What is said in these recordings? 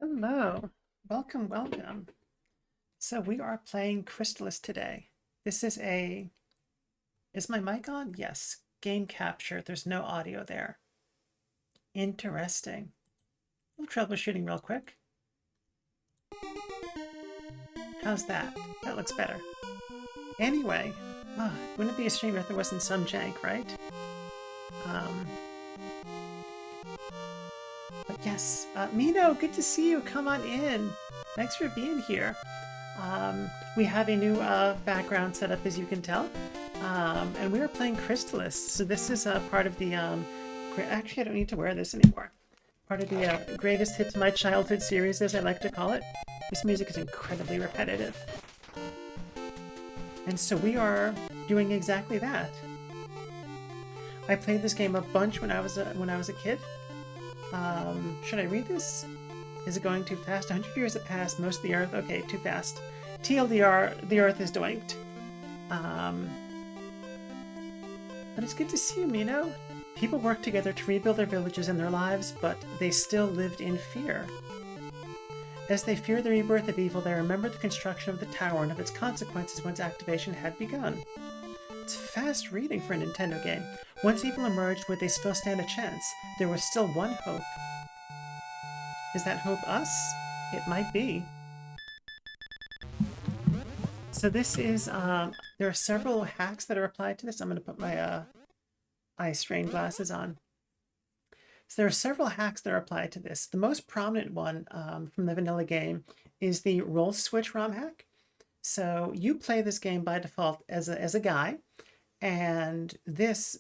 Hello, welcome, welcome. So we are playing Crystalis today. This is my mic on? Yes, game capture. There's no audio there. Interesting. A little troubleshooting real quick. How's that? That looks better. Anyway, wouldn't it be a shame if there wasn't some jank, right? But yes, Mino, good to see you. Come on in. Thanks for being here. We have a new background set up, as you can tell. And we are playing Crystalis. So this is part of the... actually, I don't need to wear this anymore. part of the greatest hits of my childhood series, as I like to call it. This music is incredibly repetitive. And so we are doing exactly that. I played this game a bunch when I was a kid. Should I read this? Is it going too fast? 100 years have passed, most of the Earth... Okay, too fast. TLDR, the Earth is doinked. But it's good to see him, you know? People worked together to rebuild their villages and their lives, but they still lived in fear. As they feared the rebirth of evil, they remembered the construction of the tower and of its consequences once activation had begun. It's fast reading for a Nintendo game. Once evil emerged, would they still stand a chance? There was still one hope. Is that hope us? It might be. So this is, there are several hacks that are applied to this. I'm going to put my eye strain glasses on. So there are several hacks that are applied to this. The most prominent one from the vanilla game is the roll switch ROM hack. So you play this game by default as a guy, and this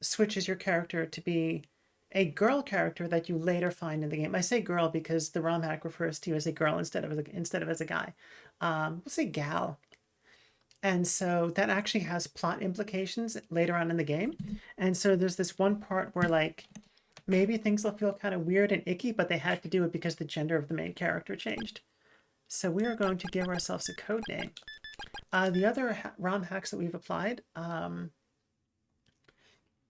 switches your character to be a girl character that you later find in the game. I say girl because the ROM hack refers to you as a girl instead of as a guy. We'll say gal. And so that actually has plot implications later on in the game. And so there's this one part where, like, maybe things will feel kind of weird and icky, but they had to do it because the gender of the main character changed. So we are going to give ourselves a code name. The other ROM hacks that we've applied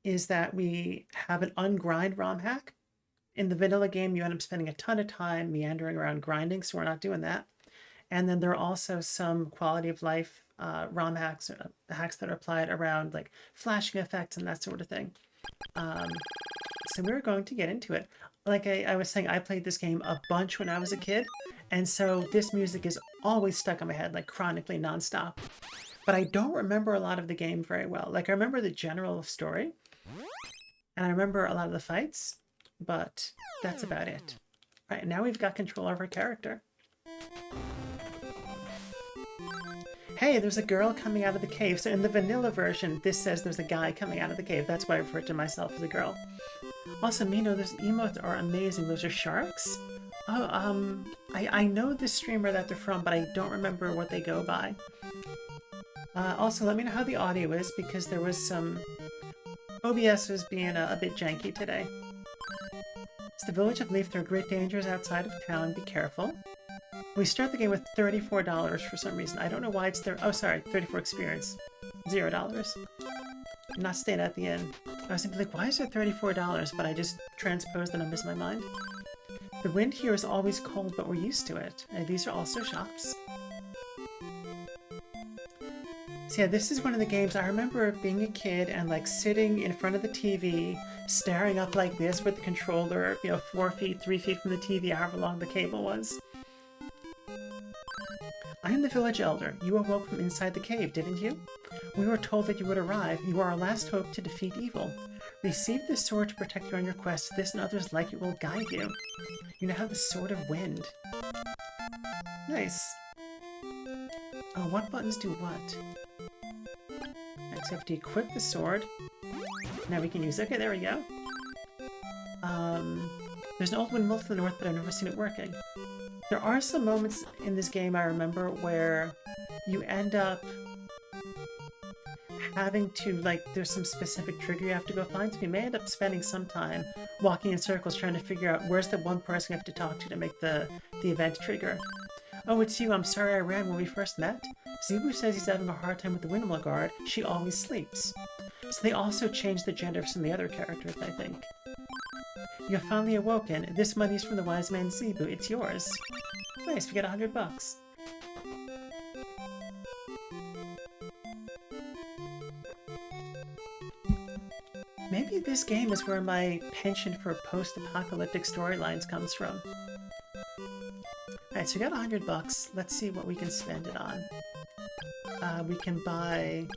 is that we have an ungrind ROM hack. In the vanilla game, you end up spending a ton of time meandering around grinding, so we're not doing that. And then there are also some quality of life ROM hacks that are applied around like flashing effects and that sort of thing. So we're going to get into it. Like I was saying, I played this game a bunch when I was a kid, and so this music is always stuck in my head, like chronically nonstop. But I don't remember a lot of the game very well. Like I remember the general story, and I remember a lot of the fights, but that's about it. Right, now we've got control of our character. Hey, there's a girl coming out of the cave. So in the vanilla version, this says there's a guy coming out of the cave. That's why I refer to myself as a girl. Also, Mino, those emotes are amazing. Those are sharks? Oh, I know this streamer that they're from, but I don't remember what they go by. Also, let me know how the audio is, because there was some... OBS was being a bit janky today. It's the village of Leaf. There are great dangers outside of town. Be careful. We start the game with $34 for some reason. I don't know why it's there. Oh, sorry, 34 experience. $0. I'm not staying at the inn. I was thinking, like, why is it $34? But I just transposed the numbers in my mind. The wind here is always cold, but we're used to it. And these are also shops. So yeah, this is one of the games I remember being a kid and like sitting in front of the TV, staring up like this with the controller, you know, 4 feet, 3 feet from the TV, however long the cable was. I am the village elder. You awoke from inside the cave, didn't you? We were told that you would arrive. You are our last hope to defeat evil. Receive this sword to protect you on your quest. This and others like it will guide you. You now have the Sword of Wind. Nice. Oh, what buttons do what? Right, so we have to equip the sword. Now we can use it. Okay, there we go. There's an old windmill to the north, but I've never seen it working. There are some moments in this game I remember where you end up having to, like, there's some specific trigger you have to go find, so you may end up spending some time walking in circles trying to figure out where's the one person you have to talk to make the event trigger. Oh, it's you. I'm sorry I ran when we first met. Zebu says he's having a hard time with the windmill guard. She always sleeps. So they also changed the gender of some of the other characters, I think. You have finally awoken. This money's from the wise man Zebu. It's yours. Nice, we got $100. Maybe this game is where my penchant for post-apocalyptic storylines comes from. Alright, so we got $100. Let's see what we can spend it on. We can buy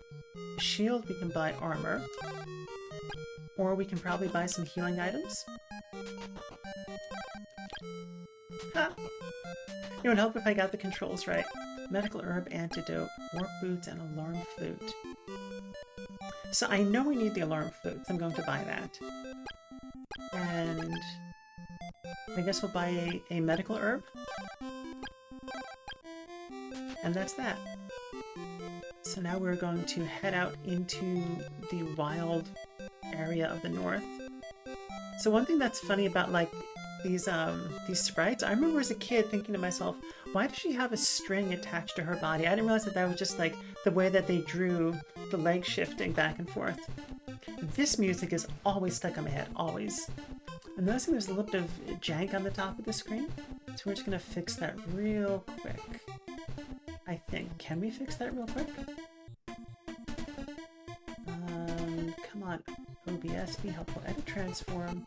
a shield, we can buy armor, or we can probably buy some healing items. Ha! It would help if I got the controls right. Medical herb, antidote, warp boots, and alarm flute. So I know we need the alarm flute, so I'm going to buy that. And I guess we'll buy a medical herb. And that's that. So now we're going to head out into the wild area of the north. So one thing that's funny about like these sprites, I remember as a kid thinking to myself, why does she have a string attached to her body? I didn't realize that that was just like the way that they drew the leg shifting back and forth. This music is always stuck in my head, always. I'm noticing there's a little bit of jank on the top of the screen, so we're just gonna fix that real quick. I think. Can we fix that real quick? Come on, OBS, be helpful. Edit transform.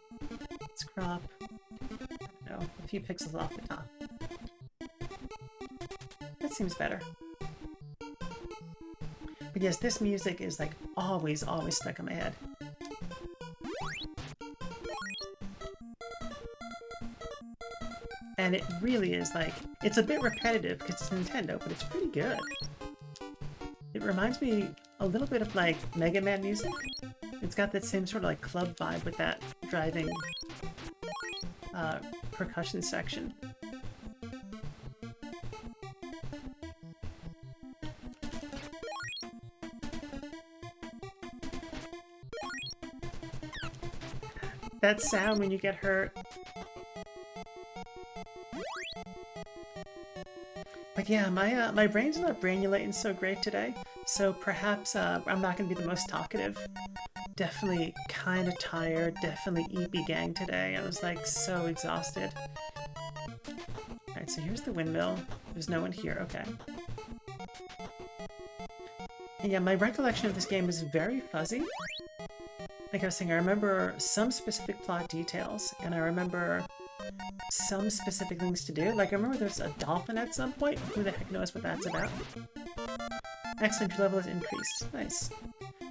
Let's crop. I don't know, a few pixels off the top. That seems better. But yes, this music is like always stuck in my head. And it really is like, it's a bit repetitive because it's Nintendo, but it's pretty good. It reminds me a little bit of like Mega Man music. It's got that same sort of like club vibe with that driving percussion section. That sound when you get hurt. But yeah, my brain's not brainulating so great today, so perhaps I'm not going to be the most talkative. Definitely kind of tired, definitely EP gang today. I was like so exhausted. Alright, so here's the windmill. There's no one here, okay. And yeah, my recollection of this game is very fuzzy. Like I was saying, I remember some specific plot details, and I remember some specific things to do. Like, I remember there's a dolphin at some point. Who the heck knows what that's about? Excellent, your level is increased. Nice.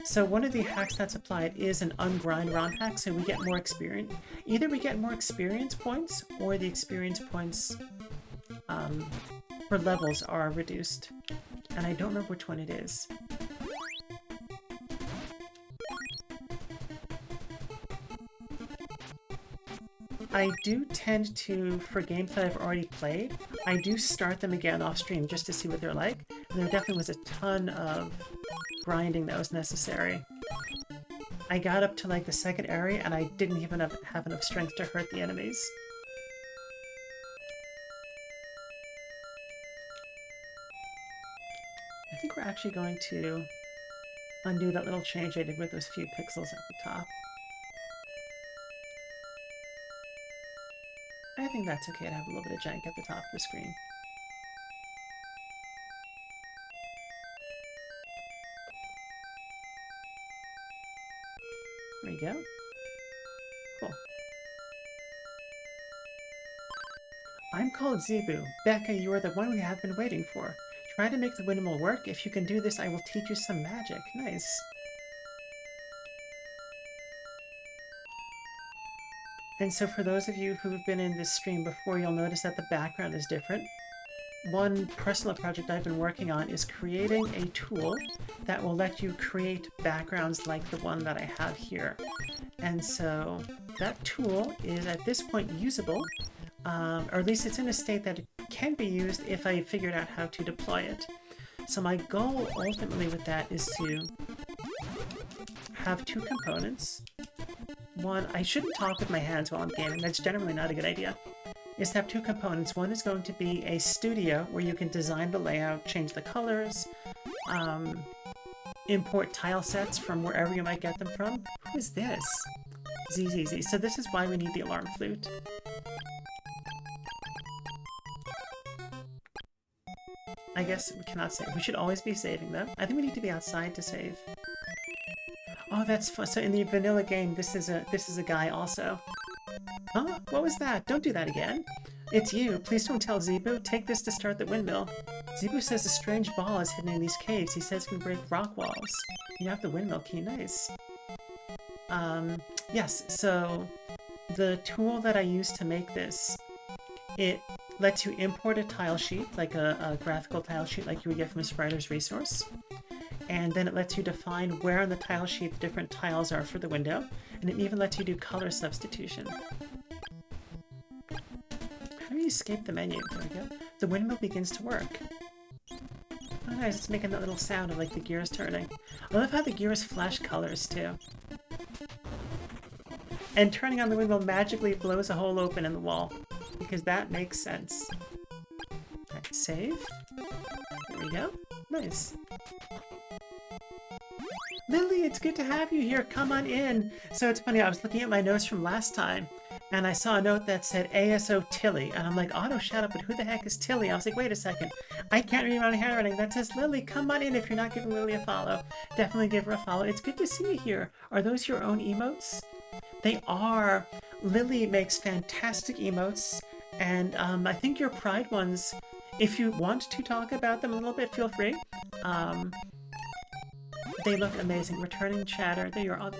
So one of the hacks that's applied is an ungrind romhack, so we get more experience. Either we get more experience points, or the experience points for levels are reduced. And I don't remember which one it is. I do tend to, for games that I've already played, I do start them again off stream just to see what they're like. And there definitely was a ton of grinding that was necessary. I got up to like the second area and I didn't even have enough strength to hurt the enemies. I think we're actually going to undo that little change I did with those few pixels at the top. I think that's okay to have a little bit of jank at the top of the screen. There we go. Cool. I'm called Zebu. Becca, you are the one we have been waiting for. Try to make the windmill work. If you can do this, I will teach you some magic. Nice. And so for those of you who've been in this stream before, you'll notice that the background is different. One personal project I've been working on is creating a tool that will let you create backgrounds like the one that I have here. And so that tool is at this point usable, or at least it's in a state that it can be used if I figured out how to deploy it. So my goal ultimately with that is to have two components. One, I shouldn't talk with my hands while I'm gaming, that's generally not a good idea, is to have two components. One is going to be a studio where you can design the layout, change the colors, import tile sets from wherever you might get them from. Who is this? ZZZ. So this is why we need the alarm flute. I guess we cannot save. We should always be saving though. I think we need to be outside to save. Oh, that's fun. So in the vanilla game, this is a guy also. Huh? What was that? Don't do that again. It's you. Please don't tell Zebu. Take this to start the windmill. Zebu says a strange ball is hidden in these caves. He says it can break rock walls. You have the windmill key. Nice. Yes, so the tool that I used to make this, it lets you import a tile sheet, like a graphical tile sheet like you would get from a Spriter's resource. And then it lets you define where on the tile sheet the different tiles are for the window, and it even lets you do color substitution. me escape the menu. There we go. The windmill begins to work. Oh nice, it's making that little sound of like the gears turning. I love how the gears flash colors too. And turning on the windmill magically blows a hole open in the wall. Because that makes sense. Alright, save. There we go. Nice. Lily, it's good to have you here. Come on in. So it's funny, I was looking at my notes from last time, and I saw a note that said ASO Tilly, and I'm like, Auto, shut up, but who the heck is Tilly? I was like, wait a second. I can't read my own handwriting. That says Lily, come on in if you're not giving Lily a follow. Definitely give her a follow. It's good to see you here. Are those your own emotes? They are. Lily makes fantastic emotes, and I think your Pride ones, if you want to talk about them a little bit, feel free. They look amazing. Returning chatter. There you are.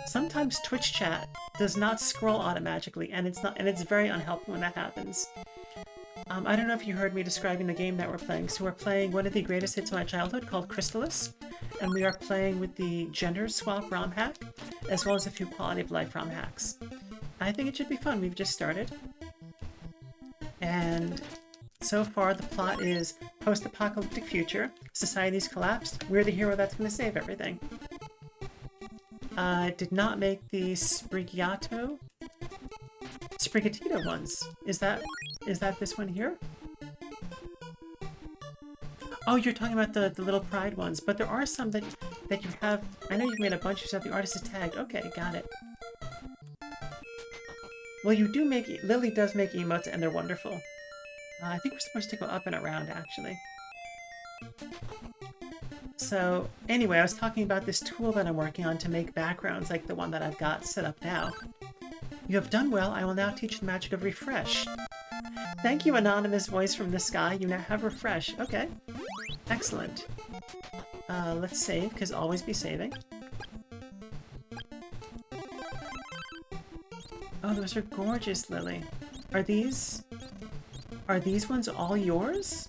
Sometimes Twitch chat does not scroll automatically, and it's very unhelpful when that happens. I don't know if you heard me describing the game that we're playing. So we're playing one of the greatest hits of my childhood called Crystalis, and we are playing with the gender swap ROM hack, as well as a few quality of life ROM hacks. I think it should be fun. We've just started. And so far the plot is post-apocalyptic future, society's collapsed, we're the hero that's going to save everything. Did not make the Sprigatito ones. Is that this one here? Oh, you're talking about the little Pride ones, but there are some that you have. I know you've made a bunch of stuff. The artist is tagged. Okay, got it. Well, you do make... Lily does make emotes, and they're wonderful. I think we're supposed to go up and around, actually. So, anyway, I was talking about this tool that I'm working on to make backgrounds like the one that I've got set up now. You have done well. I will now teach the magic of refresh. Thank you, anonymous voice from the sky. You now have refresh. Okay. Excellent. Let's save, because always be saving. Oh, those are gorgeous, Lily. Are these ones all yours?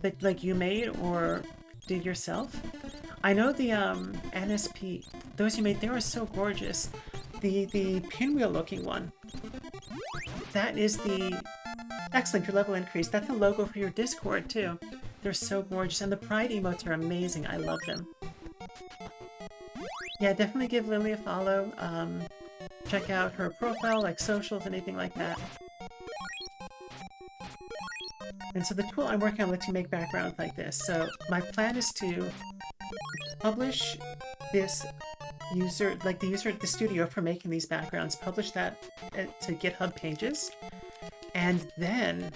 That, like, you made or did yourself? I know the, NSP, those you made, they were so gorgeous. The pinwheel looking one. That is the... Excellent, your level increased. That's the logo for your Discord, too. They're so gorgeous. And the Pride emotes are amazing. I love them. Yeah, definitely give Lily a follow. Check out her profile, like socials, anything like that. And so the tool I'm working on lets you make backgrounds like this. So my plan is to publish this user, like the studio for making these backgrounds, publish that to GitHub pages. And then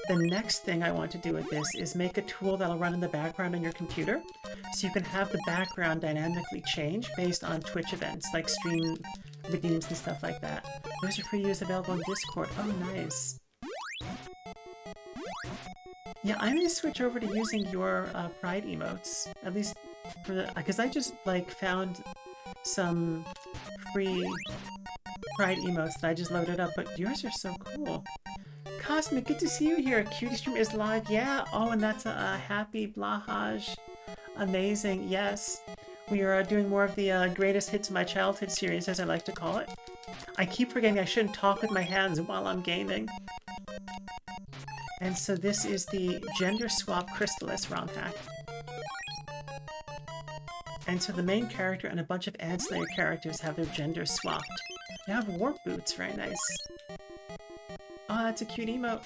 the next thing I want to do with this is make a tool that'll run in the background on your computer. So you can have the background dynamically change based on Twitch events, like stream redeems and stuff like that. Those are free use available in Discord. Oh, nice. Yeah, I'm going to switch over to using your Pride emotes, at least for the, because I just like found some free Pride emotes that I just loaded up, but yours are so cool. Cosmic, good to see you here. Cutie Stream is live. Yeah. Oh, and that's a happy Blahaj. Amazing. Yes. We are doing more of the greatest hits of my childhood series, as I like to call it. I keep forgetting I shouldn't talk with my hands while I'm gaming. And so this is the Gender Swap Crystalis ROM hack. And so the main character and a bunch of ancillary characters have their gender swapped. They have warp boots, very nice. Oh, that's a cute emote.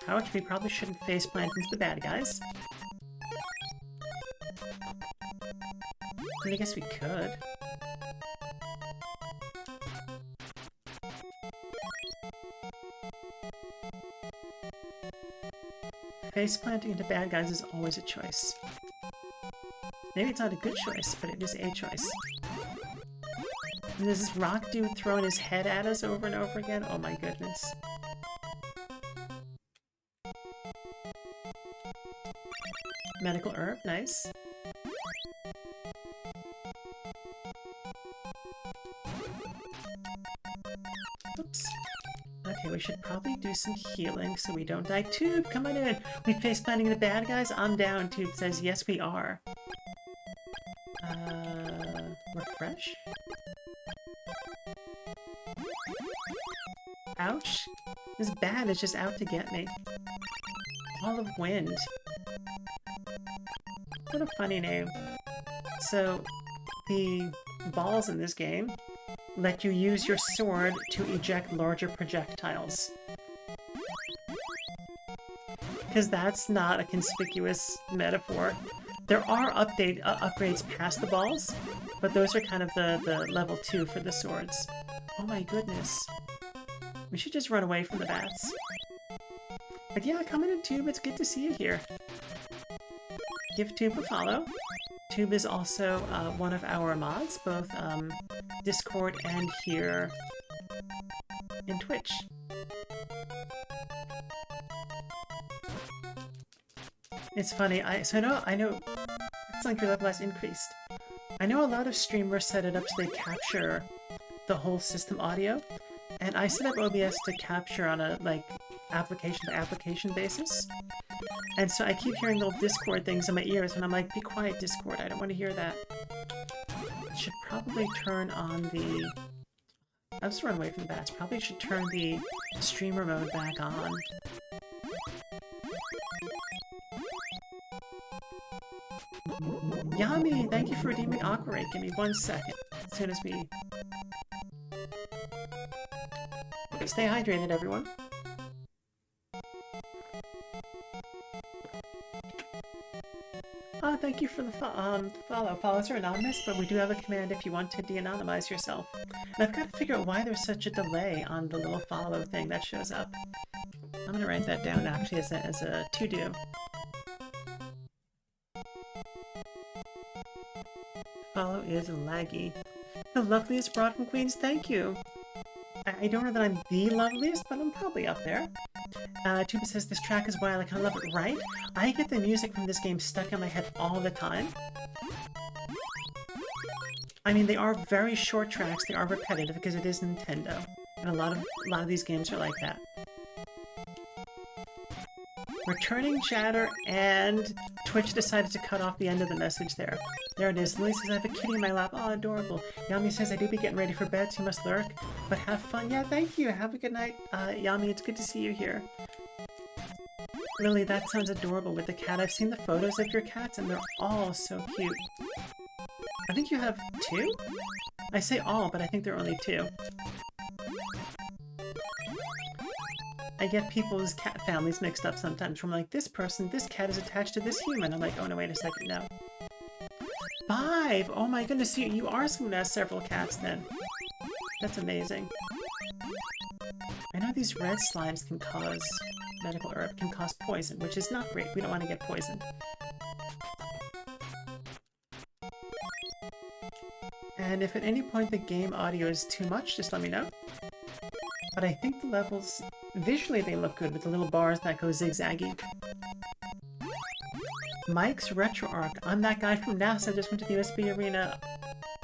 However, we probably shouldn't faceplant into the bad guys. I mean, I guess we could. Faceplanting into bad guys is always a choice. Maybe it's not a good choice, but it is a choice. And there's this rock dude throwing his head at us over and over again. Oh my goodness. Medical herb, nice. Oops. Okay, we should probably do some healing so we don't die. Tube, come on in! We faceplanting the bad guys? I'm down. Tube says, yes we are. Refresh? Ouch. This bat is just out to get me. Ball of Wind. What a funny name. So, the balls in this game let you use your sword to eject larger projectiles. Because that's not a conspicuous metaphor. There are upgrades past the balls, but those are kind of the level 2 for the swords. Oh my goodness. We should just run away from the bats. But yeah, come in Tube, it's good to see you here. Give Tube a follow. Tube is also one of our mods, both Discord and here in Twitch. It's funny, I know it's like your level has increased. I know a lot of streamers set it up so they capture the whole system audio, and I set up OBS to capture on a application to application basis. And so I keep hearing little Discord things in my ears, and I'm like, be quiet, Discord, I don't want to hear that. I should probably turn on the... I'll just run away from the bats. Probably should turn the streamer mode back on. Yami, thank you for redeeming Aquarate. Give me 1 second. As soon as we... Stay hydrated, everyone. Thank you for the follow. Follows are anonymous, but we do have a command if you want to de-anonymize yourself. And I've got to figure out why there's such a delay on the little follow thing that shows up. I'm gonna write that down actually as a to-do. Follow is laggy. The loveliest broad from Queens, thank you! I don't know that I'm the loveliest, but I'm probably up there. Tuba says this track is wild, I kind of love it, right? I get the music from this game stuck in my head all the time. I mean, they are very short tracks, they are repetitive because it is Nintendo. And a lot of these games are like that. Returning chatter, and Twitch decided to cut off the end of the message there. There it is. Lily says, I have a kitty in my lap. Oh, adorable. Yami says, I do be getting ready for bed, so you must lurk. But have fun. Yeah, thank you. Have a good night, Yami. It's good to see you here. Lily, that sounds adorable with the cat. I've seen the photos of your cats, and they're all so cute. I think you have 2? I say all, but I think there are only 2. I get people's cat families mixed up sometimes from like, this cat is attached to this human. I'm like, oh no, wait a second, no. 5! Oh my goodness, you are someone who has several cats then. That's amazing. I know these red slimes can cause medical herb, can cause poison, which is not great. We don't want to get poisoned. And if at any point the game audio is too much, just let me know. But I think the levels, visually they look good with the little bars that go zigzaggy. Mike's RetroArch. I'm that guy from NASA, just went to the USB arena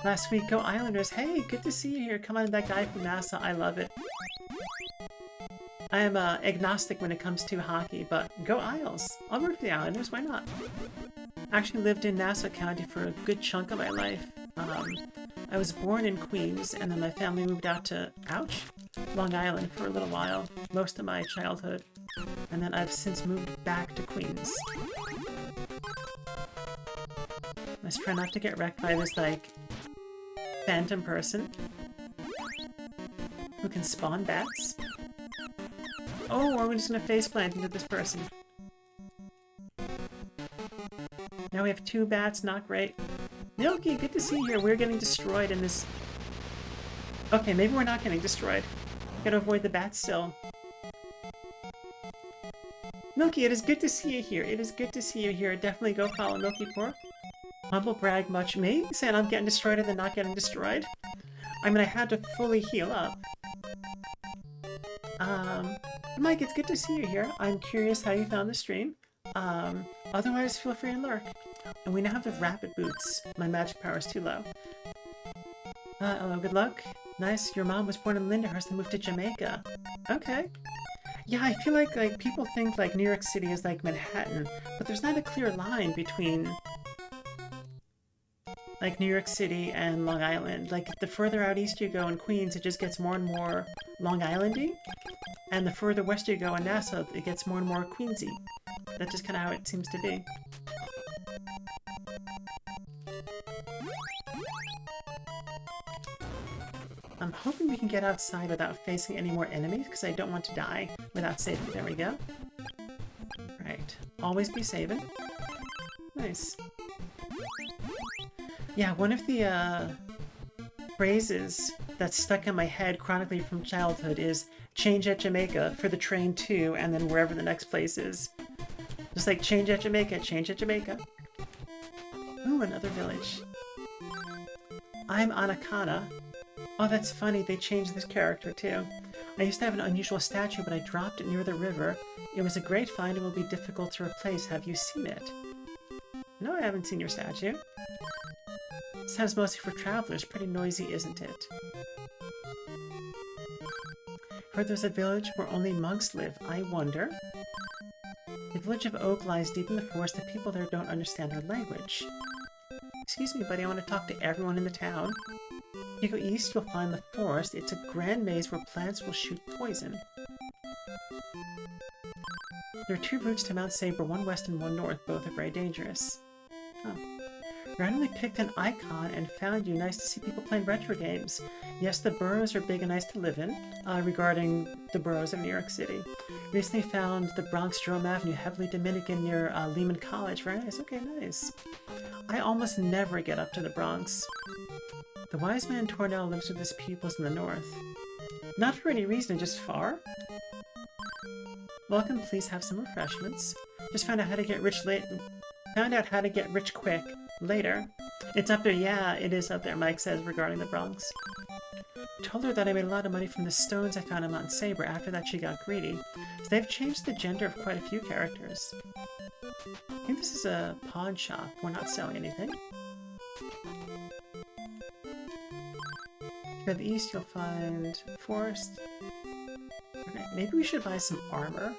last week. Go Islanders. Hey, good to see you here. Come on, that guy from NASA. I love it. I am agnostic when it comes to hockey, but go Isles. I'll root for the Islanders, why not? Actually lived in Nassau County for a good chunk of my life. I was born in Queens, and then my family moved out to, ouch, Long Island for a little while, most of my childhood. And then I've since moved back to Queens. Let's try not to get wrecked by this, like, phantom person who can spawn bats. Oh, or we're just gonna faceplant into this person. Now we have 2 bats, not great. Milky, good to see you here. We're getting destroyed in this... Okay, maybe we're not getting destroyed. Gotta avoid the bats still. Milky, it is good to see you here. It is good to see you here. Definitely go follow Milky Pork. Humble brag much. Me? Saying I'm getting destroyed and then not getting destroyed? I mean, I had to fully heal up. Mike, it's good to see you here. I'm curious how you found the stream. Otherwise, feel free to lurk. And we now have the rapid boots. My magic power is too low. Hello, good luck. Nice, your mom was born in Lyndhurst and moved to Jamaica. Okay. Yeah, I feel like people think like New York City is like Manhattan, but there's not a clear line between like New York City and Long Island. Like the further out east you go in Queens, it just gets more and more Long Islandy, and the further west you go in Nassau, it gets more and more Queensy. That's just kind of how it seems to be. I'm hoping we can get outside without facing any more enemies, because I don't want to die without saving. There we go. Right. Always be saving. Nice. Yeah, one of the phrases that's stuck in my head chronically from childhood is change at Jamaica for the train to, and then wherever the next place is. Just like change at Jamaica, change at Jamaica. Ooh, another village. I'm Anakana. Oh, that's funny, they changed this character too. I used to have an unusual statue, but I dropped it near the river. It was a great find and will be difficult to replace. Have you seen it? No, I haven't seen your statue. This sounds mostly for travelers. Pretty noisy, isn't it? Heard there's a village where only monks live. I wonder. The village of Oak lies deep in the forest. The people there don't understand our language. Excuse me, buddy, I want to talk to everyone in the town. If you go east, you'll find the forest. It's a grand maze where plants will shoot poison. There are 2 routes to Mount Sabre, one west and one north. Both are very dangerous. Oh. Randomly picked an icon and found you. Nice to see people playing retro games. Yes, the boroughs are big and nice to live in, regarding the boroughs of New York City. Recently found the Bronx Jerome Avenue, heavily Dominican near Lehman College. Very nice. Okay, nice. I almost never get up to the Bronx. The wise man Tornell lives with his pupils in the north. Not for any reason, just far. Welcome, please have some refreshments. Just found out how to get rich late. Found out how to get rich quick. Later. It's up there, yeah, it is up there, Mike says regarding the Bronx. Told her that I made a lot of money from the stones I found in Mount Sabre. After that, she got greedy. So they've changed the gender of quite a few characters. I think this is a pawn shop. We're not selling anything. To the east, you'll find forest. Okay, maybe we should buy some armor.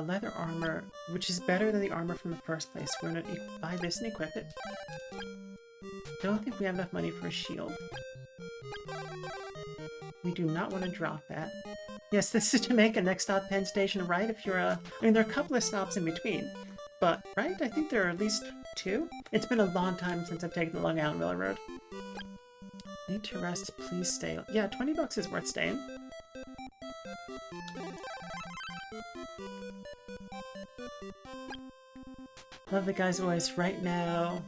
Leather armor, which is better than the armor from the first place. We're gonna buy this and equip it. Don't think we have enough money for a shield. We do not want to drop that. Yes, this is Jamaica, next stop Penn Station, right? If you're I mean, there are a couple of stops in between, but, right? I think there are at least 2. It's been a long time since I've taken the Long Island Railroad. Need to rest, please stay. Yeah, 20 bucks is worth staying. Love the guy's voice. Right now,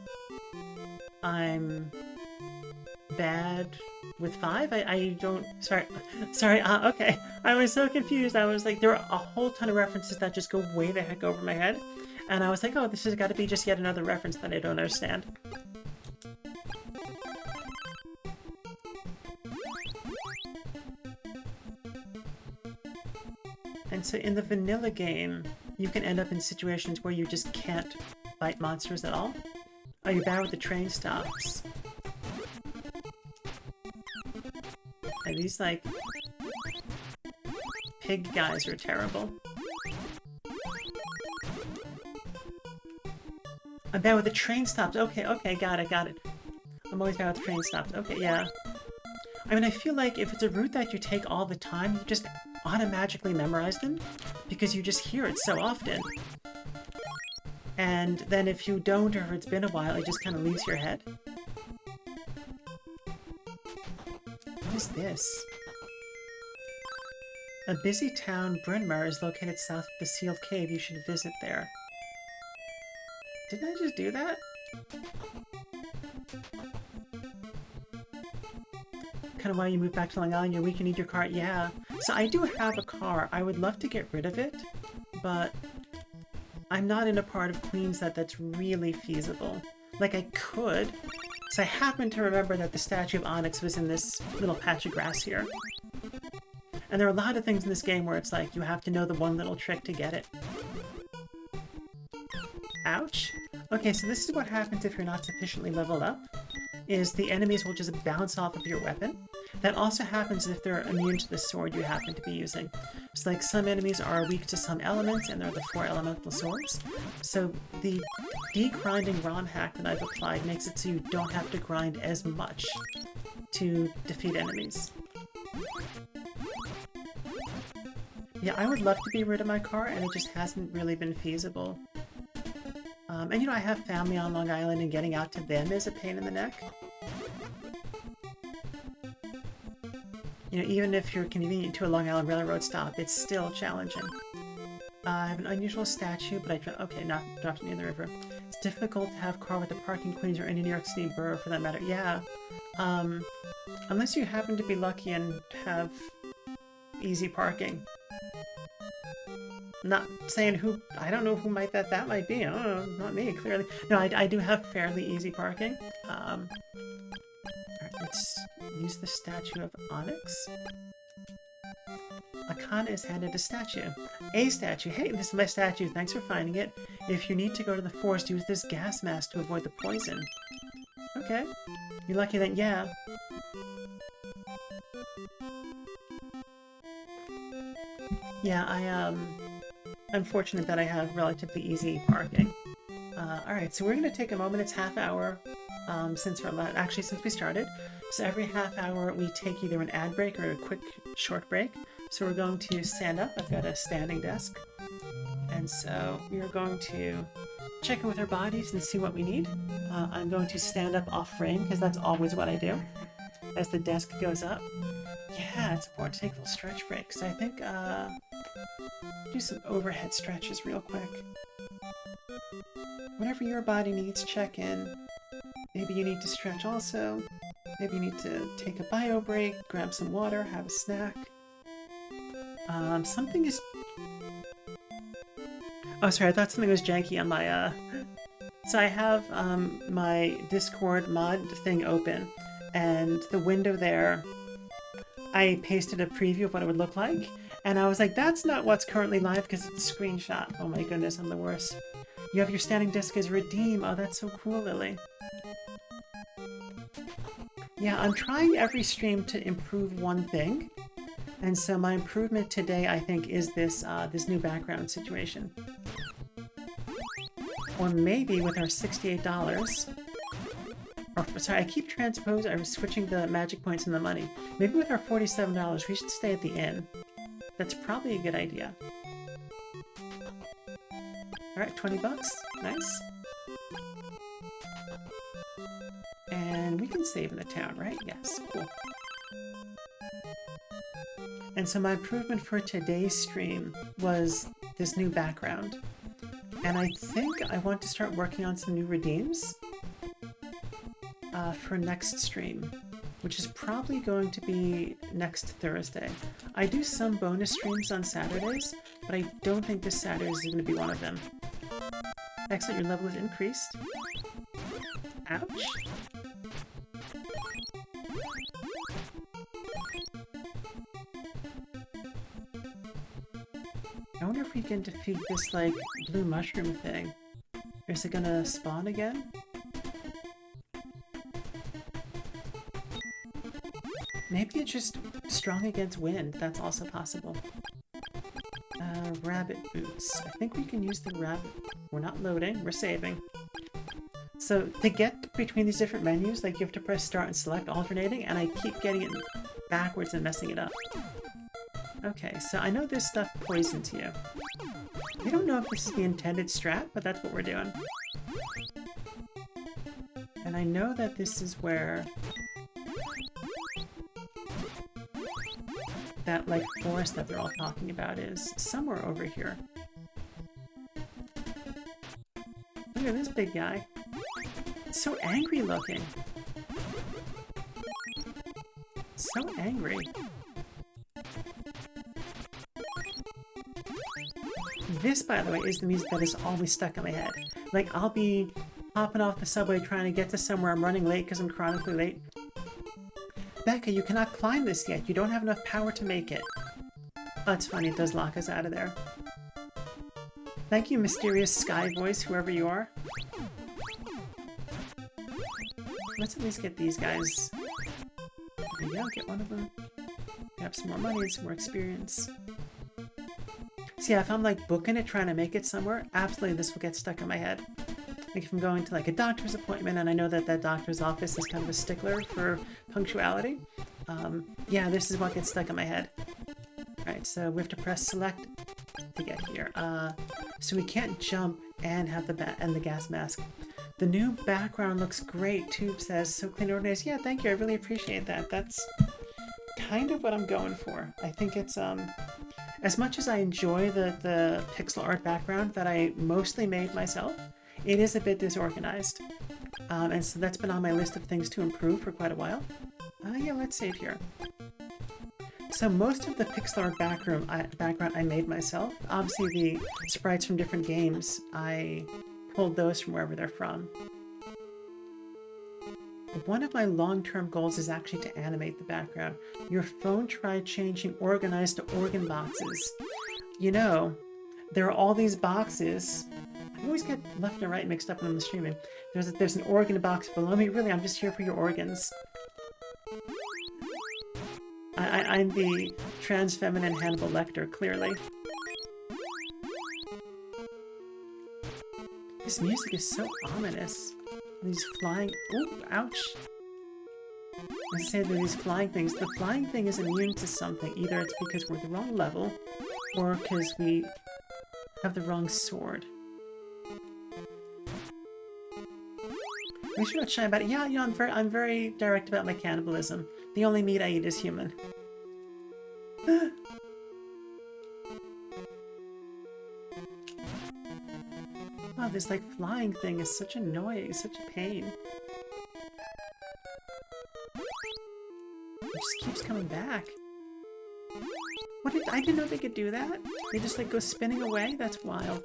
I'm bad with 5? I don't... Sorry, okay. I was so confused. I was like, there are a whole ton of references that just go way the heck over my head. And I was like, oh, this has got to be just yet another reference that I don't understand. And so in the vanilla game, you can end up in situations where you just can't fight monsters at all. Oh, you're bad with the train stops. And these, like, pig guys are terrible. I'm bad with the train stops. Okay, got it. I'm always bad with the train stops. Okay, yeah. I mean, I feel like if it's a route that you take all the time, you just automatically memorize them because you just hear it so often. And then if you don't, or if it's been a while, it just kind of leaves your head. What is this? A busy town, Bryn Mawr, is located south of the sealed cave. You should visit there. Didn't I just do that? Kind of why you moved back to Long Island. You're weak, you need your car. Yeah. So I do have a car. I would love to get rid of it, but I'm not in a part of Queens that's really feasible. Like, I could. So I happen to remember that the statue of Onyx was in this little patch of grass here. And there are a lot of things in this game where it's like, you have to know the one little trick to get it. Ouch. Okay, so this is what happens if you're not sufficiently leveled up, is the enemies will just bounce off of your weapon. That also happens if they're immune to the sword you happen to be using. So like some enemies are weak to some elements, and they're the 4 elemental swords. So the degrinding ROM hack that I've applied makes it so you don't have to grind as much to defeat enemies. Yeah, I would love to be rid of my car, and it just hasn't really been feasible. And you know, I have family on Long Island, and getting out to them is a pain in the neck. You know, even if you're convenient to a Long Island Railroad stop, it's still challenging. I have an unusual statue, but dropped it near the river. It's difficult to have car with the parking queens or any New York City borough for that matter. Yeah, unless you happen to be lucky and have easy parking. Not saying who, I don't know who that might be. I don't know, not me, clearly. No, I do have fairly easy parking. Alright, let's use the statue of Onyx. Akana is handed a statue. A statue. Hey, this is my statue. Thanks for finding it. If you need to go to the forest, use this gas mask to avoid the poison. Okay. You're lucky then, yeah. Yeah, I'm fortunate that I have relatively easy parking. Alright, so we're going to take a moment. It's half hour since we started. So every half hour we take either an ad break or a quick short break. So we're going to stand up. I've got a standing desk. And so we are going to check in with our bodies and see what we need. I'm going to stand up off frame because that's always what I do as the desk goes up. Yeah, it's important to take little stretch breaks. I think do some overhead stretches real quick. Whatever your body needs, check in. Maybe you need to stretch also. Maybe you need to take a bio break, grab some water, have a snack. Something is... Oh, sorry, I thought something was janky on my, So I have, my Discord mod thing open, and the window there, I pasted a preview of what it would look like, and I was like, that's not what's currently live because it's a screenshot. Oh my goodness, I'm the worst. You have your standing desk as redeem. Oh, that's so cool, Lily. Yeah, I'm trying every stream to improve one thing. And so my improvement today, I think, is this this new background situation. Or maybe with our $68... Or, sorry, I keep transposing, I'm switching the magic points and the money. Maybe with our $47, we should stay at the inn. That's probably a good idea. Alright, 20 bucks. Nice. And we can save in the town, right? Yes, cool. And so my improvement for today's stream was this new background. And I think I want to start working on some new redeems for next stream, which is probably going to be next Thursday. I do some bonus streams on Saturdays, but I don't think this Saturday is going to be one of them. Excellent, your level is increased. Ouch. I wonder if we can defeat this, like, blue mushroom thing. Or is it gonna spawn again? Maybe it's just strong against wind. That's also possible. Rabbit boots. I think we can use the rabbit... We're not loading, we're saving. So, to get between these different menus, like, you have to press start and select, alternating, and I keep getting it backwards and messing it up. Okay, so I know this stuff poisons you. We don't know if this is the intended strat, but that's what we're doing. And I know that this is where... that, like, forest that they're all talking about is. Somewhere over here. Look at this big guy. It's so angry looking. So angry. This, by the way, is the music that is always stuck in my head. Like, I'll be hopping off the subway trying to get to somewhere. I'm running late because I'm chronically late. Becca, you cannot climb this yet. You don't have enough power to make it. Oh, that's funny. It does lock us out of there. Thank you, mysterious sky voice, whoever you are. Let's at least get these guys. go, get one of them. Grab some more money, some more experience. See, if I'm like booking it, trying to make it somewhere, absolutely this will get stuck in my head. Like if I'm going to like a doctor's appointment and I know that that doctor's office is kind of a stickler for punctuality, yeah, this is what gets stuck in my head. Alright, so we have to press select to get here. So we can't jump and have the gas mask. The new background looks great, Tube says. So clean and organized. Yeah, thank you. I really appreciate that. That's kind of what I'm going for. I think it's, as much as I enjoy the pixel art background that I mostly made myself, it is a bit disorganized. And so that's been on my list of things to improve for quite a while. Yeah, let's save here. So most of the pixel art background I made myself. Obviously the sprites from different games, I pulled those from wherever they're from. One of my long-term goals is actually to animate the background. Your phone tried changing organized to organ boxes. You know, there are all these boxes. I always get left and right mixed up when I'm streaming. There's an organ box below me. Really, I'm just here for your organs. I'm the trans feminine Hannibal Lecter, clearly. This music is so ominous. These flying... Ooh, ouch. I say that these flying things. The flying thing is immune to something. Either it's because we're the wrong level, or because we have the wrong sword. We should not shy about it. Yeah, you know, I'm very direct about my cannibalism. The only meat I eat is human. Wow, this like flying thing is such a noise, such a pain. It just keeps coming back. I didn't know they could do that. They just like go spinning away? That's wild.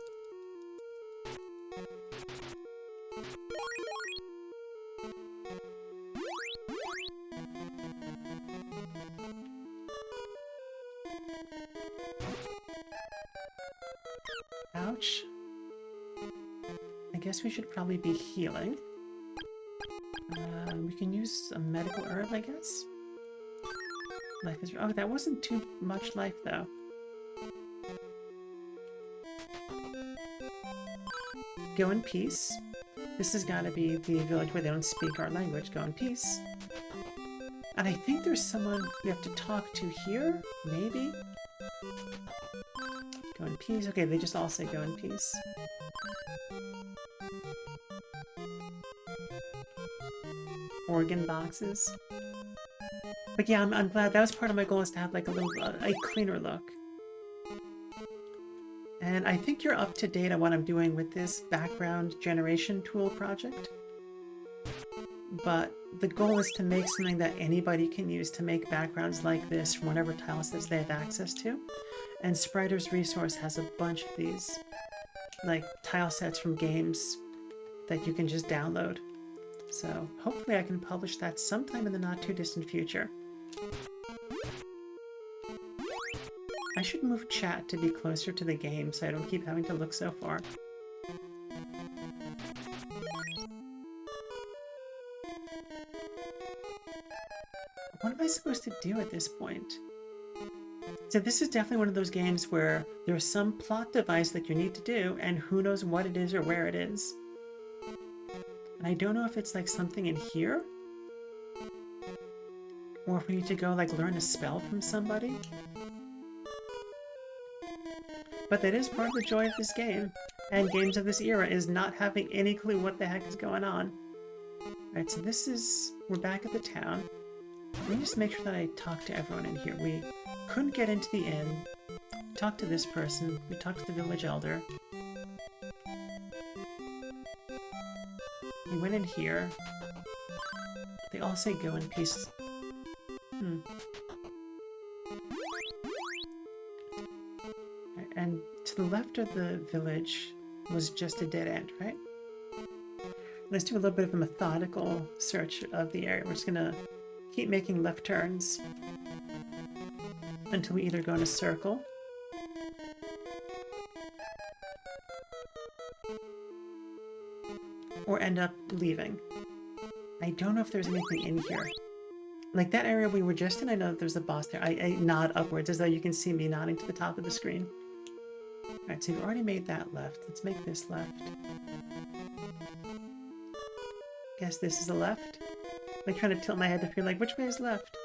Ouch. I guess we should probably be healing. We can use a medical herb, I guess. Life is... Oh, that wasn't too much life, though. Go in peace. This has got to be the village where they don't speak our language. Go in peace. And I think there's someone we have to talk to here, maybe? Go in peace. Okay, they just all say go in peace. Organ boxes. But yeah, I'm glad that was part of my goal, is to have like a little a cleaner look. And I think you're up to date on what I'm doing with this background generation tool project. But the goal is to make something that anybody can use to make backgrounds like this from whatever tile sets they have access to. And Spriter's Resource has a bunch of these, like, tile sets from games that you can just download. So hopefully I can publish that sometime in the not too distant future. I should move chat to be closer to the game so I don't keep having to look so far. What am I supposed to do at this point? So this is definitely one of those games where there's some plot device that you need to do, and who knows what it is or where it is. And I don't know if it's like something in here, or if we need to go like learn a spell from somebody. But that is part of the joy of this game, and games of this era, is not having any clue what the heck is going on. Alright, so this is... we're back at the town. Let me just make sure that I talk to everyone in here. We couldn't get into the inn. We talked to this person. We talked to the village elder. We went in here. They all say go in peace. And to the left of the village was just a dead end, right? Let's do a little bit of a methodical search of the area. We're just gonna keep making left turns until we either go in a circle or end up leaving. I don't know if there's anything in here. Like that area we were just in, I know that there's a boss there. I nod upwards as though you can see me nodding to the top of the screen. Alright, so you've already made that left. Let's make this left. Guess this is the left. Like trying to tilt my head to feel like, which way is left?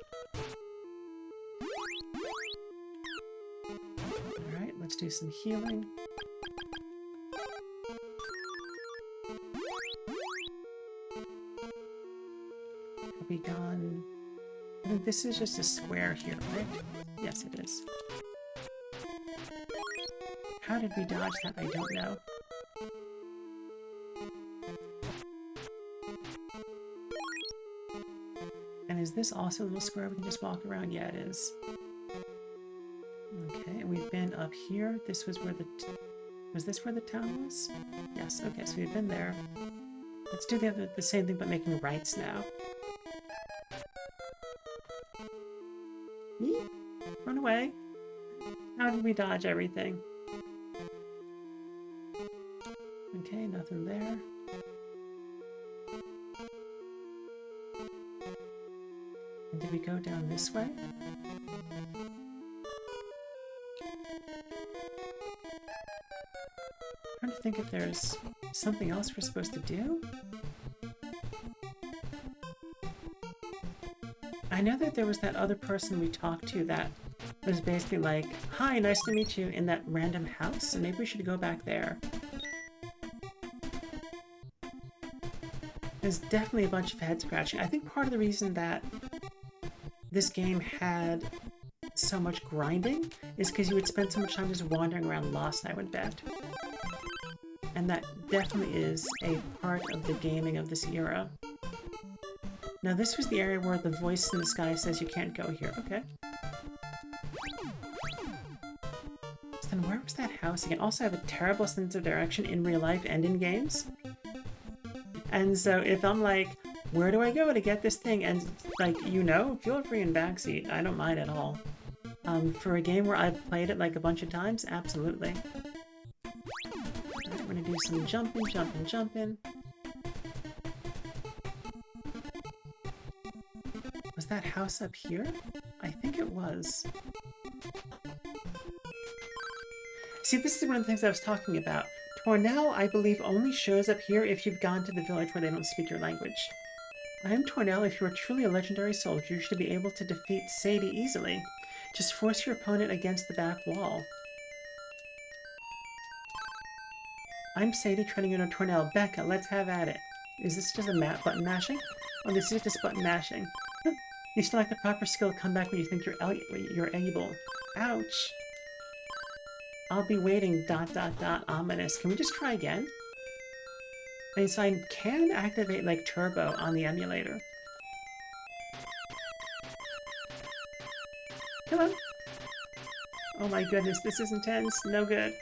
Alright, let's do some healing. Have we gone... I think this is just a square here, right? Yes, it is. How did we dodge that? I don't know. And is this also a little square we can just walk around? Yeah, it is. Okay, and we've been up here. This was where the... Was this where the town was? Yes, okay, so we've been there. Let's do the same thing but making rights now. Eee! Run away. How did we dodge everything? Okay, nothing there. And did we go down this way? I'm trying to think if there's something else we're supposed to do. I know that there was that other person we talked to that was basically like, "Hi, nice to meet you," in that random house, and maybe we should go back there. There's definitely a bunch of head scratching. I think part of the reason that this game had so much grinding is because you would spend so much time just wandering around lost, I would bet. And that definitely is a part of the gaming of this era. Now this was the area where the voice in the sky says you can't go here. Okay. So then where was that house again? Also, I have a terrible sense of direction in real life and in games. And so if I'm like, where do I go to get this thing? And like, you know, feel free in backseat. I don't mind at all. For a game where I've played it like a bunch of times, absolutely. Alright, we're gonna do some jumping, jumping, jumping. Was that house up here? I think it was. See, this is one of the things I was talking about. Tornell, I believe, only shows up here if you've gone to the village where they don't speak your language. I am Tornell. If you are truly a legendary soldier, you should be able to defeat Sadie easily. Just force your opponent against the back wall. I'm Sadie, training you to Tornell. Becca, let's have at it. Is this just a button mashing? Oh, this is just button mashing. You still lack the proper skill. Come back when you think you're able. Ouch. I'll be waiting, ... ominous. Can we just try again? I mean, so I can activate, like, turbo on the emulator. Come on. Oh my goodness, this is intense. No good.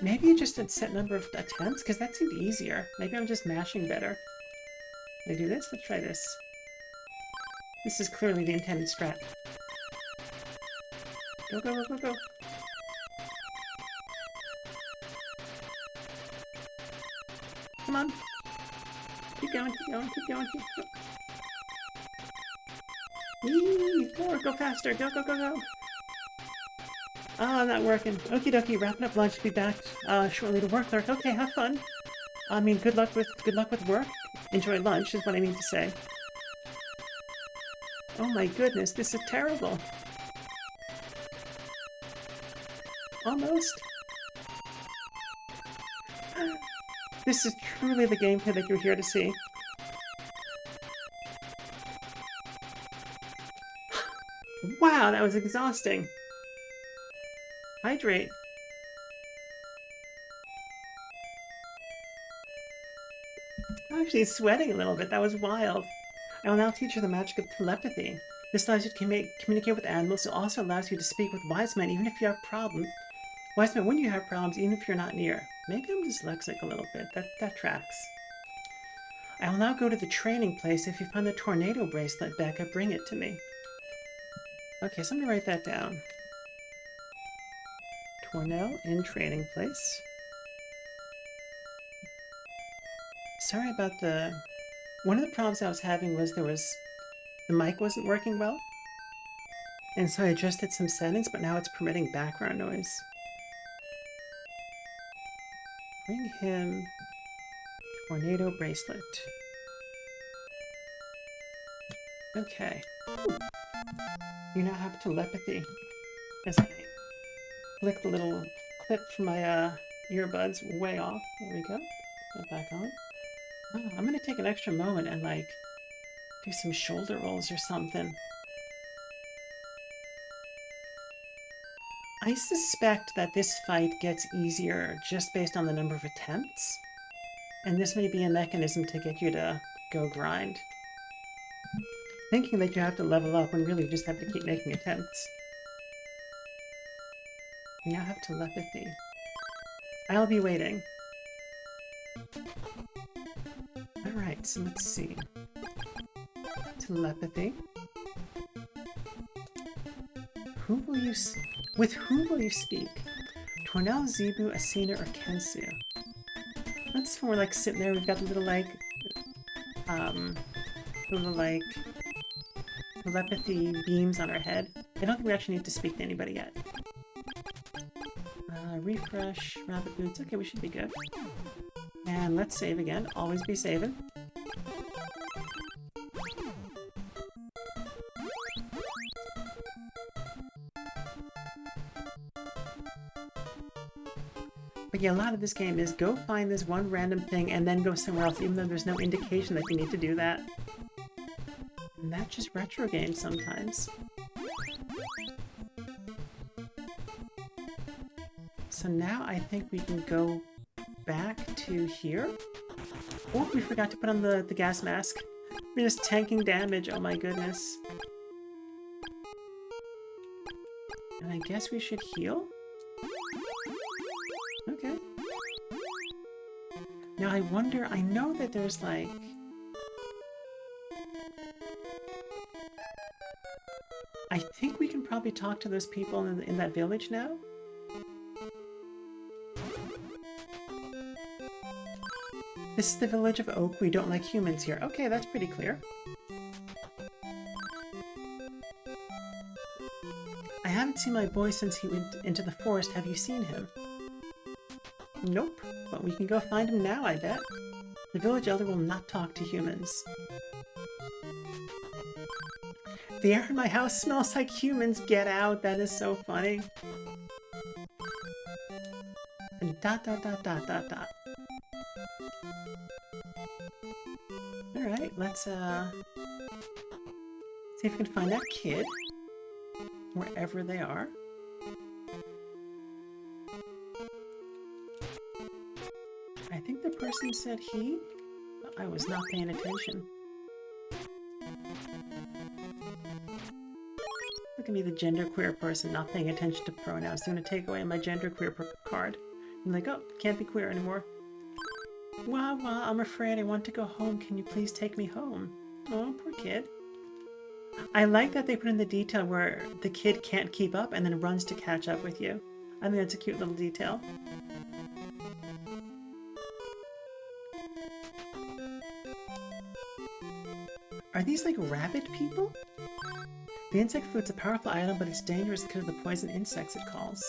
Maybe just a set number of attempts, because that seemed easier. Maybe I'm just mashing better. Can I do this? Let's try this. This is clearly the intended strat. Go, go, go, go, go. Come on. Keep going, keep going, keep going, keep going. Yee! Forward, go faster. Go, go, go, go. Oh, not working. Okie dokie, wrapping up lunch. Be back shortly to work, clerk. Okay, have fun. I mean, good luck with work. Enjoy lunch is what I mean to say. Oh my goodness, this is terrible. Almost. This is truly the gameplay that you're here to see. Wow, that was exhausting. Hydrate. I'm actually sweating a little bit. That was wild. I will now teach you the magic of telepathy. This allows you to communicate with animals. It also allows you to speak with wise men even if you have problems. Wise men when you have problems, even if you're not near. Maybe I'm dyslexic a little bit. That tracks. I will now go to the training place. If you find the tornado bracelet, Becca, bring it to me. Okay, so I'm gonna write that down. Tornell in training place. Sorry about the... One of the problems I was having was there was the mic wasn't working well. And so I adjusted some settings, but now it's permitting background noise. Bring him tornado bracelet. Okay. You now have telepathy. As I flick the little clip from my earbuds way off. There we go. Put it back on. Oh, I'm gonna take an extra moment and like do some shoulder rolls or something. I suspect that this fight gets easier just based on the number of attempts. And this may be a mechanism to get you to go grind. Thinking that you have to level up when really you just have to keep making attempts. We now have telepathy. I'll be waiting. Alright, so let's see. Telepathy. With whom will you speak? Tornell, Zebu, Asina, or Kensu? That's when we're like sitting there, we've got the little like telepathy beams on our head. I don't think we actually need to speak to anybody yet. Refresh, rabbit boots. Okay, we should be good. And let's save again. Always be saving. But yeah, a lot of this game is go find this one random thing and then go somewhere else, even though there's no indication that you need to do that. And that's just retro games sometimes. So now I think we can go back to here. Oh, we forgot to put on the gas mask. We're just tanking damage, oh my goodness. And I guess we should heal? Okay. Now I wonder, I know that there's like... I think we can probably talk to those people in that village now. This is the village of Oak. We don't like humans here. Okay, that's pretty clear. I haven't seen my boy since he went into the forest. Have you seen him? Nope, but we can go find him now, I bet. The village elder will not talk to humans. The air in my house smells like humans. Get out. That is so funny. And dot dot dot dot dot dot. Alright, let's see if we can find that kid. Wherever they are. I think the person said he, but I was not paying attention. Look at me, the genderqueer person, not paying attention to pronouns. They're gonna take away my genderqueer card. I'm like, oh, can't be queer anymore. Wah wah, I'm afraid I want to go home. Can you please take me home? Oh, poor kid. I like that they put in the detail where the kid can't keep up and then runs to catch up with you. I think that's a cute little detail. Are these like rabbit people? The insect food's a powerful item, but it's dangerous because of the poison insects it calls.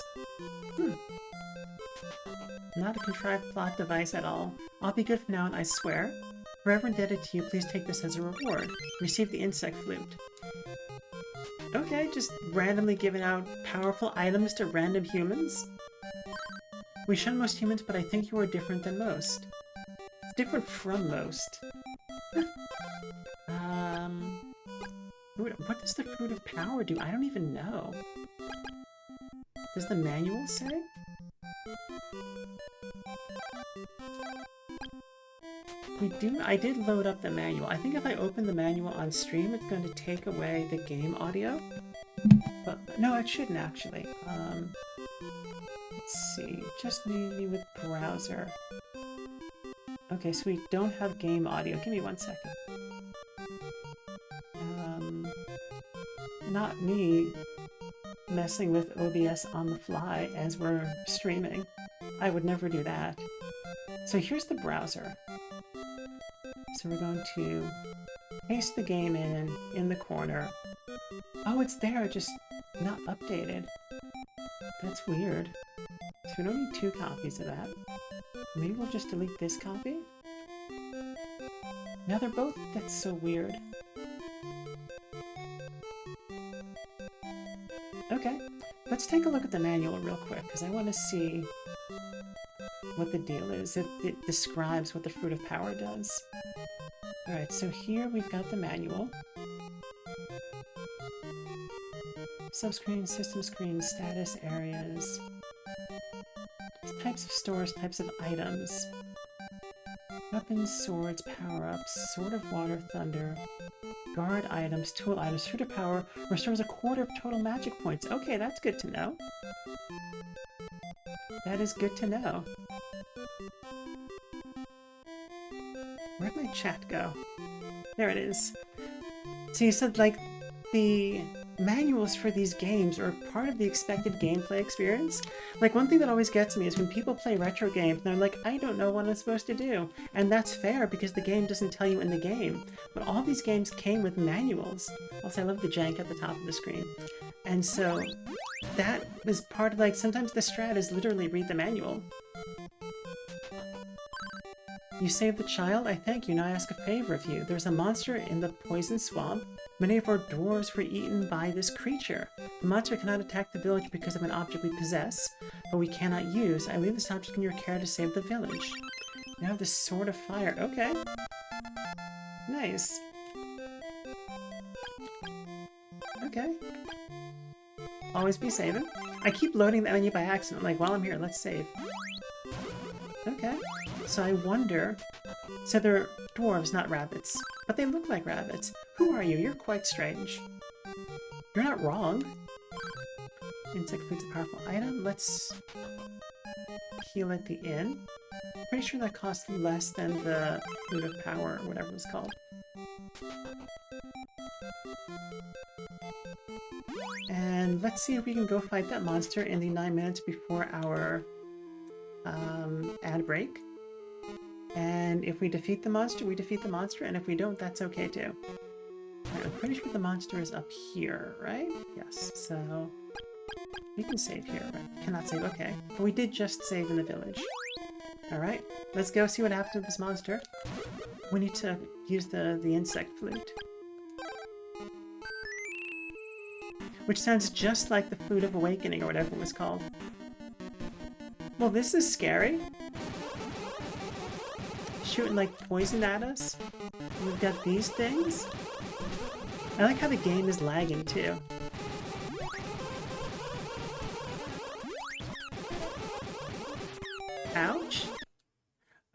Not a contrived plot device at all. I'll be good from now on, I swear. Forever indebted to you, please take this as a reward. Receive the insect flute. Okay, just randomly giving out powerful items to random humans? We shun most humans, but I think you are different than most. It's different from most. What does the Fruit of Power do? I don't even know. Does the manual say? I did load up the manual. I think if I open the manual on stream, it's going to take away the game audio. But no, it shouldn't actually. Let's see. Just maybe with browser. Okay, so we don't have game audio. Give me 1 second. Not me messing with OBS on the fly as we're streaming. I would never do that. So here's the browser. So we're going to Paste the game in the corner. Oh, it's there, just not updated. That's weird. So we don't need 2 copies of that. Maybe we'll just delete this copy? Now they're both... That's so weird. Okay, let's take a look at the manual real quick, because I want to see what the deal is. It describes what the Fruit of Power does. Alright, so here we've got the manual. Subscreen, system screen, status areas. Types of stores, types of items. Weapons, swords, power-ups, Sword of Water, Thunder. Guard items, tool items. Fruit of Power restores a quarter of total magic points. Okay, that's good to know. That is good to know. Where'd my chat go? There it is. So you said, like, the manuals for these games are part of the expected gameplay experience. Like, one thing that always gets me is when people play retro games and they're like, I don't know what I'm supposed to do. And that's fair because the game doesn't tell you in the game. But all these games came with manuals. Also, I love the jank at the top of the screen. And so that is part of, like, sometimes the strat is literally read the manual. You saved the child? I thank you. Now I ask a favor of you. There's a monster in the poison swamp. Many of our dwarves were eaten by this creature. The monster cannot attack the village because of an object we possess, but we cannot use. I leave this object in your care to save the village. You have the Sword of Fire. Okay. Nice. Okay. Always be saving. I keep loading the menu by accident. Like, while I'm here, let's save. Okay. So I wonder... So they're dwarves, not rabbits. But they look like rabbits. Who are you? You're quite strange. You're not wrong. Insect food's a powerful item. Let's heal at the inn. Pretty sure that costs less than the Fruit of Power, or whatever it was called. And let's see if we can go fight that monster in the 9 minutes before our ad break. And if we defeat the monster, we defeat the monster, and if we don't, that's okay too. Right, I'm pretty sure the monster is up here, right? Yes, so we can save here, right? Cannot save, okay. But we did just save in the village. Alright, let's go see what happens with this monster. We need to use the insect flute. Which sounds just like the Flute of Awakening, or whatever it was called. Well, this is scary. Shooting like poison at us. And we've got these things. I like how the game is lagging too. Ouch.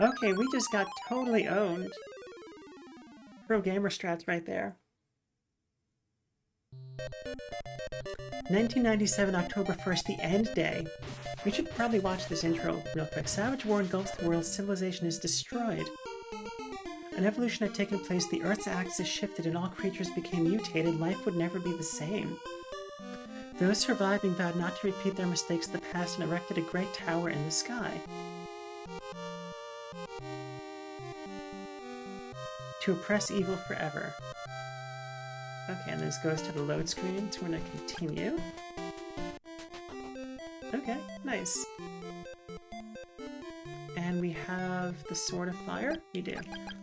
Okay, we just got totally owned. Pro gamer strats right there. 1997, October 1st, the end day. We should probably watch this intro real quick. Savage war engulfs the world, civilization is destroyed. An evolution had taken place, the Earth's axis shifted and all creatures became mutated, life would never be the same. Those surviving vowed not to repeat their mistakes of the past and erected a great tower in the sky. To oppress evil forever. Okay, and this goes to the load screen, so we're going to continue. Okay, nice. And we have the Sword of Fire? We do.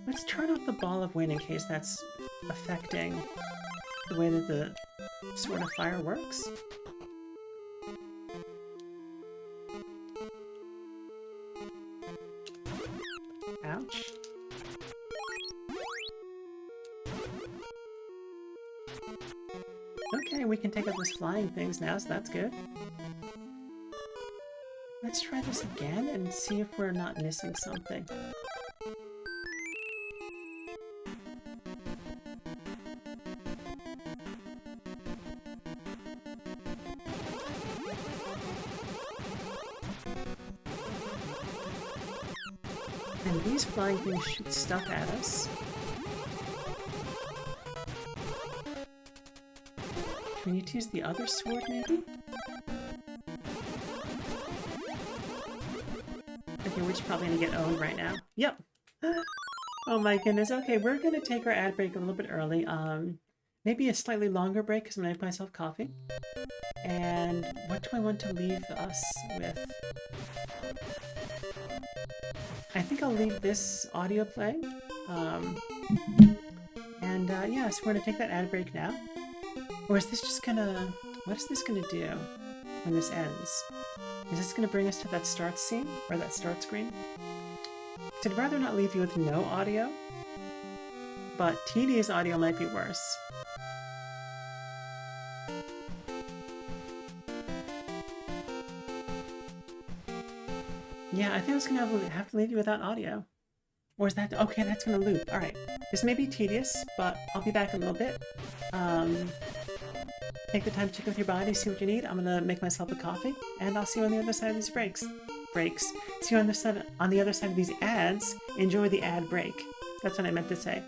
Let's turn off the Ball of Wind in case that's affecting the way that the Sword of Fire works. Ouch. Okay, we can take up those flying things now, so that's good. Let's try this again and see if we're not missing something. And these flying things shoot stuff at us. We need to use the other sword, maybe? Okay, we're just probably gonna get owned right now. Yep! Oh my goodness. Okay, we're gonna take our ad break a little bit early. Maybe a slightly longer break because I'm gonna make myself coffee. And what do I want to leave us with? I think I'll leave this audio playing. Yeah, so we're gonna take that ad break now. Or is this just gonna... What is this gonna do when this ends? Is this gonna bring us to that start scene? Or that start screen? So I'd rather not leave you with no audio. But tedious audio might be worse. Yeah, I think I was gonna have to leave you without audio. Or is that... Okay, that's gonna loop. Alright. This may be tedious, but I'll be back in a little bit. Take the time to check with your body, see what you need. I'm gonna make myself a coffee, and I'll see you on the other side of these breaks. See you on the other side of these ads. Enjoy the ad break. That's what I meant to say.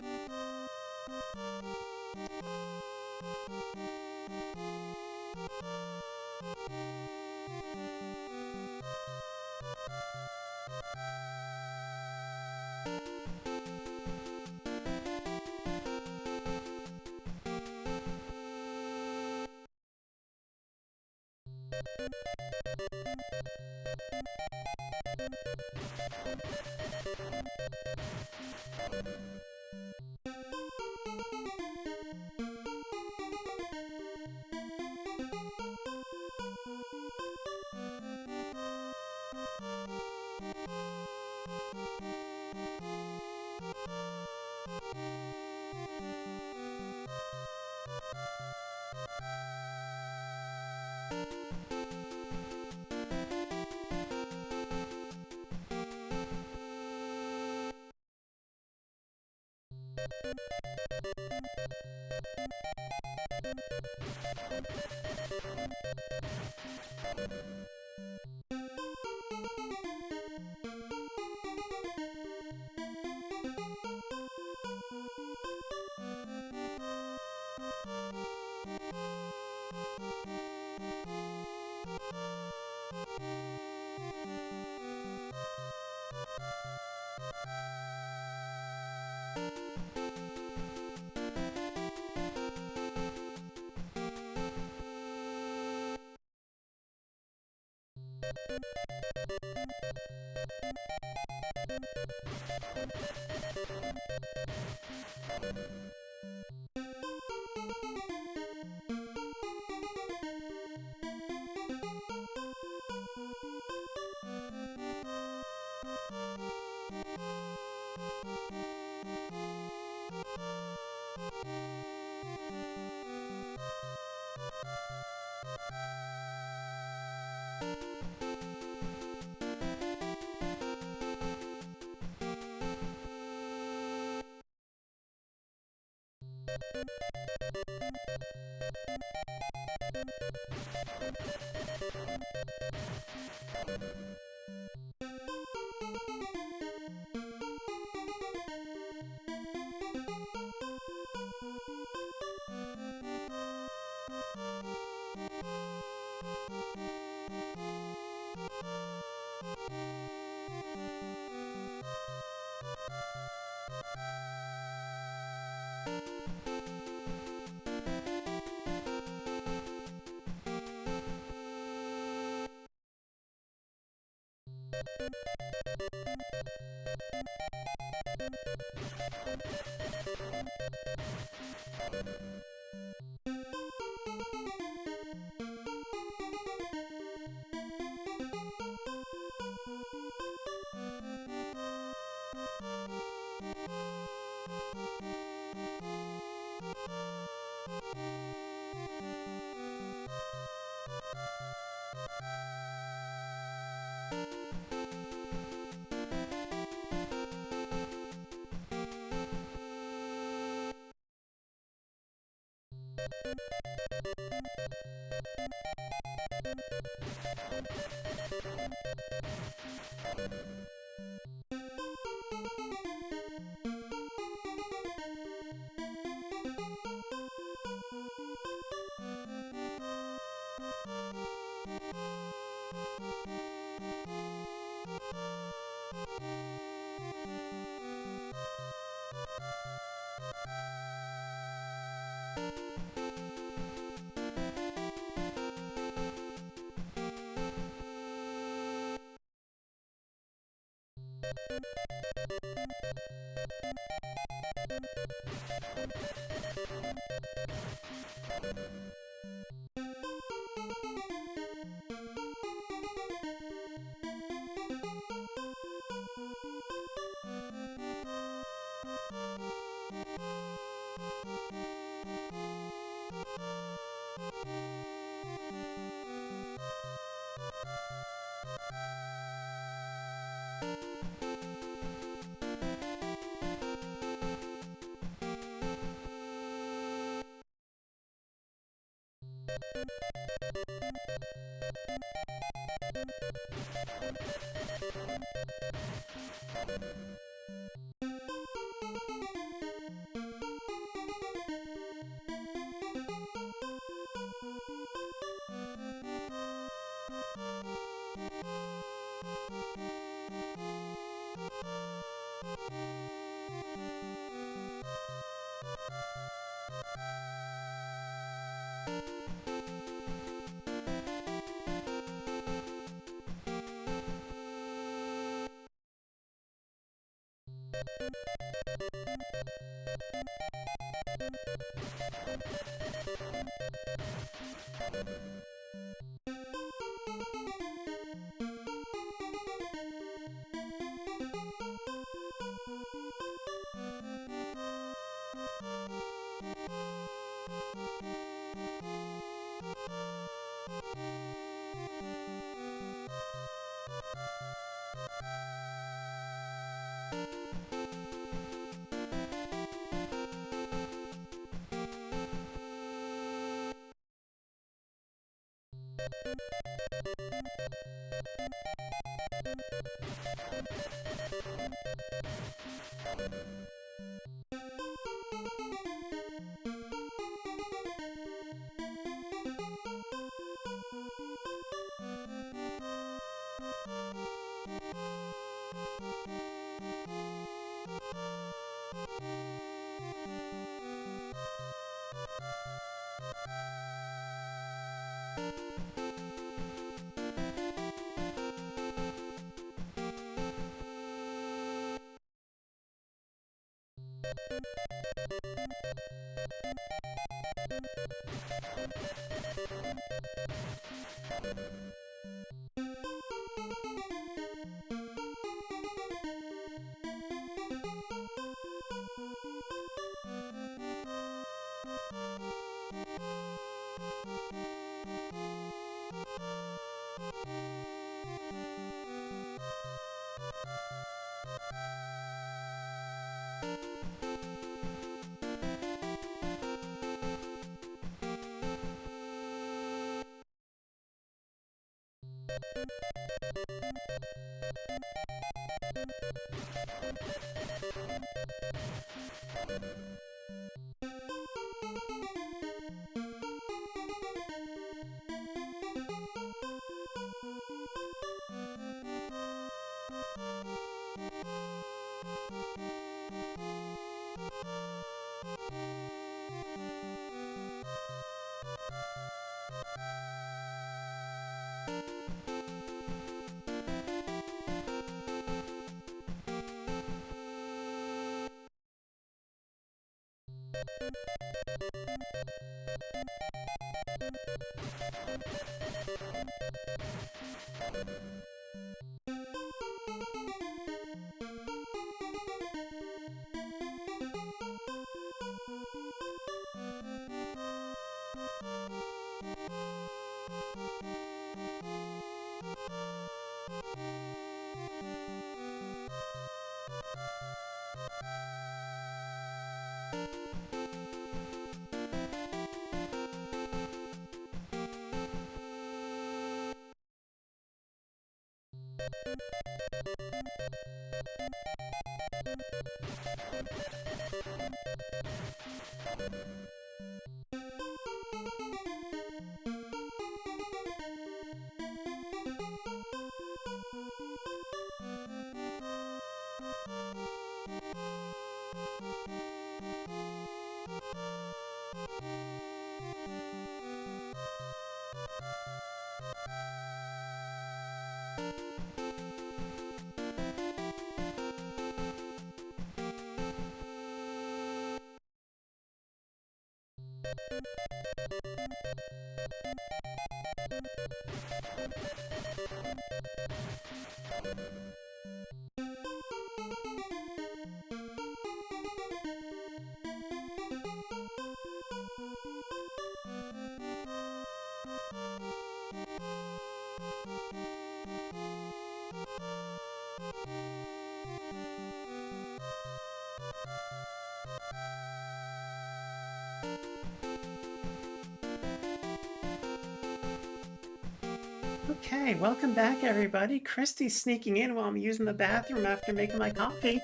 Okay, welcome back everybody. Christy's sneaking in while I'm using the bathroom after making my coffee.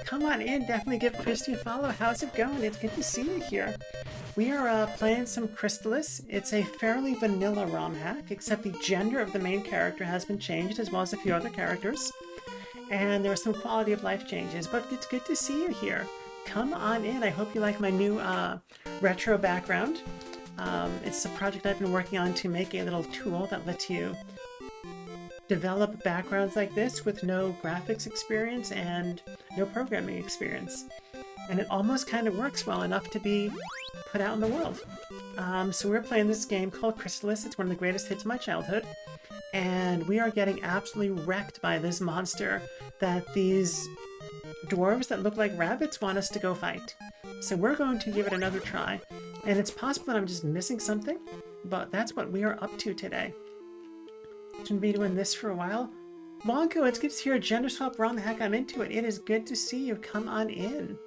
Come on in, definitely give Christy a follow. How's it going? It's good to see you here. We are playing some Crystalis. It's a fairly vanilla ROM hack, except the gender of the main character has been changed, as well as a few other characters. And there are some quality of life changes, but it's good to see you here. Come on in. I hope you like my new retro background. It's a project I've been working on to make a little tool that lets you develop backgrounds like this with no graphics experience and no programming experience. And it almost kind of works well enough to be put out in the world. So we're playing this game called Crystalis. It's one of the greatest hits of my childhood. And we are getting absolutely wrecked by this monster that these dwarves that look like rabbits want us to go fight. So we're going to give it another try. And it's possible that I'm just missing something, but that's what we are up to today. Shouldn't be doing this for a while. Wonko, it's good to see your gender swap ROM hack. I'm into it. It is good to see you. Come on in.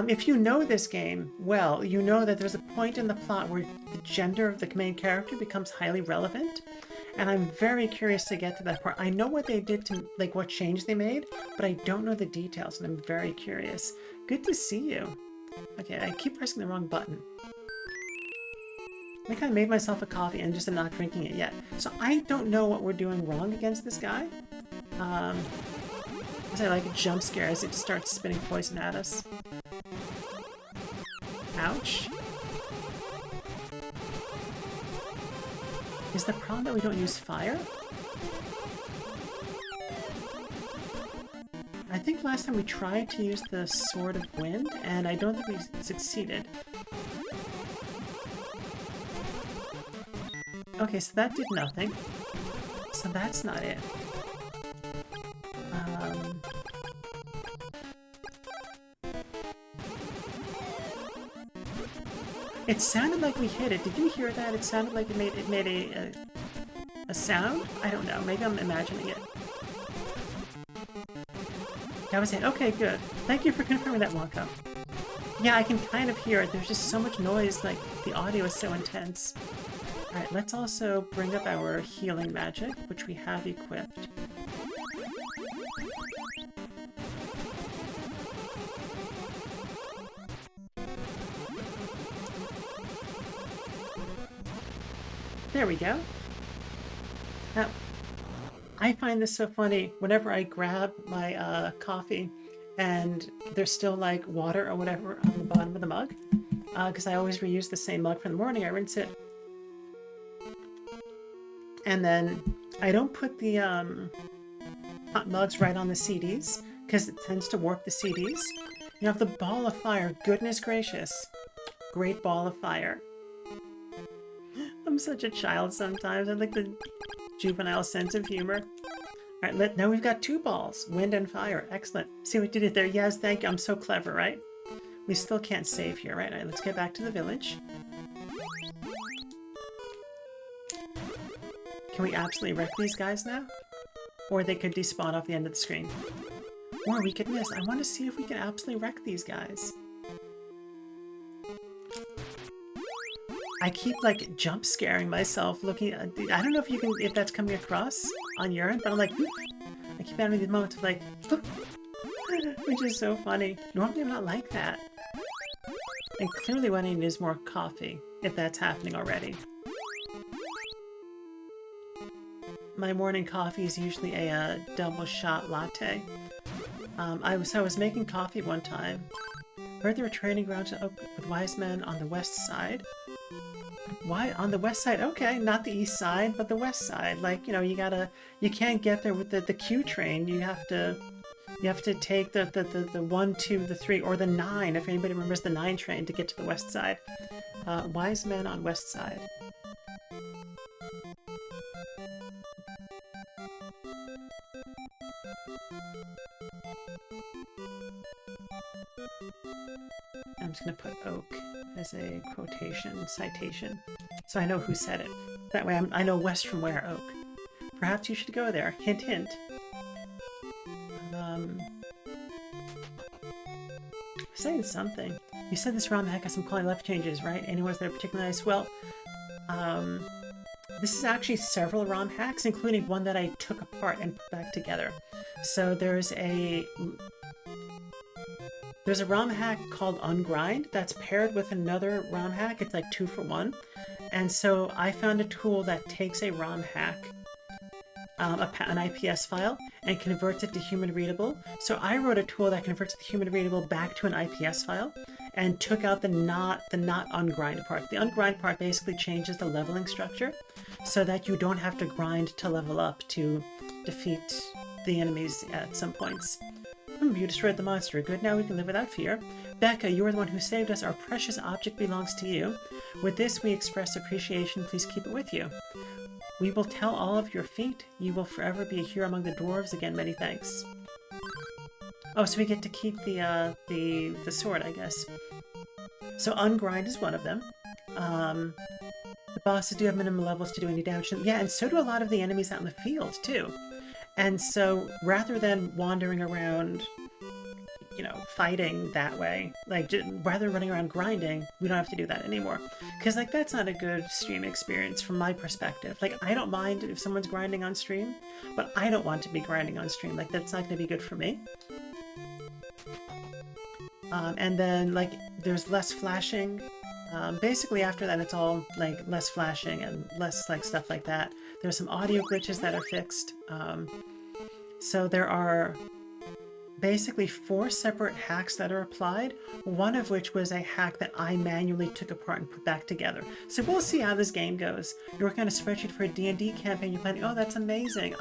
If you know this game, well, you know that there's a point in the plot where the gender of the main character becomes highly relevant. And I'm very curious to get to that part. I know what they did to, like, what change they made, but I don't know the details, and I'm very curious. Good to see you. Okay, I keep pressing the wrong button. I think I made myself a coffee and just am not drinking it yet. So I don't know what we're doing wrong against this guy. Because I like jump scares, it just starts spitting poison at us. Ouch. Is the problem that we don't use fire? I think last time we tried to use the Sword of Wind, and I don't think we succeeded. Okay, so that did nothing. So that's not it. It sounded like we hit it. Did you hear that? It sounded like it made a sound? I don't know. Maybe I'm imagining it. That was it. Okay, good. Thank you for confirming that, Wonko. Yeah, I can kind of hear it. There's just so much noise, like, the audio is so intense. Alright, let's also bring up our healing magic, which we have equipped. There we go. Now, I find this so funny. Whenever I grab my coffee and there's still like water or whatever on the bottom of the mug, because I always reuse the same mug from the morning, I rinse it. And then I don't put the hot mugs right on the CDs because it tends to warp the CDs. You have the ball of fire. Goodness gracious. Great ball of fire. I'm such a child sometimes. I like the juvenile sense of humor. Alright, now we've got two balls. Wind and fire. Excellent. See what you did there? Yes, thank you. I'm so clever, right? We still can't save here, right? Alright, let's get back to the village. Can we absolutely wreck these guys now? Or they could despawn off the end of the screen. Or we could miss. I want to see if we can absolutely wreck these guys. I keep like jump scaring myself looking at, I don't know if you can, if that's coming across on your end, but I'm like, I keep having these moments of like, which is so funny. Normally I'm not like that. And clearly what I need is more coffee, if that's happening already. My morning coffee is usually a double shot latte. I was making coffee one time. Heard there were training grounds with wise men on the west side. Why on the west side? Okay, not the east side, but the west side. Like, you know, you can't get there with the Q train. You have to take the 1, 2, the 3, or the 9, if anybody remembers the 9 train to get to the west side. Wise men on west side. I'm just going to put oak as a quotation, citation, so I know who said it. That way I know west from where, oak. Perhaps you should go there. Hint, hint. Saying something. You said this ROM hack has some quality life changes, right? Any ones that are particularly nice? Well, this is actually several ROM hacks, including one that I took apart and put back together. So there's a ROM hack called Ungrind that's paired with another ROM hack. It's like 2 for 1. And so I found a tool that takes a ROM hack, an IPS file, and converts it to human readable. So I wrote a tool that converts the human readable back to an IPS file and took out the not ungrind part. The ungrind part basically changes the leveling structure so that you don't have to grind to level up to defeat the enemies at some points. You destroyed the monster. Good, now we can live without fear. Becca, you are the one who saved us. Our precious object belongs to you. With this, we express appreciation. Please keep it with you. We will tell all of your feat. You will forever be a hero among the dwarves. Again, many thanks. Oh, so we get to keep the sword, I guess. So ungrind is one of them. The bosses do have minimum levels to do any damage. Yeah, and so do a lot of the enemies out in the field, too. And so, rather than wandering around, you know, fighting that way, like, rather than running around grinding, we don't have to do that anymore. Because, like, that's not a good stream experience from my perspective. Like, I don't mind if someone's grinding on stream, but I don't want to be grinding on stream. Like, that's not going to be good for me. And then, like, there's less flashing. Basically, after that, it's all, like, less flashing and less, like, stuff like that. There's some audio glitches that are fixed. So there are basically 4 separate hacks that are applied, one of which was a hack that I manually took apart and put back together. So we'll see how this game goes. You're working on a spreadsheet for a D&D campaign. You're planning, oh, that's amazing.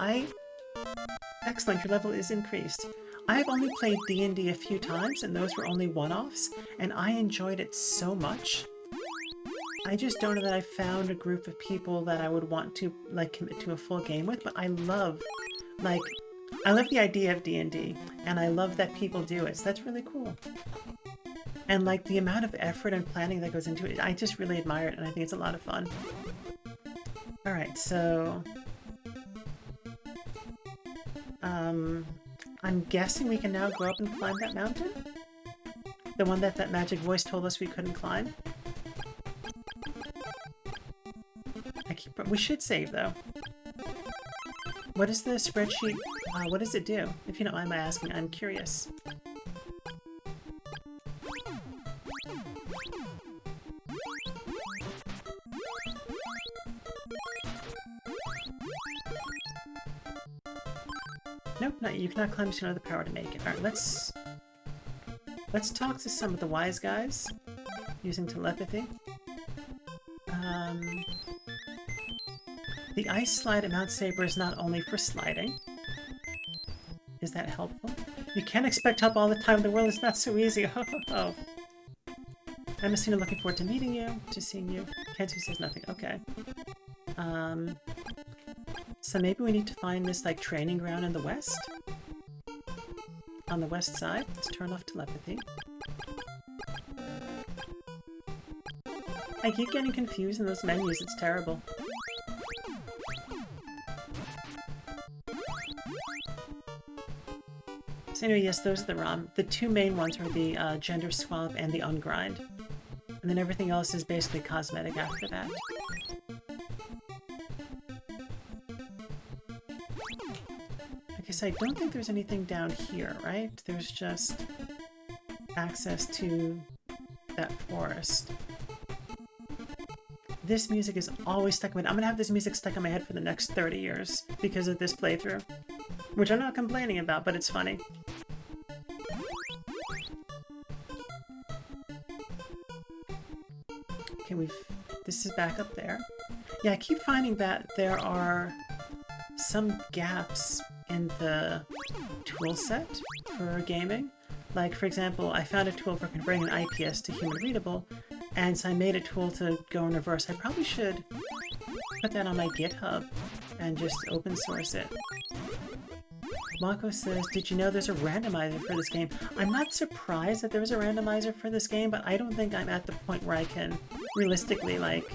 Excellent, your level is increased. I've only played D&D a few times, and those were only one-offs, and I enjoyed it so much. I just don't know that I found a group of people that I would want to, like, commit to a full game with, but I love the idea of D&D, and I love that people do it, so that's really cool. And, like, the amount of effort and planning that goes into it, I just really admire it, and I think it's a lot of fun. Alright, so... I'm guessing we can now go up and climb that mountain? The one that that magic voice told us we couldn't climb? We should save, though. What is the spreadsheet? What does it do? If you don't mind my asking, I'm curious. Nope, you cannot climb to another power to make it. Alright, let's talk to some of the wise guys using telepathy. The ice slide at Mount Saber is not only for sliding. Is that helpful? You can't expect help all the time. The world is not so easy. Oh. I'm Messina, looking forward to meeting you, to seeing you. Kensu says nothing. Okay. So maybe we need to find this, like, training ground in the west? On the west side. Let's turn off telepathy. I keep getting confused in those menus. It's terrible. So anyway, yes, those are the ROM. The 2 main ones are the gender swap and the ungrind. And then everything else is basically cosmetic after that. I guess I don't think there's anything down here, right? There's just access to that forest. This music is always stuck in my head. I'm gonna have this music stuck in my head for the next 30 years because of this playthrough. Which I'm not complaining about, but it's funny. Okay, this is back up there. Yeah, I keep finding that there are some gaps in the tool set for gaming. Like, for example, I found a tool for converting an IPS to human readable, And so I made a tool to go in reverse. I probably should put that on my GitHub and just open source it. Mako says, did you know there's a randomizer for this game? I'm not surprised that there's a randomizer for this game, but I don't think I'm at the point where I can realistically, like,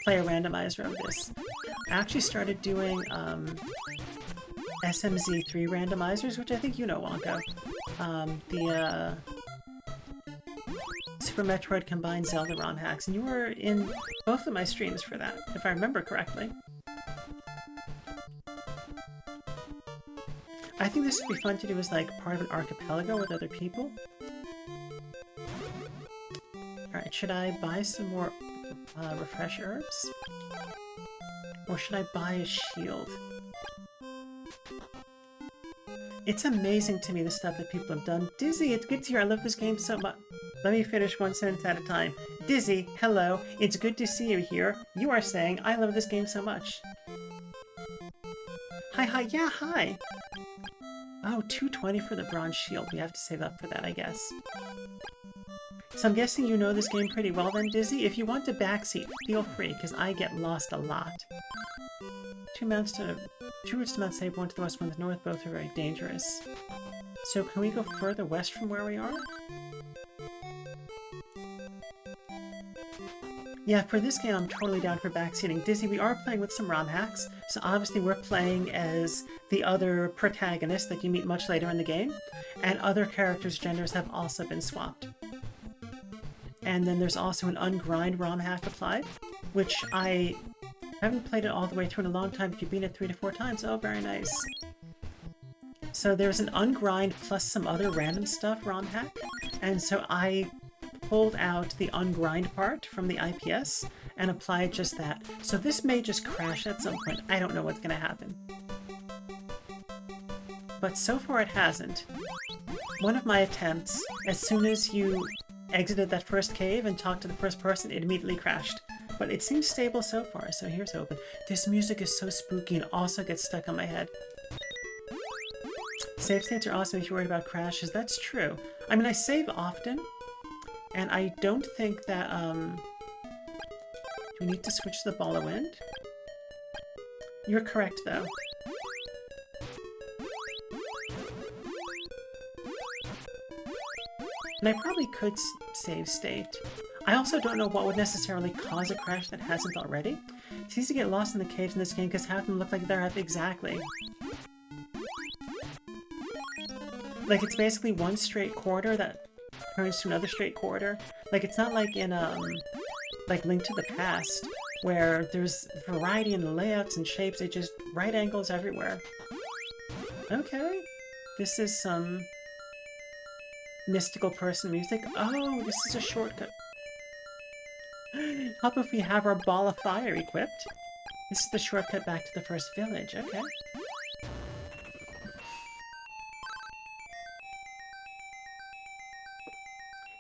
play a randomizer of this. I actually started doing SMZ3 randomizers, which I think you know, Wonko. The Super Metroid Combined Zelda ROM hacks, and you were in both of my streams for that, if I remember correctly. I think this would be fun to do as like part of an archipelago with other people. Alright, should I buy some more refresh herbs? Or should I buy a shield? It's amazing to me the stuff that people have done. Dizzy, it's good to hear. I love this game so much. Let me finish one sentence at a time. Dizzy, hello. It's good to see you here. You are saying, I love this game so much. Hi, yeah, hi. Oh, 220 for the bronze shield. We have to save up for that, I guess. So I'm guessing you know this game pretty well then, Dizzy? If you want a backseat, feel free, because I get lost a lot. Two routes to Mount Sable, one to the west, one to the north. Both are very dangerous. So can we go further west from where we are? Yeah, for this game, I'm totally down for backseating. Dizzy, we are playing with some ROM hacks, so obviously we're playing as the other protagonist that you meet much later in the game, and other characters' genders have also been swapped. And then there's also an ungrind ROM hack applied, which I haven't played it all the way through in a long time, but you've been it 3 to 4 times. Oh, very nice. So there's an ungrind plus some other random stuff ROM hack, and so I pulled out the ungrind part from the IPS and applied just that. So this may just crash at some point. I don't know what's going to happen. But so far it hasn't. One of my attempts, as soon as you exited that first cave and talked to the first person, it immediately crashed. But it seems stable so far, so here's hoping. This music is so spooky and also gets stuck on my head. Save states are awesome if you're worried about crashes. That's true. I mean, I save often. And I don't think that, do we need to switch to the ball of wind? You're correct, though. And I probably could save state. I also don't know what would necessarily cause a crash that hasn't already. It's easy to get lost in the caves in this game because half of them look like they're up exactly. Like, it's basically one straight corridor that turns to another straight corridor. Like, it's not like in, like Link to the Past, where there's variety in the layouts and shapes, it's just right angles everywhere. Okay. This is some mystical person music. Oh, this is a shortcut. How about if we have our ball of fire equipped? This is the shortcut back to the first village. Okay.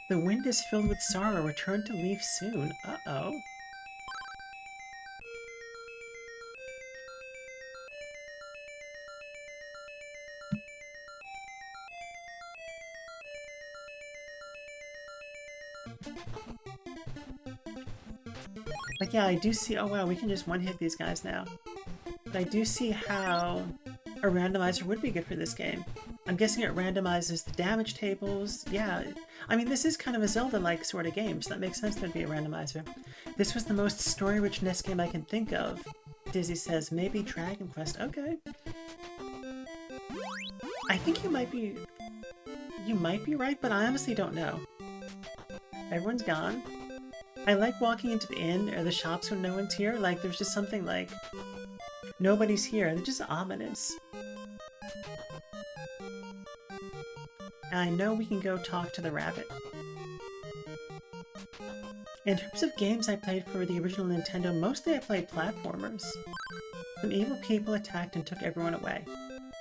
The wind is filled with sorrow. Return to leave soon. Uh-oh. Like, yeah, I do see... Oh, wow, we can just one-hit these guys now. But I do see how a randomizer would be good for this game. I'm guessing it randomizes the damage tables. Yeah, I mean, this is kind of a Zelda-like sort of game, so that makes sense there'd be a randomizer. This was the most story-rich NES game I can think of. Dizzy says, maybe Dragon Quest. Okay. I think you might be right, but I honestly don't know. Everyone's gone. I like walking into the inn or the shops when no one's here. Like, there's just something like, nobody's here. They're just ominous. And I know we can go talk to the rabbit. In terms of games I played for the original Nintendo, mostly I played platformers. Some evil people attacked and took everyone away.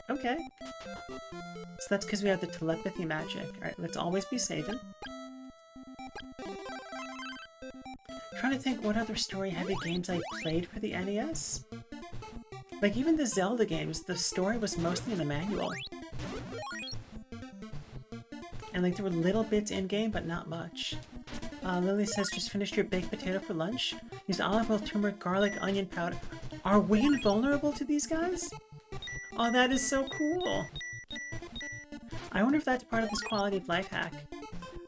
Okay. So that's because we have the telepathy magic. Alright, let's always be saving. Trying to think what other story-heavy games I played for the NES. Like, even the Zelda games, the story was mostly in the manual. And like, there were little bits in-game, but not much. Lily says, just finished your baked potato for lunch? Use olive oil, turmeric, garlic, onion powder. Are we invulnerable to these guys? Oh, that is so cool. I wonder if that's part of this quality of life hack.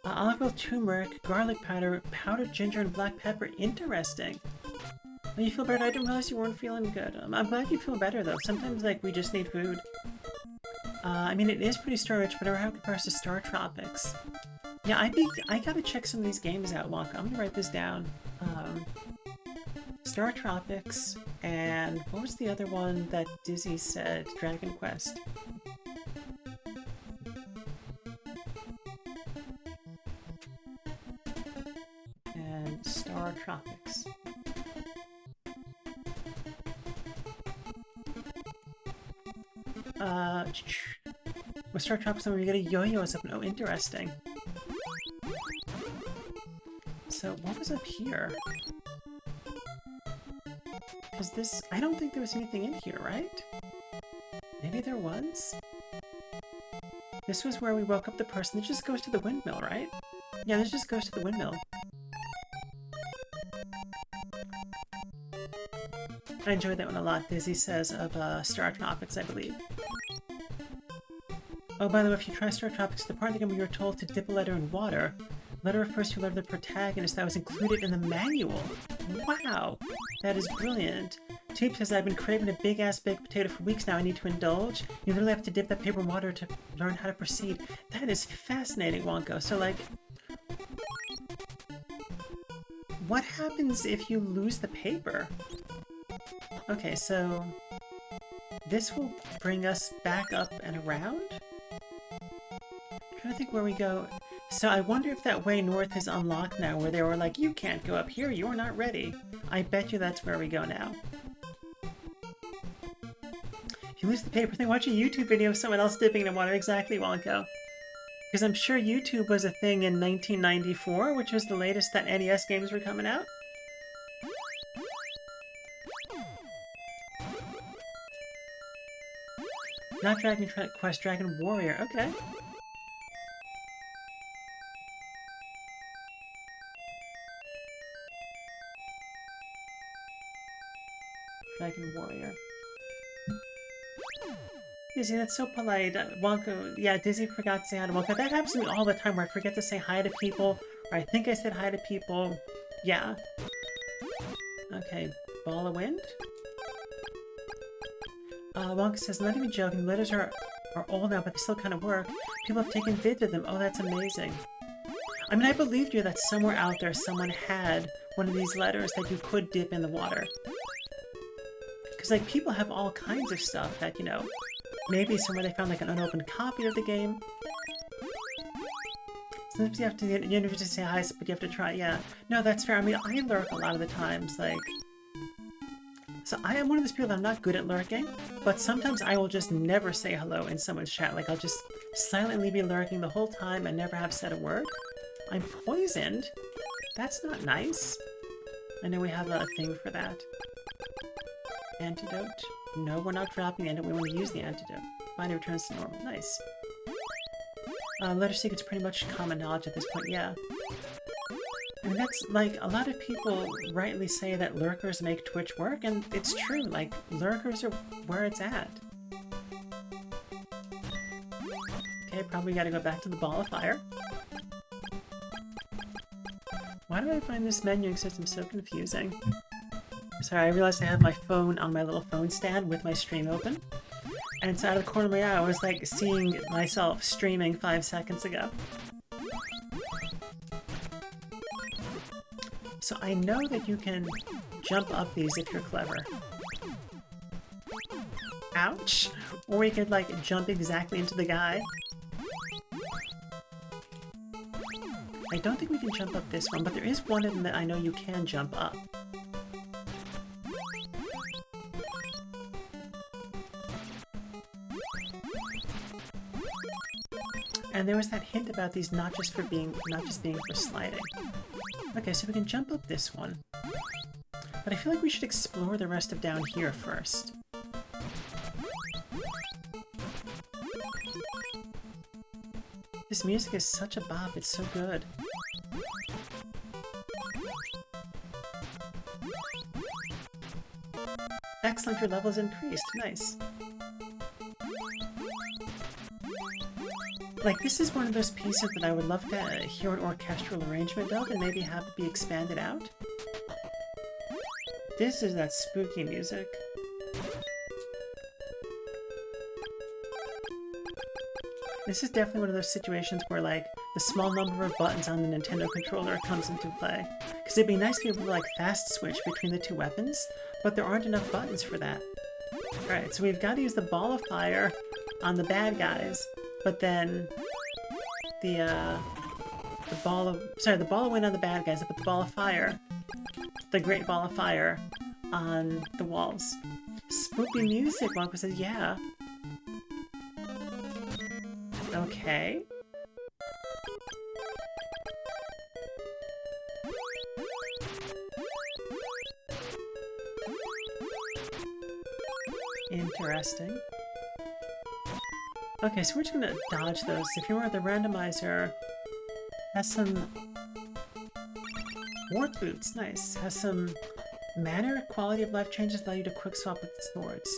Olive oil, turmeric, garlic powder, powdered ginger, and black pepper. Interesting. Oh, you feel better? I didn't realize you weren't feeling good. I'm glad you feel better, though. Sometimes, like, we just need food. I mean, it is pretty storage, but how it compares to Star Tropics. Yeah, I gotta check some of these games out, Wonka. I'm gonna write this down. Star Tropics, and what was the other one that Dizzy said? Dragon Quest. And Star Tropics. With Star Tropics, we get a yo-yo as up. Oh, interesting. So, what was up here? Because this... I don't think there was anything in here, right? Maybe there was? This was where we woke up the person. This just goes to the windmill, right? Yeah, this just goes to the windmill. I enjoyed that one a lot, Dizzy says, of Star Tropics, I believe. Oh, by the way, if you try Star Tropics, the part of the game where you're told to dip a letter in water, letter refers to a letter of the protagonist that was included in the manual. Wow! That is brilliant. Teep says, I've been craving a big-ass baked potato for weeks now. I need to indulge. You literally have to dip that paper in water to learn how to proceed. That is fascinating, Wonko. So, like... what happens if you lose the paper? Okay, so... this will bring us back up and around? I'm trying to think where we go. So I wonder if that way north is unlocked now, where they were like, you can't go up here, you're not ready. I bet you that's where we go now. If you lose the paper thing, watch a YouTube video of someone else dipping in water. Exactly, Wonko. Because I'm sure YouTube was a thing in 1994, which was the latest that NES games were coming out. Not Dragon Quest, Dragon Warrior. Okay. Dragon Warrior. Dizzy, that's so polite. Wonka, yeah, Dizzy forgot to say hi to Wonka. That happens to me all the time where I forget to say hi to people, or I think I said hi to people. Yeah. Okay, Ball of Wind? Wonka says, not even joking, letters are old now, but they still kind of work. People have taken vids of them. Oh, that's amazing. I mean, I believed you that somewhere out there someone had one of these letters that you could dip in the water. Because, like, people have all kinds of stuff that, you know, maybe somewhere they found, like, an unopened copy of the game. Sometimes you have to, you never just say hi, but you have to try, yeah. No, that's fair. I mean, I lurk a lot of the times, like... So I am one of those people that I'm not good at lurking, but sometimes I will just never say hello in someone's chat. Like, I'll just silently be lurking the whole time and never have said a word. I'm poisoned? That's not nice. I know we have a thing for that. Antidote? No, we're not dropping the antidote. We want to use the antidote. Body returns to normal. Nice. Letter secret's pretty much common knowledge at this point, yeah. And that's, like, a lot of people rightly say that lurkers make Twitch work, and it's true, like, lurkers are where it's at. Okay, probably gotta go back to the ball of fire. Why do I find this menuing system so confusing? Sorry, I realized I have my phone on my little phone stand with my stream open. And so out of the corner of my eye, I was, like, seeing myself streaming 5 seconds ago. So I know that you can jump up these if you're clever. Ouch! Or you could, like, jump exactly into the guy. I don't think we can jump up this one, but there is one of them that I know you can jump up. And there was that hint about these not just being for sliding. Okay, so we can jump up this one. But I feel like we should explore the rest of down here first. This music is such a bop, it's so good. excellent, your level's increased. Nice. Like, this is one of those pieces that I would love to hear an orchestral arrangement of and maybe have it be expanded out. This is that spooky music. This is definitely one of those situations where, like, the small number of buttons on the Nintendo controller comes into play. Because it'd be nice to be able to, like, fast switch between the two weapons, but there aren't enough buttons for that. Alright, so we've got to use the ball of fire on the bad guys, but then the ball of wind on the bad guys, but the ball of fire, the great ball of fire on the walls. Spooky music, Wonka says, yeah. Okay. Interesting. Okay, so we're just gonna dodge those. If you were the randomizer, has some warp boots, nice. Has some manner, quality of life changes, allow you to quick swap with swords.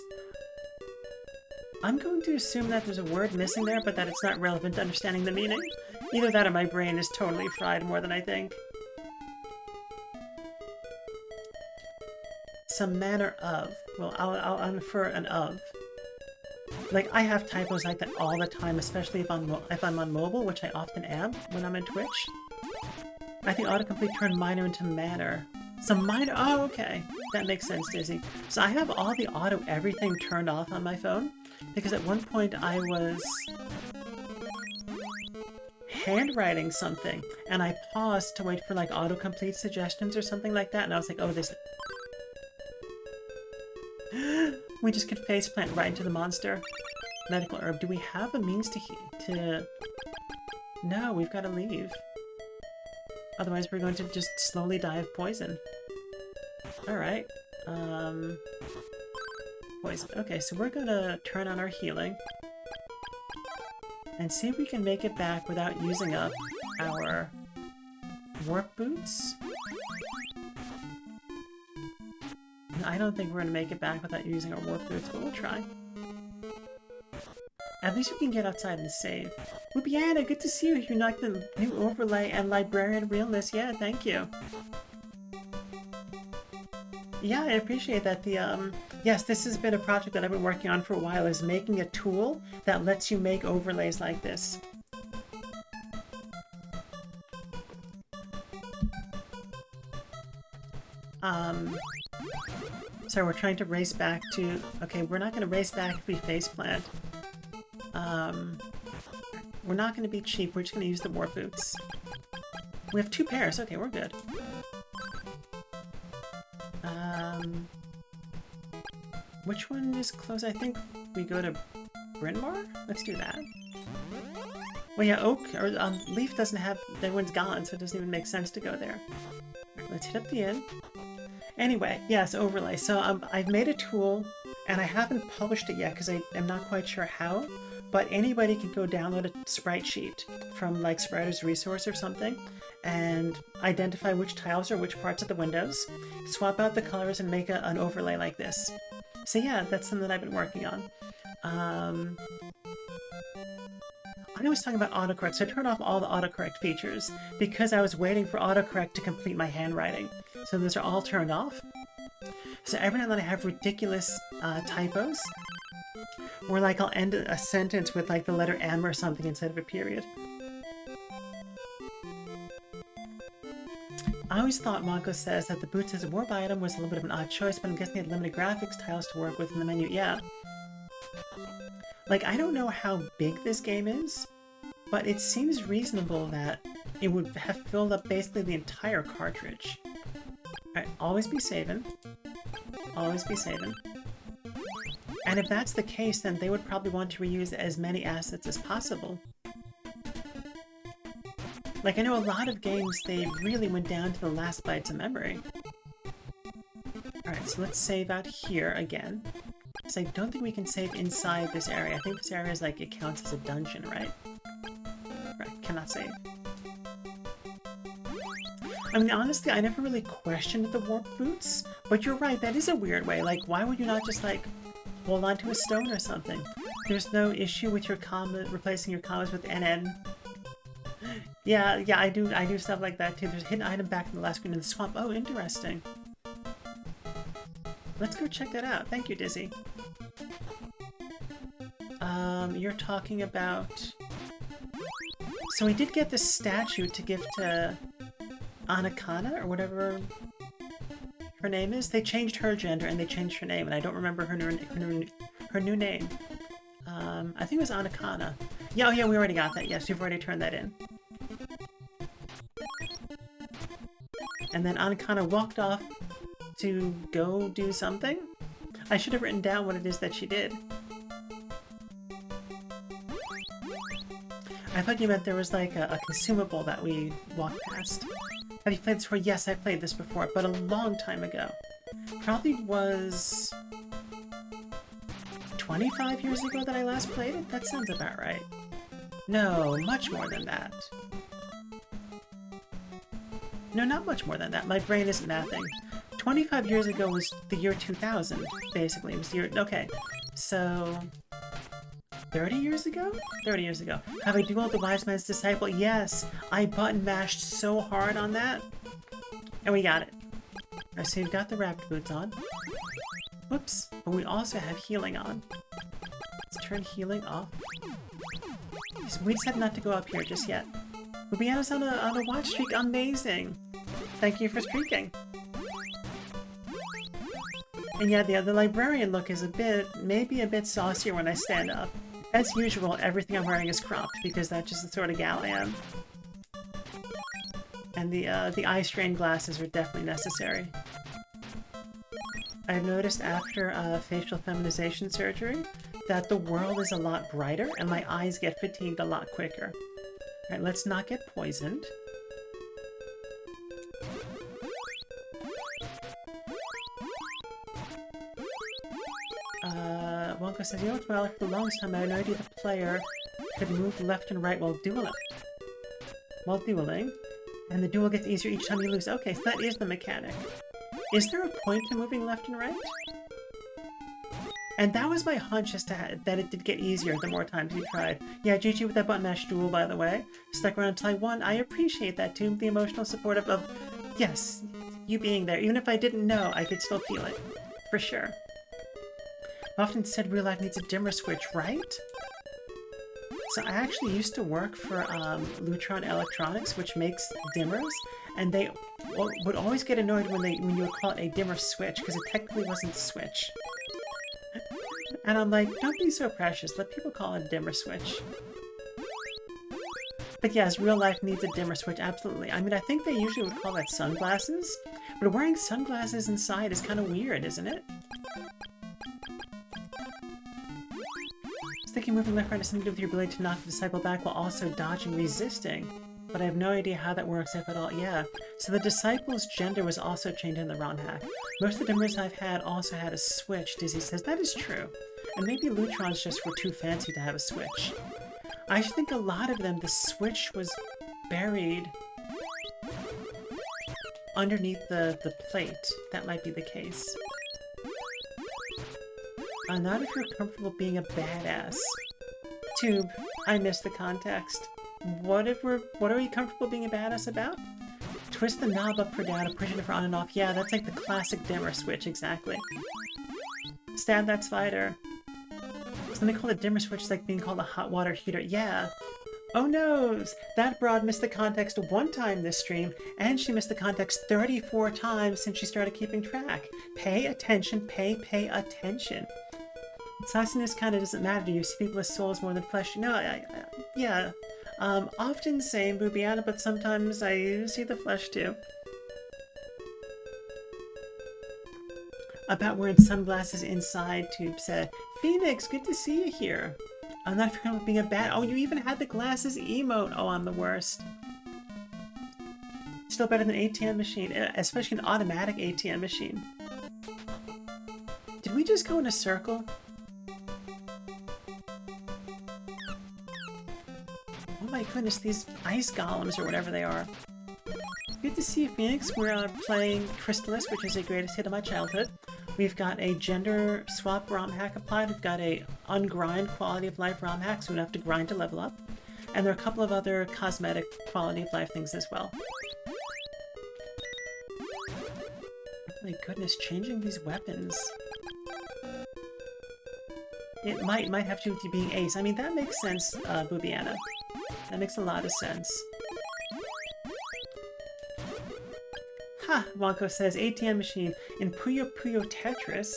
I'm going to assume that there's a word missing there, but that it's not relevant to understanding the meaning. Either that or my brain is totally fried more than I think. Some manner of. Well, I'll infer an of. Like, I have typos like that all the time, especially if I'm on mobile, which I often am when I'm in Twitch. I think autocomplete turned minor into manner. Some minor. Oh, okay. That makes sense, Dizzy. So I have all the auto everything turned off on my phone, because at one point I was handwriting something, and I paused to wait for, like, autocomplete suggestions or something like that, and I was like, oh, this... We just could faceplant right into the monster. Medical herb. Do we have a means to... No, we've got to leave. Otherwise we're going to just slowly die of poison. Alright. Poison. Okay, so we're gonna turn on our healing. And see if we can make it back without using up our warp boots. I don't think we're gonna make it back without using our warp boots, but we'll try. At least we can get outside and save. Lupiana, good to see you. You like the new overlay and librarian realness. Yeah, thank you. Yeah, I appreciate that. Yes, this has been a project that I've been working on for a while, is making a tool that lets you make overlays like this. So we're trying to race back to... Okay, we're not going to race back if we faceplant. We're not going to be cheap, we're just going to use the warp boots. We have 2 pairs, okay, we're good. Which one is close? I think we go to Bryn Mawr? Let's do that. Well, yeah, Oak, or Leaf doesn't have... That one's gone, so it doesn't even make sense to go there. Right, let's hit up the inn. Anyway, yes, overlay. So I've made a tool, and I haven't published it yet because I am not quite sure how, but anybody can go download a sprite sheet from, like, Spriter's Resource or something, and identify which tiles are which parts of the windows, swap out the colors, and make an overlay like this. So yeah, that's something that I've been working on. I was talking about autocorrect, so I turned off all the autocorrect features because I was waiting for autocorrect to complete my handwriting. So those are all turned off. So every now and then I have ridiculous typos, where, like, I'll end a sentence with, like, the letter M or something instead of a period. I always thought Monko says that the boots as a warp item was a little bit of an odd choice, but I'm guessing they had limited graphics tiles to work with in the menu. Yeah. Like, I don't know how big this game is, but it seems reasonable that it would have filled up basically the entire cartridge. Alright, always be saving. Always be saving. And if that's the case, then they would probably want to reuse as many assets as possible. Like, I know a lot of games, they really went down to the last bytes of memory. Alright, so let's save out here again. So I don't think we can save inside this area. I think this area is, like, it counts as a dungeon, right? Right, cannot save. I mean, honestly, I never really questioned the warp boots, but you're right, that is a weird way. Like, why would you not just, like, hold onto a stone or something? There's no issue with your comma, replacing your commas with NN. Yeah, I do stuff like that too. There's a hidden item back in the last screen in the swamp. Oh, interesting. Let's go check that out. Thank you, Dizzy. You're talking about... So we did get this statue to give to Anakana, or whatever her name is. They changed her gender and they changed her name, and I don't remember her new name. I think it was Anakana. Yeah, oh yeah, we already got that. Yes, we've already turned that in. And then Anakana walked off to go do something. I should have written down what it is that she did. I thought you meant there was like a consumable that we walked past. Have you played this before? Yes, I played this before, but a long time ago. Probably was 25 years ago that I last played it? That sounds about right. No, much more than that. No, not much more than that. My brain isn't mathing. 25 years ago was the year 2000, basically. It was the year... Okay, so... 30 years ago? 30 years ago. Have I dueled the Wise Man's Disciple? Yes! I button mashed so hard on that. And we got it. Alright, so we've got the wrapped boots on. Whoops. But we also have healing on. Let's turn healing off. We decided not to go up here just yet. Rubiana's on a watch streak. Amazing! Thank you for streaking. And yeah, the librarian look is maybe a bit saucier when I stand up. As usual, everything I'm wearing is cropped because that's just the sort of gal I am. And the eye strain glasses are definitely necessary. I've noticed after facial feminization surgery that the world is a lot brighter and my eyes get fatigued a lot quicker. Alright, let's not get poisoned. Wonka says, you know what's well, for the longest time I had no idea the player could move left and right while dueling. And the duel gets easier each time you lose. Okay, so that is the mechanic. Is there a point to moving left and right? And that was my hunch as to that it did get easier the more times you tried. Yeah, GG with that button mash duel, by the way. Stuck around until I won. I appreciate that too, the emotional support of yes, you being there. Even if I didn't know, I could still feel it. For sure. I've often said real life needs a dimmer switch, right? So I actually used to work for Lutron Electronics, which makes dimmers, and they would always get annoyed when you would call it a dimmer switch, because it technically wasn't a switch. And I'm like, don't be so precious, let people call it a dimmer switch. But yes, real life needs a dimmer switch, absolutely. I mean, I think they usually would call that sunglasses, but wearing sunglasses inside is kind of weird, isn't it? I was thinking moving left right has something to do with your ability to knock the disciple back while also dodging resisting. But I have no idea how that works, if at all. Yeah, so the disciple's gender was also changed in the romhack. Most of the dimmers I've had also had a switch, Dizzy says. That is true. And maybe Lutrons just were too fancy to have a switch. I think a lot of them, the switch was buried underneath the plate. That might be the case. Not if you're comfortable being a badass. Tube, I missed the context. What are you comfortable being a badass about? Twist the knob up for down, push it for on and off. Yeah, that's like the classic dimmer switch, exactly. Stab that spider. Something called a dimmer switch is like being called a hot water heater. Yeah. Oh no! That broad missed the context one time this stream, and she missed the context 34 times since she started keeping track. Pay attention, pay attention. Sauciness kind of doesn't matter to you. See people as souls more than flesh. No, yeah. Often same, Boobiana, but sometimes I see the flesh too. About wearing sunglasses inside, Tube said. Phoenix, good to see you here. I'm not forgetting about being a bad. Oh, you even had the glasses emote. Oh, I'm the worst. Still better than an ATM machine, especially an automatic ATM machine. Did we just go in a circle? Oh my goodness, these ice golems or whatever they are. Good to see you, Phoenix. We're playing Crystalis, which is a greatest hit of my childhood. We've got a gender swap ROM hack applied. We've got a ungrind quality of life ROM hack, so we don't have to grind to level up. And there are a couple of other cosmetic quality of life things as well. My goodness, changing these weapons. It might have to do with you being ace. I mean, that makes sense, Boobiana. That makes a lot of sense. Ha! Wonko says, ATM machine. In Puyo Puyo Tetris,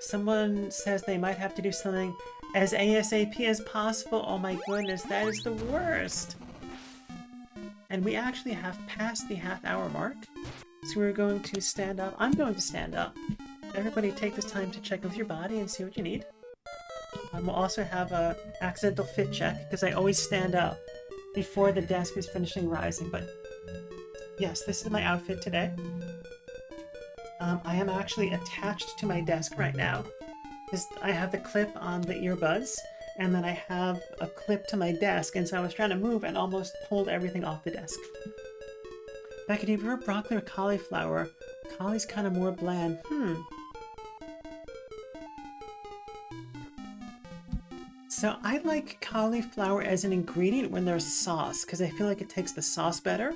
someone says they might have to do something as ASAP as possible. Oh my goodness, that is the worst! And we actually have passed the half-hour mark, so we're going to stand up. I'm going to stand up. Everybody take this time to check with your body and see what you need. We'll also have a accidental fit check, because I always stand up before the desk is finishing rising, but yes, this is my outfit today. I am actually attached to my desk right now. I have the clip on the earbuds, and then I have a clip to my desk, and so I was trying to move and almost pulled everything off the desk. Becca, do you prefer broccoli or cauliflower? Cauliflower's kind of more bland. So I like cauliflower as an ingredient when there's sauce, because I feel like it takes the sauce better.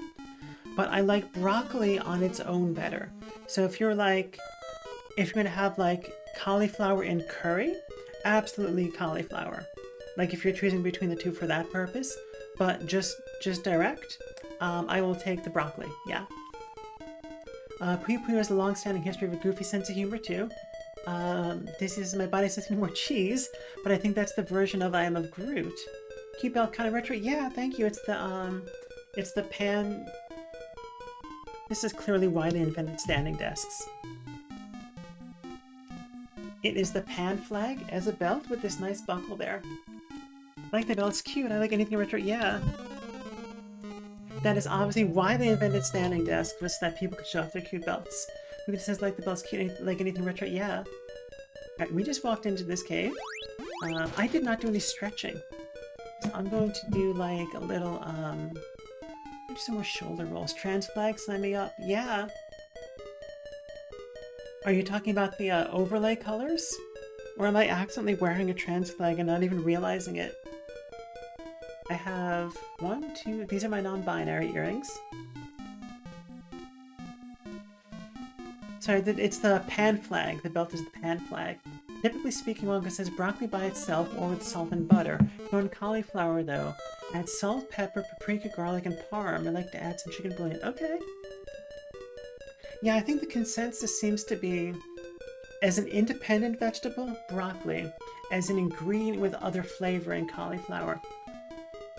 But I like broccoli on its own better. So if you're gonna have like cauliflower in curry, absolutely cauliflower. Like if you're choosing between the two for that purpose, but just direct, I will take the broccoli, yeah. Puyo Puyo has a long-standing history of a goofy sense of humor too. This is my body sense more cheese, but I think that's the version of I am of Groot. Cute belt kind of retro, yeah, thank you. It's the pan. This is clearly why they invented standing desks. It is the pan flag as a belt with this nice buckle there. I like the belt, it's cute. I like anything retro, yeah. That is obviously why they invented standing desks, was so that people could show off their cute belts. Who says like the belt's cute, like anything retro, yeah. Alright, we just walked into this cave. I did not do any stretching. So I'm going to do like a little, do some more shoulder rolls. Trans flag, sign me up. Yeah. Are you talking about the overlay colors? Or am I accidentally wearing a trans flag and not even realizing it? I have 1, 2, these are my non-binary earrings. Sorry, it's the pan flag. The belt is the pan flag. Typically speaking, Wonka says broccoli by itself or with salt and butter. Going cauliflower though. Add salt, pepper, paprika, garlic, and parm. I like to add some chicken bouillon. Okay. Yeah, I think the consensus seems to be, as an independent vegetable, broccoli. As an ingredient with other flavoring, cauliflower.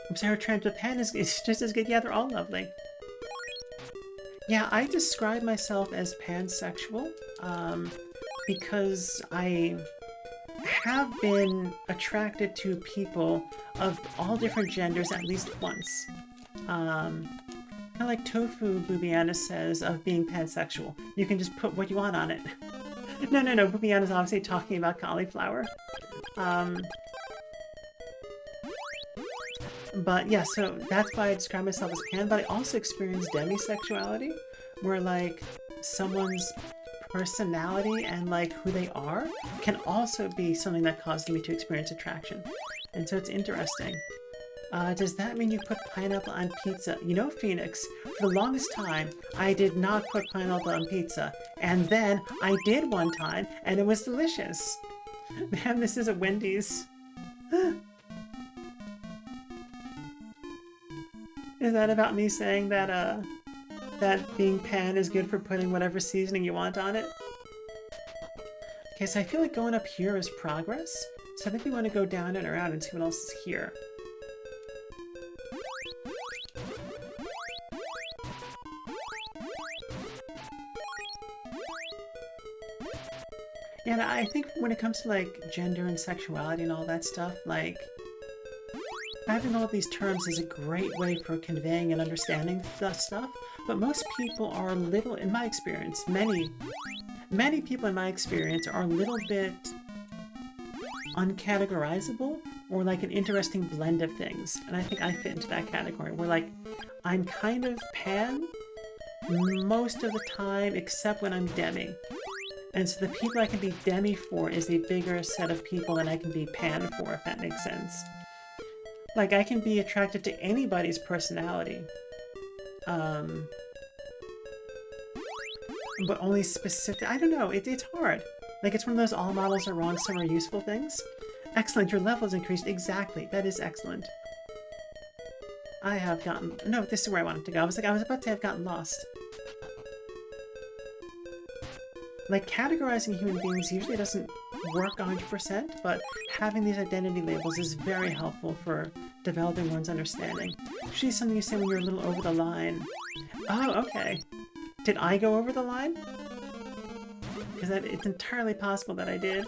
I'm sorry, pan is just as good. Yeah, they're all lovely. Yeah, I describe myself as pansexual, because I have been attracted to people of all different genders at least once. Kind of like Tofu, Boobiana says, of being pansexual. You can just put what you want on it. No, Boobiana's obviously talking about cauliflower. But yeah, so that's why I describe myself as pan, but I also experience demisexuality, where like someone's personality and like who they are can also be something that causes me to experience attraction. And so it's interesting. Does that mean you put pineapple on pizza? You know, Phoenix, for the longest time, I did not put pineapple on pizza. And then I did one time, and it was delicious. Man, this is a Wendy's. Is that about me saying that, that being pan is good for putting whatever seasoning you want on it? Okay, so I feel like going up here is progress. So I think we want to go down and around and see what else is here. Yeah, and I think when it comes to like gender and sexuality and all that stuff, like having all these terms is a great way for conveying and understanding that stuff, but most people are a little, in my experience, many people in my experience are a little bit uncategorizable or like an interesting blend of things. And I think I fit into that category where like I'm kind of pan most of the time except when I'm demi. And so the people I can be demi for is a bigger set of people than I can be pan for, if that makes sense. Like I can be attracted to anybody's personality. But only specific, I don't know, it's hard. Like it's one of those all models are wrong, some are useful things. Excellent, your level has increased. Exactly, that is excellent. I have gotten, no, this is where I wanted to go. I was about to say I've gotten lost. Like categorizing human beings usually doesn't work 100%, but having these identity labels is very helpful for developing one's understanding. Usually something you say when you're a little over the line. Oh, okay. Did I go over the line? Because it's entirely possible that I did.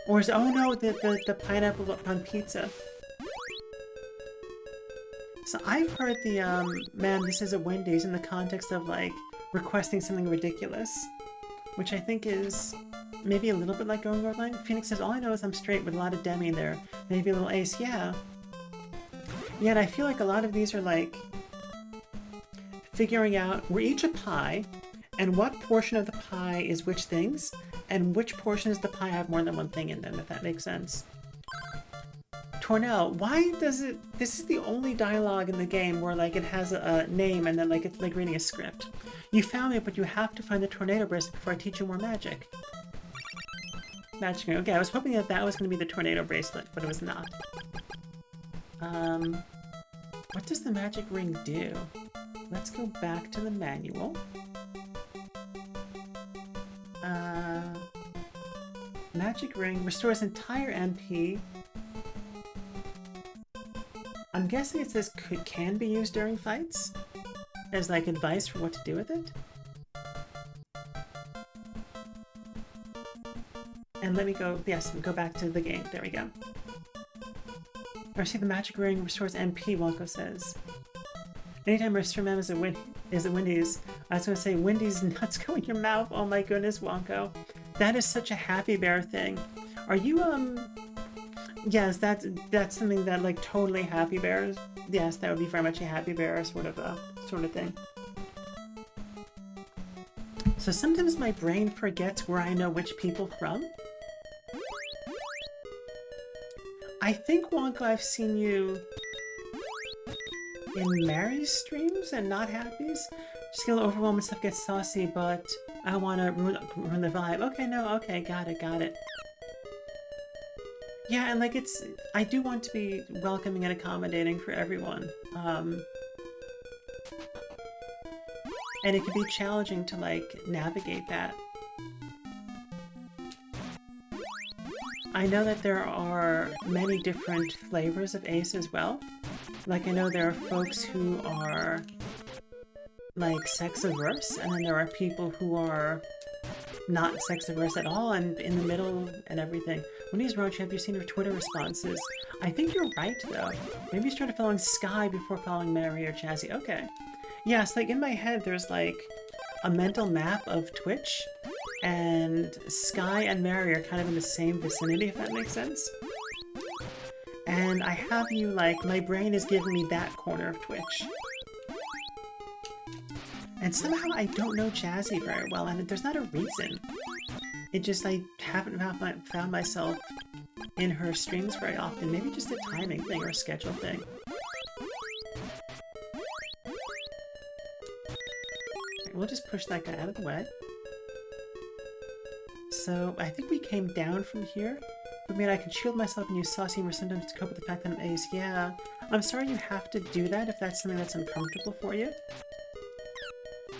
Or is, oh no, the pineapple on pizza. So I've heard the, man, this is a Wendy's in the context of like requesting something ridiculous, which I think is maybe a little bit like going over the line. Phoenix says, all I know is I'm straight with a lot of demi there. Maybe a little ace, yeah. Yeah, and I feel like a lot of these are like figuring out, we're each a pie, and what portion of the pie is which things, and which portions of the pie have more than one thing in them, if that makes sense. Tornell, why does it... This is the only dialogue in the game where, like, it has a name and then, like, it's like reading a script. You found me, but you have to find the tornado bracelet before I teach you more magic. Magic ring. Okay, I was hoping that that was going to be the tornado bracelet, but it was not. What does the magic ring do? Let's go back to the manual. Magic ring restores entire MP. I'm guessing it says can be used during fights as like advice for what to do with it. And let me go, yes, go back to the game. There we go. Or see, the magic ring restores MP, Wonko says. Anytime restore mem is a Wendy's, I was going to say Wendy's nuts go in your mouth. Oh my goodness, Wonko. That is such a happy bear thing. Are you, yes, that's something that, like, totally happy bears. Yes, that would be very much a happy bear sort of thing. So sometimes my brain forgets where I know which people from. I think, Wonka, I've seen you in Mary's streams and not Happy's. Just get a little overwhelmed and stuff gets saucy, but I don't want to ruin the vibe. Okay, no, okay, got it. Yeah, and like I do want to be welcoming and accommodating for everyone. And it can be challenging to like navigate that. I know that there are many different flavors of ace as well. Like I know there are folks who are like sex averse, and then there are people who are not sex averse at all and in the middle and everything. Wendy's Roach, have you seen her Twitter responses? I think you're right though. Maybe you started following Sky before following Mary or Chazzy. Okay. Yes, like in my head there's like a mental map of Twitch, and Sky and Mary are kind of in the same vicinity, if that makes sense. And I have you like, my brain is giving me that corner of Twitch. And somehow I don't know Jazzy very well, and there's not a reason. It just, I haven't found myself in her streams very often. Maybe just a timing thing or a schedule thing. Okay, we'll just push that guy out of the way. So, I think we came down from here. I mean, I can shield myself and use saucy humor sometimes to cope with the fact that I'm ace. Yeah, I'm sorry you have to do that if that's something that's uncomfortable for you.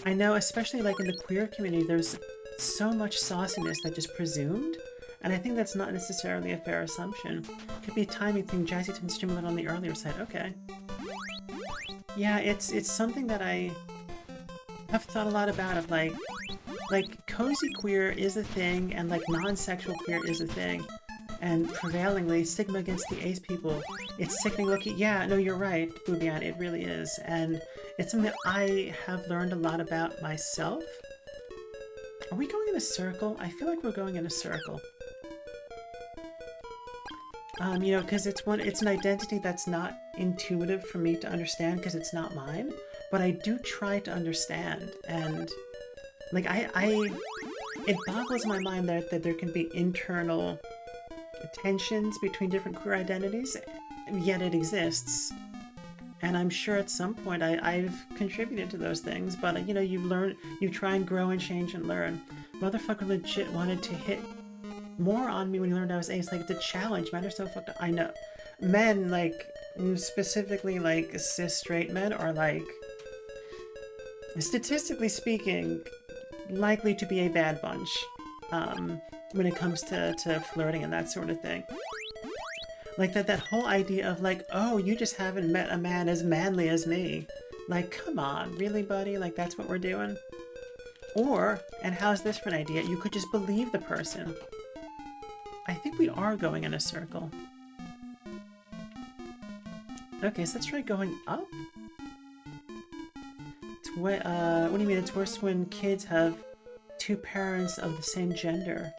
I know, especially like in the queer community, there's so much sauciness that just presumed, and I think that's not necessarily a fair assumption. Could be a timing thing. Jazzy tends to stream a little on the earlier side. Okay. Yeah, it's something that I have thought a lot about, of like cozy queer is a thing, and like non-sexual queer is a thing. And prevailingly, stigma against the ace people, it's sickening looking. Yeah, no, you're right, Boobian, it really is. And it's something that I have learned a lot about myself. Are we going in a circle? I feel like we're going in a circle. You know, because it's an identity that's not intuitive for me to understand because it's not mine, but I do try to understand, and like it boggles my mind that there can be internal tensions between different queer identities, yet it exists. And I'm sure at some point I've contributed to those things, but you know, you try and grow and change and learn. Motherfucker legit wanted to hit more on me when he learned I was ace. Like, it's a challenge. Men are so fucked up. I know. Men, like, specifically, like, cis straight men are, like, statistically speaking, likely to be a bad bunch when it comes to flirting and that sort of thing. Like, that whole idea of, like, oh, you just haven't met a man as manly as me. Like, come on. Really, buddy? Like, that's what we're doing? Or, and how's this for an idea? You could just believe the person. I think we are going in a circle. Okay, so let's try going up. What do you mean? It's worse when kids have two parents of the same gender.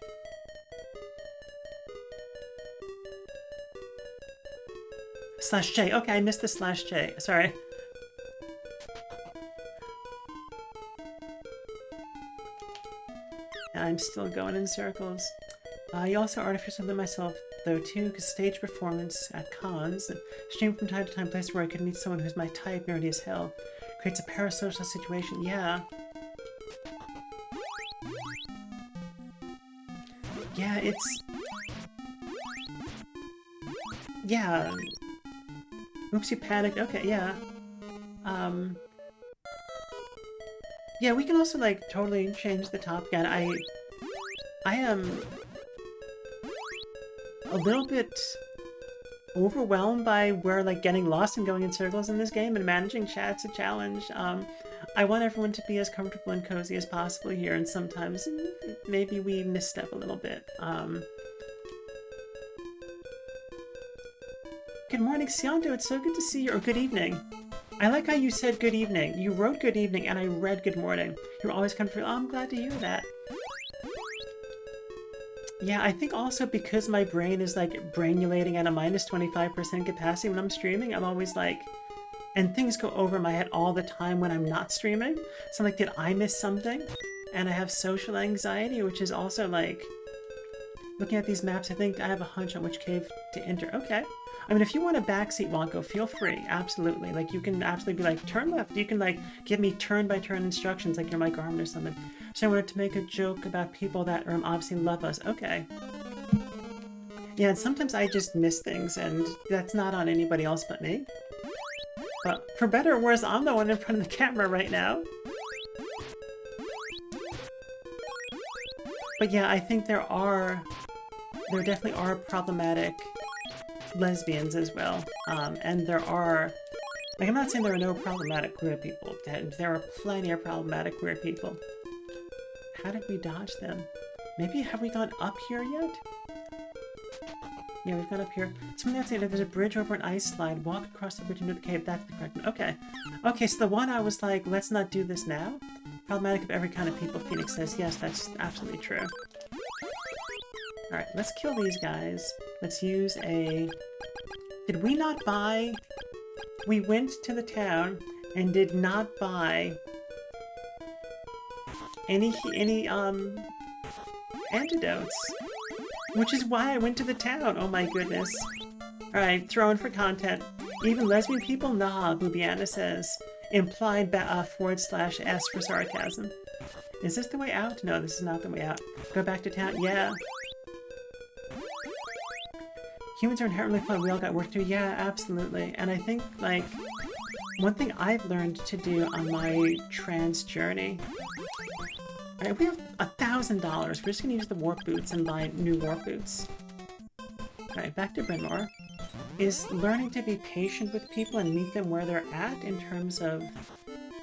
/J. Okay, I missed the /J. Sorry. I'm still going in circles. You also artificially limit myself, though, too, because stage performance at cons, stream from time to time, place where I could meet someone who's my type, nerdy as hell, creates a parasocial situation. Yeah. Yeah, it's... Yeah. Oops, you panicked. Okay, yeah. Yeah, we can also, like, totally change the topic. And I am a little bit overwhelmed by where, like, getting lost and going in circles in this game and managing chat's a challenge. I want everyone to be as comfortable and cozy as possible here, and sometimes maybe we misstep a little bit. Good morning, Sionto. It's so good to see you. Or good evening. I like how you said good evening. You wrote good evening, and I read good morning. You're always comfortable. Oh, I'm glad to hear that. Yeah, I think also because my brain is, like, brainulating at a minus 25% capacity when I'm streaming, I'm always like... And things go over my head all the time when I'm not streaming. So I'm like, did I miss something? And I have social anxiety, which is also, like... Looking at these maps, I think I have a hunch on which cave to enter. Okay. I mean, if you want a backseat, Wonko, feel free. Absolutely. Like, you can absolutely be like, turn left. You can, like, give me turn-by-turn instructions like you're Mike Garmin or something. So I wanted to make a joke about people that obviously love us. Okay. Yeah, and sometimes I just miss things, and that's not on anybody else but me. But for better or worse, I'm the one in front of the camera right now. But yeah, I think there definitely are problematic lesbians as well, and there are, like, I'm not saying there are no problematic queer people. There are plenty of problematic queer people. How did we dodge them? Maybe, have we gone up here yet? Yeah, we've gone up here. Something that's saying that there's a bridge over an ice slide. Walk across the bridge into the cave. That's the correct one. Okay. Okay, so the one I was like, let's not do this now. Problematic of every kind of people, Phoenix says. Yes, that's absolutely true. Alright, let's kill these guys. Let's use a... Did we not buy... We went to the town and did not buy any antidotes. Which is why I went to the town. Oh my goodness. Alright, throwing for content. Even lesbian people? Nah, Boobiana says. Implied /S for sarcasm. Is this the way out? No, this is not the way out. Go back to town? Yeah. Humans are inherently fun. We all got work to do. Yeah, absolutely. And I think, like, one thing I've learned to do on my trans journey... Alright, we have $1,000. We're just gonna use the warp boots and buy new warp boots. Alright, back to Bryn Mawr. Is learning to be patient with people and meet them where they're at in terms of,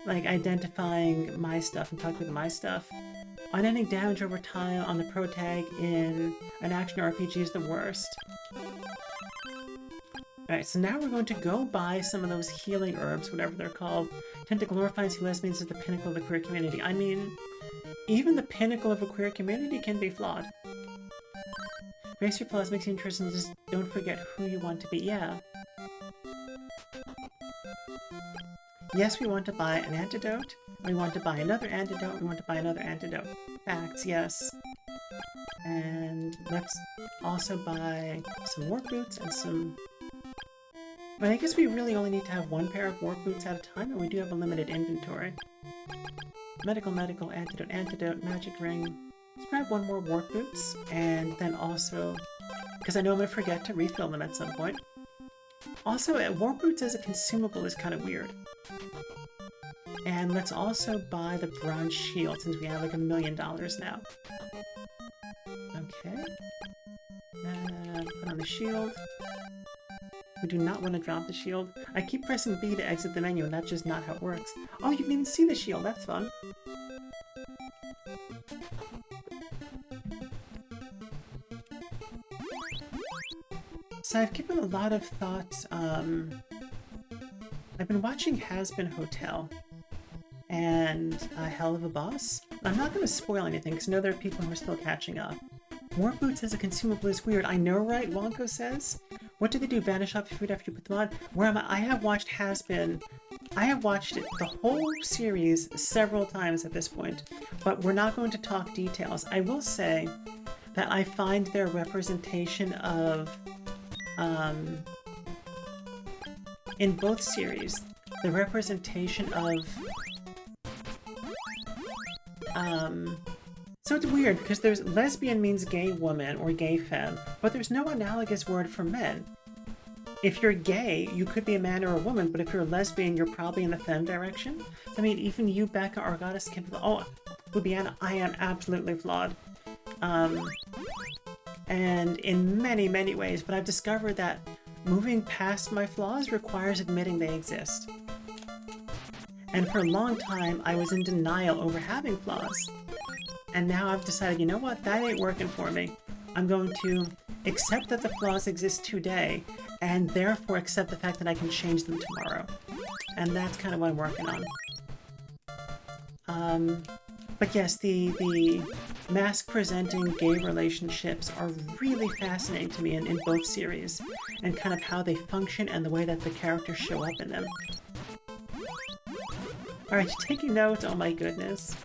like, identifying my stuff and talking with my stuff. Unending damage over time on the pro tag in an action RPG is the worst. Alright, so now we're going to go buy some of those healing herbs, whatever they're called. Tend to glorify and see lesbians as the pinnacle of the queer community. I mean, even the pinnacle of a queer community can be flawed. Race your flaws makes you interesting, just don't forget who you want to be. Yeah. Yes, we want to buy an antidote. We want to buy another antidote. We want to buy another antidote. Facts, yes. And let's also buy some work boots and some... But I guess we really only need to have one pair of work boots at a time, and we do have a limited inventory. Medical, antidote, magic ring. Let's grab one more work boots, and then also... Because I know I'm going to forget to refill them at some point. Also, work boots as a consumable is kind of weird. And let's also buy the bronze shield, since we have like $1 million now. Okay. Put on the shield. We do not want to drop the shield. I keep pressing B to exit the menu, and that's just not how it works. Oh, you can even see the shield. That's fun. So I've given a lot of thoughts. I've been watching Has Been Hotel and A Hell of a Boss. I'm not going to spoil anything because I know there are people who are still catching up. Work boots as a consumable is weird. I know, right? Wonko says. What do they do? Vanish off your food after you put them on? Where am I? I have watched Has Been. I have watched it, the whole series several times at this point, but we're not going to talk details. I will say that I find their representation of, in both series, the representation of, so it's weird because there's lesbian means gay woman or gay femme, but there's no analogous word for men. If you're gay, you could be a man or a woman, but if you're a lesbian, you're probably in the femme direction. I mean, even you, Becca, our goddess, can... Oh, Lubiana, I am absolutely flawed. And in many, many ways, but I've discovered that moving past my flaws requires admitting they exist. And for a long time, I was in denial over having flaws. And now I've decided, you know what, that ain't working for me. I'm going to accept that the flaws exist today, and therefore accept the fact that I can change them tomorrow. And that's kind of what I'm working on. But yes, the mask-presenting gay relationships are really fascinating to me in both series, and kind of how they function and the way that the characters show up in them. Alright, you taking notes? Oh my goodness.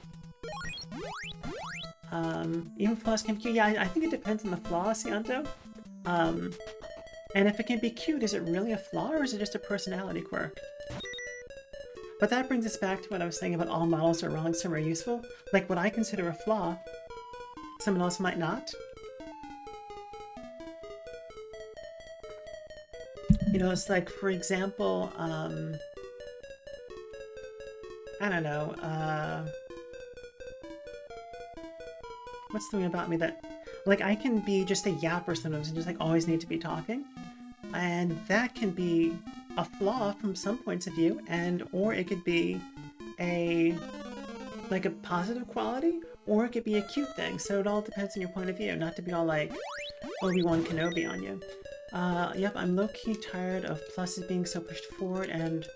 Even flaws can be cute. Yeah, I think it depends on the flaw, Sianto. And if it can be cute, is it really a flaw or is it just a personality quirk? But that brings us back to what I was saying about all models are wrong, some are useful. Like what I consider a flaw, someone else might not. You know, it's like, for example, I don't know, what's the thing about me that, like, I can be just a yapper sometimes and just, like, always need to be talking. And that can be a flaw from some points of view, or it could be a positive quality, or it could be a cute thing. So it all depends on your point of view, not to be all like Obi-Wan Kenobi on you. Yep, I'm low-key tired of pluses being so pushed forward and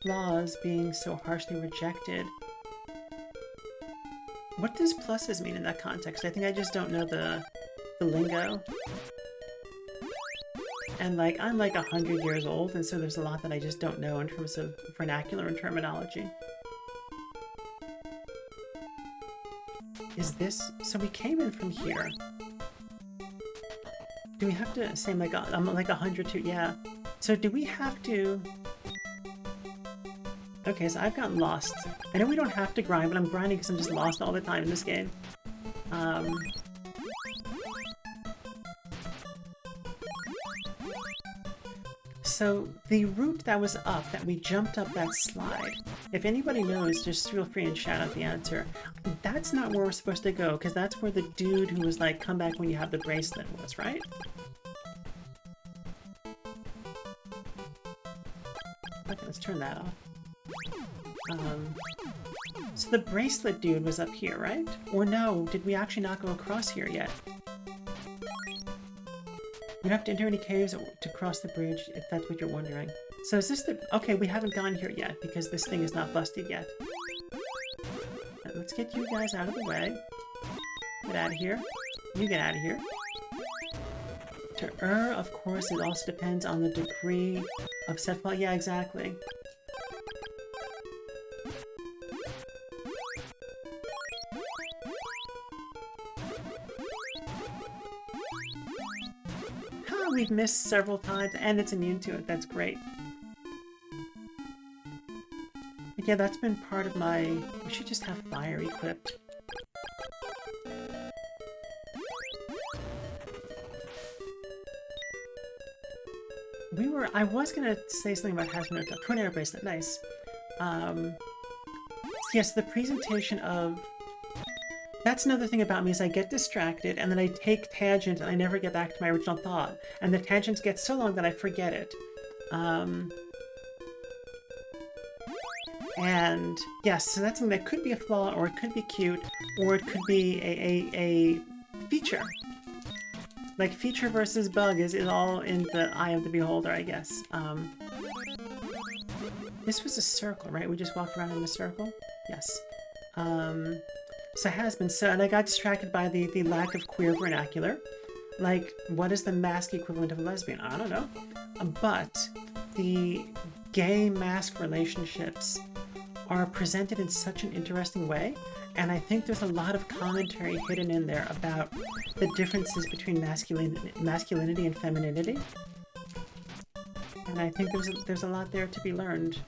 flaws being so harshly rejected. What does pluses mean in that context? I think I just don't know the lingo. And like, I'm like 100 years old, and so there's a lot that I just don't know in terms of vernacular and terminology. Is this... So we came in from here. Do we have to say like, I'm like 100 too? Yeah. So do we have to... Okay, so I've gotten lost. I know we don't have to grind, but I'm grinding because I'm just lost all the time in this game. So the route that was up, that we jumped up that slide, if anybody knows, just feel free and shout out the answer. That's not where we're supposed to go, because that's where the dude who was like, come back when you have the bracelet was, right? Okay, let's turn that off. So the bracelet dude was up here, right? Or no, did we actually not go across here yet? You don't have to enter any caves to cross the bridge, if that's what you're wondering. So is this the... Okay, we haven't gone here yet, because this thing is not busted yet. Let's get you guys out of the way. Get out of here. You get out of here. character. Of course, it also depends on the degree of set flaw. Yeah, exactly. We've missed several times, and it's immune to it. That's great. But yeah, that's been part of my... We should just have fire equipped. I was gonna say something about Hazmat. Tornado bracelet, nice. Yes, the presentation of... That's another thing about me, is I get distracted, and then I take tangents, and I never get back to my original thought. And the tangents get so long that I forget it. And yes, so that's something that could be a flaw, or it could be cute, or it could be a feature. Like, feature versus bug is all in the eye of the beholder, I guess. This was a circle, right? We just walked around in a circle? Yes. So it has been so, and I got distracted by the lack of queer vernacular. Like, what is the mask equivalent of a lesbian? I don't know. But the gay-mask relationships are presented in such an interesting way, and I think there's a lot of commentary hidden in there about the differences between masculinity and femininity. And I think there's a lot there to be learned,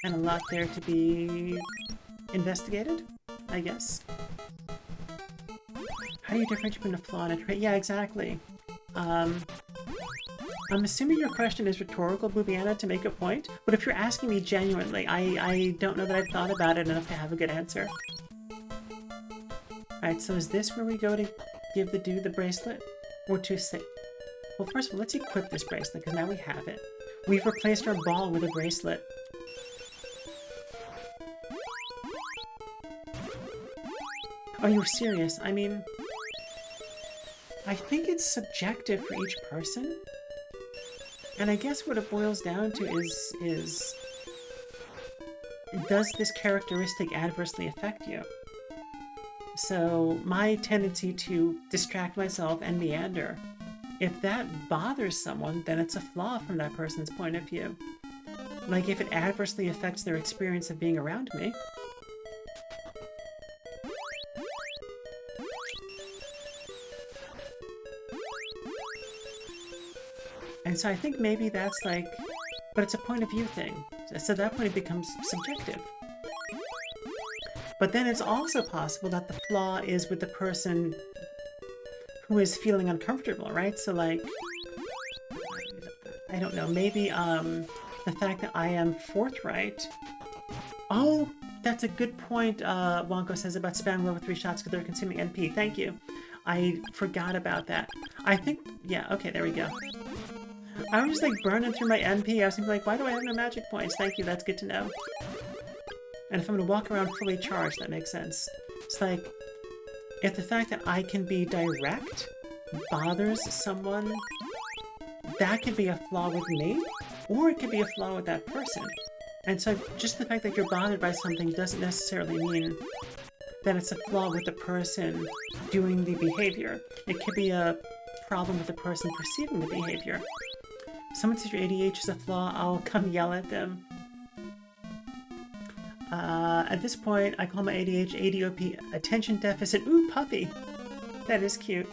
and a lot there to be investigated, I guess. How do you differentiate between a flaw and a trait? Yeah, exactly. I'm assuming your question is rhetorical, Boobiana, to make a point, but if you're asking me genuinely, I don't know that I've thought about it enough to have a good answer. Alright, so is this where we go to give the dude the bracelet? Or to say... Well, first of all, let's equip this bracelet, because now we have it. We've replaced our ball with a bracelet. Are you serious? I mean... I think it's subjective for each person. And I guess what it boils down to is does this characteristic adversely affect you? So my tendency to distract myself and meander, if that bothers someone, then it's a flaw from that person's point of view. Like if it adversely affects their experience of being around me. And so I think maybe that's like, but it's a point of view thing. So at that point it becomes subjective. But then it's also possible that the flaw is with the person who is feeling uncomfortable, right? So like, I don't know, maybe the fact that I am forthright. Oh, that's a good point, Wonko says about spamming over 3 shots because they're consuming NP. Thank you. I forgot about that. I think, yeah, okay, there we go. I was just like burning through my NP. I was thinking like, why do I have no magic points? Thank you, that's good to know. And if I'm going to walk around fully charged, that makes sense. It's like, if the fact that I can be direct bothers someone, that could be a flaw with me, or it could be a flaw with that person. And so just the fact that you're bothered by something doesn't necessarily mean that it's a flaw with the person doing the behavior. It could be a problem with the person perceiving the behavior. Someone says your ADH is a flaw, I'll come yell at them. At this point, I call my ADH ADOP attention deficit. Ooh, puppy! That is cute.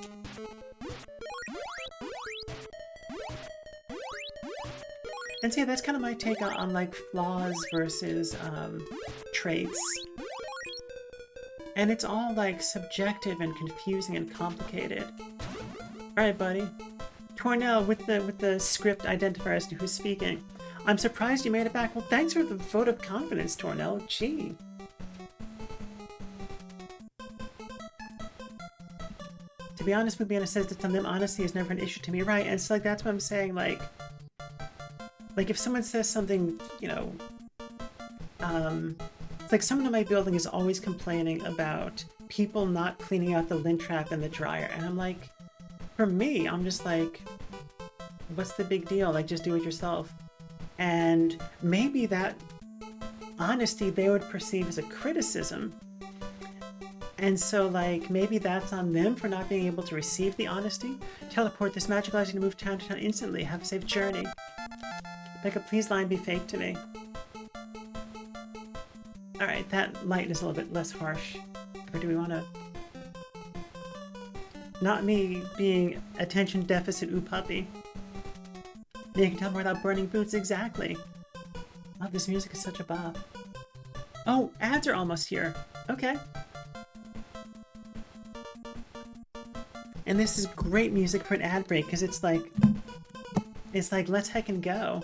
And so yeah, that's kind of my take on like flaws versus traits. And it's all like subjective and confusing and complicated. Alright, buddy. Cornell with the script identifier as to who's speaking. I'm surprised you made it back. Well, thanks for the vote of confidence, Tornell. Gee. To be honest, Mubiana says that to them, honesty is never an issue to me, right? And it's like, that's what I'm saying, like if someone says something, you know, it's like someone in my building is always complaining about people not cleaning out the lint trap and the dryer. And I'm like, for me, I'm just like, what's the big deal? Like, just do it yourself. And maybe that honesty they would perceive as a criticism. And so, like, maybe that's on them for not being able to receive the honesty. Teleport. This magic allows you to move town to town instantly. Have a safe journey. Becca, please line be fake to me. Alright, that light is a little bit less harsh. Or do we want to... Not me being attention deficit ooh puppy. You can teleport without burning boots. Exactly. Oh, this music is such a bop. Oh, ads are almost here. Okay. And this is great music for an ad break because it's like let's heck and go.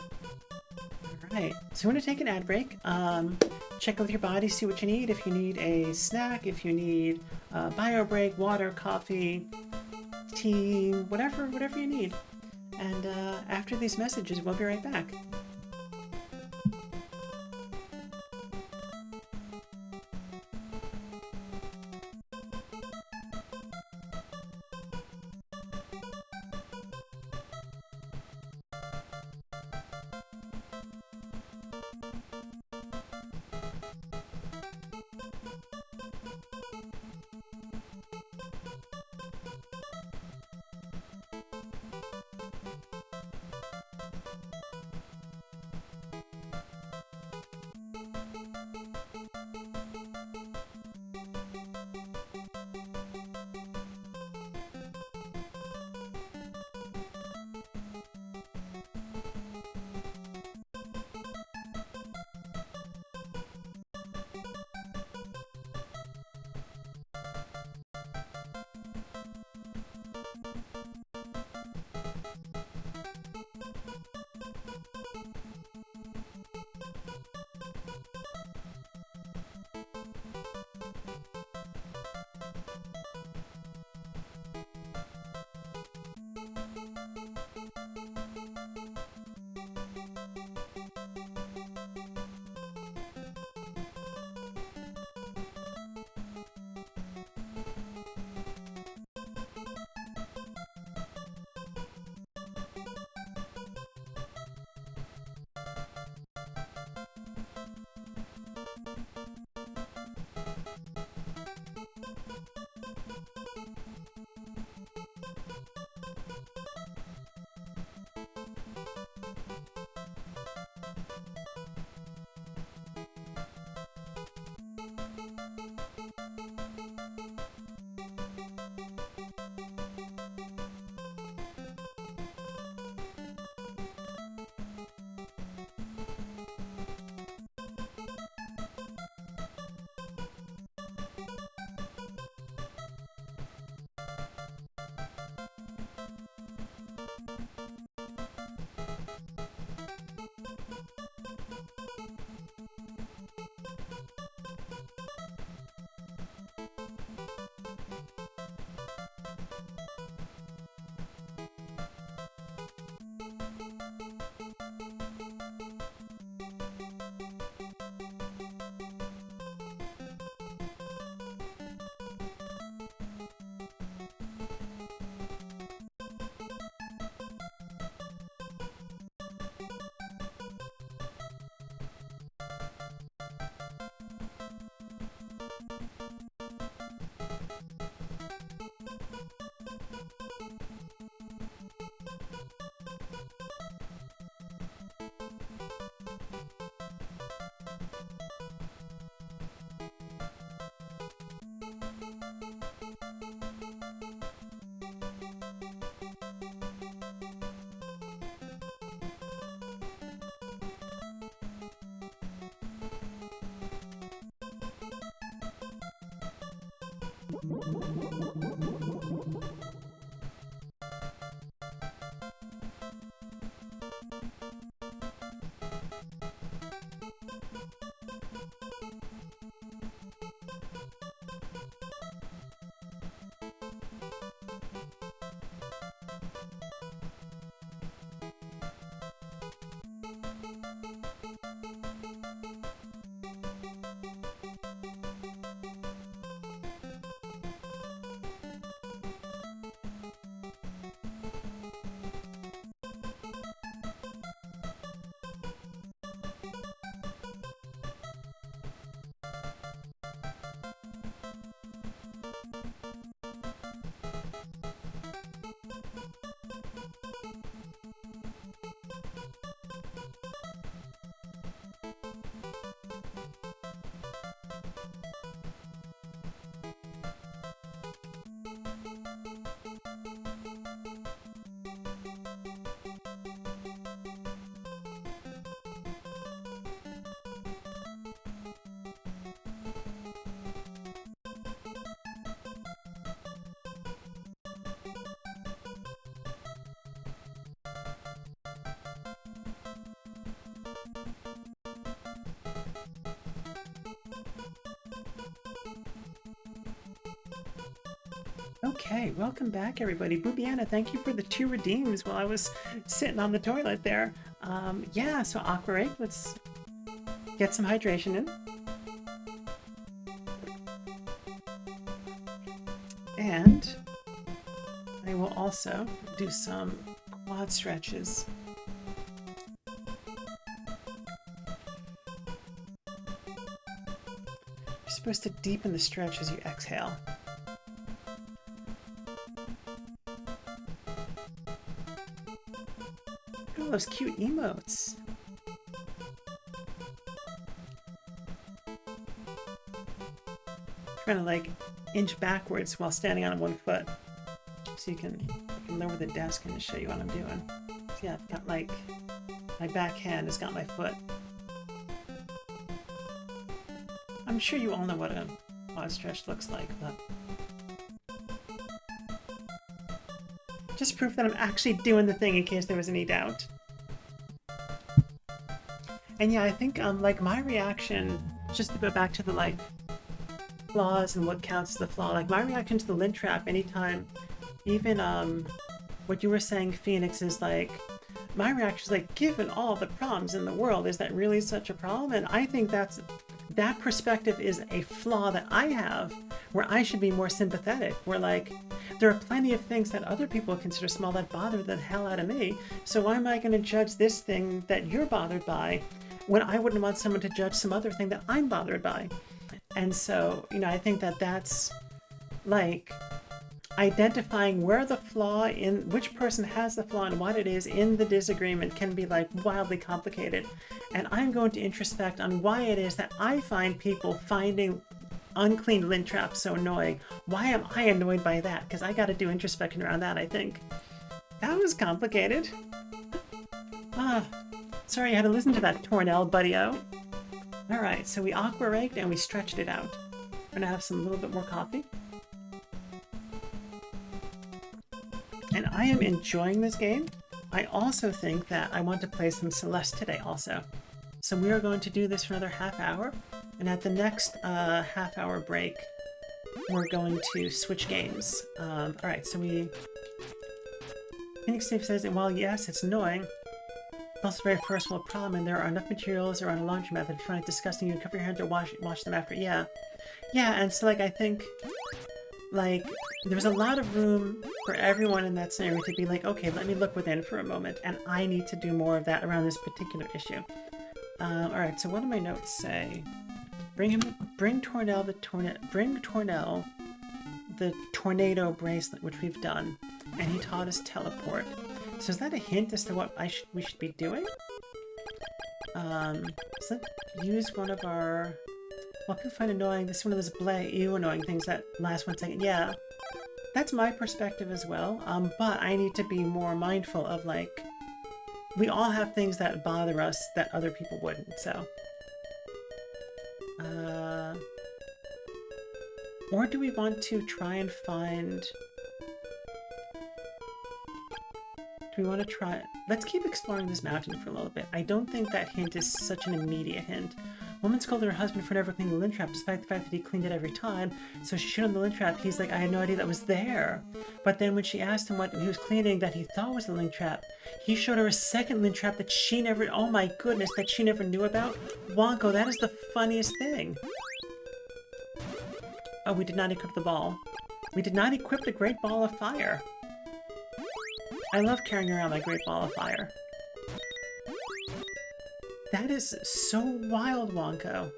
Alright, so we're gonna take an ad break. Check with your body, see what you need. If you need a snack, if you need a bio break, water, coffee, tea, whatever you need. And after these messages, we'll be right back. Okay, welcome back everybody. Boobiana, thank you for the 2 redeems while I was sitting on the toilet there. Yeah, so Aqua Rake, let's get some hydration in. And I will also do some quad stretches. You're supposed to deepen the stretch as you exhale. Look at all those cute emotes. Trying to like inch backwards while standing on one foot. So you can lower the desk and show you what I'm doing. So yeah, I've got like, my back hand has got my foot. I'm sure you all know what a quad stretch looks like, but just proof that I'm actually doing the thing in case there was any doubt. And yeah, I think like my reaction, just to go back to the like flaws and what counts as the flaw, like my reaction to the lint trap anytime, even what you were saying, Phoenix, is like, my reaction is like, given all the problems in the world, is that really such a problem? And I think that perspective is a flaw that I have, where I should be more sympathetic, where like, there are plenty of things that other people consider small that bother the hell out of me, so why am I going to judge this thing that you're bothered by when I wouldn't want someone to judge some other thing that I'm bothered by? And so, you know, I think that that's like identifying where the flaw in which person has the flaw and what it is in the disagreement can be like wildly complicated. And I'm going to introspect on why it is that I find people finding unclean lint traps so annoying. Why am I annoyed by that? Because I got to do introspection around that, I think. That was complicated. Sorry, I had to listen to that Tornell, buddy-o. Alright, so we aqua raked and we stretched it out. We're gonna have some little bit more coffee. And I am enjoying this game. I also think that I want to play some Celeste today also. So we are going to do this for another half hour. And at the next half hour break, we're going to switch games. Alright, so Phoenix Steve says that while yes, it's annoying, it's also a very first world problem, and there are enough materials around a laundry method. If you find it disgusting, you can cover your hands or wash them after. Yeah. Yeah, and so like I think like there's a lot of room for everyone in that scenario to be like, okay, let me look within for a moment, and I need to do more of that around this particular issue. Alright, so what do my notes say? Bring Tornell the tornado bracelet, which we've done, and he taught us teleport. So is that a hint as to what we should be doing? So use one of our... Well, people find annoying, this is one of those annoying things that last 1 second. Yeah, that's my perspective as well, but I need to be more mindful of, like, we all have things that bother us that other people wouldn't, so... Or do we want to try and find... Do we want to try... Let's keep exploring this mountain for a little bit. I don't think that hint is such an immediate hint. Woman scolded her husband for never cleaning the lint trap, despite the fact that he cleaned it every time. So she shit on the lint trap. He's like, I had no idea that was there. But then when she asked him what he was cleaning that he thought was the lint trap, he showed her a second lint trap that she never... Oh my goodness, that she never knew about? Wonko, that is the funniest thing. Oh, we did not equip the ball. We did not equip the Great Ball of Fire. I love carrying around my Great Ball of Fire. That is so wild, Wonko.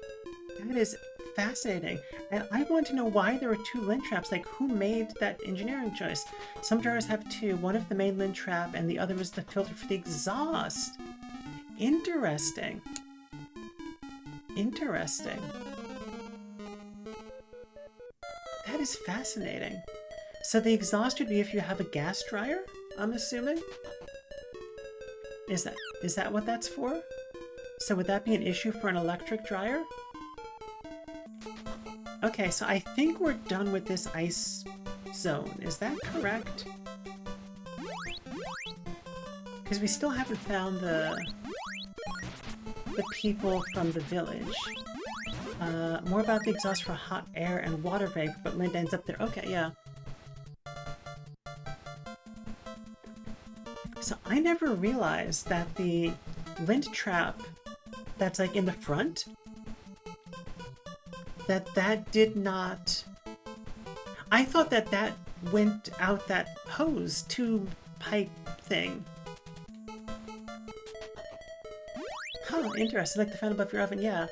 That is fascinating. And I want to know why there were 2 lint traps. Like, who made that engineering choice? Some jars have 2. One of the main lint trap, and the other was the filter for the exhaust. Interesting. Interesting. That is fascinating. So the exhaust would be if you have a gas dryer, I'm assuming? Is that what that's for? So would that be an issue for an electric dryer? Okay, so I think we're done with this ice zone. Is that correct? Because we still haven't found the people from the village. More about the exhaust for hot air and water vapor, but lint ends up there. Okay, yeah. I never realized that the lint trap that's like in the front, that did not... I thought that went out that hose tube pipe thing. Huh, interesting. Like the fan above your oven, yeah.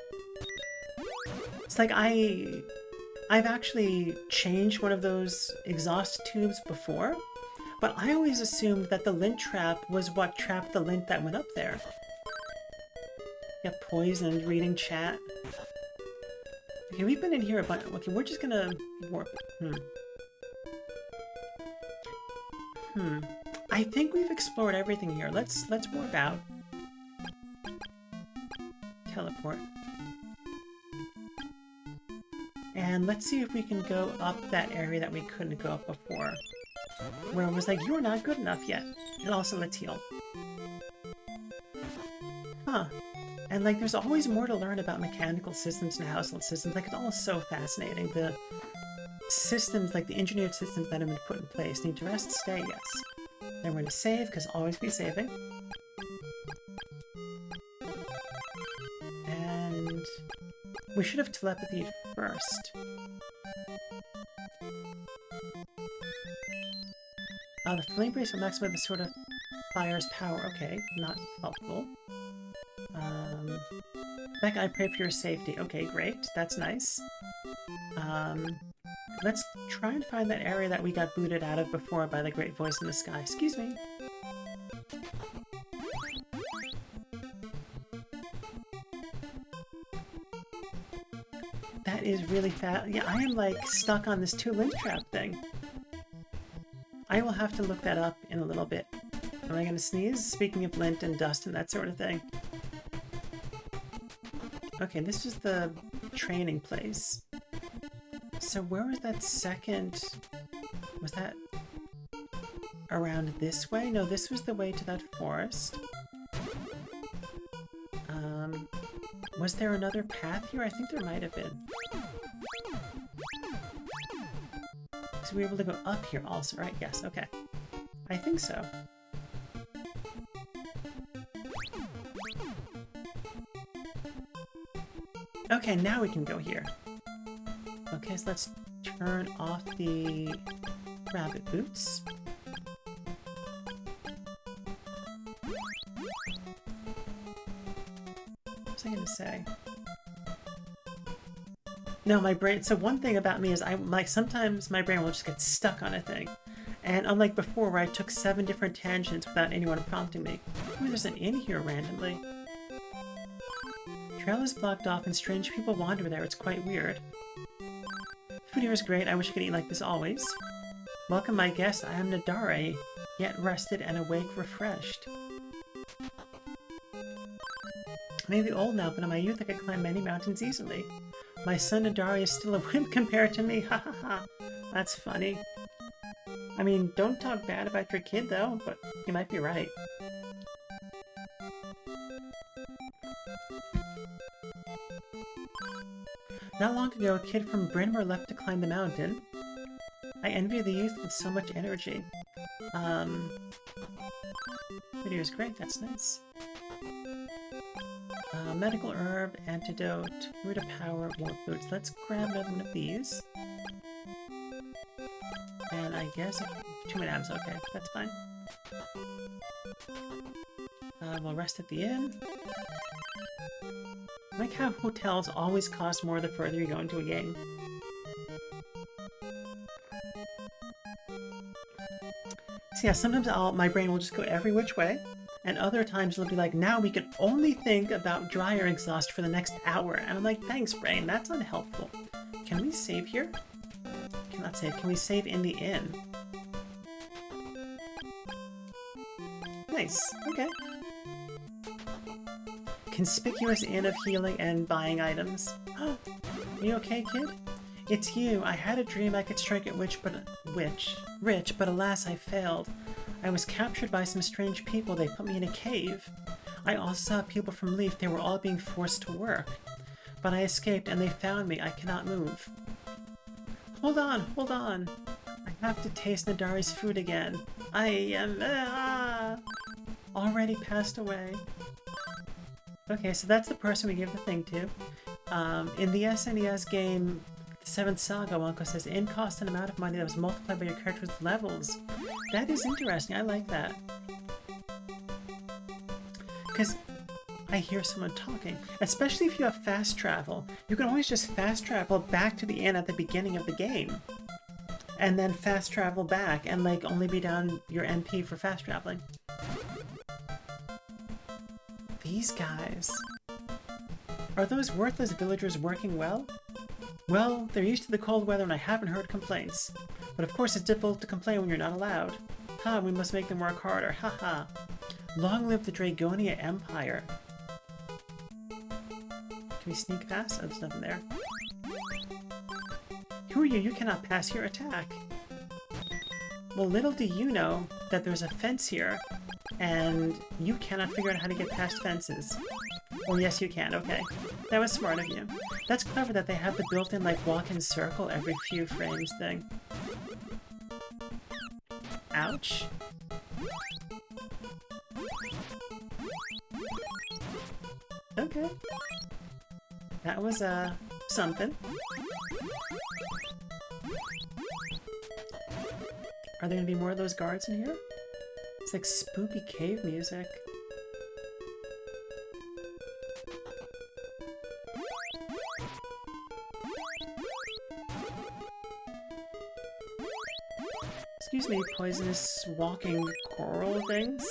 It's like I've actually changed one of those exhaust tubes before, but I always assumed that the lint trap was what trapped the lint that went up there. Get poisoned reading chat. Okay, we've been in here a bunch. Okay, we're just gonna warp. I think we've explored everything here. Let's warp out. Teleport. And let's see if we can go up that area that we couldn't go up before. Where it was like, you're not good enough yet. And also let's heal. Huh. And like, there's always more to learn about mechanical systems and household systems. Like, it's all so fascinating. The systems, like the engineered systems that have been put in place. Need to rest, stay, yes. Then we're going to save, because always be saving. And we should have telepathy first. The flame brace will maximize the sort of fire's power. Okay, not helpful. Becca, I pray for your safety. Okay, great. That's nice. Let's try and find that area that we got booted out of before by the great voice in the sky. Excuse me. That is really fast. Yeah, I am like stuck on this lint trap thing. I will have to look that up in a little bit. Am I going to sneeze? Speaking of lint and dust and that sort of thing. Okay, this is the training place. So where was that second... Was that around this way? No, this was the way to that forest. Was there another path here? I think there might have been. So we were able to go up here also, right? Yes, okay. I think so. Okay, now we can go here. Okay, so let's turn off the rabbit boots. What was I gonna say? No, my brain... So one thing about me is sometimes my brain will just get stuck on a thing. And unlike before where I took 7 different tangents without anyone prompting me. Maybe there's an inn here randomly. Trail is blocked off and strange people wander there. It's quite weird. Food here is great. I wish I could eat like this always. Welcome my guest. I am Nadare, yet rested and awake refreshed. I may be old now, but in my youth I could climb many mountains easily. My son Nadare is still a wimp compared to me. Ha ha ha. That's funny. I mean, don't talk bad about your kid though, but you might be right. Not long ago, a kid from Brynmar left to climb the mountain. I envy the youth with so much energy. Video is great, that's nice. Medical herb, antidote, root of power, warp boots. Let's grab another one of these. And I guess 2 items, okay, that's fine. We'll rest at the inn. I like how hotels always cost more the further you go into a game. So yeah, sometimes my brain will just go every which way, and other times it'll be like, now we can only think about dryer exhaust for the next hour. And I'm like, thanks brain, that's unhelpful. Can we save here? Cannot save. Can we save in the inn? Nice, okay. Conspicuous inn of healing and buying items. Oh, you okay, kid? It's you. I had a dream I could strike it rich, but alas, I failed. I was captured by some strange people. They put me in a cave. I also saw people from Leaf. They were all being forced to work. But I escaped and they found me. I cannot move. Hold on, hold on. I have to taste Nadare's food again. I am... already passed away. Okay, so that's the person we give the thing to. In the SNES game, the 7th Saga, Wonko says, in cost and amount of money that was multiplied by your character's levels. That is interesting. I like that. Because I hear someone talking, especially if you have fast travel. You can always just fast travel back to the inn at the beginning of the game. And then fast travel back and like only be down your MP for fast traveling. These guys. Are those worthless villagers working well? Well, they're used to the cold weather and I haven't heard complaints. But of course it's difficult to complain when you're not allowed. Ha, we must make them work harder. Ha ha. Long live the Dragonia Empire. Can we sneak past? Oh, there's nothing there. Who are you? You cannot pass your attack. Well, little do you know that there's a fence here, and you cannot figure out how to get past fences. Oh, yes, you can. Okay. That was smart of you. That's clever that they have the built-in, like, walk-in circle every few frames thing. Ouch. Okay. That was, something. Are there gonna be more of those guards in here? It's like spooky cave music. Excuse me, poisonous walking coral things?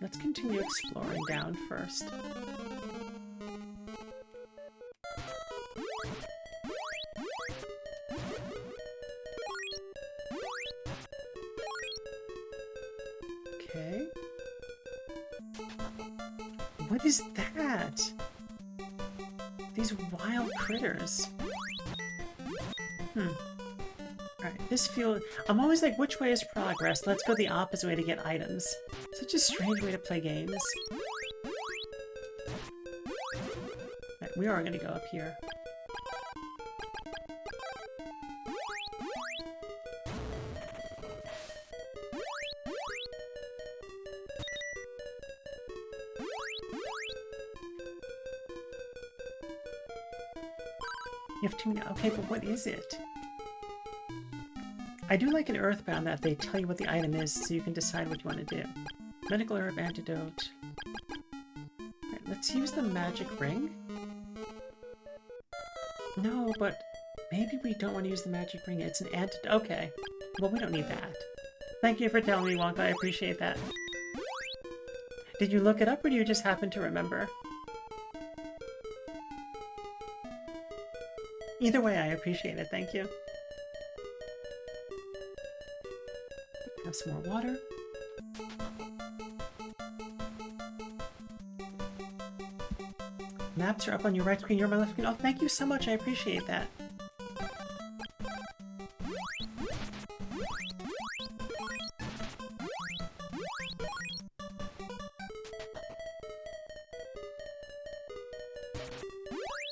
Let's continue exploring down first. Okay. What is that? These wild critters. Alright, this feels... I'm always like, which way is progress? Let's go the opposite way to get items. Such a strange way to play games. Right, we are going to go up here. You have too many... Okay, but what is it? I do like in Earthbound that they tell you what the item is so you can decide what you want to do. Medical herb antidote. Right, let's use the magic ring. No, but maybe we don't want to use the magic ring. It's an antidote. Okay. Well, we don't need that. Thank you for telling me, Wonka. I appreciate that. Did you look it up or do you just happen to remember? Either way, I appreciate it. Thank you. Have some more water. Maps are up on your right screen, you're on my left screen. Oh, thank you so much, I appreciate that.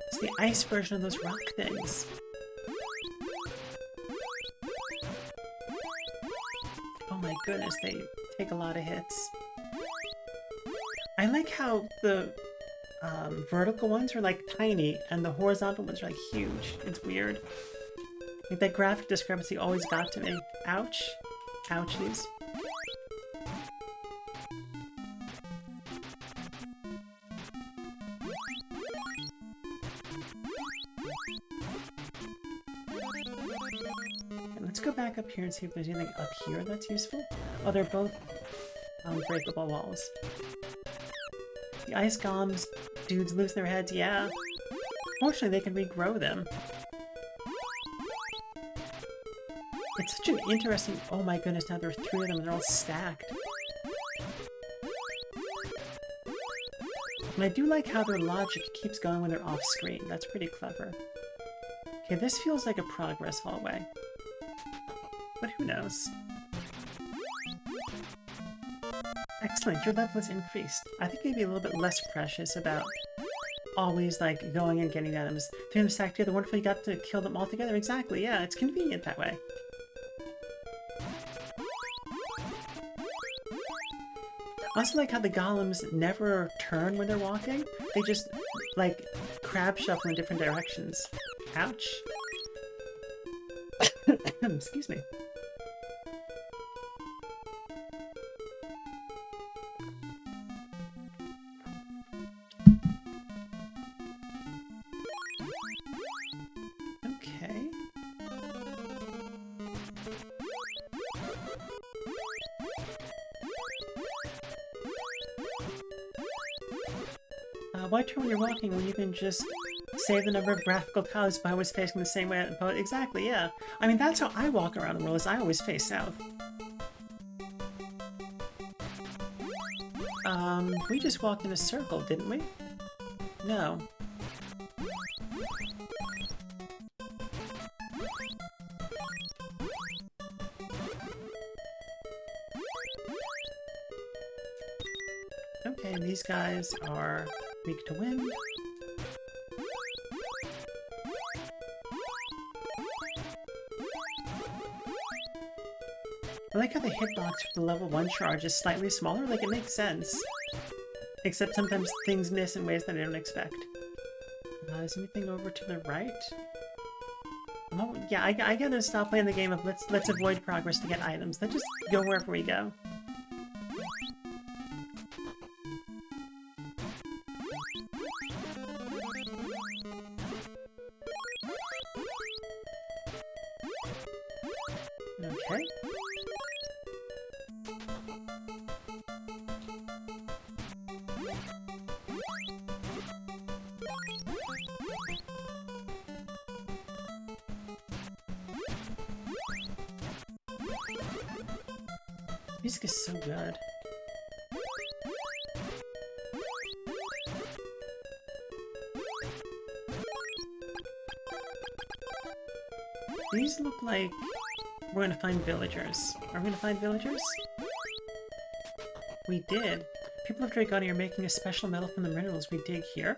It's the ice version of those rock things. Oh my goodness, they take a lot of hits. I like how the vertical ones are like tiny and the horizontal ones are like huge. It's weird. Like that graphic discrepancy always got to me. Ouch. Ouchies. And let's go back up here and see if there's anything up here that's useful. Oh, they're both unbreakable walls. The ice golems, dudes lose their heads, yeah. Fortunately, they can regrow them. It's such an interesting... Oh my goodness, now there are 3 of them, they're all stacked. And I do like how their logic keeps going when they're off screen. That's pretty clever. Okay, this feels like a progress hallway. But who knows? Excellent. Excellent, your level is increased. I think you'd be a little bit less precious about always, like, going and getting items. 3 of them stacked together, wonderful, you got to kill them all together. Exactly, yeah, it's convenient that way. I also like how the golems never turn when they're walking. They just, like, crab shuffle in different directions. Ouch. Excuse me. Okay. Why turn when you're walking when you can just save the number of graphical tiles by always facing the same way? But exactly, yeah. I mean, that's how I walk around the world, is I always face south. We just walked in a circle, didn't we? No. Okay, these guys are weak to wind. I like how the hitbox for the level 1 charge is slightly smaller, like it makes sense. Except sometimes things miss in ways that I don't expect. Is anything over to the right? Oh, yeah, I gotta stop playing the game of let's avoid progress to get items. Let's just go wherever we go. Okay. Music is so good. These look like we're gonna find villagers. Are we gonna find villagers? We did. People of Dragoni are making a special metal from the minerals we dig here.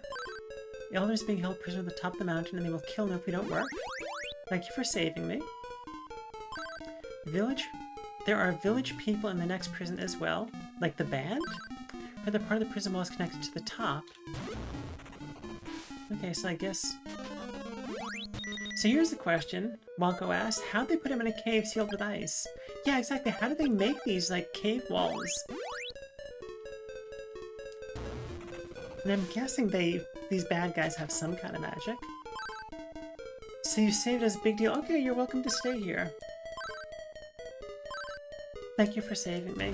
The elder is being held prisoner at the top of the mountain and they will kill him if we don't work. Thank you for saving me. Village? There are village people in the next prison as well. Like the band? But the part of the prison wall is connected to the top. Okay, so I guess... So here's the question Wonko asked. How'd they put him in a cave sealed with ice? Yeah, exactly. How do they make these, like, cave walls? And I'm guessing these bad guys have some kind of magic. So you saved us, big deal. Okay, you're welcome to stay here. Thank you for saving me.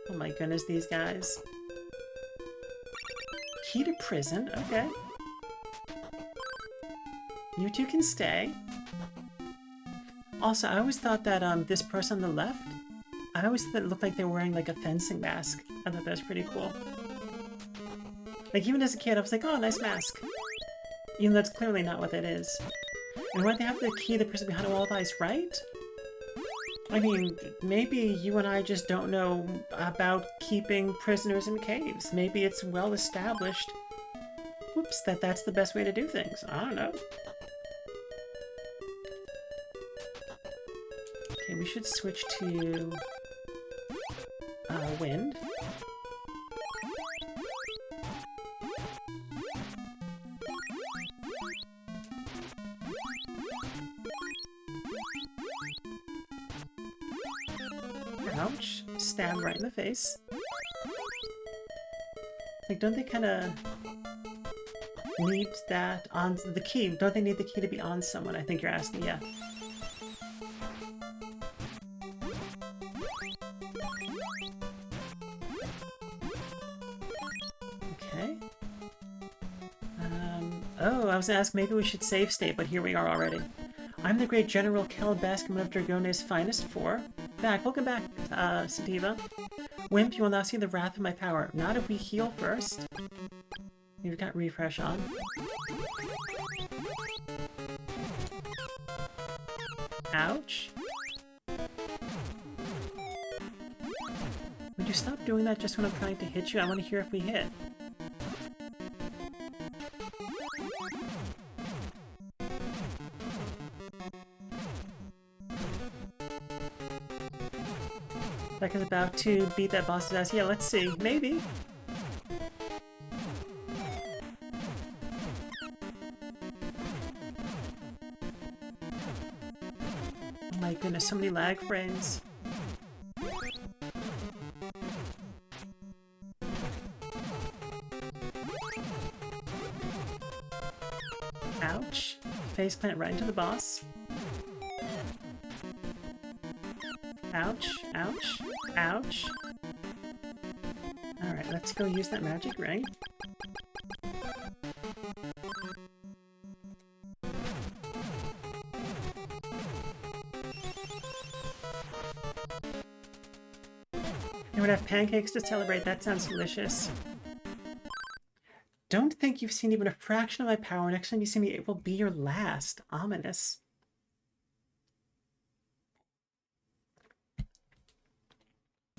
Oh my goodness, these guys. Key to prison, okay. You two can stay. Also, I always thought that this person on the left, I always thought it looked like they were wearing like a fencing mask. I thought that was pretty cool. Like even as a kid, I was like, oh, nice mask. Even though that's clearly not what that is. And why'd they have the key to the prison behind a wall of ice, right? I mean, maybe you and I just don't know about keeping prisoners in caves. Maybe it's well established. Whoops, that's the best way to do things. I don't know. Okay, we should switch to wind. Ouch. Stab right in the face. Like, don't they kind of need that on the key? Don't they need the key to be on someone? I think you're asking, yeah. Okay. Oh, I was gonna ask maybe we should save state, but here we are already. I'm the great General Kel Baskin of Dragone's finest four. Welcome back, Sativa. Wimp, you will now see the wrath of my power. Not if we heal first. You've got refresh on. Ouch. you stop doing that just when I'm trying to hit you? I want to hear if we hit. Becca's about to beat that boss's ass. Yeah, let's see. Maybe. Oh my goodness, so many lag frames. Ouch. Faceplant right into the boss. Ouch, ouch, ouch. Alright, let's go use that magic ring. And we'd have pancakes to celebrate. That sounds delicious. Don't think you've seen even a fraction of my power. Next time you see me, it will be your last. Ominous.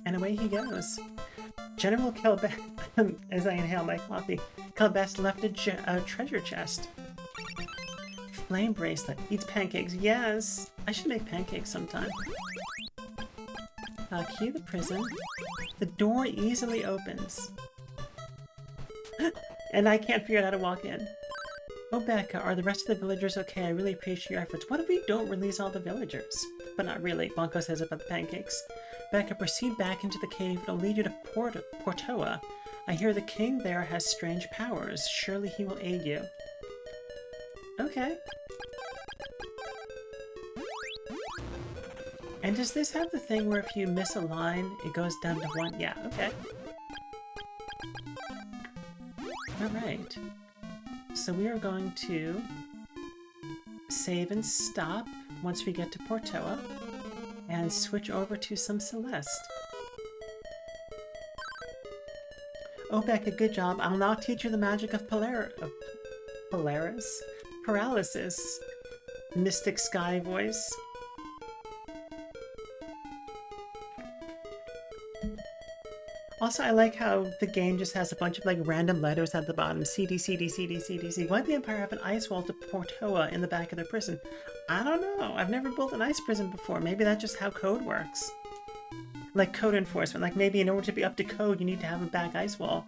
And away he goes. General Kelbest, as I inhale my coffee, Kelbest left a treasure chest. Flame bracelet. Eats pancakes. Yes! I should make pancakes sometime. Key of the prison. The door easily opens. And I can't figure out how to walk in. Oh, Becca, are the rest of the villagers okay? I really appreciate your efforts. What if we don't release all the villagers? But not really, Bonko says about the pancakes. Becca, proceed back into the cave. It'll lead you to Portoa. I hear the king there has strange powers. Surely he will aid you. Okay. And does this have the thing where if you miss a line, it goes down to 1? Yeah, okay. Alright. So we are going to save and stop once we get to Portoa and switch over to some Celeste. Oh, Becca, good job. I'll now teach you the magic of paralysis. Mystic sky voice. Also, I like how the game just has a bunch of like random letters at the bottom. CD, CD, CD, CD, CD. Why did the Empire have an ice wall to Portoa in the back of their prison? I don't know. I've never built an ice prison before. Maybe that's just how code works. Like code enforcement. Like maybe in order to be up to code, you need to have a back ice wall.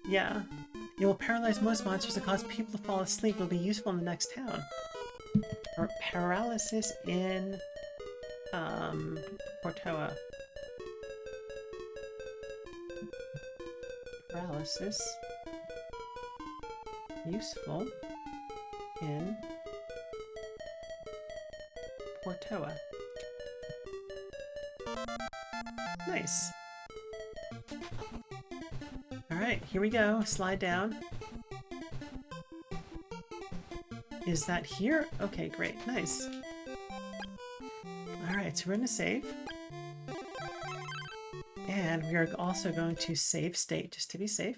Yeah. It will paralyze most monsters and cause people to fall asleep. It will be useful in the next town. Or paralysis in Portoa. Paralysis useful in Portoa. Nice. Alright, here we go. Slide down. Is that here? Okay, great. Nice. Alright, so we're going to save. And we are also going to save state, just to be safe.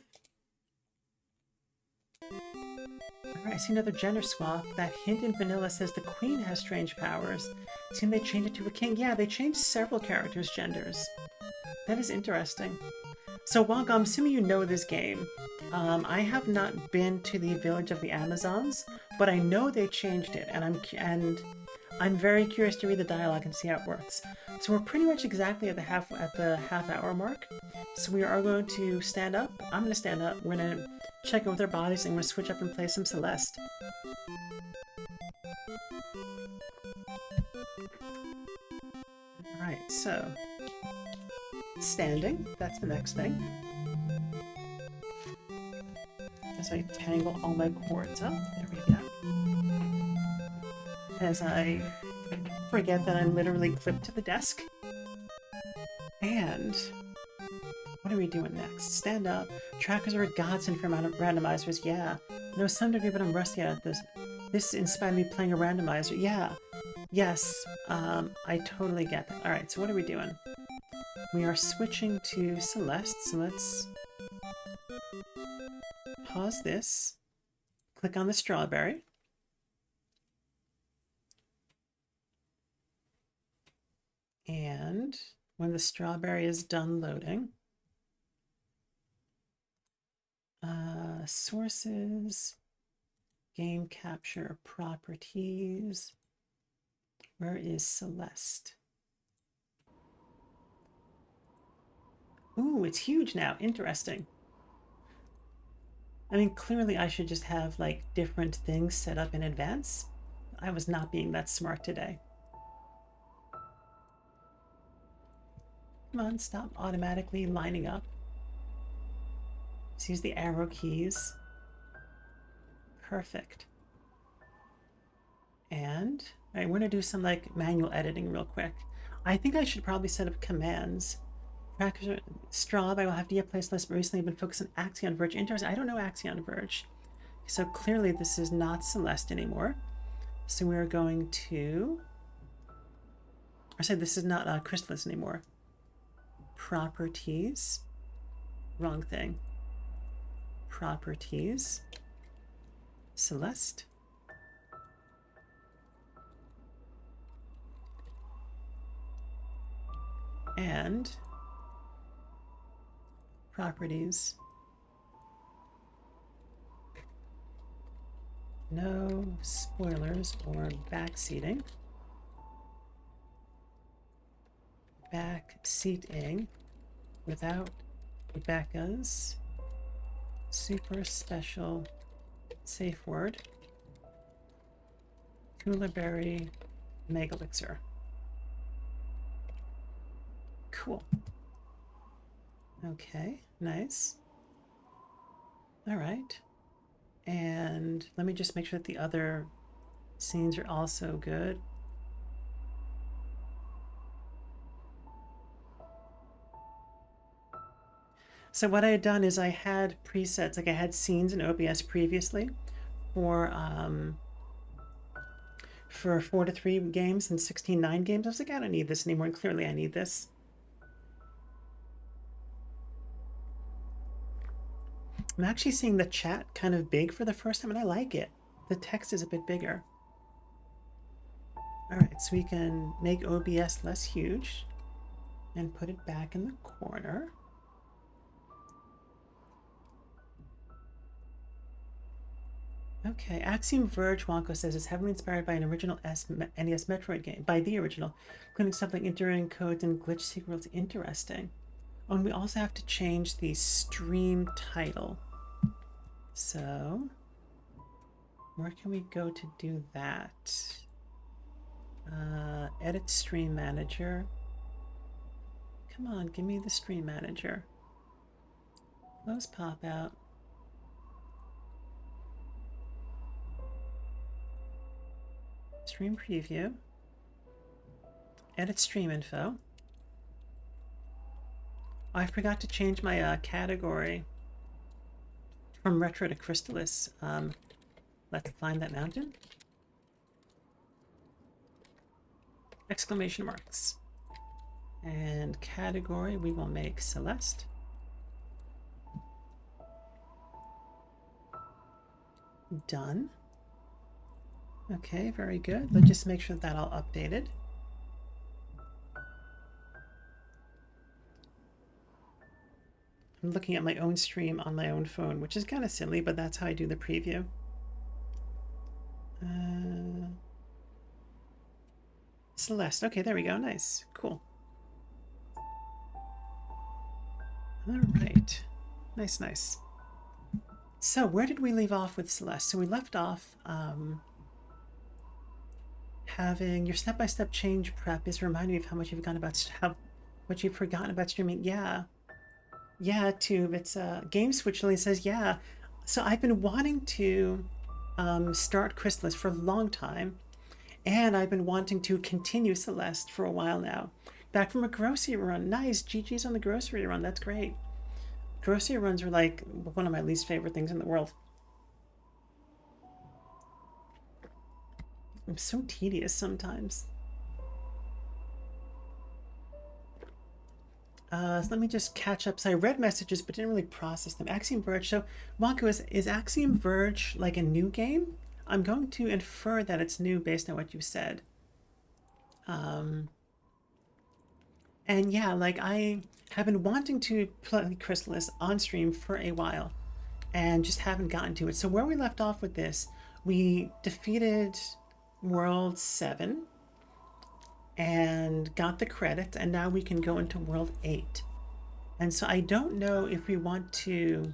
Alright, I see another gender swap. That hint in vanilla says the queen has strange powers. Seem they changed it to a king. Yeah, they changed several characters' genders. That is interesting. So, Wonka, I'm assuming you know this game. I have not been to the village of the Amazons, but I know they changed it, and I'm very curious to read the dialogue and see how it works. So we're pretty much exactly at the half hour mark. So we are going to stand up. I'm going to stand up. We're going to check in with our bodies and we're going to switch up and play some Celeste. Alright, so standing, that's the next thing. As I tangle all my cords up, there we go. As I forget that I'm literally clipped to the desk. And what are we doing next? Stand up. Trackers are a godsend for randomizers. Yeah. No, some degree, but I'm rusty at this. This inspired me playing a randomizer. Yeah. Yes. I totally get that. Alright, so what are we doing? We are switching to Celeste, so let's pause this. Click on the strawberry. And when the strawberry is done loading. Sources, game capture properties. Where is Celeste? Ooh, it's huge now. Interesting. I mean, clearly I should just have like different things set up in advance. I was not being that smart today. Come on, stop automatically lining up. Just use the arrow keys. Perfect. And all right, we're gonna do some like manual editing real quick. I think I should probably set up commands. Straub, I will have to get placed less recently been focused on Axion Verge. Interesting. I don't know Axion Verge. So clearly this is not Celeste anymore. So we're going to, I said this is not Crystalis anymore. Properties, wrong thing. Properties, Celeste. And properties, no spoilers or backseating. Backseating without Rebecca's super special safe word. Coolaberry Megalixir. Cool. Okay, nice. All right. And let me just make sure that the other scenes are also good. So what I had done is I had presets, like I had scenes in OBS previously for 4:3 games and 16:9 games. I was like, I don't need this anymore, and clearly I need this. I'm actually seeing the chat kind of big for the first time, and I like it. The text is a bit bigger. All right, so we can make OBS less huge and put it back in the corner. Okay, Axiom Verge Wonko says it's heavily inspired by an original NES Metroid game, by the original, including stuff like entering codes and glitch secrets. Interesting. Oh, and we also have to change the stream title. So, where can we go to do that? Edit Stream Manager. Come on, give me the Stream Manager. Close pop out. Stream preview. Edit stream info. I forgot to change my category from retro to Crystalis. Let's climb that mountain. Exclamation marks. And category, we will make Celeste. Done. Okay, very good. Let's just make sure that all updated. I'm looking at my own stream on my own phone, which is kind of silly, but that's how I do the preview. Celeste. Okay, there we go. Nice. Cool. All right. Nice, nice. So where did we leave off with Celeste? So we left off having your step-by-step change prep is reminding me of how much you've what you've forgotten about streaming. Yeah, Tube. It's Game Switch Lily says yeah. So I've been wanting to start Crystalis for a long time, and I've been wanting to continue Celeste for a while now. Back from a grocery run. Nice. GG's on the grocery run. That's great. Grocery runs are like one of my least favorite things in the world. I'm so tedious sometimes. So let me just catch up. So I read messages but didn't really process them. Axiom Verge. So Wonko, is Axiom Verge like a new game? I'm going to infer that it's new based on what you said. And yeah, like I have been wanting to play Crystalis on stream for a while and just haven't gotten to it. So where we left off with this, we defeated World 7 and got the credits, and now we can go into World 8. And so I don't know if we want to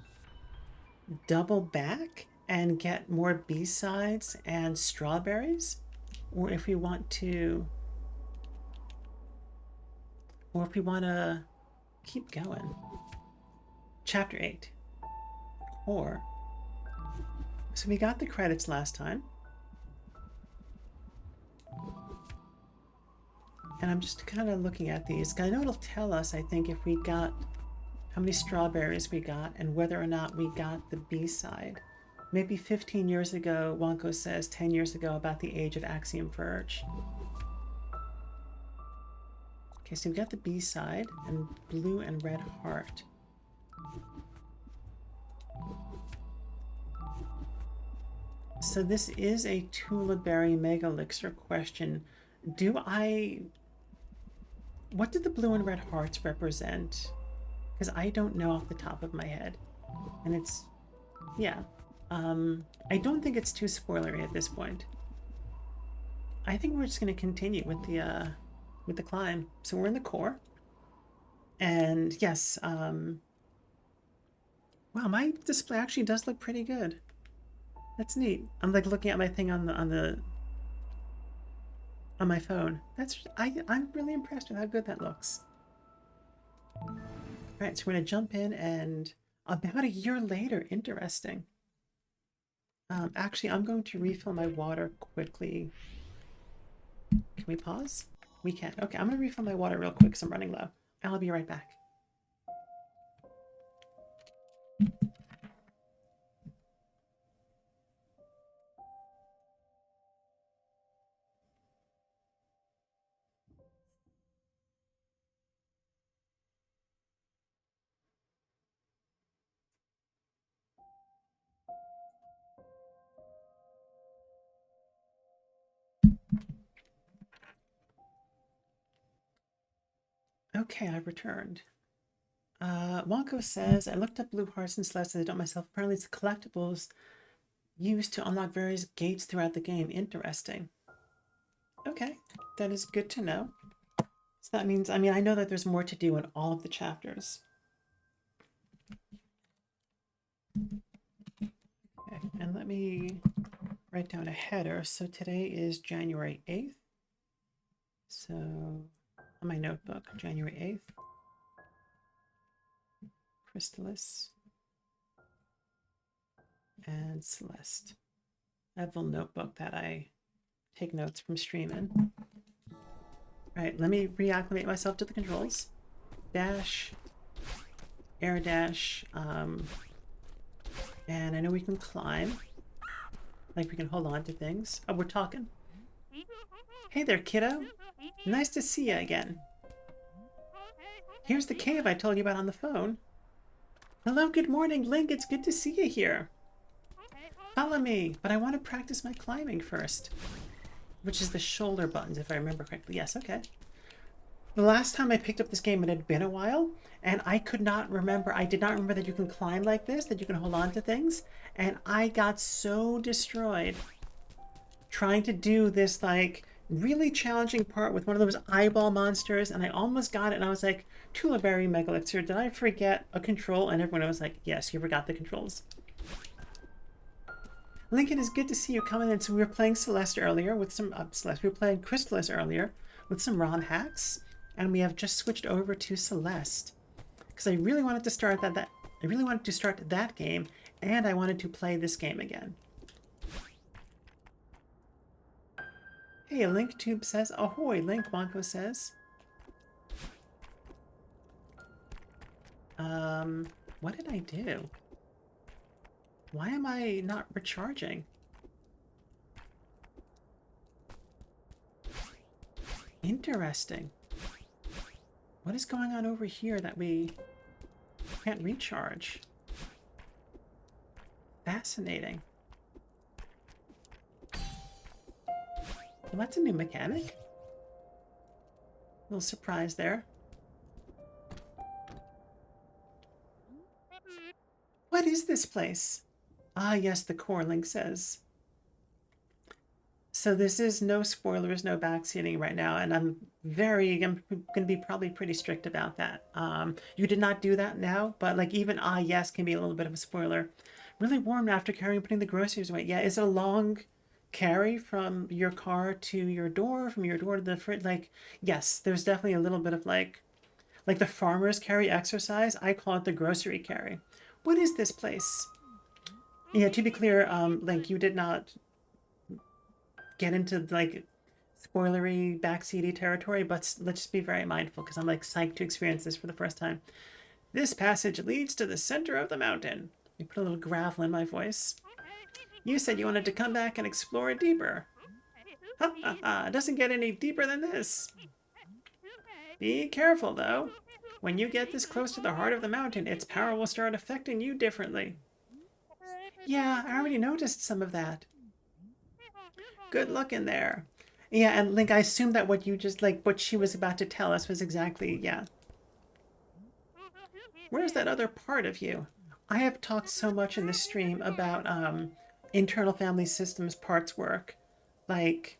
double back and get more B-sides and strawberries, or if we want to keep going. Chapter 8. Or so we got the credits last time. And I'm just kind of looking at these, because I know it'll tell us, I think, if we got how many strawberries we got and whether or not we got the B-side. Maybe 15 years ago, Wonko says 10 years ago about the age of Axiom Verge. Okay, so we got the B-side and blue and red heart. So this is a Tulaberry Mega Elixir question. What did the blue and red hearts represent? Because I don't know off the top of my head. And it's, yeah. I don't think it's too spoilery at this point. I think we're just going to continue with the climb. So we're in the core. And yes, wow, my display actually does look pretty good. That's neat. I'm like looking at my thing on my phone. I'm really impressed with how good that looks. All right, so we're gonna jump in, and about a year later, interesting. Actually, I'm going to refill my water quickly. Can we pause? We can. Okay, I'm gonna refill my water real quick because I'm running low. I'll be right back. Okay, I've returned. Wonko says, I looked up blue hearts and celeste as I don't myself. Apparently it's collectibles used to unlock various gates throughout the game. Interesting. Okay, that is good to know. So that means, I mean, I know that there's more to do in all of the chapters. Okay, and let me write down a header. So today is January 8th. So on my notebook, January 8th. Crystalis and Celeste. I have a little notebook that I take notes from streaming. All right, let me reacclimate myself to the controls. Dash, air dash, and I know we can climb. Like we can hold on to things. Oh, we're talking. Hey there, kiddo. Nice to see you again. Here's the cave I told you about on the phone. Hello, good morning, Link. It's good to see you here. Follow me, but I want to practice my climbing first. Which is the shoulder buttons, if I remember correctly. Yes, okay. The last time I picked up this game, it had been a while, and I could not remember. I did not remember that you can climb like this, that you can hold on to things, and I got so destroyed trying to do this, like, really challenging part with one of those eyeball monsters, and I almost got it, and I was like, Tulaberry Mega Elixir, did I forget a control? And everyone was like, yes, you forgot the controls. Lincoln, is good to see you coming in. So we were playing Celeste earlier with some Celeste. We were playing Crystalis earlier with some ROM hacks, and we have just switched over to Celeste because I really wanted to start that game, and I wanted to play this game again. Hey, LinkTube says, ahoy, Link, Wonko says. What did I do? Why am I not recharging? Interesting. What is going on over here that we can't recharge? Fascinating. Well, that's a new mechanic. A little surprise there. What is this place? Ah, yes, the core, Link says. So this is no spoilers, no backseating right now, and I'm going to be probably pretty strict about that. You did not do that now, but like even ah yes can be a little bit of a spoiler. Really warm after carrying and putting the groceries away. Yeah, is it a long carry from your car to your door, from your door to the fridge? Like, yes, there's definitely a little bit of like the farmer's carry exercise. I call it the grocery carry. What is this place? Yeah, to be clear, Link, you did not get into like spoilery backseaty territory, but let's just be very mindful because I'm like psyched to experience this for the first time. This passage leads to the center of the mountain. You put a little gravel in my voice. You said you wanted to come back and explore it deeper. Ha ha ha, it doesn't get any deeper than this. Be careful though. When you get this close to the heart of the mountain, its power will start affecting you differently. Yeah, I already noticed some of that. Good luck in there. Yeah, and Link, I assume that what you just, like, what she was about to tell us was exactly, yeah. Where's that other part of you? I have talked so much in this stream about internal family systems parts work. Like,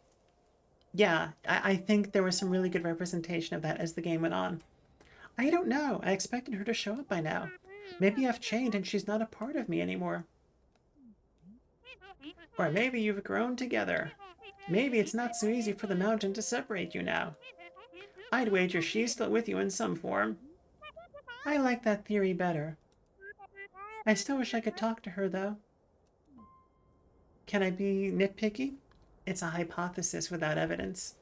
yeah, I think there was some really good representation of that as the game went on. I don't know. I expected her to show up by now. Maybe I've changed and she's not a part of me anymore. Or maybe you've grown together. Maybe it's not so easy for the mountain to separate you now. I'd wager she's still with you in some form. I like that theory better. I still wish I could talk to her, though. Can I be nitpicky? It's a hypothesis without evidence.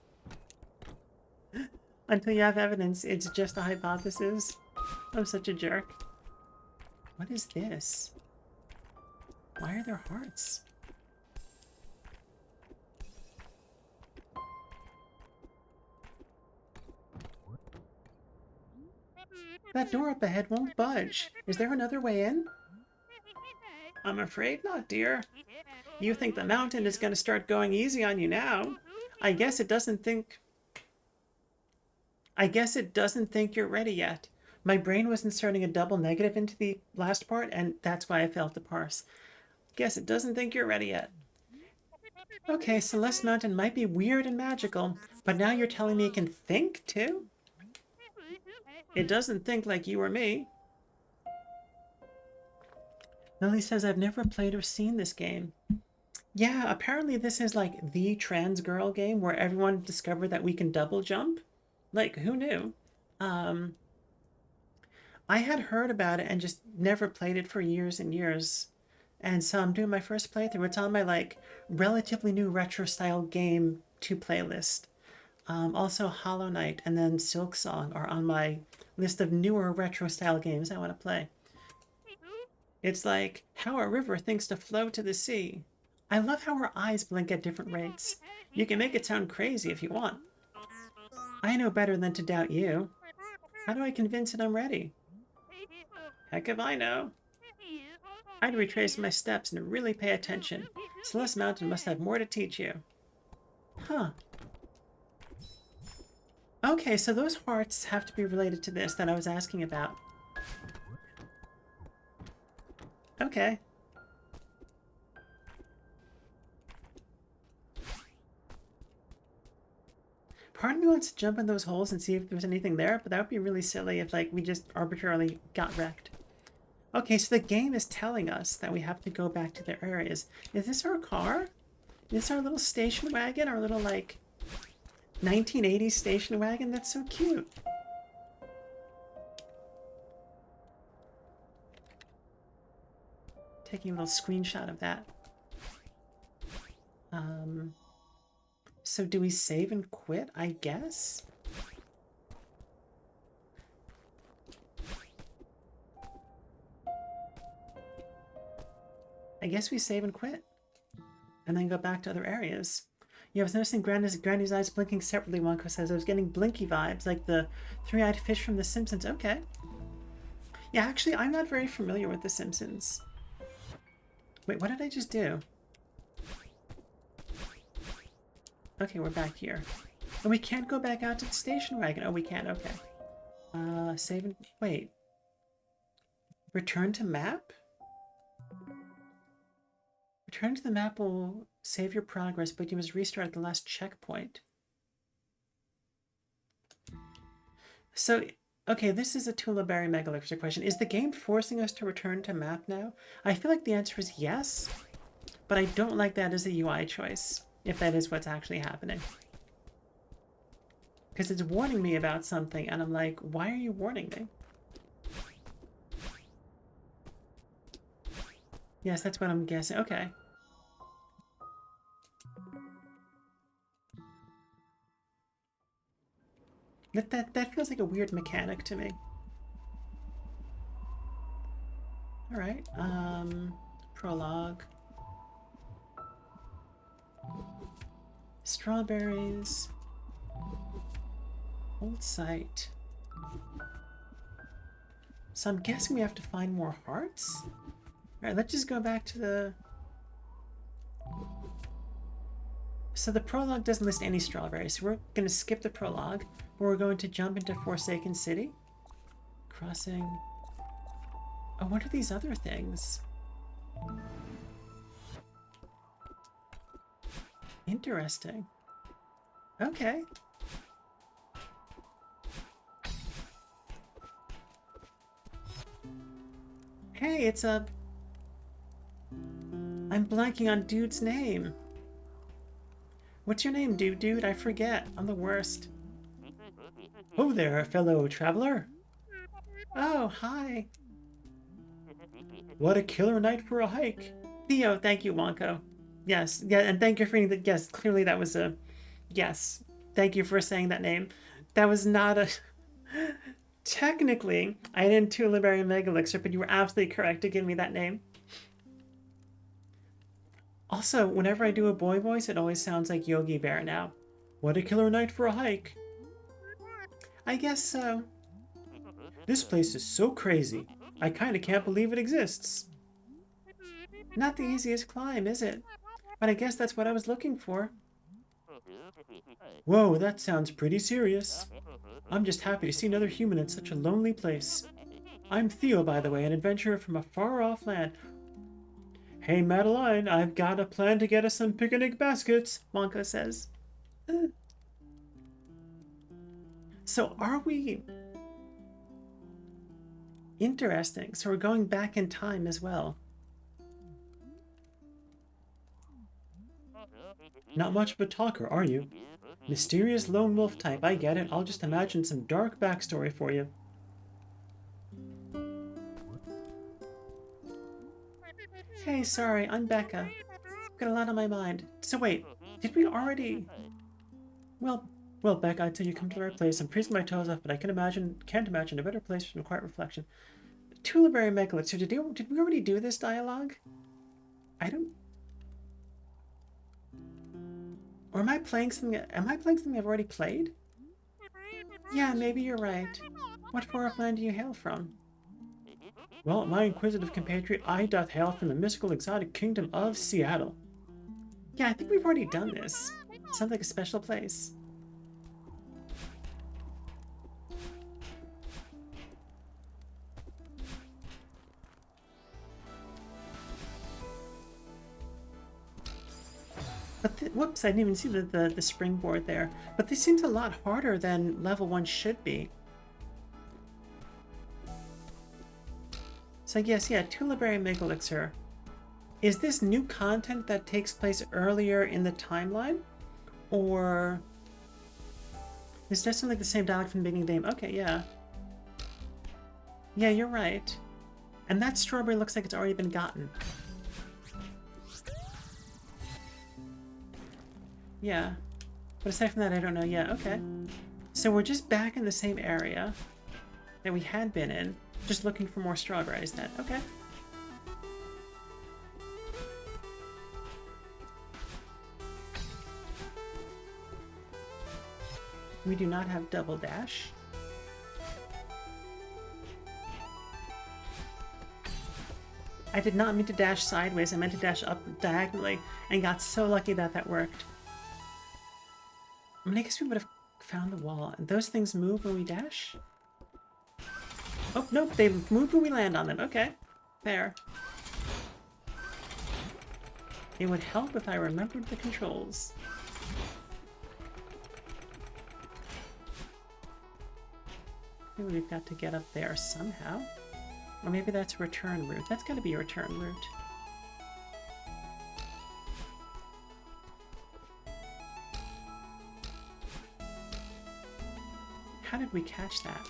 Until you have evidence, it's just a hypothesis. I'm such a jerk. What is this? Why are there hearts? That door up ahead won't budge. Is there another way in? I'm afraid not, dear. You think the mountain is going to start going easy on you now. I guess it doesn't think you're ready yet. My brain was inserting a double negative into the last part, and that's why I failed to parse. Guess it doesn't think you're ready yet. Okay, Celeste Mountain might be weird and magical, but now you're telling me it can think, too? It doesn't think like you or me. Lily says, I've never played or seen this game. Yeah, apparently this is like the trans girl game where everyone discovered that we can double jump. Like, who knew? I had heard about it and just never played it for years and years. And so I'm doing my first playthrough. It's on my like relatively new retro style game 2 playlist. Also Hollow Knight and then Silk Song are on my list of newer retro style games I want to play. It's like how a river thinks to flow to the sea. I love how her eyes blink at different rates. You can make it sound crazy if you want. I know better than to doubt you. How do I convince it I'm ready? Heck if I know. I'd retrace my steps and really pay attention. Celeste Mountain must have more to teach you. Huh. Okay, so those hearts have to be related to this that I was asking about. Okay. Part of me wants to jump in those holes and see if there's anything there, but that would be really silly if like we just arbitrarily got wrecked. Okay, so the game is telling us that we have to go back to their areas. Is this our car? Is this our little station wagon? Our little like 1980s station wagon? That's so cute. Taking a little screenshot of that. So do we save and quit, I guess? I guess we save and quit. And then go back to other areas. Yeah, I was noticing Granny's eyes blinking separately, Wonko says. I was getting blinky vibes, like the three-eyed fish from The Simpsons. Okay. Yeah, actually, I'm not very familiar with The Simpsons. Wait, what did I just do? Okay, we're back here. And we can't go back out to the station wagon. Oh, we can, okay. Save and... Wait. Return to map? Returning to the map will save your progress, but you must restart at the last checkpoint. So, okay, this is a Tullaberry Megalixir question. Is the game forcing us to return to map now? I feel like the answer is yes, but I don't like that as a UI choice, if that is what's actually happening. Because it's warning me about something, and I'm like, why are you warning me? Yes, that's what I'm guessing. Okay. That feels like a weird mechanic to me. Alright, prologue. Strawberries. Old site. So I'm guessing we have to find more hearts? Alright, let's just go back to the... So the prologue doesn't list any strawberries, so we're going to skip the prologue, but we're going to jump into Forsaken City. Crossing... Oh, what are these other things? Interesting. Okay. Hey, it's a... I'm blanking on dude's name. What's your name, dude? I forget. I'm the worst. Oh there, fellow traveler. Oh, hi. What a killer night for a hike. Theo, thank you, Wonko. Yes, yeah, and thank you for reading that. Yes, clearly that was a... Yes, thank you for saying that name. That was not a... Technically, I didn't Tullaberry Megalixir, but you were absolutely correct to give me that name. Also, whenever I do a boy voice, it always sounds like Yogi Bear now. What a killer night for a hike. I guess so. This place is so crazy. I kinda can't believe it exists. Not the easiest climb, is it? But I guess that's what I was looking for. Whoa, that sounds pretty serious. I'm just happy to see another human in such a lonely place. I'm Theo, by the way, an adventurer from a far-off land. Hey, Madeline, I've got a plan to get us some picnic baskets, Wonka says. So are we... Interesting. So we're going back in time as well. Not much of a talker, are you? Mysterious lone wolf type, I get it. I'll just imagine some dark backstory for you. Hey, sorry, I'm Becca. I've got a lot on my mind. So wait, did we already... Well, Becca, I'd say you come to the right place. I'm freezing my toes off, but I can't imagine a better place for some quiet reflection. Tullaberry Megalixir, did we already do this dialogue? I don't... Or am I playing something I've already played? Yeah, maybe you're right. What far-off land do you hail from? Well, my inquisitive compatriot, I doth hail from the mystical exotic kingdom of Seattle. Yeah, I think we've already done this. Sounds like a special place. But whoops, I didn't even see the springboard there. But this seems a lot harder than level 1 should be. So I guess, yeah, Tullaberry Megalixir. Is this new content that takes place earlier in the timeline? Or... This does sound like the same dialogue from the beginning of the game. Okay, yeah. Yeah, you're right. And that strawberry looks like it's already been gotten. Yeah. But aside from that, I don't know. Yeah, okay. So we're just back in the same area that we had been in. Just looking for more strawberries then. Okay. We do not have double dash. I did not mean to dash sideways. I meant to dash up diagonally and got so lucky that that worked. I mean, I guess we would have found the wall. And those things move when we dash? Oh, nope, they move when we land on them. Okay, fair. It would help if I remembered the controls. Maybe we've got to get up there somehow. Or maybe that's a return route. That's got to be a return route. How did we catch that?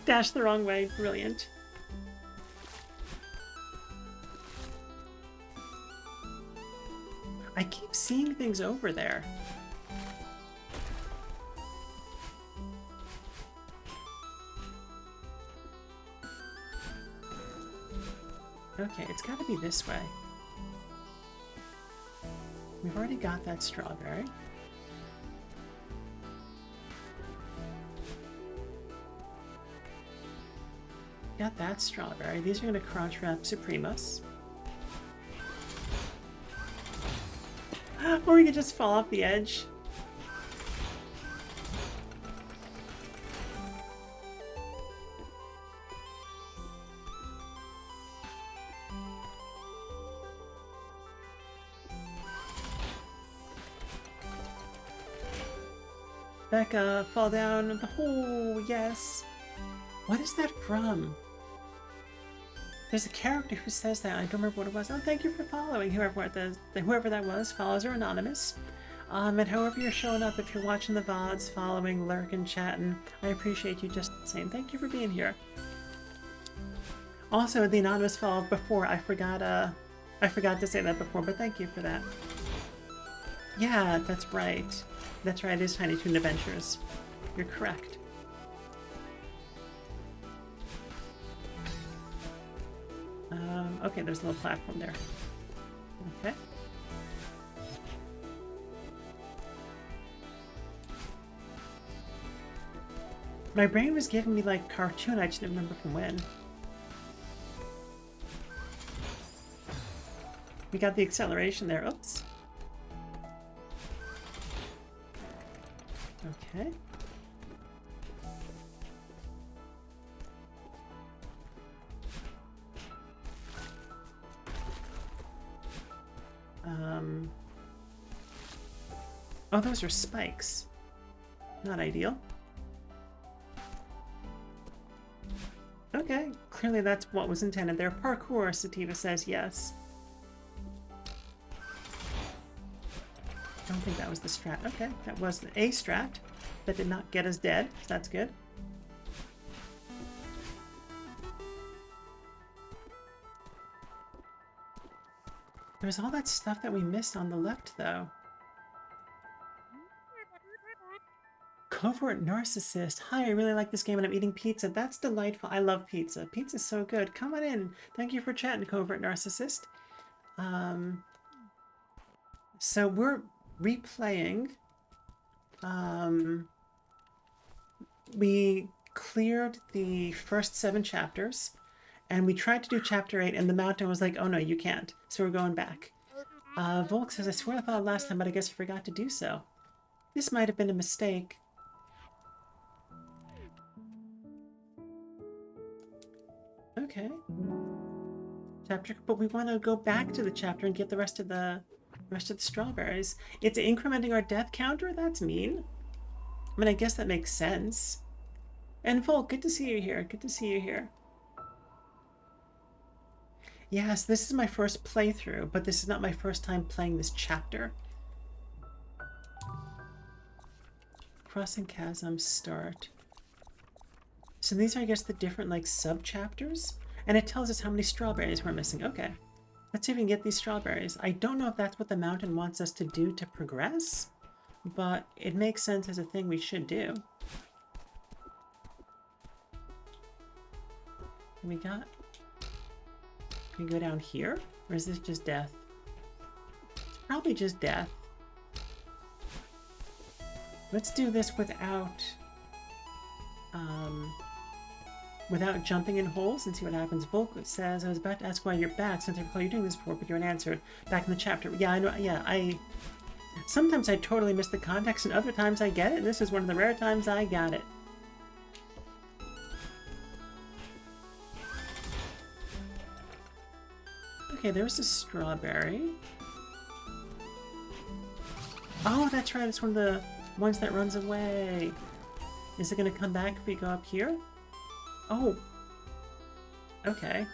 Dash the wrong way. Brilliant. I keep seeing things over there. Okay, it's got to be this way. We've already got that strawberry. Got that strawberry. These are going to crunch wrap Supremos. Or we could just fall off the edge. Becca, fall down the hole, yes. What is that from? There's a character who says that. I don't remember what it was. Oh, thank you for following. Whoever that was, follows are anonymous. And however you're showing up, if you're watching the VODs, following, lurking, chatting, I appreciate you just the same. Thank you for being here. Also, the anonymous follow before, I forgot to say that before, but thank you for that. Yeah, that's right. That's right, it is Tiny Toon Adventures. You're correct. Okay, there's a little platform there. Okay. My brain was giving me like cartoon, I just didn't remember from when. We got the acceleration there. Oops. Okay. Oh, those are spikes. Not ideal. Okay, clearly that's what was intended there. Parkour, Sativa says yes. Don't think that was the strat. Okay, that was a strat. That did not get us dead, so that's good. There's all that stuff that we missed on the left, though. Covert Narcissist. Hi, I really like this game and I'm eating pizza. That's delightful. I love pizza. Pizza's so good. Come on in. Thank you for chatting, Covert Narcissist. So we're replaying. We cleared the first 7 chapters and we tried to do chapter 8 and the mountain was like, oh no, you can't. So we're going back. Volk says, I swear I thought last time, but I guess I forgot to do so. This might have been a mistake. Okay. Chapter, but we want to go back to the chapter and get the rest of the strawberries. It's incrementing our death counter? That's mean. I mean, I guess that makes sense. And Volk, good to see you here. Good to see you here. Yes, this is my first playthrough, but this is not my first time playing this chapter. Crossing Chasm Start. So these are, I guess, the different, like, sub-chapters? And it tells us how many strawberries we're missing. Okay. Let's see if we can get these strawberries. I don't know if that's what the mountain wants us to do to progress, but it makes sense as a thing we should do. What we got? Can we go down here? Or is this just death? It's probably just death. Let's do this without jumping in holes and see what happens. Volk says, I was about to ask why you're back since I recall you doing this before, but you unanswered. Back in the chapter. Yeah, I know. Yeah, sometimes I totally miss the context and other times I get it. And this is one of the rare times I got it. Okay, there's a strawberry. Oh, that's right. It's one of the ones that runs away. Is it going to come back if we go up here? Oh. Okay.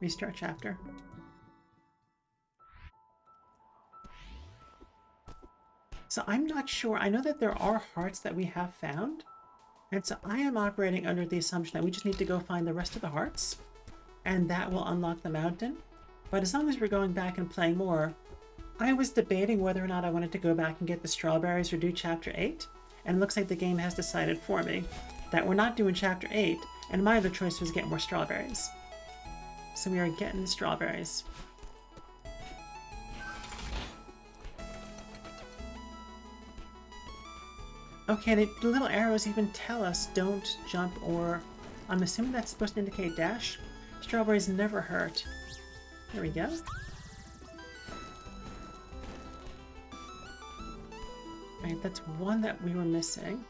Restart chapter. So I'm not sure. I know that there are hearts that we have found. And so I am operating under the assumption that we just need to go find the rest of the hearts. And that will unlock the mountain. But as long as we're going back and playing more, I was debating whether or not I wanted to go back and get the strawberries or do Chapter 8. And it looks like the game has decided for me that we're not doing Chapter 8. And my other choice was get more strawberries. So we are getting the strawberries. Okay, the little arrows even tell us don't jump or... I'm assuming that's supposed to indicate dash. Strawberries never hurt. There we go. Alright, that's one that we were missing.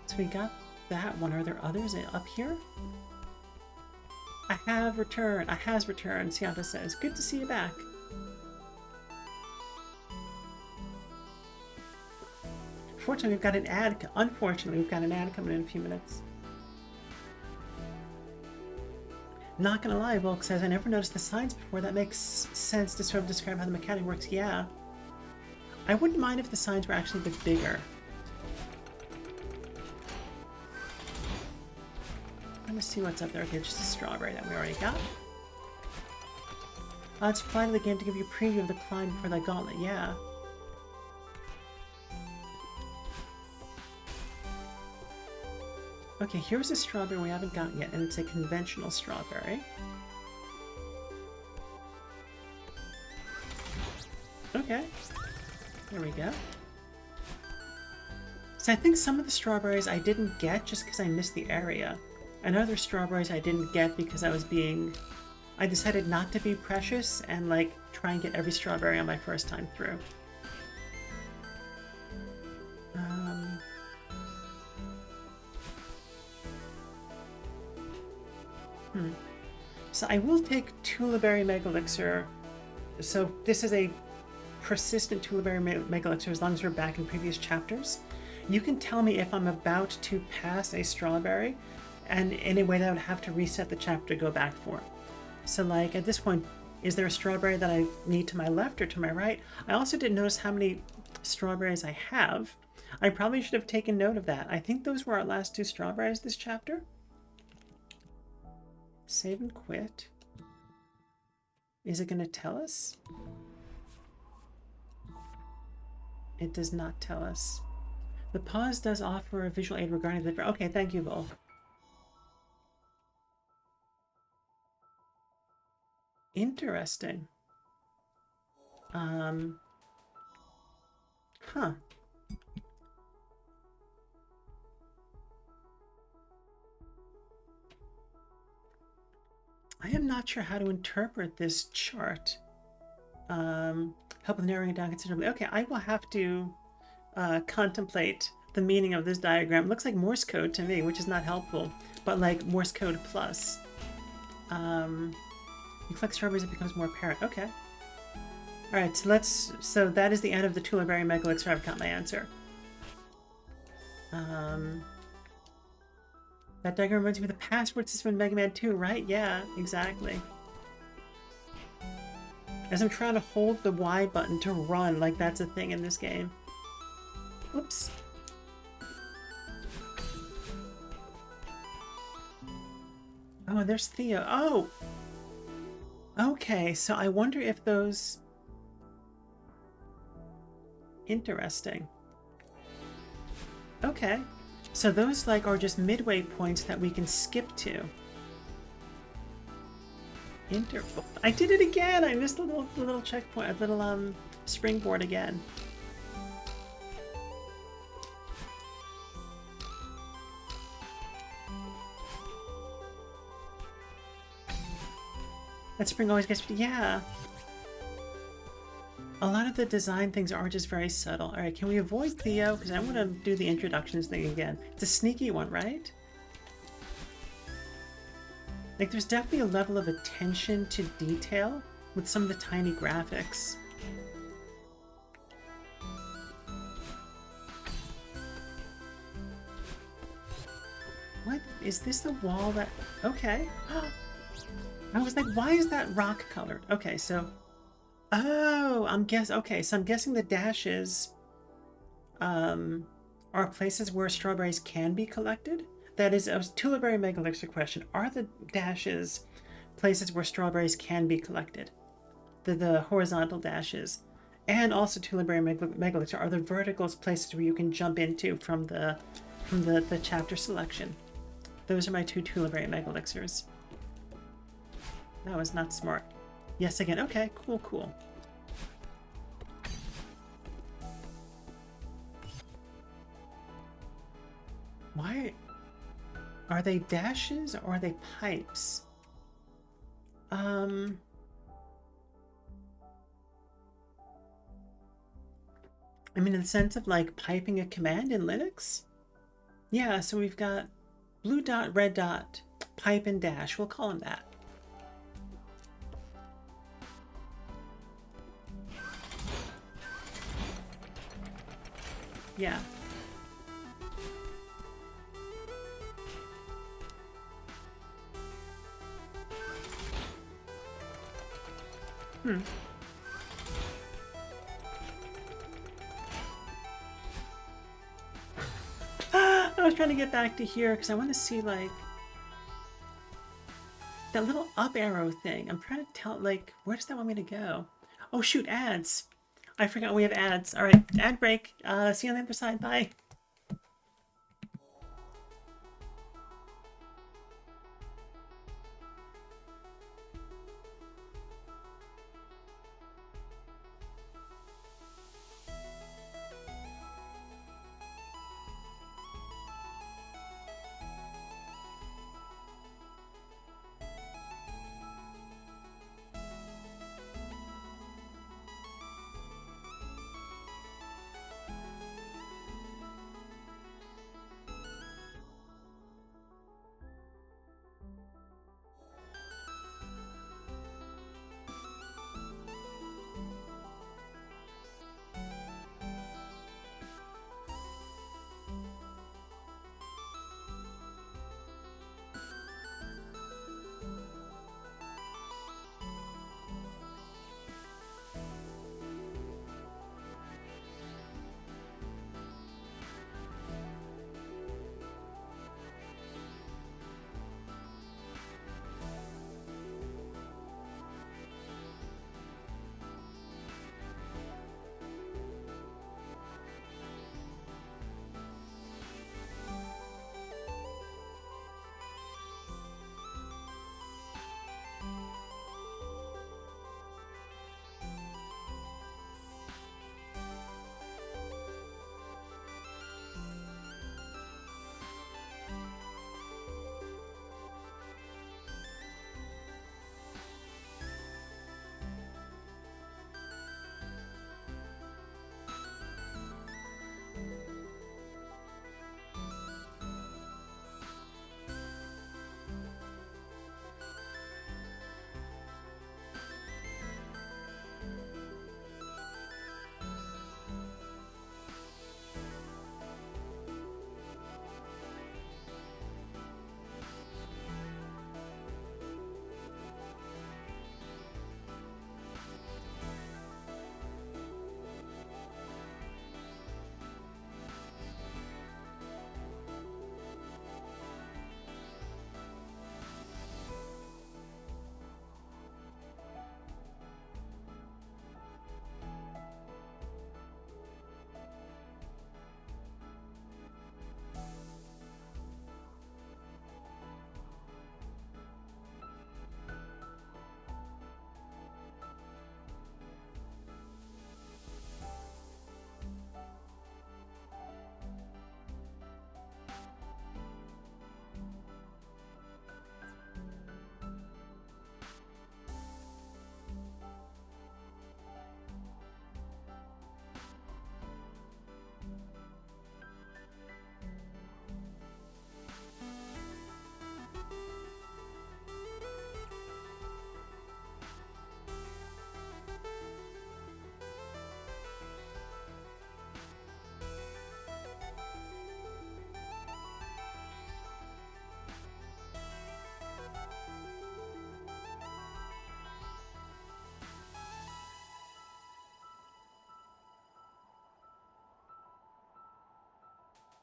So we got that one. Are there others up here? I have returned. I has returned, Sianta says. Good to see you back. Fortunately, we've got an ad. Unfortunately, we've got an ad coming in a few minutes. Not gonna lie, Volk says, I never noticed the signs before. That makes sense to sort of describe how the mechanic works. Yeah. I wouldn't mind if the signs were actually a bit bigger. Let me see what's up there. Okay, just a strawberry that we already got. It's applied to the game to give you a preview of the climb before that gauntlet. Yeah. Okay, here's a strawberry we haven't gotten yet, and it's a conventional strawberry. Okay. There we go. So I think some of the strawberries I didn't get just because I missed the area. And other strawberries I didn't get because I decided not to be precious and like try and get every strawberry on my first time through. So I will take Tuliberry Mega Elixir. So this is a persistent Tuliberry Mega Elixir as long as we're back in previous chapters. You can tell me if I'm about to pass a strawberry, and in a way that I would have to reset the chapter to go back for. So like at this point, is there a strawberry that I need to my left or to my right? I also didn't notice how many strawberries I have. I probably should have taken note of that. I think those were our last 2 strawberries this chapter. Save and quit. Is it going to tell us? It does not tell us. The pause does offer a visual aid regarding the... Okay, thank you, Vol. Interesting. Huh. I am not sure how to interpret this chart. Help with narrowing it down considerably. Okay, I will have to contemplate the meaning of this diagram. It looks like Morse code to me, which is not helpful, but like Morse code plus. You collect strawberries, it becomes more apparent. Okay. All right, so that is the end of the Tuliberry Mega Elixir. I've got my answer. That diagram reminds me of the password system in Mega Man 2, right? Yeah, exactly. As I'm trying to hold the Y button to run, like that's a thing in this game. Oops. Oh, there's Theo. Oh! Okay, so I wonder if those... Interesting. Okay. So those like are just midway points that we can skip to. I did it again! I missed a little checkpoint, a little springboard again. That spring always gets... Yeah. A lot of the design things are just very subtle. Alright, can we avoid Theo? Because I want to do the introductions thing again. It's a sneaky one, right? Like, there's definitely a level of attention to detail with some of the tiny graphics. What? Is this the wall that... Okay. I was like, why is that rock colored? Okay, so... Oh, okay, so I'm guessing the dashes are places where strawberries can be collected. That is a Tuliberry Mega Elixir question. Are the dashes places where strawberries can be collected? The horizontal dashes. And also Tuliberry Mega Elixir, are the verticals places where you can jump into from the chapter selection? Those are my two Tuliberry Mega Elixirs. That was not smart. Yes, again. Okay, cool, cool. Why are they dashes or are they pipes? I mean, in the sense of like piping a command in Linux? Yeah, so we've got blue dot, red dot, pipe and dash. We'll call them that. Yeah. I was trying to get back to here because I want to see like that little up arrow thing. I'm trying to tell, like, where does that want me to go? Oh shoot, ads. I forgot we have ads. All right, ad break. See you on the other side. Bye.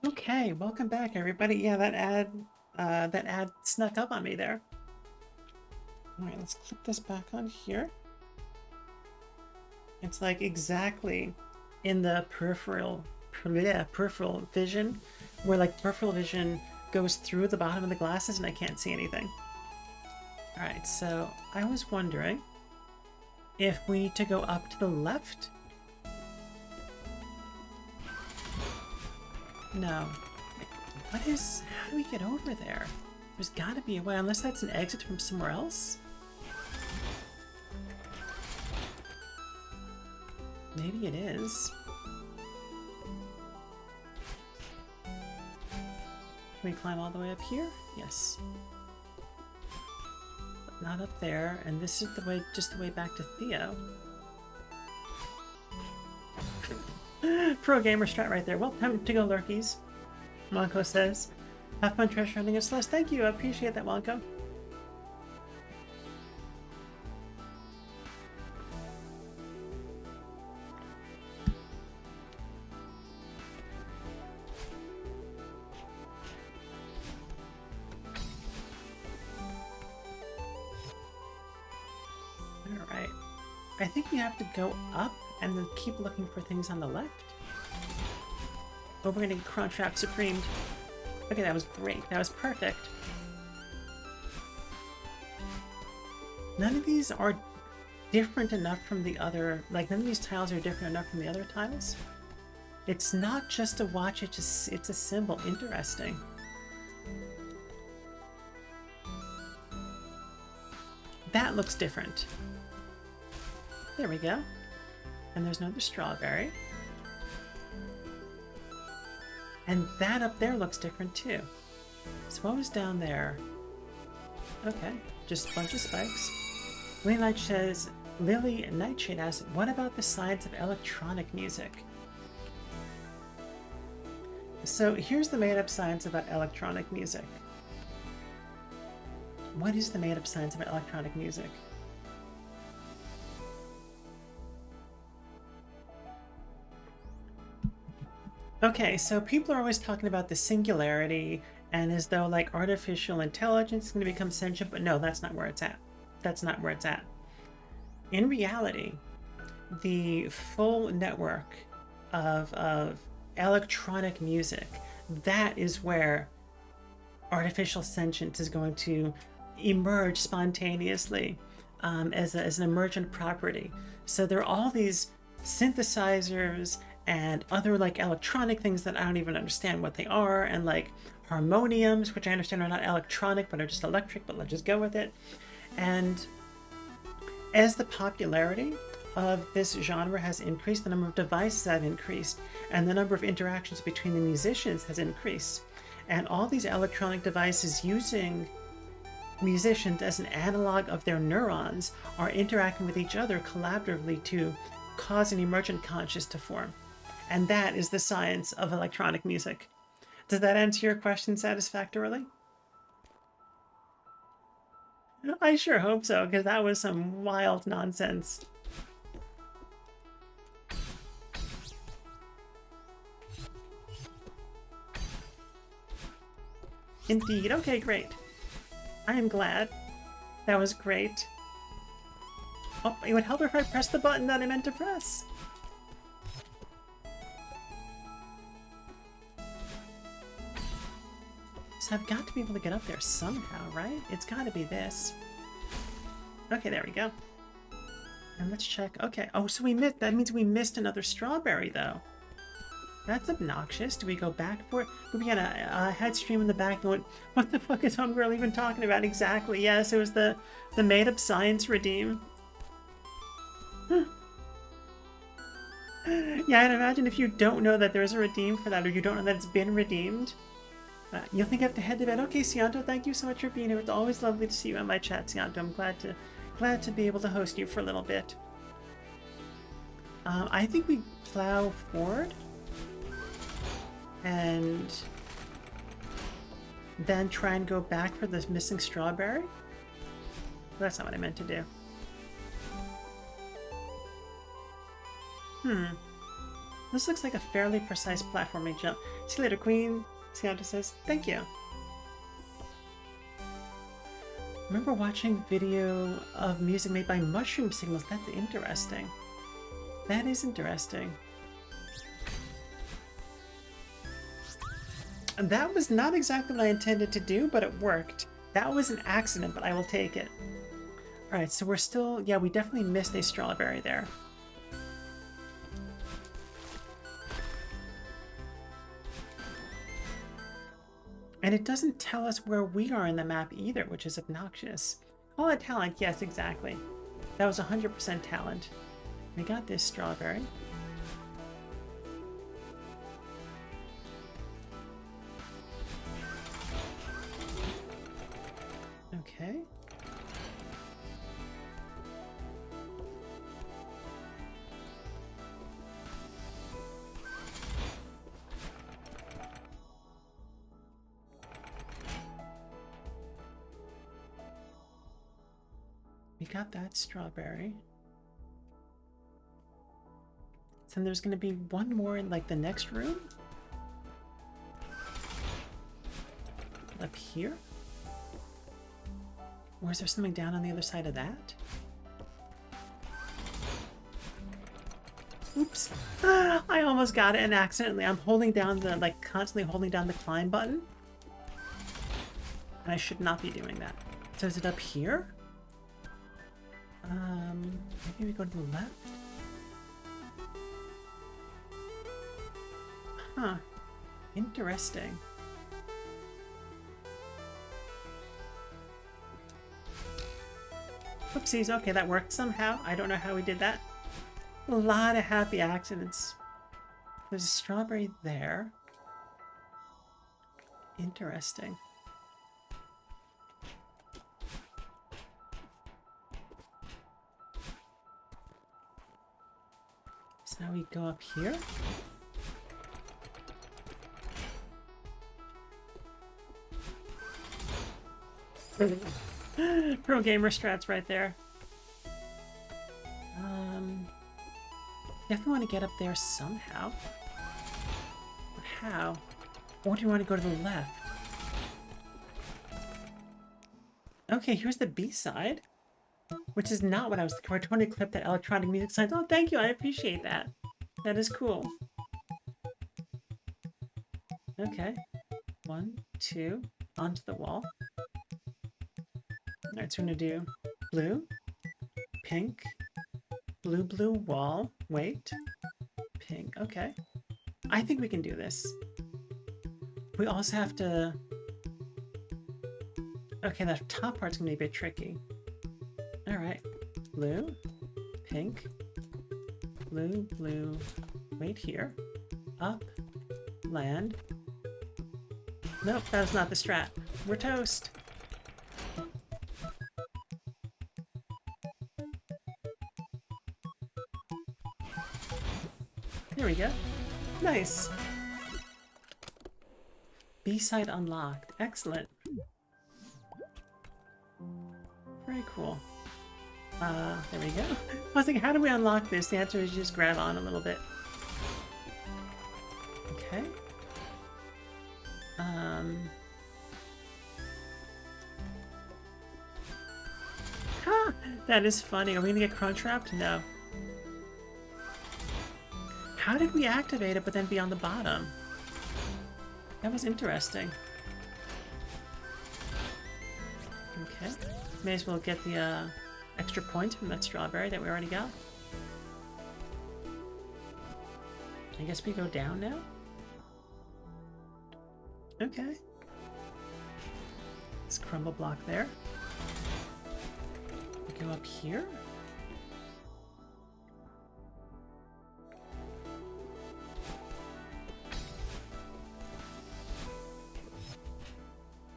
Okay, welcome back, everybody. Yeah, that ad snuck up on me there. All right, let's click this back on here. It's like exactly in the peripheral vision, where like peripheral vision goes through the bottom of the glasses and I can't see anything. All right, so I was wondering if we need to go up to the left. No. How do we get over there? There's gotta be a way, unless that's an exit from somewhere else. Maybe it is. Can we climb all the way up here? Yes. But not up there, and this is the way, just the way back to Theo. Pro gamer strat right there. Well, time to go lurkies. Monko says, have fun treasure hunting a Celeste. Thank you, I appreciate that, Monko. Alright. I think we have to go up and then keep looking for things on the left. Oh, we're gonna get Crunch Trap Supremed. Okay, that was great. That was perfect. None of these are different enough from the other... Like, none of these tiles are different enough from the other tiles. It's not just a watch, it's a symbol. Interesting. That looks different. There we go. And there's another strawberry. And that up there looks different too. So what was down there? Okay, just a bunch of spikes. Lily Nightshade asks, what about the signs of electronic music? So here's the made-up science about electronic music. What is the made-up science about electronic music? Okay, so people are always talking about the singularity and as though like artificial intelligence is going to become sentient, but no, that's not where it's at. That's not where it's at. In reality, the full network of electronic music, that is where artificial sentience is going to emerge spontaneously as an emergent property. So there are all these synthesizers and other like electronic things that I don't even understand what they are, and like harmoniums, which I understand are not electronic but are just electric, but let's just go with it. And as the popularity of this genre has increased, the number of devices have increased, and the number of interactions between the musicians has increased. And all these electronic devices using musicians as an analog of their neurons are interacting with each other collaboratively to cause an emergent conscious to form. And that is the science of electronic music. Does that answer your question satisfactorily? I sure hope so, because that was some wild nonsense. Indeed. Okay, great. I am glad. That was great. Oh, it would help if I pressed the button that I meant to press. So I've got to be able to get up there somehow, right? It's got to be this. Okay, there we go. And let's check. Okay. Oh, so we missed. That means we missed another strawberry, though. That's obnoxious. Do we go back for it? We had a head stream in the back going, what the fuck is Homegirl even talking about exactly? Yes, it was the made-up science redeem. Yeah, I'd imagine if you don't know that there's a redeem for that, or you don't know that it's been redeemed, you'll think I have to head to bed. Okay, Sianto, thank you so much for being here. It's always lovely to see you on my chat, Sianto. I'm glad to be able to host you for a little bit. I think we plow forward and then try and go back for this missing strawberry. That's not what I meant to do. This looks like a fairly precise platforming jump. See you later, Queen. Sianta says, thank you. Remember watching video of music made by mushroom signals. That's interesting. That is interesting. And that was not exactly what I intended to do, but it worked. That was an accident, but I will take it. Alright, so we're still... Yeah, we definitely missed a strawberry there. And it doesn't tell us where we are in the map either, which is obnoxious. Call it talent. Yes, exactly. That was 100% talent. We got this strawberry. Okay. We got that strawberry. So there's going to be one more in like the next room. Up here? Or is there something down on the other side of that? Oops. I almost got it and accidentally. I'm holding down the, like constantly holding down the climb button. And I should not be doing that. So is it up here? Maybe we go to the left? Huh. Interesting. Oopsies, okay, that worked somehow. I don't know how we did that. A lot of happy accidents. There's a strawberry there. Interesting. So now we go up here. Pro gamer strats right there. Definitely want to get up there somehow. But how? Or do you want to go to the left? Okay, here's the B-side. Which is not what I was looking for. I totally clipped that electronic music sign. Oh, thank you. I appreciate that. That is cool. Okay. 1, 2, onto the wall. Alright, so we're going to do blue, pink, blue, blue, wall, wait, pink. Okay. I think we can do this. We also have to... Okay, that top part's going to be a bit tricky. Alright. Blue, pink, blue, blue, wait here, up, land. Nope, that was not the strat. We're toast. There we go. Nice. B-side unlocked. Excellent. Very cool. There we go. I was thinking, how do we unlock this? The answer is just grab on a little bit. Okay. Ha! That is funny. Are we gonna get crunch wrapped? No. How did we activate it but then be on the bottom? That was interesting. Okay. May as well get the extra points from that strawberry that we already got. I guess we go down now? Okay. This crumble block there. We go up here.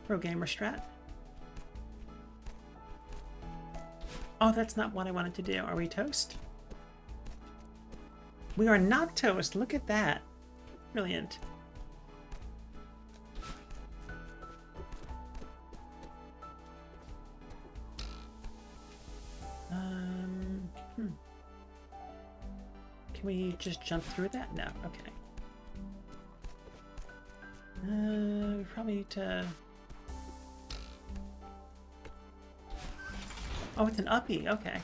Pro gamer strat. Oh, that's not what I wanted to do. Are we toast? We are not toast. Look at that. Brilliant. Can we just jump through that? No. Okay. We probably need to... Oh, it's an uppie. Okay.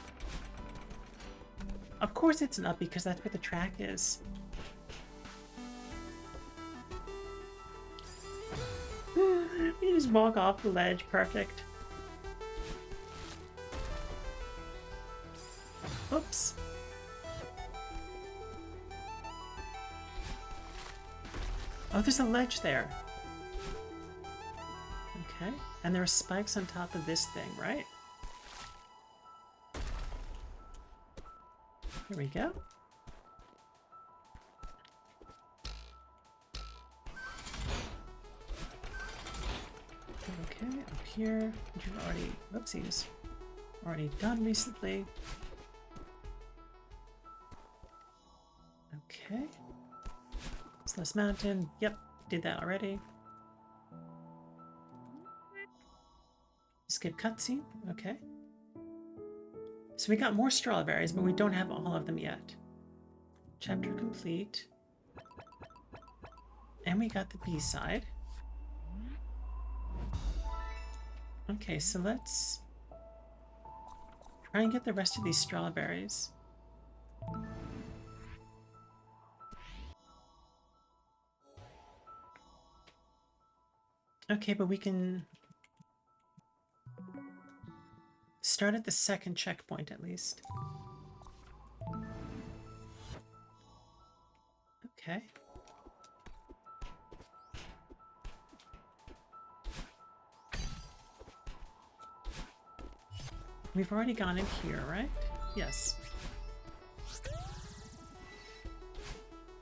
Of course it's an uppie, because that's where the track is. You just walk off the ledge. Perfect. Oops. Oh, there's a ledge there. Okay. And there are spikes on top of this thing, right? Here we go. Okay, up here, which we've already, whoopsies, already done recently. Okay. Celeste Mountain, yep, did that already. Skip cutscene, okay. So we got more strawberries, but we don't have all of them yet. Chapter complete. And we got the B-side. Okay, so let's try and get the rest of these strawberries. Okay, but we can start at the second checkpoint at least. Okay. We've already gone in here, right? Yes.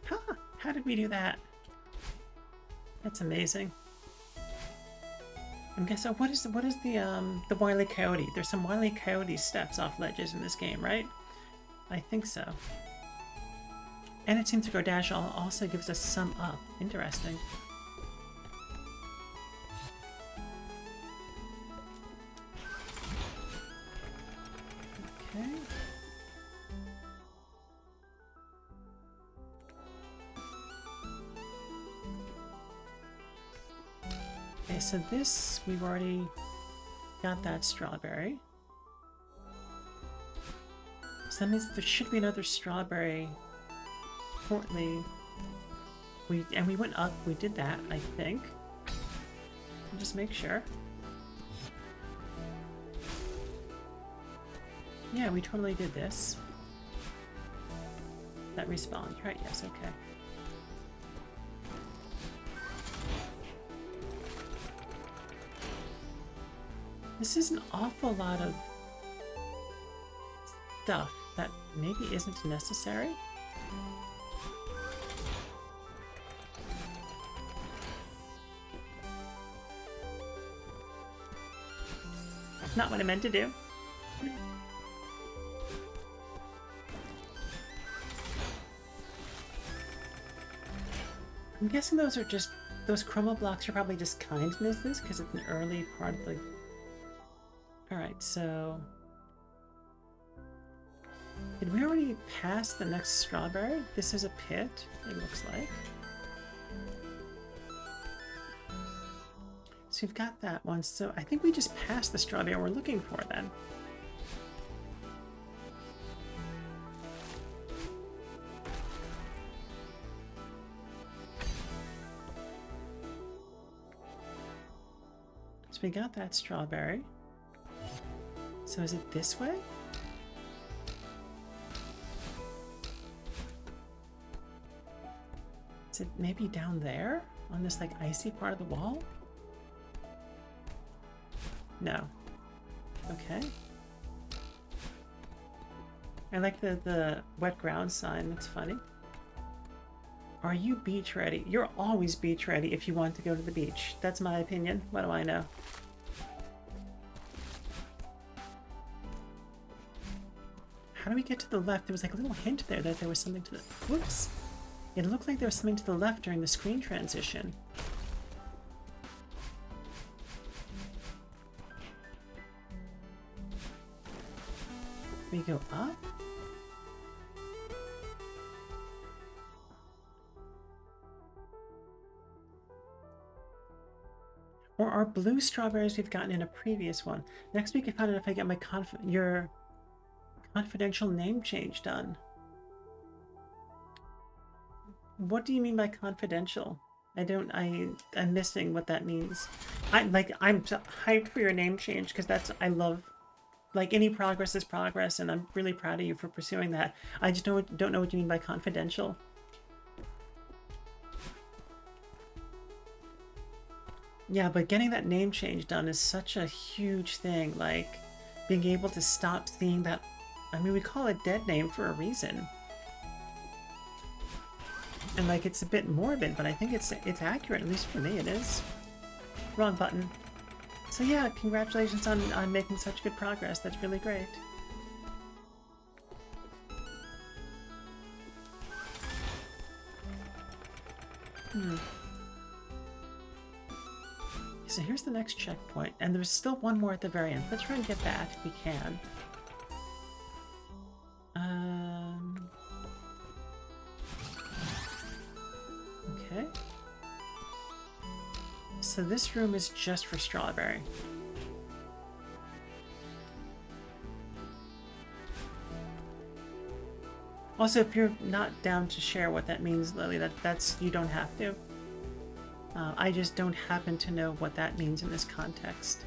Huh! How did we do that? That's amazing. I'm guessing what is the Wile E. Coyote? There's some Wile E. Coyote steps off ledges in this game, right? I think so. And it seems to go dash also gives us some up. Interesting. Okay. Okay, so this, we've already got that strawberry. So that means there should be another strawberry. Importantly, we went up, we did that, I think. Just make sure. Yeah, we totally did this. That respawned, right? Yes, okay. This is an awful lot of stuff that maybe isn't necessary. Not what I meant to do. I'm guessing those are just, those chroma blocks are probably just kindnesses because it's an early part of the... Alright, so... Did we already pass the next strawberry? This is a pit, it looks like. So we've got that one, so I think we just passed the strawberry we're looking for then. So we got that strawberry. So is it this way? Is it maybe down there? On this like icy part of the wall? No. Okay. I like the wet ground sign, that's funny. Are you beach ready? You're always beach ready if you want to go to the beach. That's my opinion. What do I know? How do we get to the left? There was like a little hint there that there was something to the... Whoops! It looked like there was something to the left during the screen transition. We go up? Or are blue strawberries we've gotten in a previous one? Next week I found out if I get my your confidential name change done. What do you mean by confidential? I'm missing what that means. I'm hyped for your name change because I love, like, any progress is progress, and I'm really proud of you for pursuing that. I just don't know what you mean by confidential. Yeah, but getting that name change done is such a huge thing. Like, being able to stop seeing that. I mean, we call it dead name for a reason. And, like, it's a bit morbid, but I think it's accurate. At least for me, it is. Wrong button. So yeah, congratulations on making such good progress. That's really great. So here's the next checkpoint, and there's still one more at the very end. Let's try and get that if we can. Okay. So this room is just for strawberry. Also, if you're not down to share what that means, Lily, that's you don't have to. I just don't happen to know what that means in this context.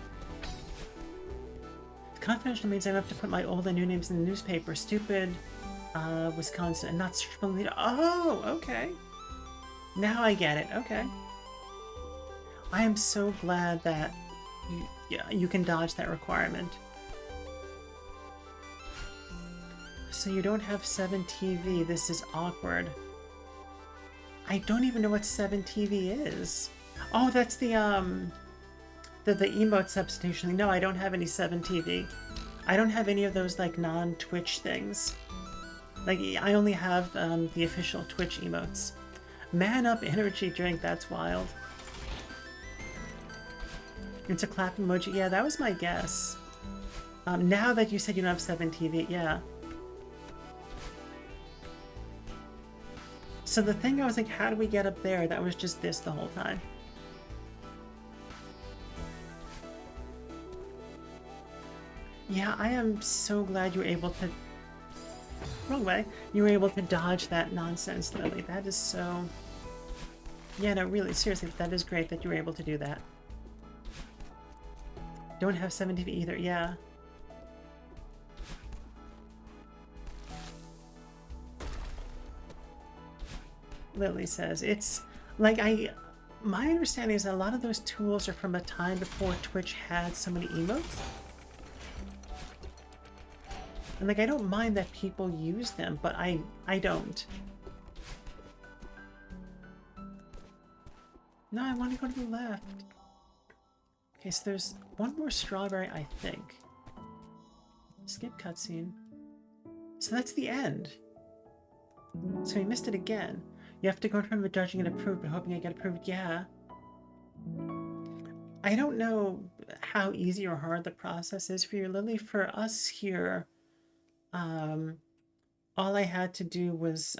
Confidential means I have to put my old and new names in the newspaper. Stupid, Wisconsin, and not search from the. Oh, okay. Now I get it. Okay. I am so glad that you can dodge that requirement. So you don't have 7TV. This is awkward. I don't even know what 7TV is. Oh, that's the emote substitution. No, I don't have any 7TV. I don't have any of those, like, non-Twitch things. Like, I only have the official Twitch emotes. Man up energy drink, that's wild. It's a clap emoji. Yeah, that was my guess. Now that you said you don't have 7TV, yeah. So the thing I was like, how do we get up there? That was just this the whole time. Yeah, I am so glad you were able to... Wrong way. You were able to dodge that nonsense, Lily. That is so... Yeah, no, really, seriously, that is great that you were able to do that. Don't have 7TV either, yeah. Lily says, it's like my understanding is that a lot of those tools are from a time before Twitch had so many emotes. And, like, I don't mind that people use them, but I don't. No, I want to go to the left. Okay, so there's one more strawberry, I think. Skip cutscene. So that's the end. So we missed it again. You have to go in front of a judge and get approved, but hoping I get approved. Yeah. I don't know how easy or hard the process is for you, Lily. For us here, all I had to do was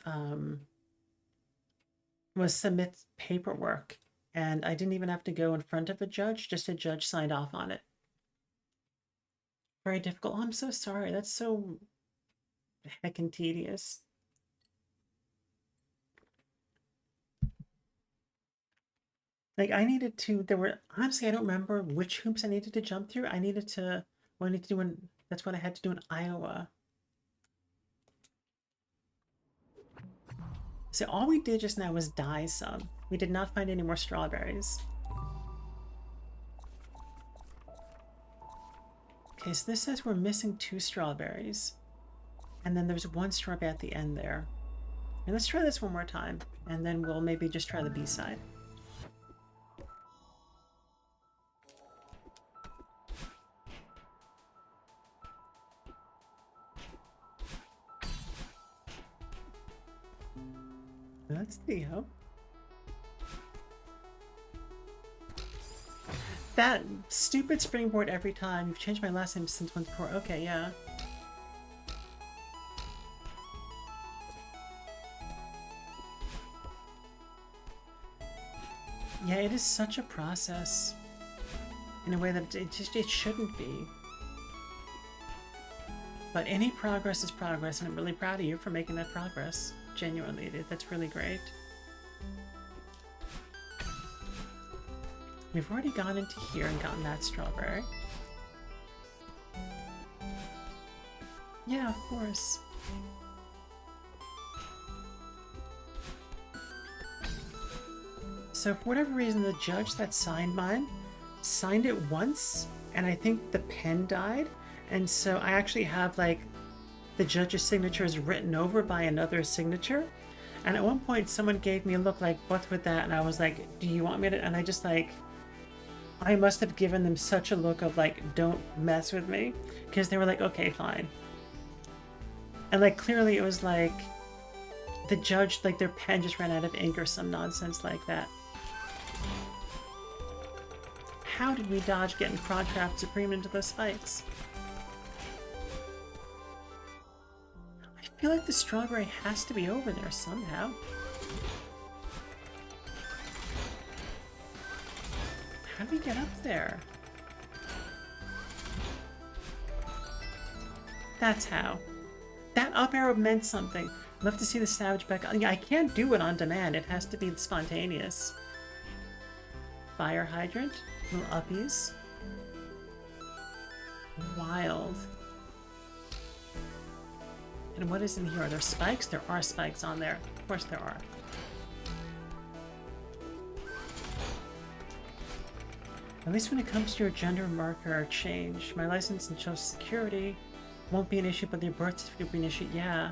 submit paperwork, and I didn't even have to go in front of a judge. Just a judge signed off on it. Very difficult. Oh, I'm so sorry. That's so heckin' tedious. Like, I needed to, honestly, I don't remember which hoops I needed to jump through. I needed to, what I need to do that's what I had to do in Iowa. So all we did just now was dye some. We did not find any more strawberries. Okay, so this says we're missing 2 strawberries. And then there's 1 strawberry at the end there. And let's try this one more time, and then we'll maybe just try the B-side. That's Theo. That stupid springboard every time. You've changed my last name since once before. Okay, yeah. Yeah, it is such a process. in a way that it shouldn't be. But any progress is progress, and I'm really proud of you for making that progress. Genuinely, that's really great. We've already gone into here and gotten that strawberry. Yeah, of course. So for whatever reason, the judge that signed mine signed it once, and I think the pen died. And so I actually have like the judge's signature is written over by another signature. And at one point someone gave me a look like, what's with that? And I was like, do you want me to? And I just like, I must have given them such a look of like, don't mess with me. Because they were like, okay, fine. And like, clearly it was like, the judge, like their pen just ran out of ink or some nonsense like that. How did we dodge getting Crabtrap Supreme into those spikes? I feel like the strawberry has to be over there somehow. How do we get up there? That's how. That up arrow meant something. Love to see the Savage back. I can't do it on demand. It has to be spontaneous. Fire hydrant. Little uppies. Wild. And what is in here? Are there spikes? There are spikes on there. Of course there are. At least when it comes to your gender marker change, my license and social security won't be an issue, but your birth certificate will be an issue. Yeah.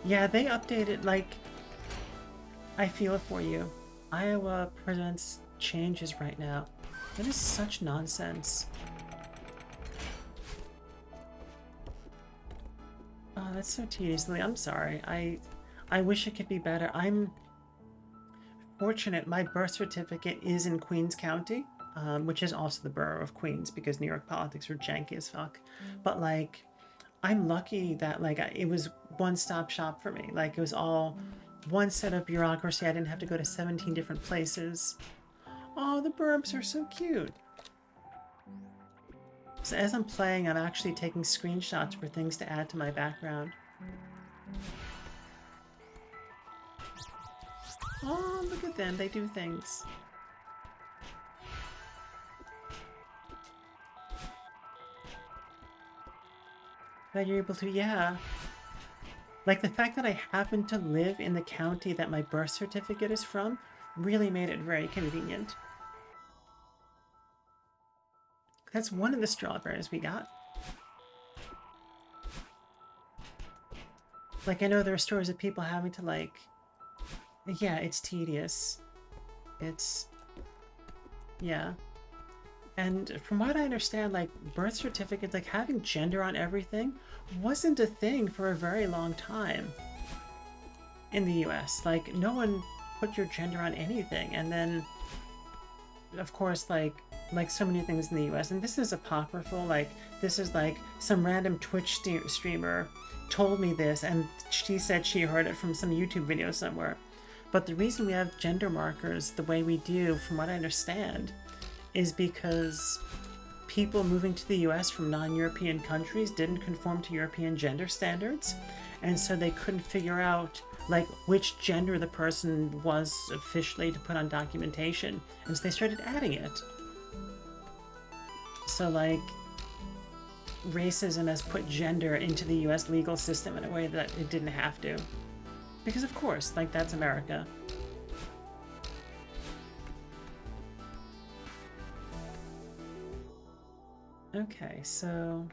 Yeah, they updated, like, I feel it for you. Iowa presents changes right now. That is such nonsense. Oh, that's so tedious. I'm sorry. I wish it could be better. I'm fortunate. My birth certificate is in Queens County, which is also the borough of Queens because New York politics are janky as fuck. But like, I'm lucky that like it was one-stop shop for me. Like it was all one set of bureaucracy. I didn't have to go to 17 different places. Oh, the burps are so cute. So as I'm playing, I'm actually taking screenshots for things to add to my background. Oh, look at them. They do things. That you're able to, yeah. Like the fact that I happen to live in the county that my birth certificate is from really made it very convenient. That's one of the strawberries we got. Like, I know there are stories of people having to, like... Yeah, it's tedious. It's... Yeah. And from what I understand, like, birth certificates, like, having gender on everything wasn't a thing for a very long time in the US. Like, no one put your gender on anything. And then, of course, like so many things in the US, and this is apocryphal, like, this is like some random Twitch streamer told me this, and she said she heard it from some YouTube video somewhere. But the reason we have gender markers the way we do, from what I understand, is because people moving to the US from non-European countries didn't conform to European gender standards, and so they couldn't figure out like which gender the person was officially to put on documentation, and so they started adding it. So like racism has put gender into the US legal system in a way that it didn't have to, because of course, like, that's America. Okay, so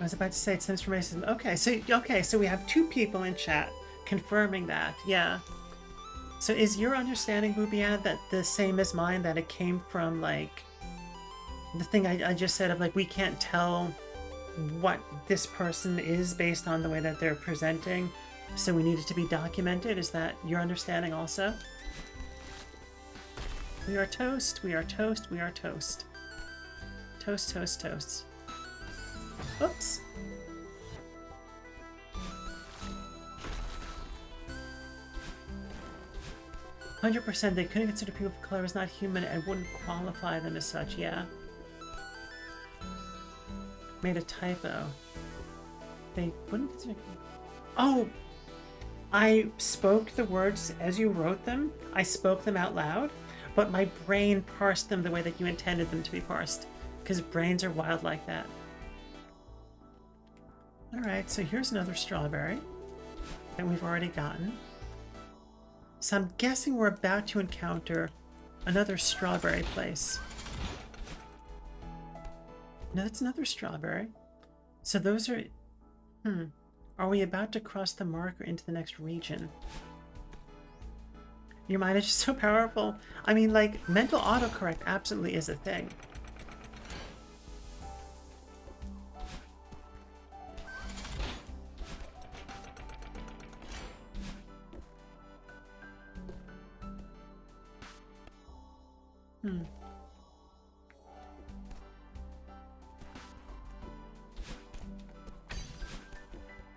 I was about to say it stems from racism. Okay, so we have two people in chat confirming that. Yeah. So is your understanding, Bubian, that the same as mine, that it came from, like, the thing I just said of, like, we can't tell what this person is based on the way that they're presenting, so we need it to be documented? Is that your understanding also? We are toast, we are toast, we are toast. Toast, toast, toast. Oops. 100% they couldn't consider people of color as not human and wouldn't qualify them as such, yeah. Made a typo. They wouldn't consider... Oh! I spoke the words as you wrote them. I spoke them out loud, but my brain parsed them the way that you intended them to be parsed, because brains are wild like that. Alright, so here's another strawberry that we've already gotten. So I'm guessing we're about to encounter another strawberry place. No, that's another strawberry. So those are... Are we about to cross the marker into the next region? Your mind is just so powerful. I mean, like, mental autocorrect absolutely is a thing.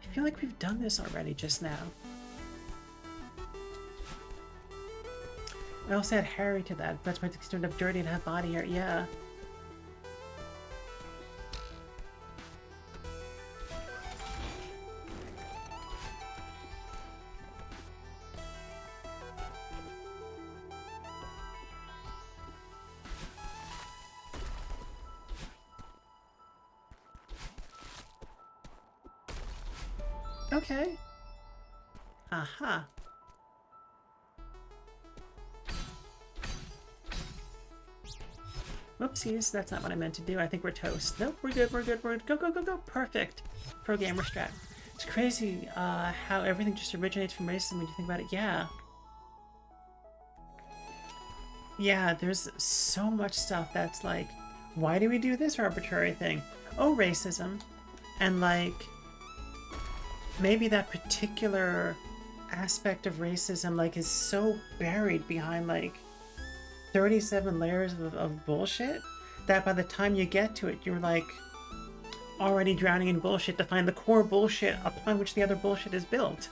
I feel like we've done this already just now. I also had Harry to that. That's why it's considered up dirty and have body hair. Yeah. Okay. Aha. Whoopsies, that's not what I meant to do. I think we're toast. Nope, we're good, we're good, we're good. Go, go, go, go. Perfect. Pro gamer strat. It's crazy how everything just originates from racism when you think about it. Yeah. Yeah, there's so much stuff that's like, why do we do this arbitrary thing? Oh, racism. And like, maybe that particular aspect of racism like is so buried behind like 37 layers of bullshit that by the time you get to it, you're like already drowning in bullshit to find the core bullshit upon which the other bullshit is built.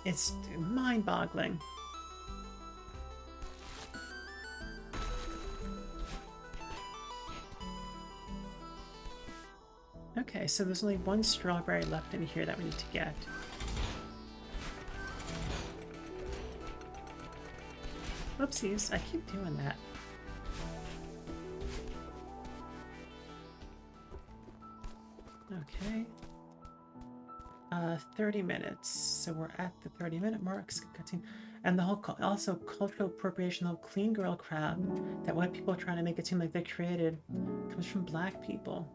It's mind-boggling. Okay, so there's only one strawberry left in here that we need to get. Whoopsies, I keep doing that. Okay. 30 minutes. So we're at the 30-minute mark. And the whole also cultural appropriation of clean girl crap that white people are trying to make it seem like they created comes from black people.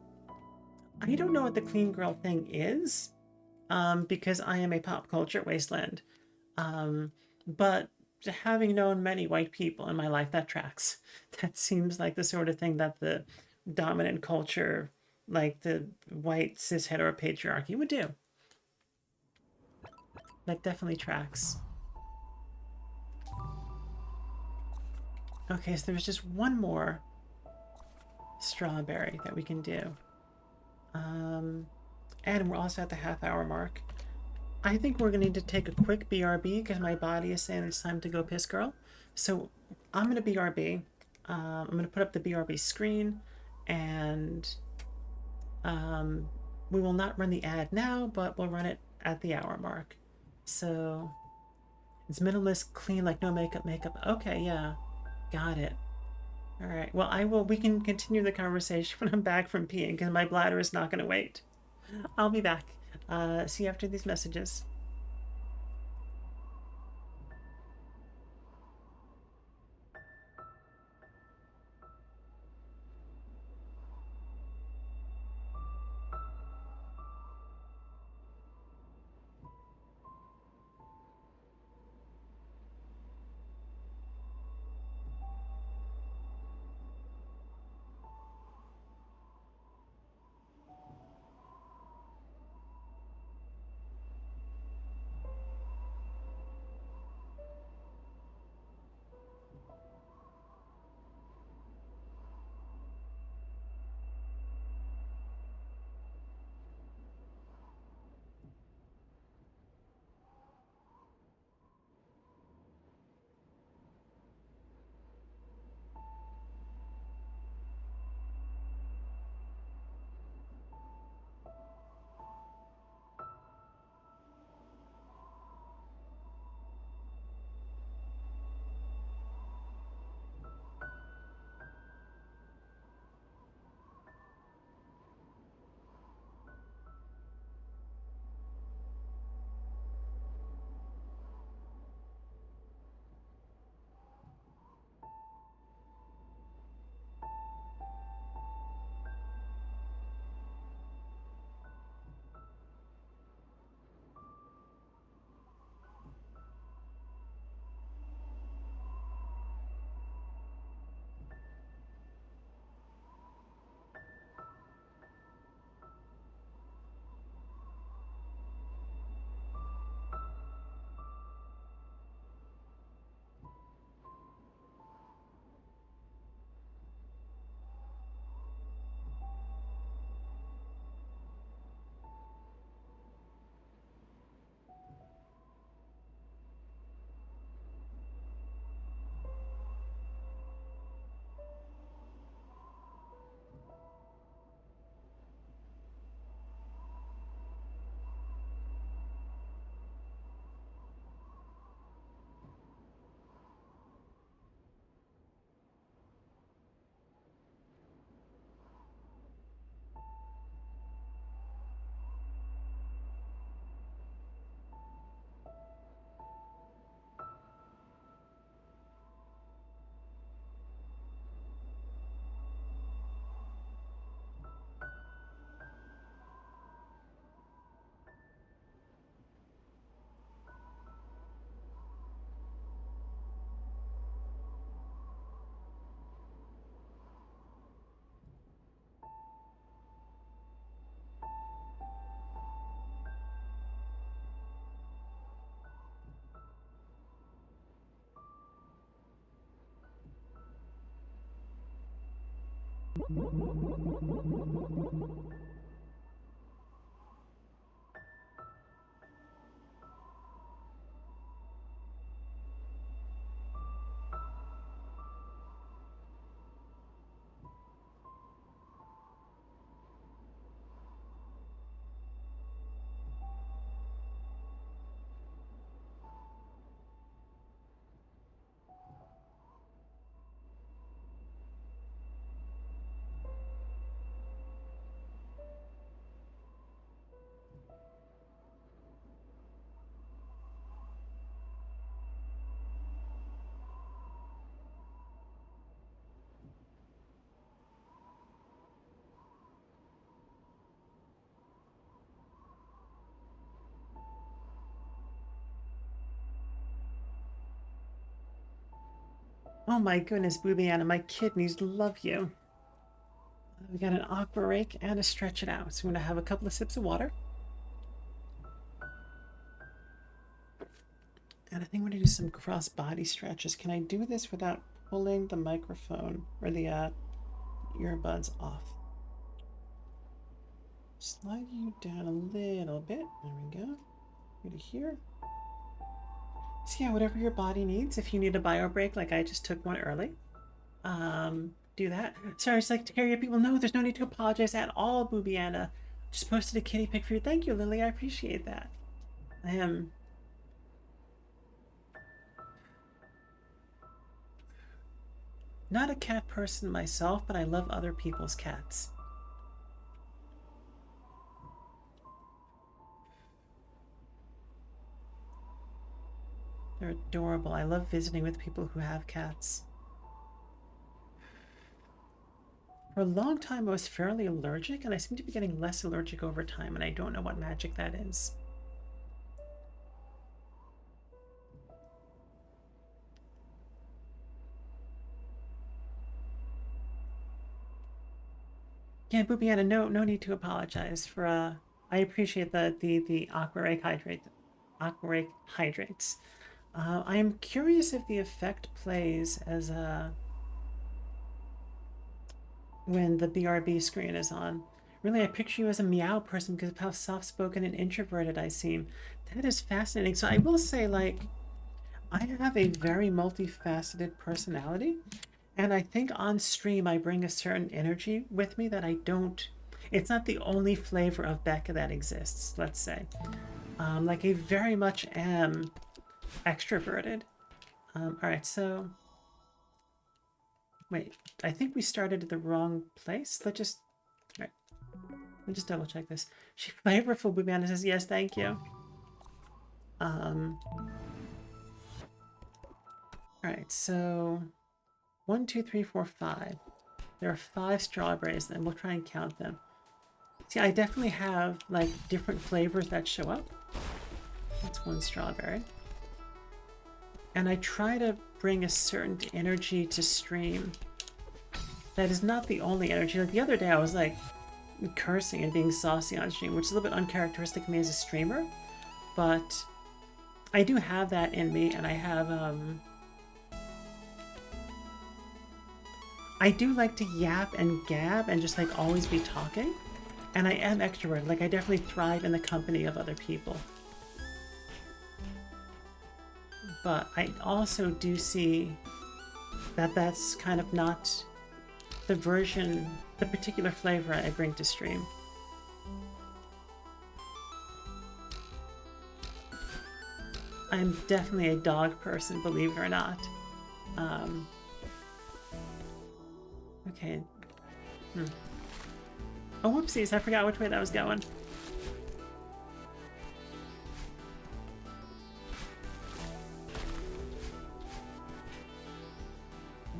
I don't know what the clean girl thing is, because I am a pop culture wasteland. But having known many white people in my life, that tracks. That seems like the sort of thing that the dominant culture, like the white cis hetero patriarchy, would do. That definitely tracks. Okay, so there's just one more strawberry that we can do. And we're also at the half-hour mark. I think we're going to need to take a quick BRB because my body is saying it's time to go piss girl. So I'm going to BRB. I'm going to put up the BRB screen, and we will not run the ad now, but we'll run it at the hour mark. So it's minimalist, clean, like no makeup. Okay, yeah. Got it. All right. Well, we can continue the conversation when I'm back from peeing because my bladder is not going to wait. I'll be back. See you after these messages. Oh my goodness, Boobiana, my kidneys love you. We got an aqua rake and a stretch it out. So I'm gonna have a couple of sips of water. And I think we're gonna do some cross body stretches. Can I do this without pulling the microphone or the earbuds off? Slide you down a little bit. There we go. Go to here. So yeah, whatever your body needs. If you need a bio break, like I just took one early, do that. Sorry, I just like to carry people. No, there's no need to apologize at all, Boobiana. Just posted a kitty pic for you. Thank you, Lily. I appreciate that. I am not a cat person myself, but I love other people's cats. They're adorable. I love visiting with people who have cats. For a long time, I was fairly allergic, and I seem to be getting less allergic over time, and I don't know what magic that is. Yeah, Boobiana, no need to apologize for I appreciate the aqua hydrates. I am curious if the effect plays as when the BRB screen is on. Really, I picture you as a meow person because of how soft-spoken and introverted I seem. That is fascinating. So I will say, like, I have a very multifaceted personality, and I think on stream I bring a certain energy with me that I don't. It's not the only flavor of Becca that exists, let's say. Like, I very much am extroverted. All right, so wait, I think we started at the wrong place. Let's just double check this. She flavorful Boobiana says yes, thank you. All right, so 1, 2, 3, 4, 5. There are 5 strawberries, and we'll try and count them. See, I definitely have like different flavors that show up. That's 1 strawberry. And I try to bring a certain energy to stream. That is not the only energy. Like the other day I was like cursing and being saucy on stream, which is a little bit uncharacteristic of me as a streamer. But I do have that in me, and I have I do like to yap and gab and just like always be talking. And I am extroverted. Like I definitely thrive in the company of other people. But I also do see that that's kind of not the particular flavor I bring to stream. I'm definitely a dog person, believe it or not. Okay. Oh, whoopsies, I forgot which way that was going.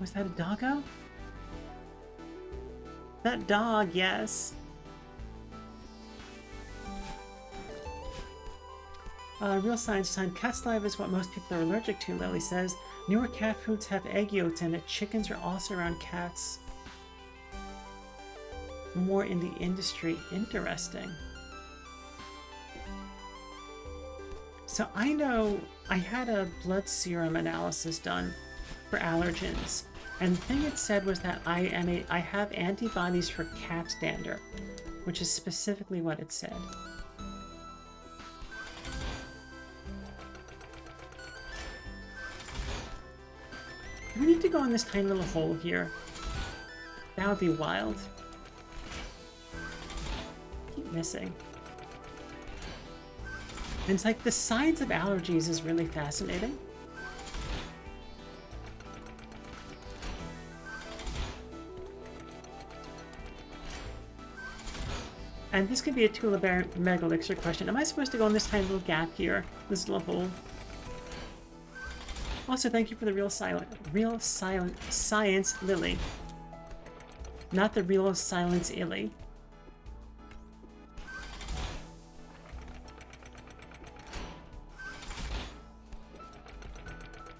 Was that a doggo? That dog, yes. Real science time. Cat saliva is what most people are allergic to, Lily says. Newer cat foods have egg yolks in it. Chickens are also around cats. More in the industry. Interesting. So I know I had a blood serum analysis done for allergens, And the thing it said was that I have antibodies for cat dander, which is specifically what it said. Do we need to go in this tiny little hole here? That would be wild. Keep missing. And it's like the science of allergies is really fascinating. And this could be a Tuliber Mega Elixir question. Am I supposed to go in this tiny little gap here? This little hole? Also, thank you for the real science Lily. Not the real silence illy.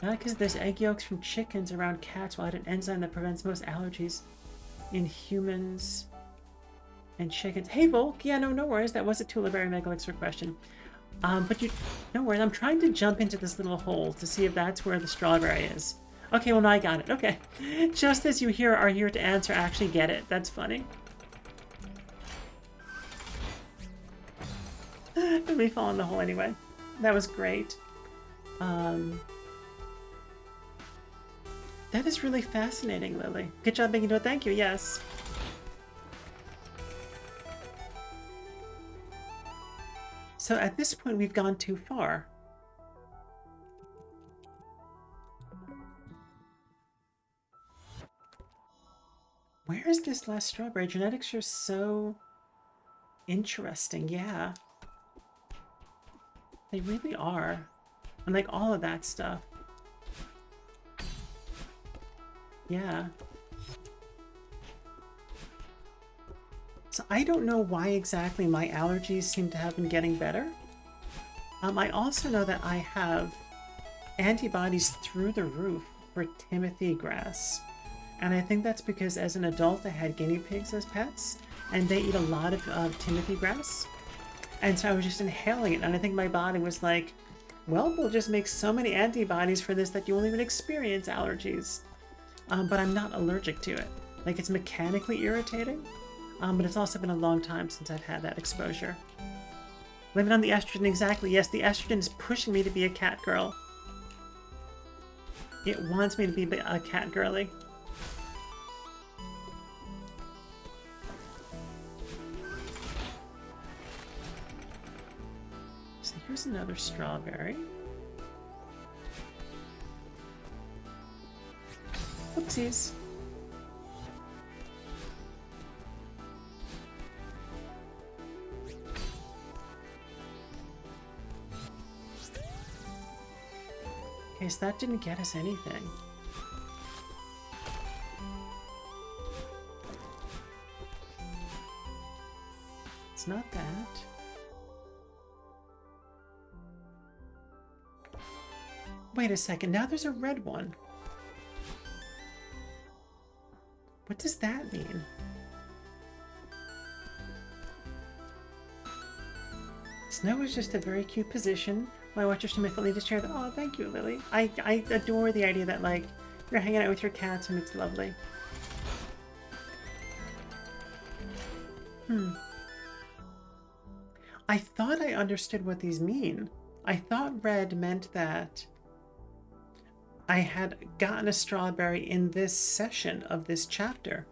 Not because there's egg yolks from chickens around cats will add an enzyme that prevents most allergies in humans and chickens. Hey Volk, yeah, no worries. That was a Tuliberry Mega Elixir question. But no worries. I'm trying to jump into this little hole to see if that's where the strawberry is. Okay, well now I got it. Okay, just as you are here to answer, actually get it. That's funny. Let me fall in the hole anyway. That was great. That is really fascinating, Lily. Good job making it. Thank you. Yes. So at this point, we've gone too far. Where is this last strawberry? Genetics are so interesting. Yeah. They really are. And like all of that stuff. Yeah. So I don't know why exactly my allergies seem to have been getting better. I also know that I have antibodies through the roof for Timothy grass. And I think that's because as an adult I had guinea pigs as pets, and they eat a lot of Timothy grass. And so I was just inhaling it, and I think my body was like, well, we'll just make so many antibodies for this that you won't even experience allergies. But I'm not allergic to it. Like, it's mechanically irritating, but it's also been a long time since I've had that exposure. Blame it on the estrogen, exactly. Yes, the estrogen is pushing me to be a cat girl. It wants me to be a cat girly. So here's another strawberry. Oopsies. Okay, so that didn't get us anything. It's not that. Wait a second, now there's a red one. What does that mean? Snow is just a very cute position. My watchers to my latest share that. Oh, thank you, Lily. I adore the idea that, like, you're hanging out with your cats and it's lovely. I thought I understood what these mean. I thought red meant that I had gotten a strawberry in this session of this chapter,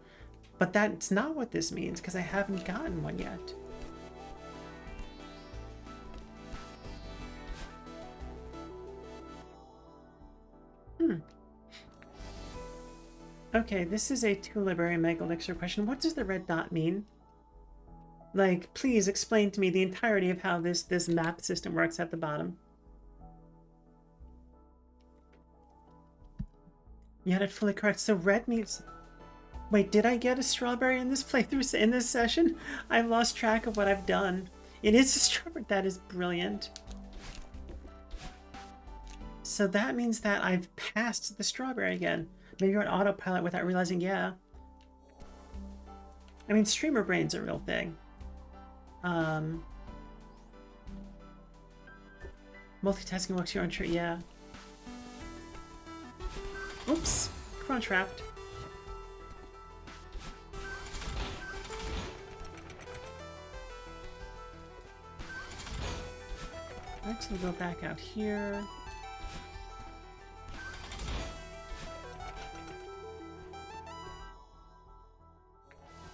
but that's not what this means because I haven't gotten one yet. Okay, this is a Tuliberry Mega Elixir question. What does the red dot mean? Like, please explain to me the entirety of how this map system works at the bottom. You had it fully correct. So red means... Wait, did I get a strawberry in this playthrough, in this session? I've lost track of what I've done. It is a strawberry. That is brilliant. So that means that I've passed the strawberry again. Maybe you're on autopilot without realizing, yeah. I mean, streamer brain's a real thing. Multitasking works, you're unsure, yeah. Oops, chrono trapped. So we'll go back out here.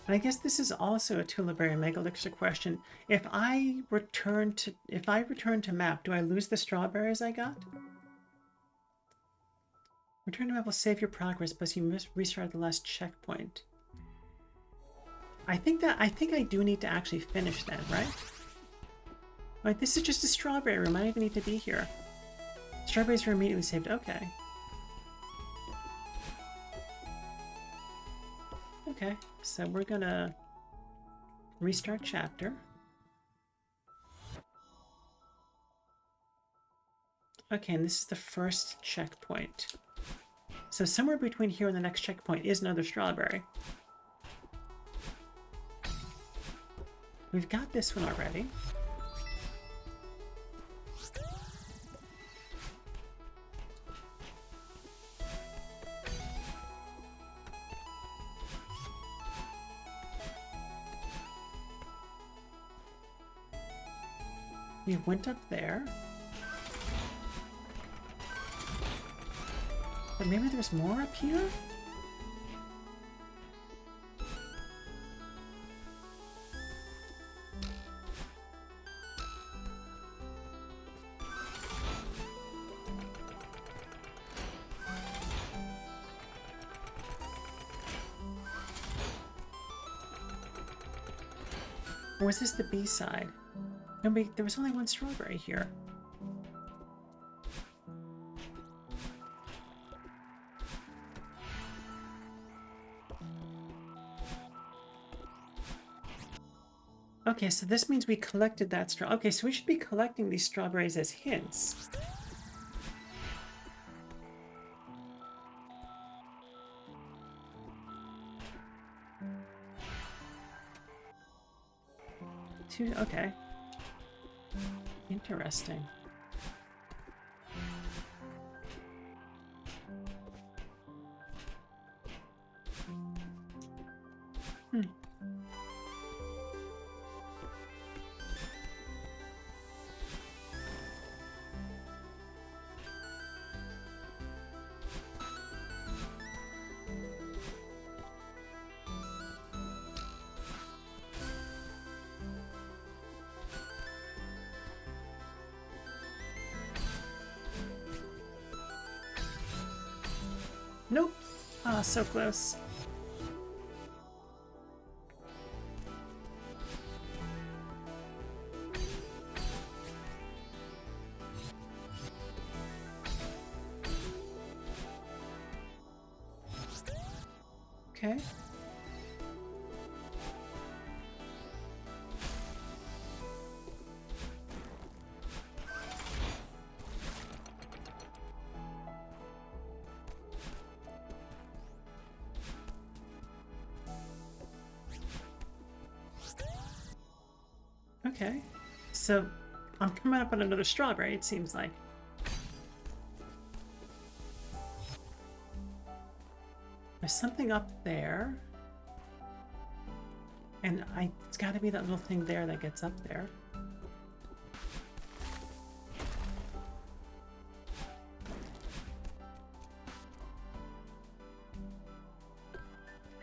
And I guess this is also a Tuliberry Mega Elixir question. If I return to map, do I lose the strawberries I got? Return to map will save your progress, but you must restart the last checkpoint. I think I do need to actually finish that, right? Like, this is just a strawberry room. I don't even need to be here. Strawberries were immediately saved. Okay. Okay, so we're gonna restart chapter. Okay, and this is the first checkpoint. So somewhere between here and the next checkpoint is another strawberry. We've got this one already. We went up there. But maybe there's more up here? Or was this the B-side? No, there was only one strawberry here. Okay, so this means we collected that straw. Okay, so we should be collecting these strawberries as hints. Okay. Interesting. Nope. Ah, so close. Okay. Okay, so I'm coming up on another strawberry, it seems like. There's something up there. And it's gotta be that little thing there that gets up there.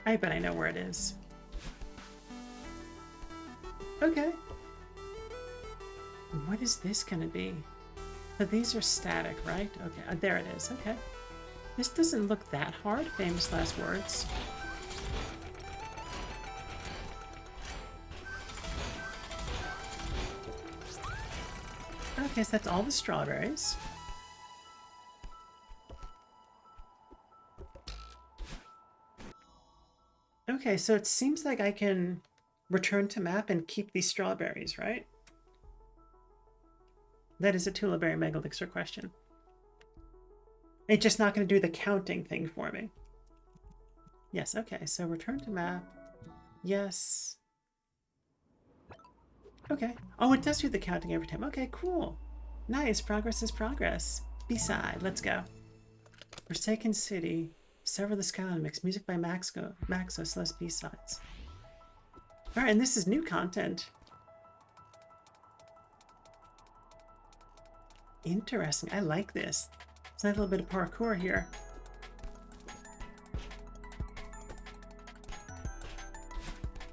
I bet I know where it is. Okay. What is this gonna be? So these are static, right? Okay, there it is. Okay. This doesn't look that hard. Famous last words. Okay, so that's all the strawberries. Okay, so it seems like I can return to map and keep these strawberries, right? That is a Tuliberry Mega Elixir question. It's just not going to do the counting thing for me. Yes, okay, so return to map. Yes. Okay. Oh, it does do the counting every time. Okay, cool. Nice. Progress is progress. B-side. Let's go. Forsaken City. Sever the Skyline Mix. Music by Maxo. Celeste B-sides. Alright, and this is new content. Interesting. I like this. It's a nice little bit of parkour here.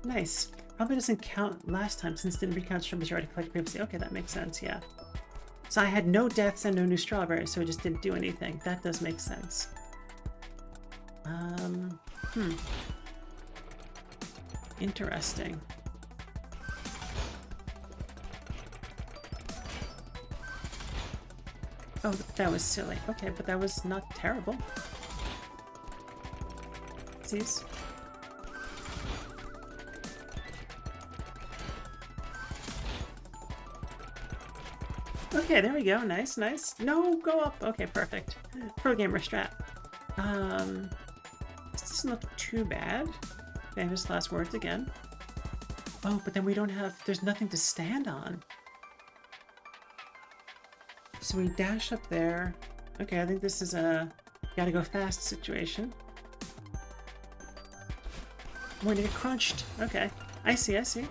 Nice. Probably doesn't count last time since it didn't recount strawberries you already collected previously. Okay, that makes sense, yeah. So I had no deaths and no new strawberries, so it just didn't do anything. That does make sense. Interesting. Oh, that was silly. Okay, but that was not terrible. Sees? Okay, there we go. Nice, nice. No, go up. Okay, perfect. Pro gamer strat. This doesn't look too bad. Famous last words again. Oh, but then we don't have... There's nothing to stand on. So we dash up there. Okay, I think this is a gotta go fast situation. I'm going to get crunched. Okay, I see, I see.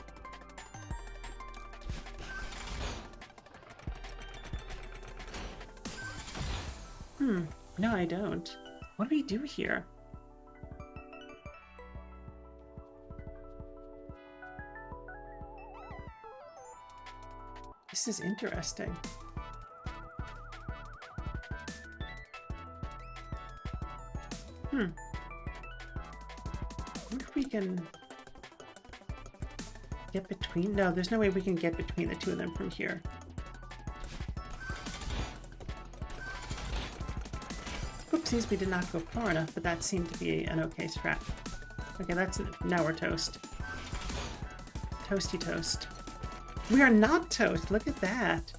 No, I don't. What do we do here? This is interesting. I wonder if we can get between... No, there's no way we can get between the two of them from here. Oopsies, we did not go far enough, but that seemed to be an okay strat. Okay, that's... Now we're toast. Toasty toast. We are not toast! Look at that!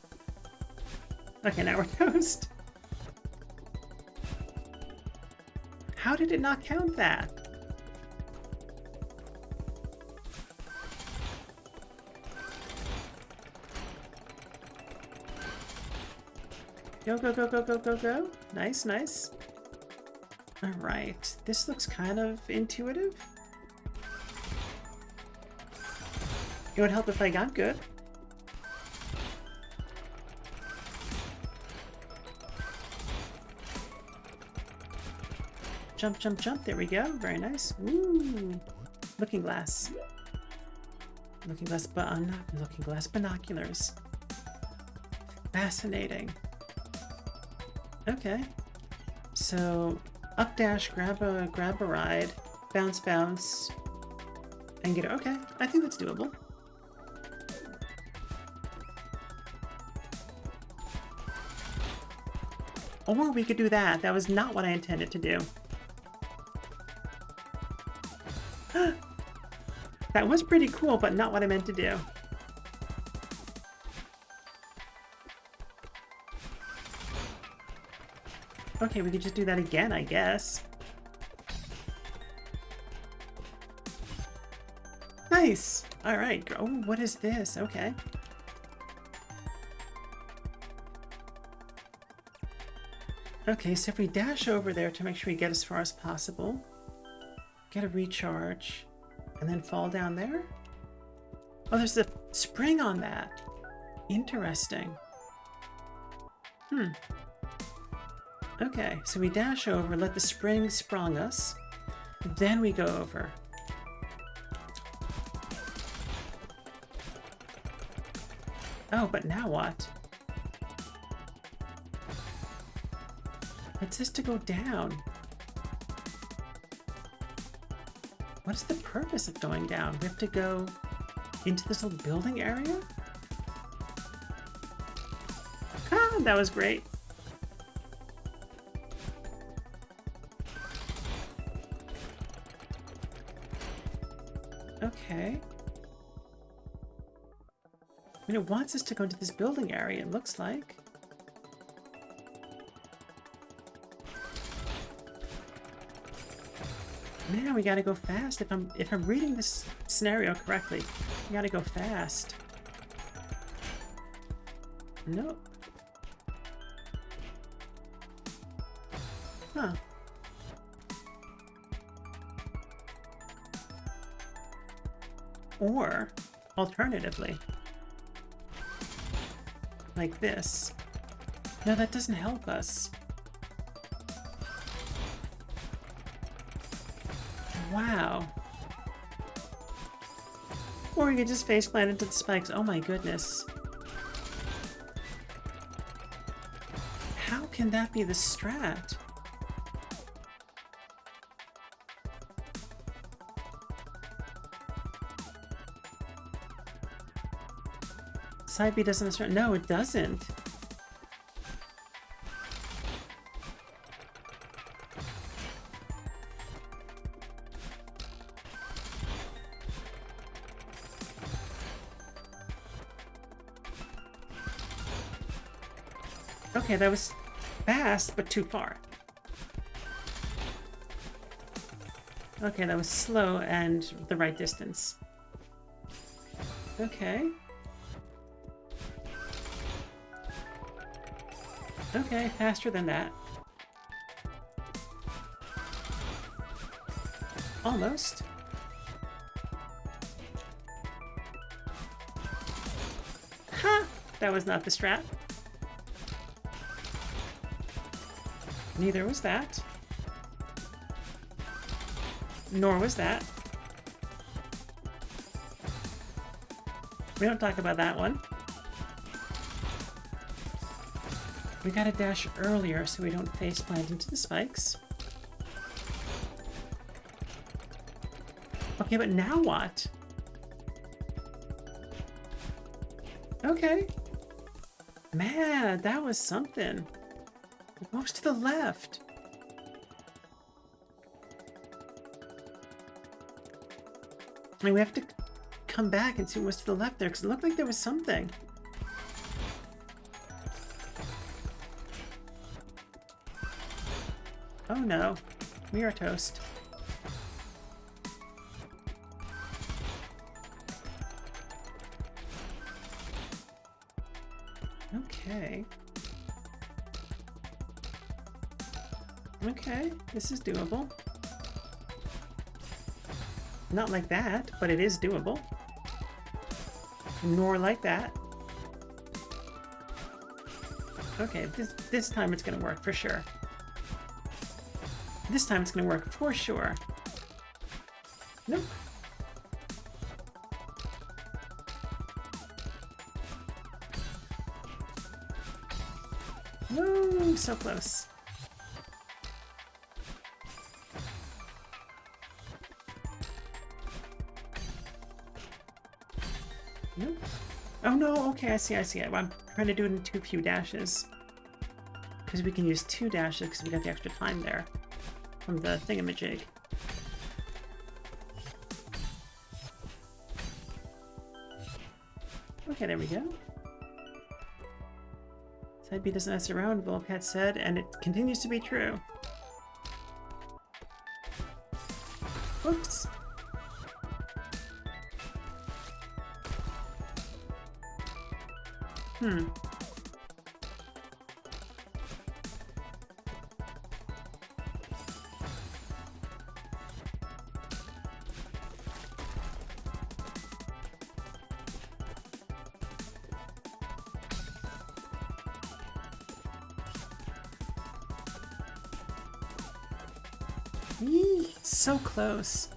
Okay, now we're toast. How did it not count that? Go, go, go, go, go, go, go. Nice, nice. Alright, this looks kind of intuitive. It would help if I got good. Jump, jump, jump. There we go. Very nice. Woo! Looking glass. Looking glass, but not looking glass binoculars. Fascinating. Okay. So up dash, grab a ride, bounce, bounce, and get it. Okay, I think that's doable. Or we could do that. That was not what I intended to do. That was pretty cool, but not what I meant to do. Okay, we could just do that again, I guess. Nice! Alright. Oh, what is this? Okay. Okay, so if we dash over there to make sure we get as far as possible, get a recharge, and then fall down there? Oh, there's a spring on that. Interesting. Okay, so we dash over, let the spring sprung us, then we go over. Oh, but now what? It says to go down. What is the purpose of going down? We have to go into this little building area? Ah, that was great. Okay. I mean, it wants us to go into this building area, it looks like. Man, we gotta go fast. If I'm reading this scenario correctly, we gotta go fast. Nope. Huh. Or, alternatively, like this. No, that doesn't help us. Wow. Or you could just faceplant into the spikes. Oh my goodness. How can that be the strat? Side B doesn't start. No, it doesn't. Okay, that was fast, but too far. Okay, that was slow and the right distance. Okay. Okay, faster than that. Almost. Ha! That was not the strat. Neither was that. Nor was that. We don't talk about that one. We gotta dash earlier so we don't faceplant into the spikes. Okay, but now what? Okay. Man, that was something. It goes to the left. I mean, we have to come back and see what was to the left there, because it looked like there was something. Oh no, we are toast. Okay. Okay, this is doable. Not like that, but it is doable. Nor like that. Okay, this time it's gonna work for sure. This time it's gonna work for sure. Nope. Woo, so close. Nope. Oh no, okay, I see. I'm trying to do it in too few dashes. Because we can use 2 dashes because we got the extra time there from the thingamajig. Okay, there we go. Side B doesn't mess around, Volcat said, and it continues to be true. Whoops. Yee, so close.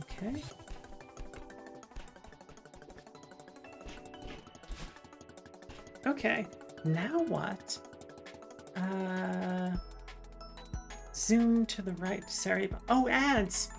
Okay. Okay, now what? Zoom to the right. Sorry. Oh, ads!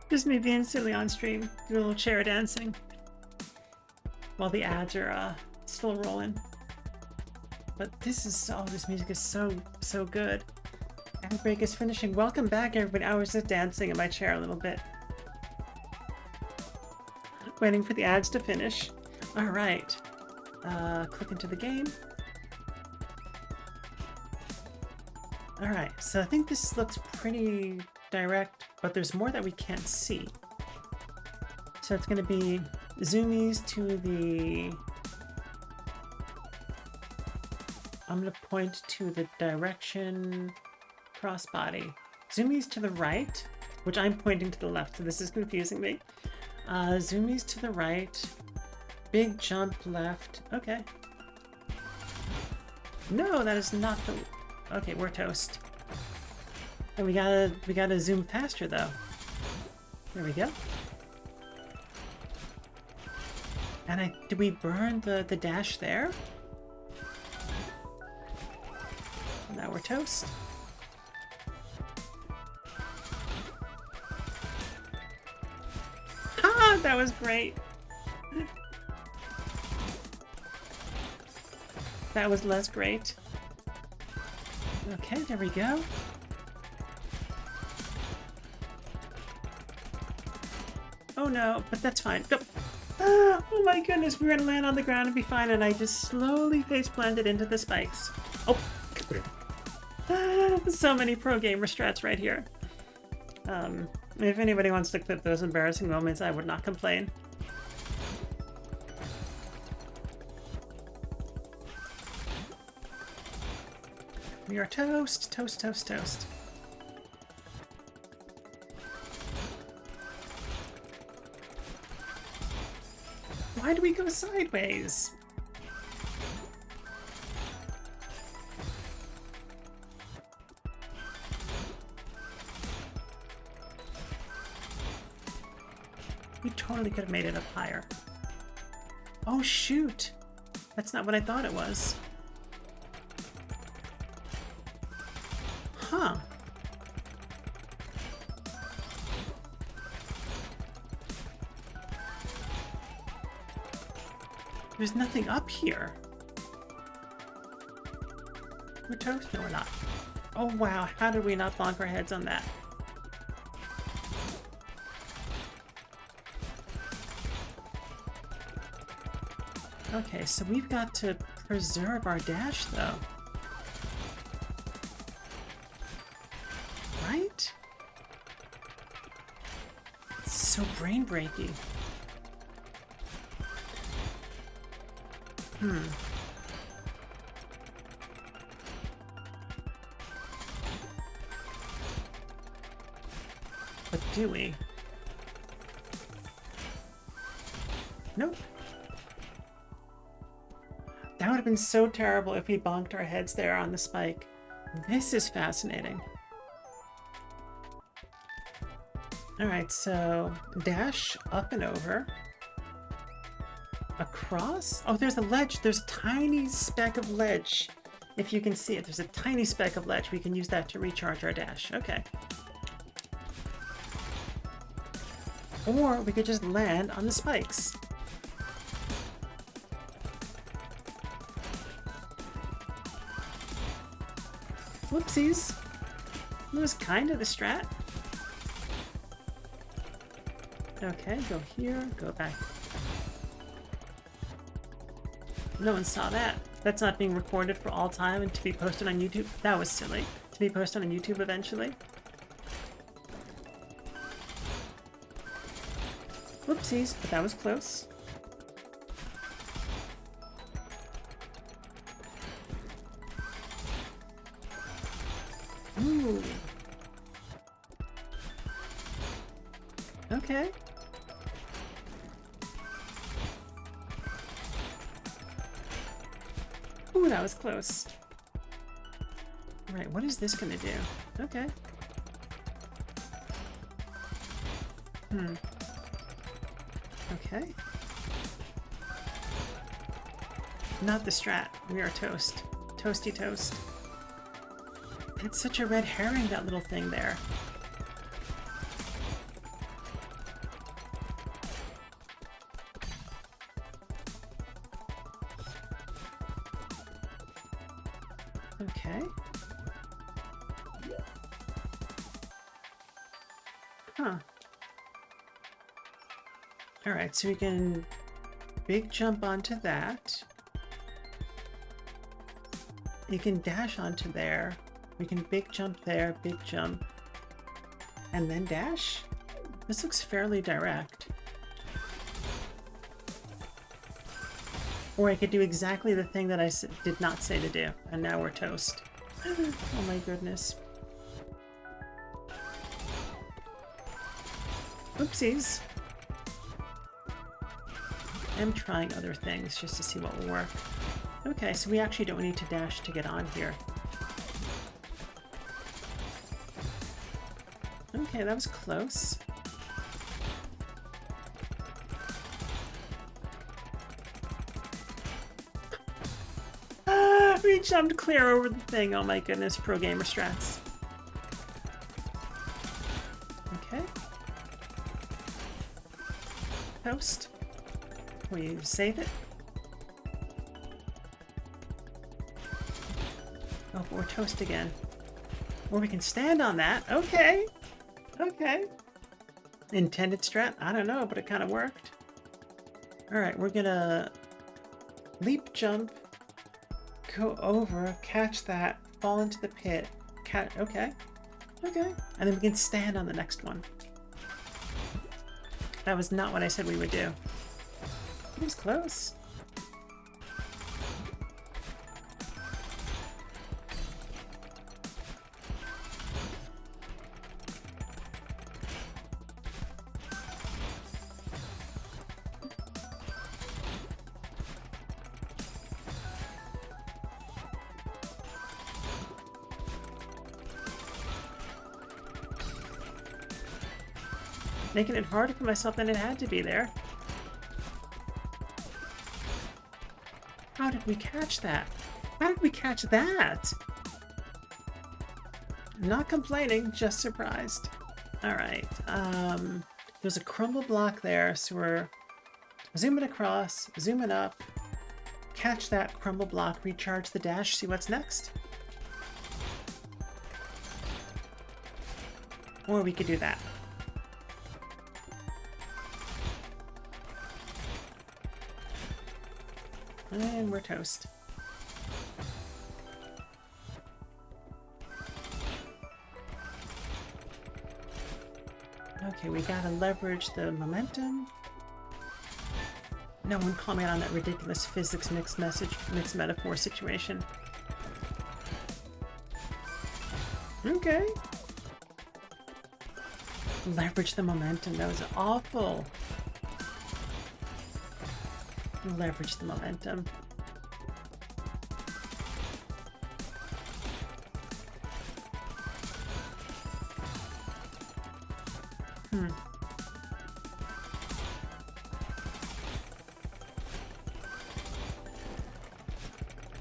Just me being silly on stream. Do a little chair dancing. While the ads are still rolling. But this is, oh, this music is so good. Ad break is finishing. Welcome back, everybody. I was just dancing in my chair a little bit. Waiting for the ads to finish. All right. Click into the game. All right, so I think this looks pretty direct, but there's more that we can't see. So it's going to be zoomies to the... I'm going to point to the direction crossbody. Zoomies to the right, which I'm pointing to the left, so this is confusing me. Zoomies to the right. Big jump left. Okay. No, that is not the... Okay, we're toast. And we gotta zoom faster though. There we go. And did we burn the dash there? Now we're toast. Ha! That was great. That was less great. Okay, there we go. Oh no, but that's fine. Go. Ah, oh my goodness, we were gonna land on the ground and be fine, and I just slowly face planted into the spikes. Oh, so many pro gamer strats right here. If anybody wants to clip those embarrassing moments, I would not complain. We are toast, toast, toast, toast. Why do we go sideways? We totally could have made it up higher. Oh shoot! That's not what I thought it was. Huh. There's nothing up here. We're toast? No, we're not. Oh wow, how did we not bonk our heads on that? Okay, so we've got to preserve our dash though. Right? It's so brain breaky. But do we? Nope. That would have been so terrible if we bonked our heads there on the spike. This is fascinating. Alright, so dash up and over. Across? Oh, there's a ledge. There's a tiny speck of ledge. If you can see it, there's a tiny speck of ledge. We can use that to recharge our dash. Okay. Or we could just land on the spikes. Whoopsies. It was kind of the strat. Okay, go here, go back. No one saw that. That's not being recorded for all time and to be posted on YouTube. That was silly. To be posted on YouTube eventually. Whoopsies, but that was close. Ooh. Okay. Ooh, that was close. Right, what is this gonna do? Okay. Okay. Not the strat. We are toast. Toasty toast. It's such a red herring, that little thing there. Okay. Huh. Alright, so we can big jump onto that. You can dash onto there. We can big jump there, big jump. And then dash? This looks fairly direct. Or I could do exactly the thing that I did not say to do. And now we're toast. Oh my goodness. Oopsies. I'm trying other things just to see what will work. Okay, so we actually don't need to dash to get on here. Okay, that was close. Ah, we jumped clear over the thing. Oh my goodness, pro gamer strats. Okay. Toast. Will you save it? Oh, but we're toast again. Or we can stand on that. Okay. Okay. Intended strat? I don't know, but it kind of worked. Alright, we're gonna leap jump, go over, catch that, fall into the pit, okay. Okay. And then we can stand on the next one. That was not what I said we would do. It was close. Making it harder for myself than it had to be there. How did we catch that? How did we catch that? Not complaining, just surprised. Alright, there's a crumble block there, so we're zooming across, zooming up, catch that crumble block, recharge the dash, see what's next. Or we could do that. And we're toast. Okay, we gotta leverage the momentum. No one comment on that ridiculous physics mixed metaphor situation. Okay. Leverage the momentum. That was awful. Leverage the momentum.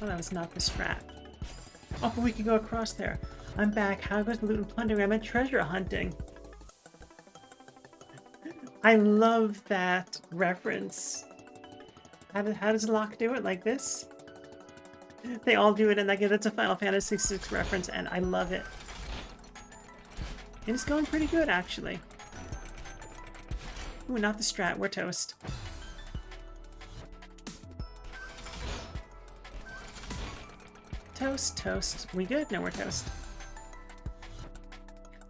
Well, that was not the strat. Oh, but we can go across there. I'm back. How goes the loot and plundering? I meant treasure hunting. I love that reference. How does Locke do it? Like this? They all do it, and that's a Final Fantasy VI reference, and I love it. And it's going pretty good, actually. Ooh, not the strat. We're toast. Toast, toast. We good? No, we're toast.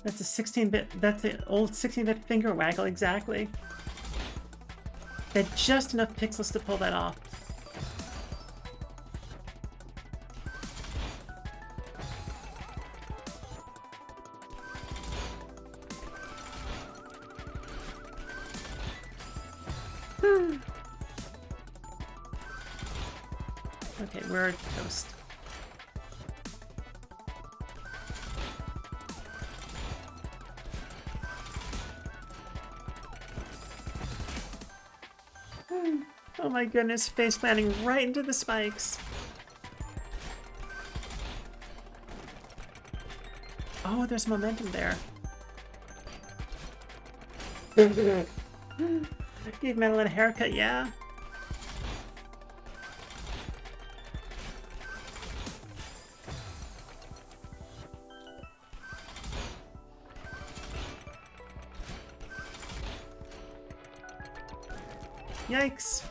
That's a 16-bit... That's the old 16-bit finger waggle, exactly. They had just enough pixels to pull that off. Okay, we're toast. Oh my goodness, face planting right into the spikes. Oh, there's momentum there. Gave Madeline a haircut, yeah. Yikes.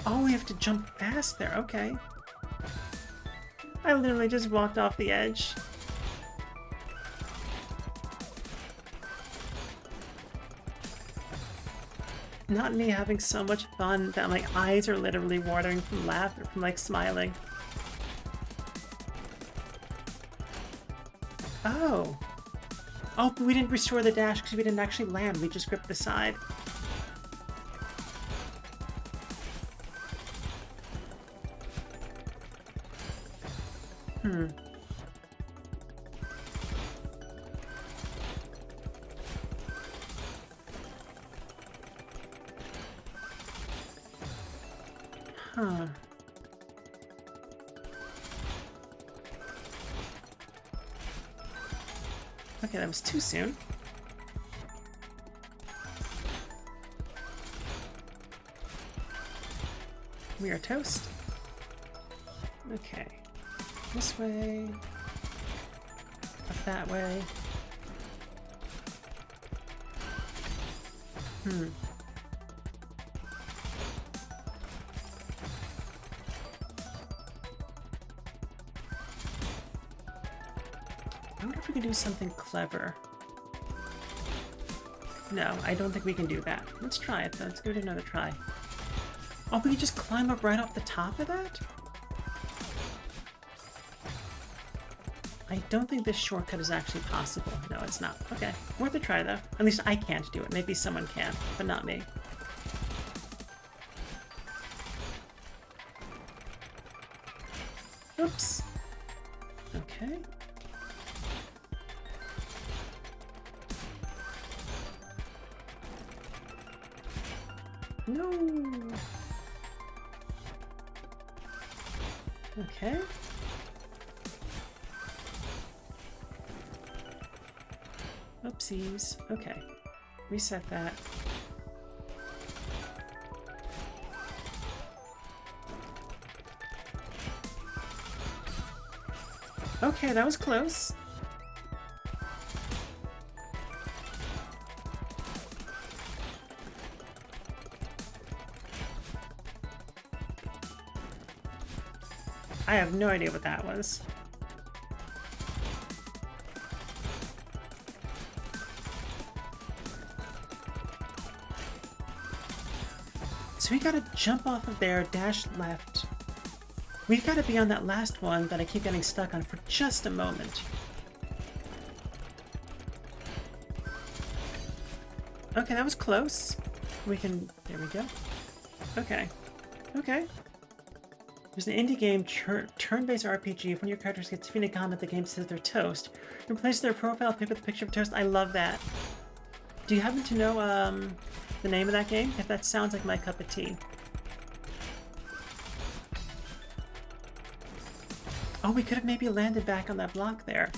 Oh, we have to jump fast there. Okay. I literally just walked off the edge. Not me having so much fun that my eyes are literally watering from laughter, from like smiling. Oh. Oh, but we didn't restore the dash because we didn't actually land. We just gripped the side. Huh. Okay, that was too soon. We are toast. Okay. This way. Up that way. I wonder if we can do something clever. No, I don't think we can do that. Let's try it though. Let's give it another try. Oh, we can just climb up right off the top of that? I don't think this shortcut is actually possible. No, it's not. Okay, worth a try though. At least I can't do it. Maybe someone can, but not me. Oops. Okay. No. Okay. Oopsies. Okay. Reset that. Okay, that was close. I have no idea what that was. So we gotta jump off of there, dash left. We've gotta be on that last one that I keep getting stuck on for just a moment. Okay, that was close. We can... There we go. Okay. Okay. There's an indie game, turn-based RPG. If one of your characters gets defeated in combat, the game says they're toast. Replace their profile pic with a picture of toast. I love that. Do you happen to know the name of that game? If that sounds like my cup of tea. Oh, we could have maybe landed back on that block there.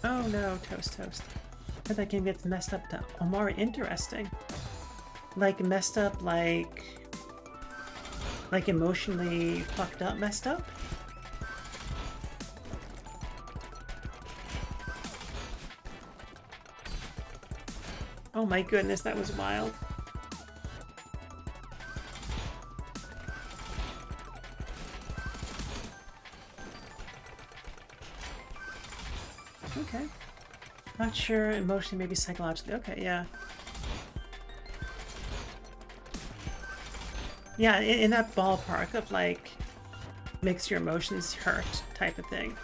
Oh no, toast. But that game gets messed up to Omar. Interesting. Like messed up, like emotionally fucked up, messed up? Oh my goodness, that was wild. Okay. Not sure, emotionally, maybe psychologically. Okay, yeah. Yeah, in that ballpark of like, makes your emotions hurt type of thing.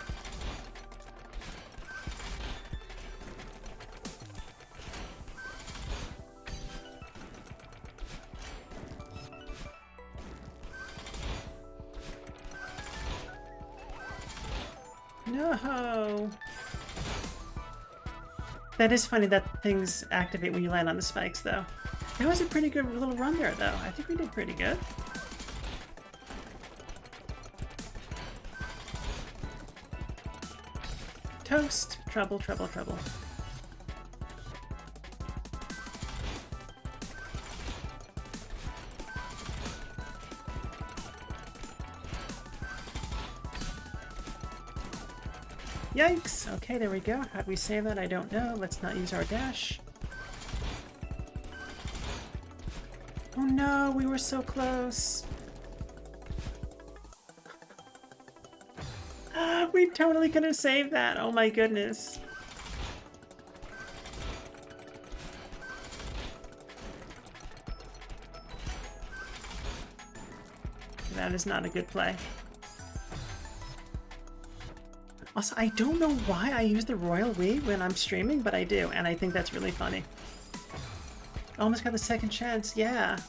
No! That is funny that things activate when you land on the spikes, though. That was a pretty good little run there, though. I think we did pretty good. Toast! Trouble. Yikes! Okay, there we go. How do we save that? I don't know. Let's not use our dash. Oh no, we were so close. We totally could have saved that. Oh my goodness. That is not a good play. Also, I don't know why I use the royal we when I'm streaming, but I do, and I think that's really funny. Almost got the second chance, yeah.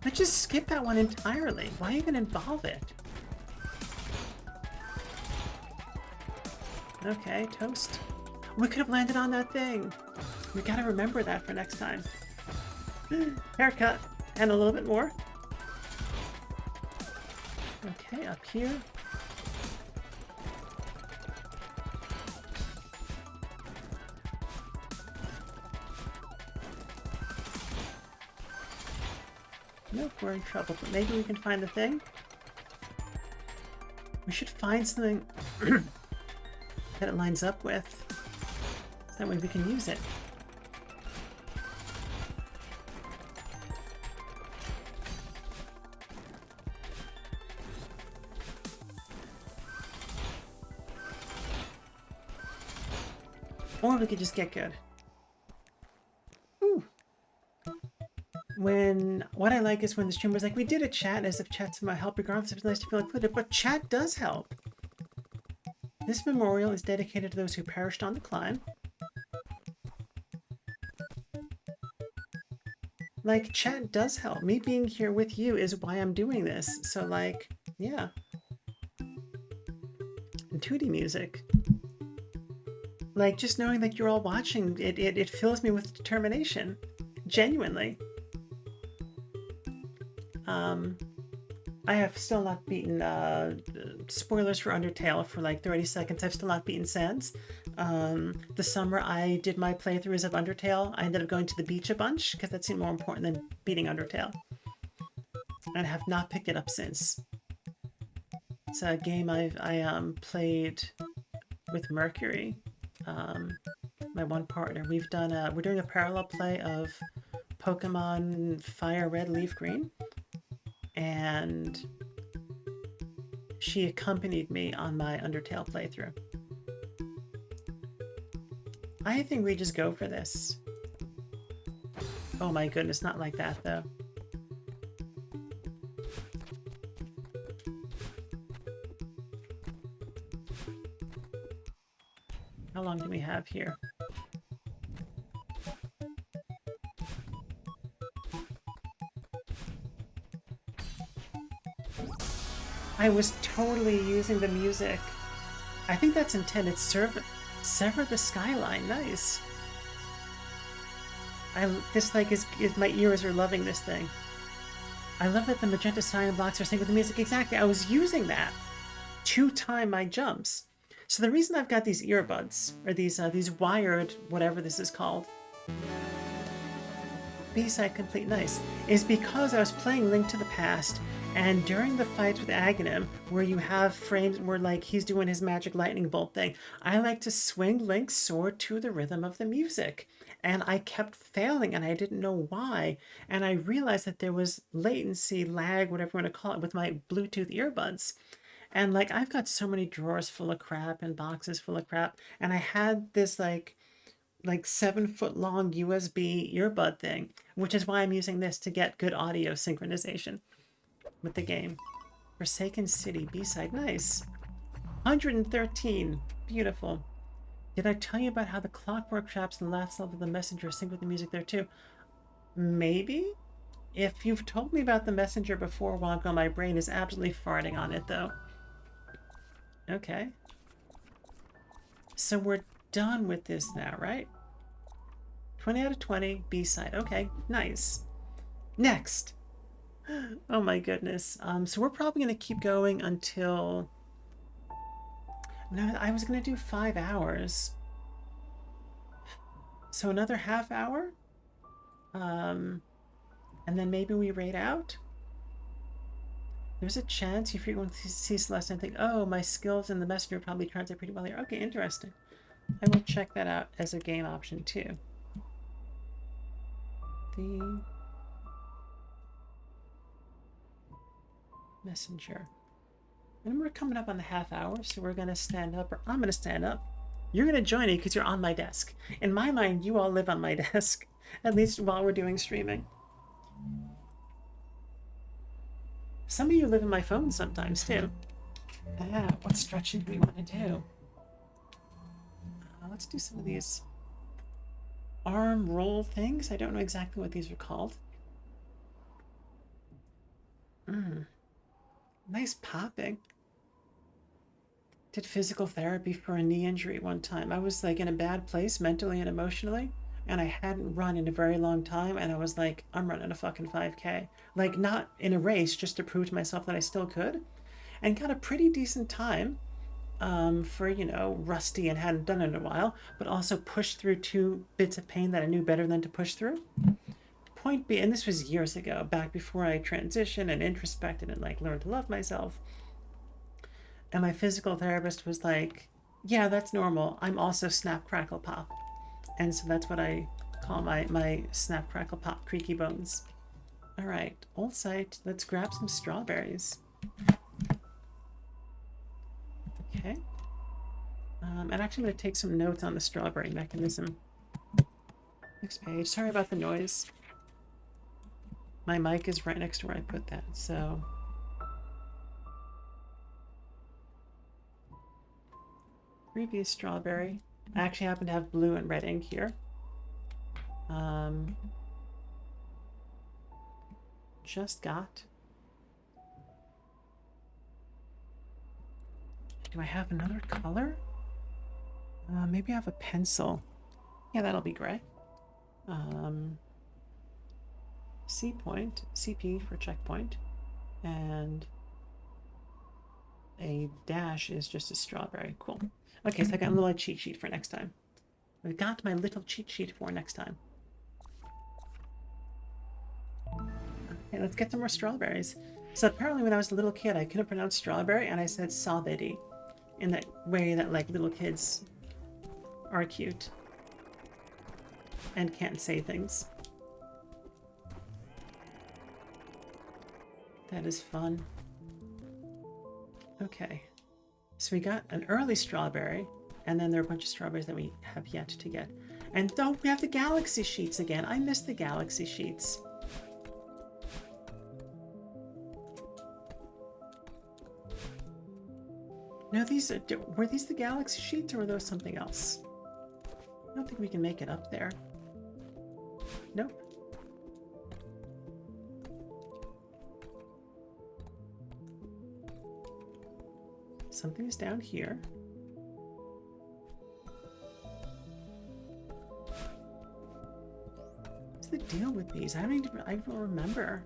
Let's just skip that one entirely. Why even involve it? Okay, toast. We could have landed on that thing. We gotta remember that for next time. Haircut. And a little bit more. Okay, up here. Nope, we're in trouble, but maybe we can find the thing. We should find something that it lines up with. So that way we can use it. Or we could just get good. Ooh. What I like is when the streamer's like, we did a chat as if chat somehow helped regardless if it's nice to feel included, but chat does help. This memorial is dedicated to those who perished on the climb. Like, chat does help. Me being here with you is why I'm doing this. So like, yeah. And 2D music. Like, just knowing that you're all watching, it fills me with determination. Genuinely. I have still not beaten, spoilers for Undertale for like 30 seconds, I've still not beaten Sans. The summer I did my playthroughs of Undertale, I ended up going to the beach a bunch, because that seemed more important than beating Undertale. And have not picked it up since. It's a game I played with Mercury. My one partner. We're doing a parallel play of Pokemon Fire Red, Leaf Green. And she accompanied me on my Undertale playthrough. I think we just go for this. Oh my goodness, not like that though. How long do we have here? I was totally using the music. I think that's intended. Sever the skyline. Nice. This like is my ears are loving this thing. I love that the magenta sign blocks are synced with the music. Exactly. I was using that to time my jumps. So the reason I've got these earbuds, or these wired, whatever this is called, B-side complete, nice, is because I was playing Link to the Past, and during the fight with Aghanim, where you have frames where like he's doing his magic lightning bolt thing, I like to swing Link's sword to the rhythm of the music. And I kept failing and I didn't know why. And I realized that there was latency, lag, whatever you want to call it, with my Bluetooth earbuds. And like I've got so many drawers full of crap and boxes full of crap. And I had this like 7-foot long USB earbud thing, which is why I'm using this to get good audio synchronization with the game. Forsaken City, B-side, nice. 113, beautiful. Did I tell you about how the clockwork traps in the last level of the Messenger sync with the music there too? Maybe? If you've told me about the Messenger before a while ago, my brain is absolutely farting on it though. Okay. So we're done with this now, right? 20 out of 20, B-side. Okay, nice. Next. Oh my goodness. So we're probably going to keep going until... No, I was going to do 5 hours. So another half hour? And then maybe we raid out? There's a chance you frequently see Celeste and think, oh, my skills in the messenger probably translate pretty well here. Okay, interesting. I will check that out as a game option too. The messenger. And we're coming up on the half hour, so we're going to stand up, or I'm going to stand up. You're going to join me because you're on my desk. In my mind, you all live on my desk, at least while we're doing streaming. Some of you live in my phone sometimes, too. What stretching do we want to do? Let's do some of these arm roll things. I don't know exactly what these are called. Nice popping. Did physical therapy for a knee injury one time. I was like in a bad place mentally and emotionally, and I hadn't run in a very long time, and I was like, I'm running a fucking 5K. Like, not in a race, just to prove to myself that I still could. And got a pretty decent time for, you know, rusty and hadn't done it in a while, but also pushed through 2 bits of pain that I knew better than to push through. Point being, and this was years ago, back before I transitioned and introspected and like learned to love myself. And my physical therapist was like, yeah, that's normal. I'm also snap, crackle, pop. And so that's what I call my snap, crackle, pop creaky bones. All right, old site. Let's grab some strawberries. Okay. And actually I'm going to take some notes on the strawberry mechanism. Next page. Sorry about the noise. My mic is right next to where I put that, so... Previous strawberry. I actually happen to have blue and red ink here. Just got. Do I have another color? Maybe I have a pencil. Yeah, that'll be gray. C point, CP for checkpoint, and a dash is just a strawberry. Cool. Okay, so I got a little cheat sheet for next time. I got my little cheat sheet for next time. Okay, let's get some more strawberries. So apparently when I was a little kid, I couldn't pronounce strawberry, and I said sawbeddy, in that way that like little kids are cute and can't say things. That is fun. Okay, so we got an early strawberry, and then there are a bunch of strawberries that we have yet to get. And oh, we have the galaxy sheets again. I missed the galaxy sheets. No, were these the galaxy sheets, or were those something else? I don't think we can make it up there. Nope. Something's down here. What's the deal with these? I don't remember.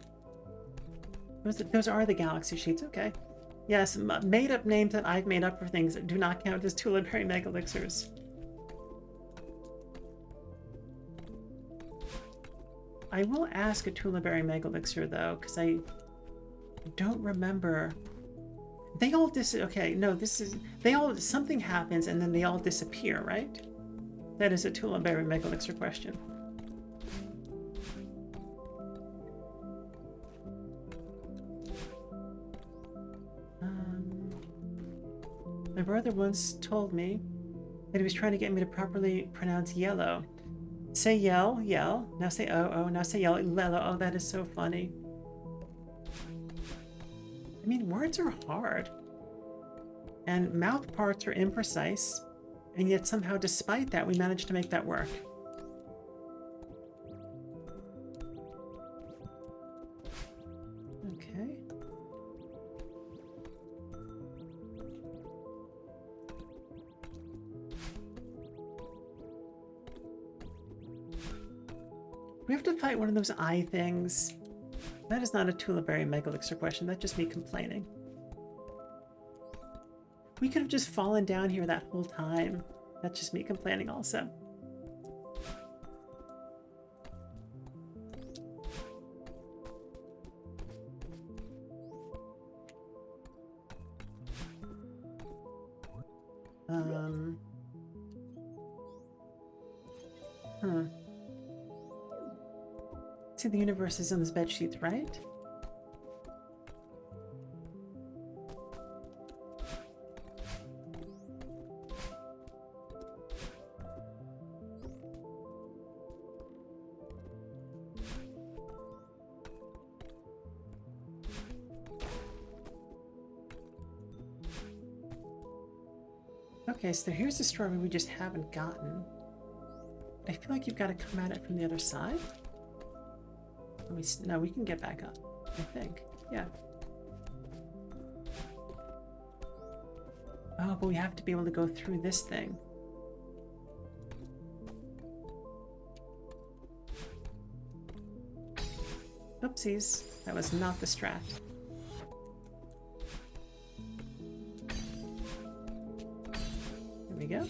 Those are the galaxy sheets. Okay. Yes, made-up names that I've made up for things that do not count as Tuliberry Mega Elixirs. I will ask a Tuliberry Mega Elixir though, because I don't remember. They all okay, no, something happens and then they all disappear, right? That is a Tuliberry Mega Elixir question. My brother once told me that he was trying to get me to properly pronounce yellow. Say yell, yell. Now say oh, now say yellow, yellow. Oh, that is so funny. I mean, words are hard. And mouth parts are imprecise. And yet somehow, despite that, we managed to make that work. Okay. We have to fight one of those eye things. That is not a Tuliberry Mega Elixir question. That's just me complaining. We could have just fallen down here that whole time. That's just me complaining also. Huh. See, the universe is in this bed sheet, right? Okay, so here's the strawberry we just haven't gotten. I feel like you've got to come at it from the other side. No, we can get back up, I think. Yeah. Oh, but we have to be able to go through this thing. Oopsies, that was not the strat. There we go.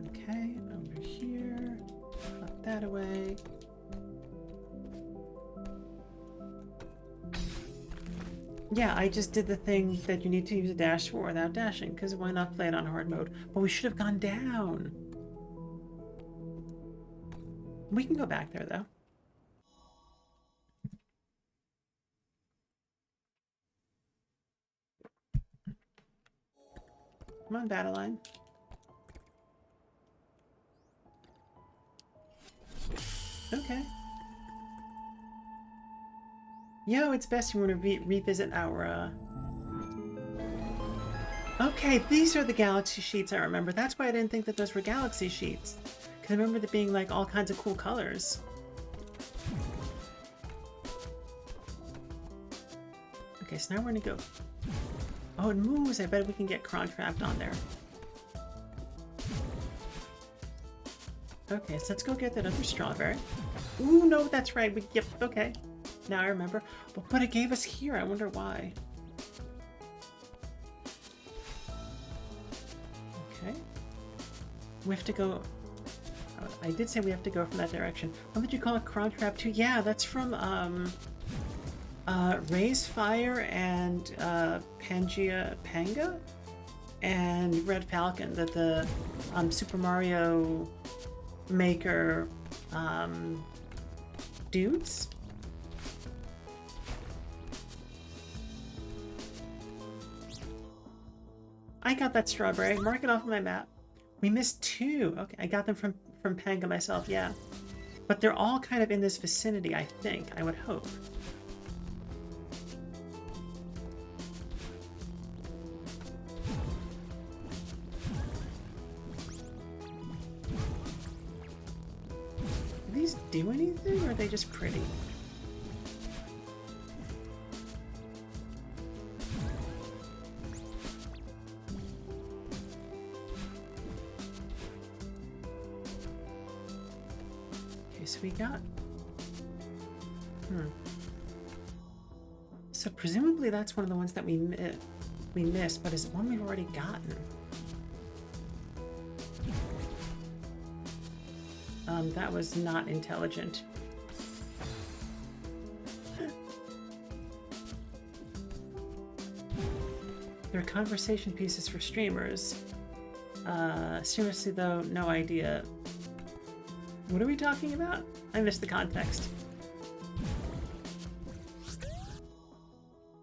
Okay, over here. Knock that away. Yeah, I just did the thing that you need to use a dash for without dashing, because why not play it on hard mode? But we should have gone down. We can go back there, though. Come on, battle line. Okay. Yo, it's best you want to revisit our, Okay, these are the galaxy sheets I remember. That's why I didn't think that those were galaxy sheets. Because I remember there being, like, all kinds of cool colors. Okay, so now we're gonna go. Oh, it moves. I bet we can get Cron trapped on there. Okay, so let's go get that other strawberry. Ooh, no, that's right. Yep, okay. Now I remember. But it gave us here. I wonder why. Okay. We have to go... I did say we have to go from that direction. What did you call it? Cron Trap 2? Yeah, that's from, Raise Fire and, Panga? And Red Falcon, that the, Super Mario Maker, dudes? I got that strawberry. Mark it off on my map. We missed 2. Okay, I got them from Panga myself, yeah. But they're all kind of in this vicinity, I think. I would hope. Do these do anything, or are they just pretty? So we got... So presumably that's one of the ones that we missed, but is it one we've already gotten? That was not intelligent. They're conversation pieces for streamers. Seriously though, no idea. What are we talking about? I missed the context.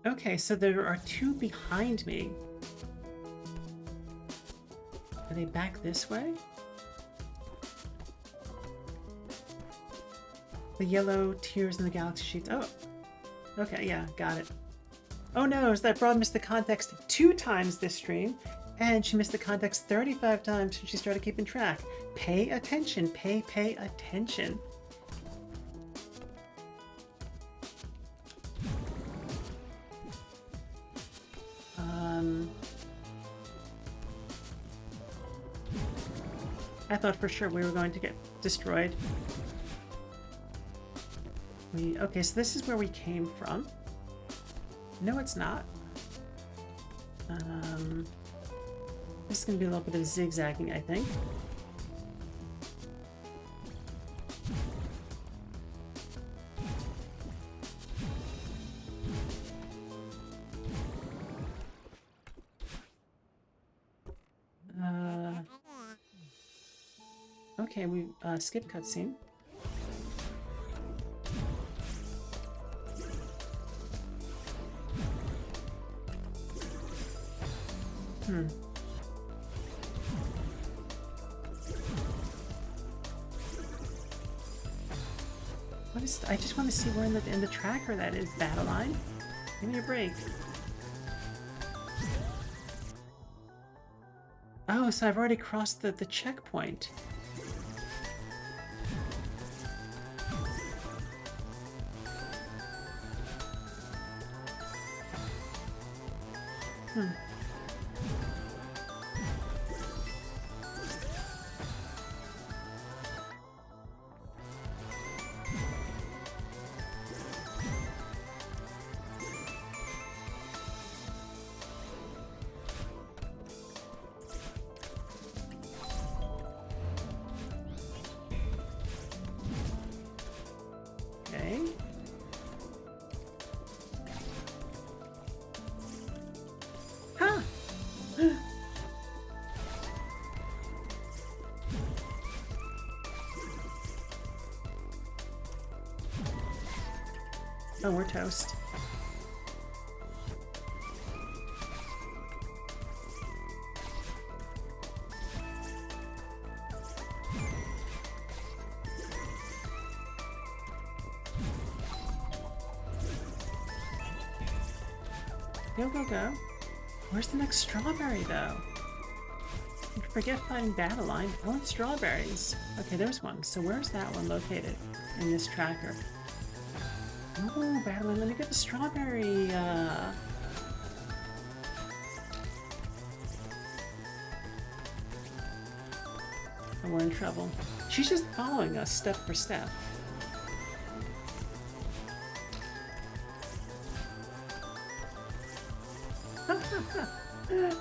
Okay, so there are 2 behind me. Are they back this way? The yellow tears in the galaxy sheets. Oh, okay, yeah, got it. Oh no, is that broad missed the context 2 times this stream, and she missed the context 35 times since she started keeping track. Pay attention, pay attention. I thought for sure we were going to get destroyed. Okay, so this is where we came from. No, it's not. This is going to be a little bit of zigzagging, I think. Okay, we skip cutscene. What is? I just want to see where in the tracker that is. Battle line. Give me a break. Oh, so I've already crossed the checkpoint. Okay. Huh. Oh, we're toast. Go, go, go. Where's the next strawberry, though? I forget fighting battle line. I want strawberries. Okay, there's one. So where's that one located in this tracker? Oh, battle line. Let me get the strawberry. Oh, we're in trouble. She's just following us step for step.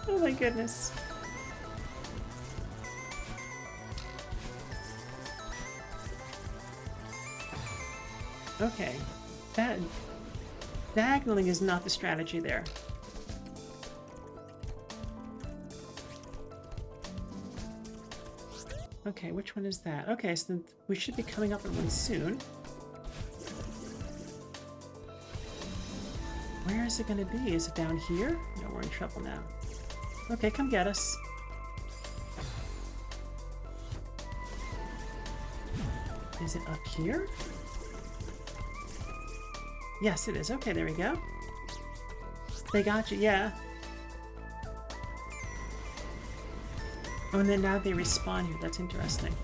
Oh my goodness. Okay. That diagonaling is not the strategy there. Okay, which one is that? Okay, so we should be coming up on one soon. Where is it going to be? Is it down here? No, we're in trouble now. Okay, come get us. Is it up here? Yes, it is. Okay, there we go. They got you, yeah. Oh, and then now they respawn here. That's interesting.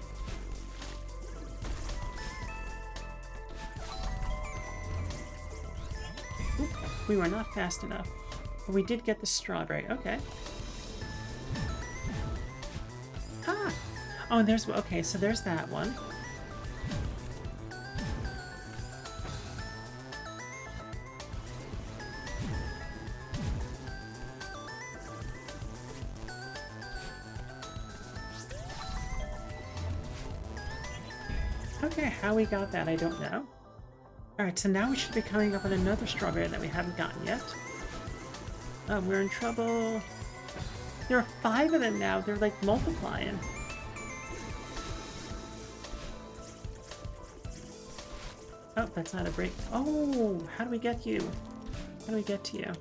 Oop, we were not fast enough. But we did get the strawberry. Okay. Ah! Oh, and there's... Okay, so there's that one. Okay, how we got that, I don't know. Alright, so now we should be coming up with another strawberry that we haven't gotten yet. Oh, we're in trouble. There are 5 of them now. They're like multiplying. Oh, that's not a break. Oh, how do we get you? How do we get to you?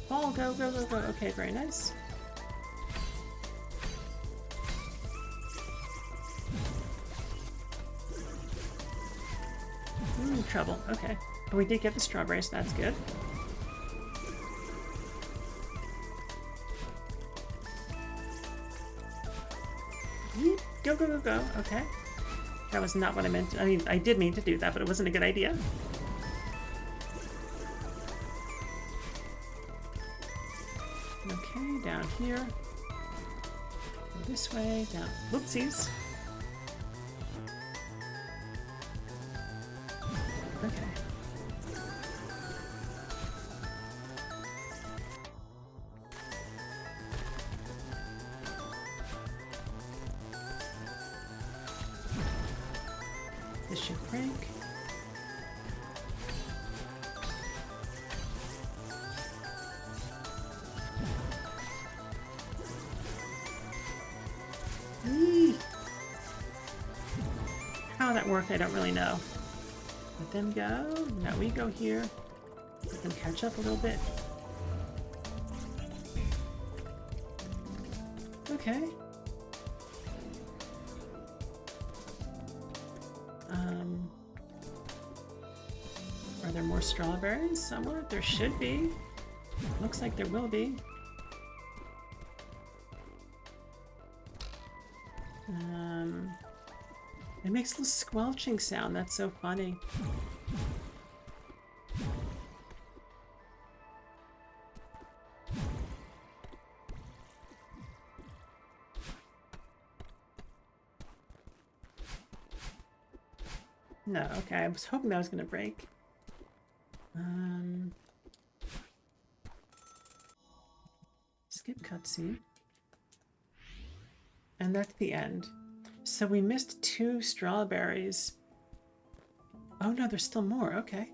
Ball, go, go, go, go. Okay, very nice. Ooh, trouble. Okay. But we did get the strawberries, so that's good. Go, go, go, go. Okay. That was not what I meant. I mean, I did mean to do that, but it wasn't a good idea. Okay, down here. Go this way, down. Whoopsies. Okay. This should break. work, I don't really know. Let them go. Now we go here. Let them catch up a little bit. Okay. Are there more strawberries somewhere? There should be. Looks like there will be. It makes a squelching sound. That's so funny. No, okay. I was hoping that was going to break. Skip cutscene. And that's the end. So we missed 2 strawberries. Oh no, there's still more. Okay.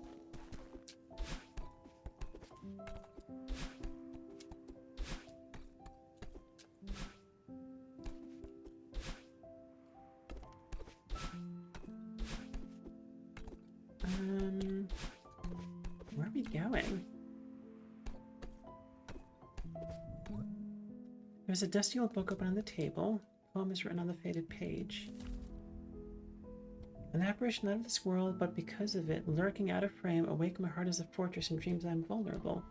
Where are we going? There's a dusty old book open on the table. The poem is written on the faded page. An apparition out of this world, but because of it, lurking out of frame, awake my heart as a fortress and dreams I'm vulnerable.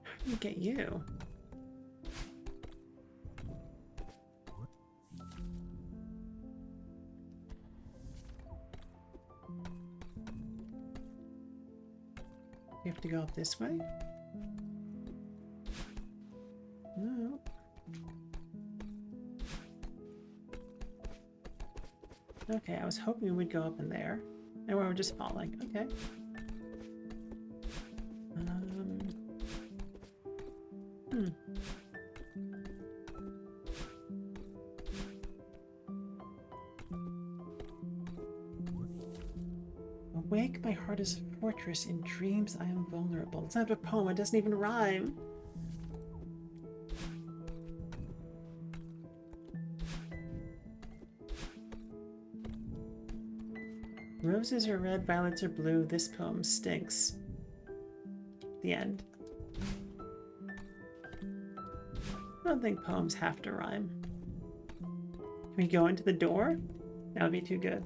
How do we get you? You have to go up this way? No. Okay, I was hoping we would go up in there. And we were just falling. Okay. Awake, my heart is a fortress. In dreams, I am vulnerable. It's not a poem. It doesn't even rhyme. Roses are red, violets are blue. This poem stinks. The end. I don't think poems have to rhyme. Can we go into the door? That would be too good.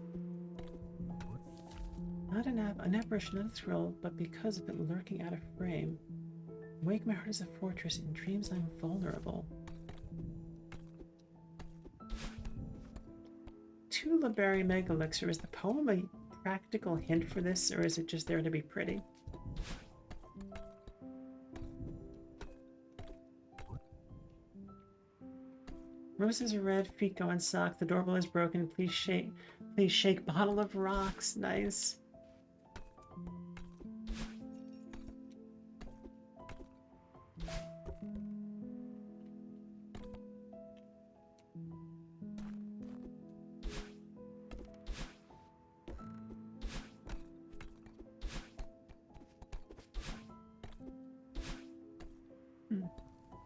Not an apparition, not a thrill, but because of it lurking out of frame. Wake my heart as a fortress. In dreams I'm vulnerable. 2 Liberia Mega Elixir. Is the poem a practical hint for this, or is it just there to be pretty? Roses are red, feet go in socks. The doorbell is broken. Please shake bottle of rocks. Nice.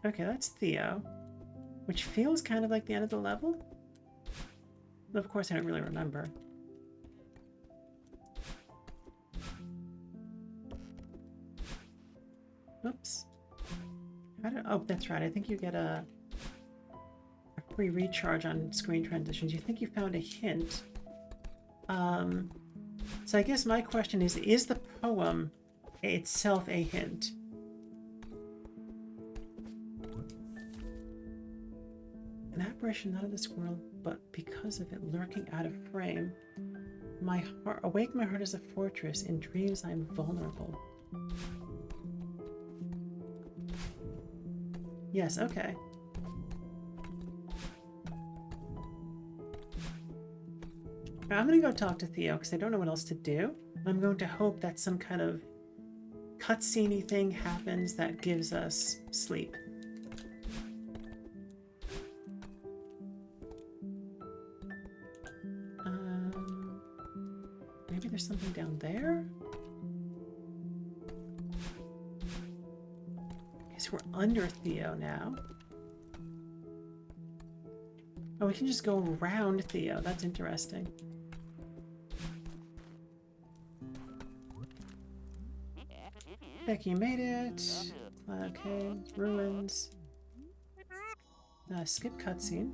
Okay, that's Theo, which feels kind of like the end of the level. Of course, I don't really remember. Oops. Oh, that's right. I think you get a free recharge on screen transitions. You think you found a hint. So I guess my question is the poem itself a hint? An apparition not of this world, but because of it lurking out of frame. Awake my heart as a fortress. In dreams I'm vulnerable. Yes, okay. I'm gonna go talk to Theo because I don't know what else to do. I'm going to hope that some kind of cutscene-y thing happens that gives us sleep. Maybe there's something down there? Guess we're under Theo now. Oh, we can just go around Theo. That's interesting. Becky, you made it. Okay, ruins. Skip cutscene.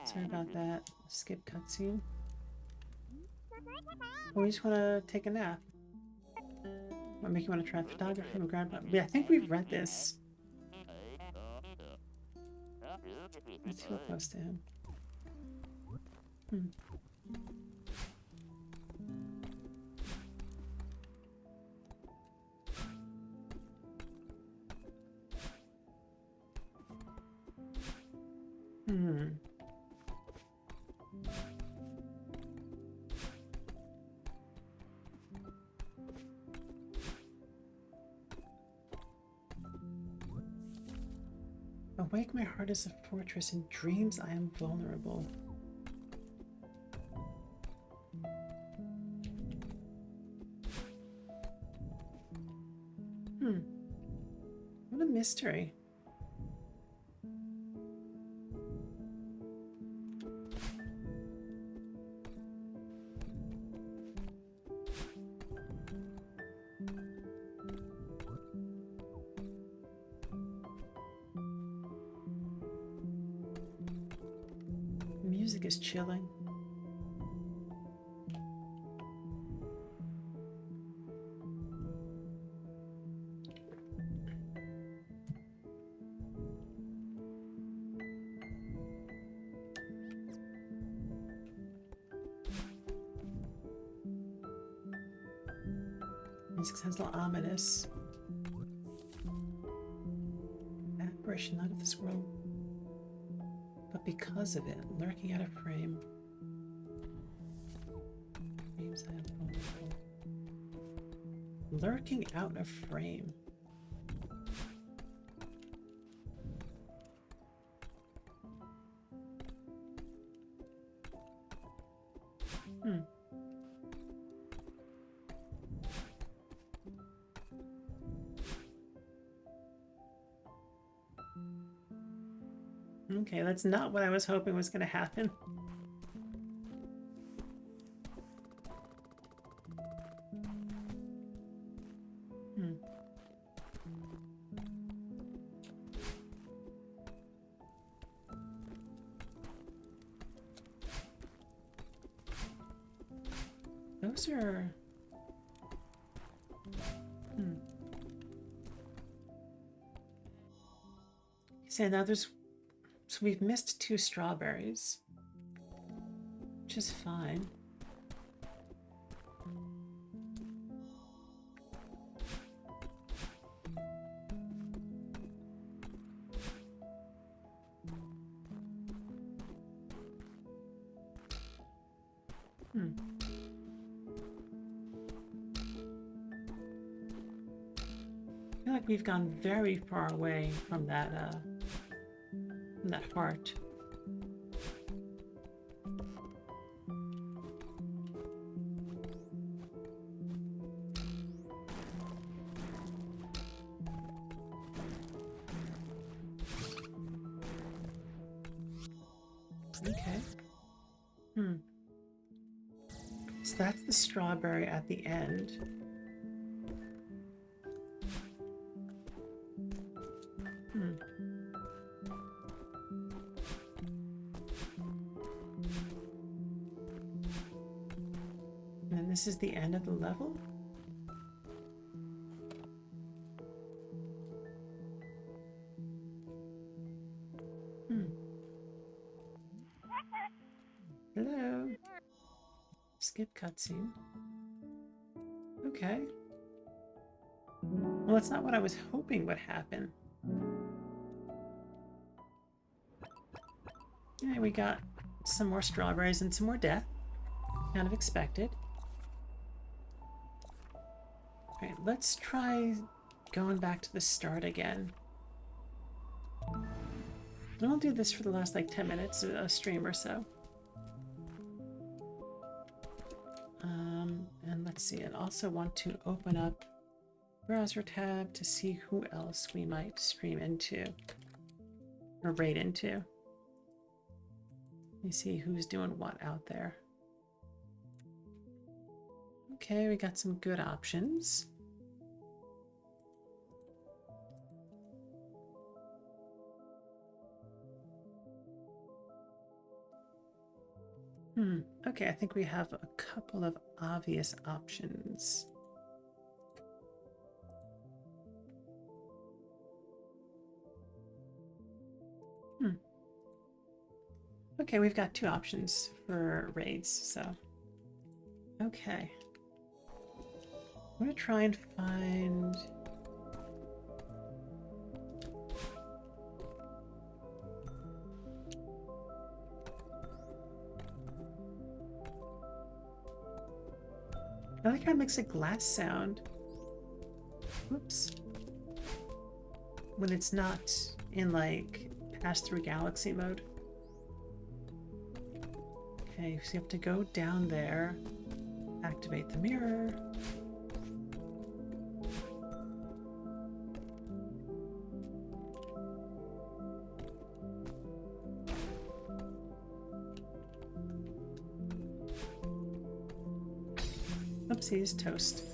Sorry about that. Skip cutscene. We just want to take a nap. What make you want to try photography and grandpa? Yeah, I think we've read this. Let's feel close to him. Awake, my heart is a fortress. In dreams, I am vulnerable. What a mystery. Music is chilling. Music sounds a little ominous. Apparition not of this world, but because of it, lurking out of frame. Dreams I am vulnerable. Lurking out of frame. Okay, that's not what I was hoping was going to happen. Those are... So now there's... So we've missed 2 strawberries, which is fine. I feel like we've gone very far away from that heart. Okay. So that's the strawberry at the end. And this is the end of the level? Hello? Skip cutscene. Okay. Well, that's not what I was hoping would happen. Yeah, we got some more strawberries and some more death. Kind of expected. Alright, let's try going back to the start again. And I'll do this for the last like 10 minutes of a stream or so. And let's see, I also want to open up browser tab to see who else we might stream into. or raid into. Let me see who's doing what out there. Okay, we got some good options. Okay, I think we have a couple of obvious options. Okay, we've got 2 options for raids, so. Okay. I'm gonna try and find... I like how it makes a glass sound. Whoops. When it's not in, like, pass-through galaxy mode. Okay, so you have to go down there, activate the mirror. Oopsies, toast.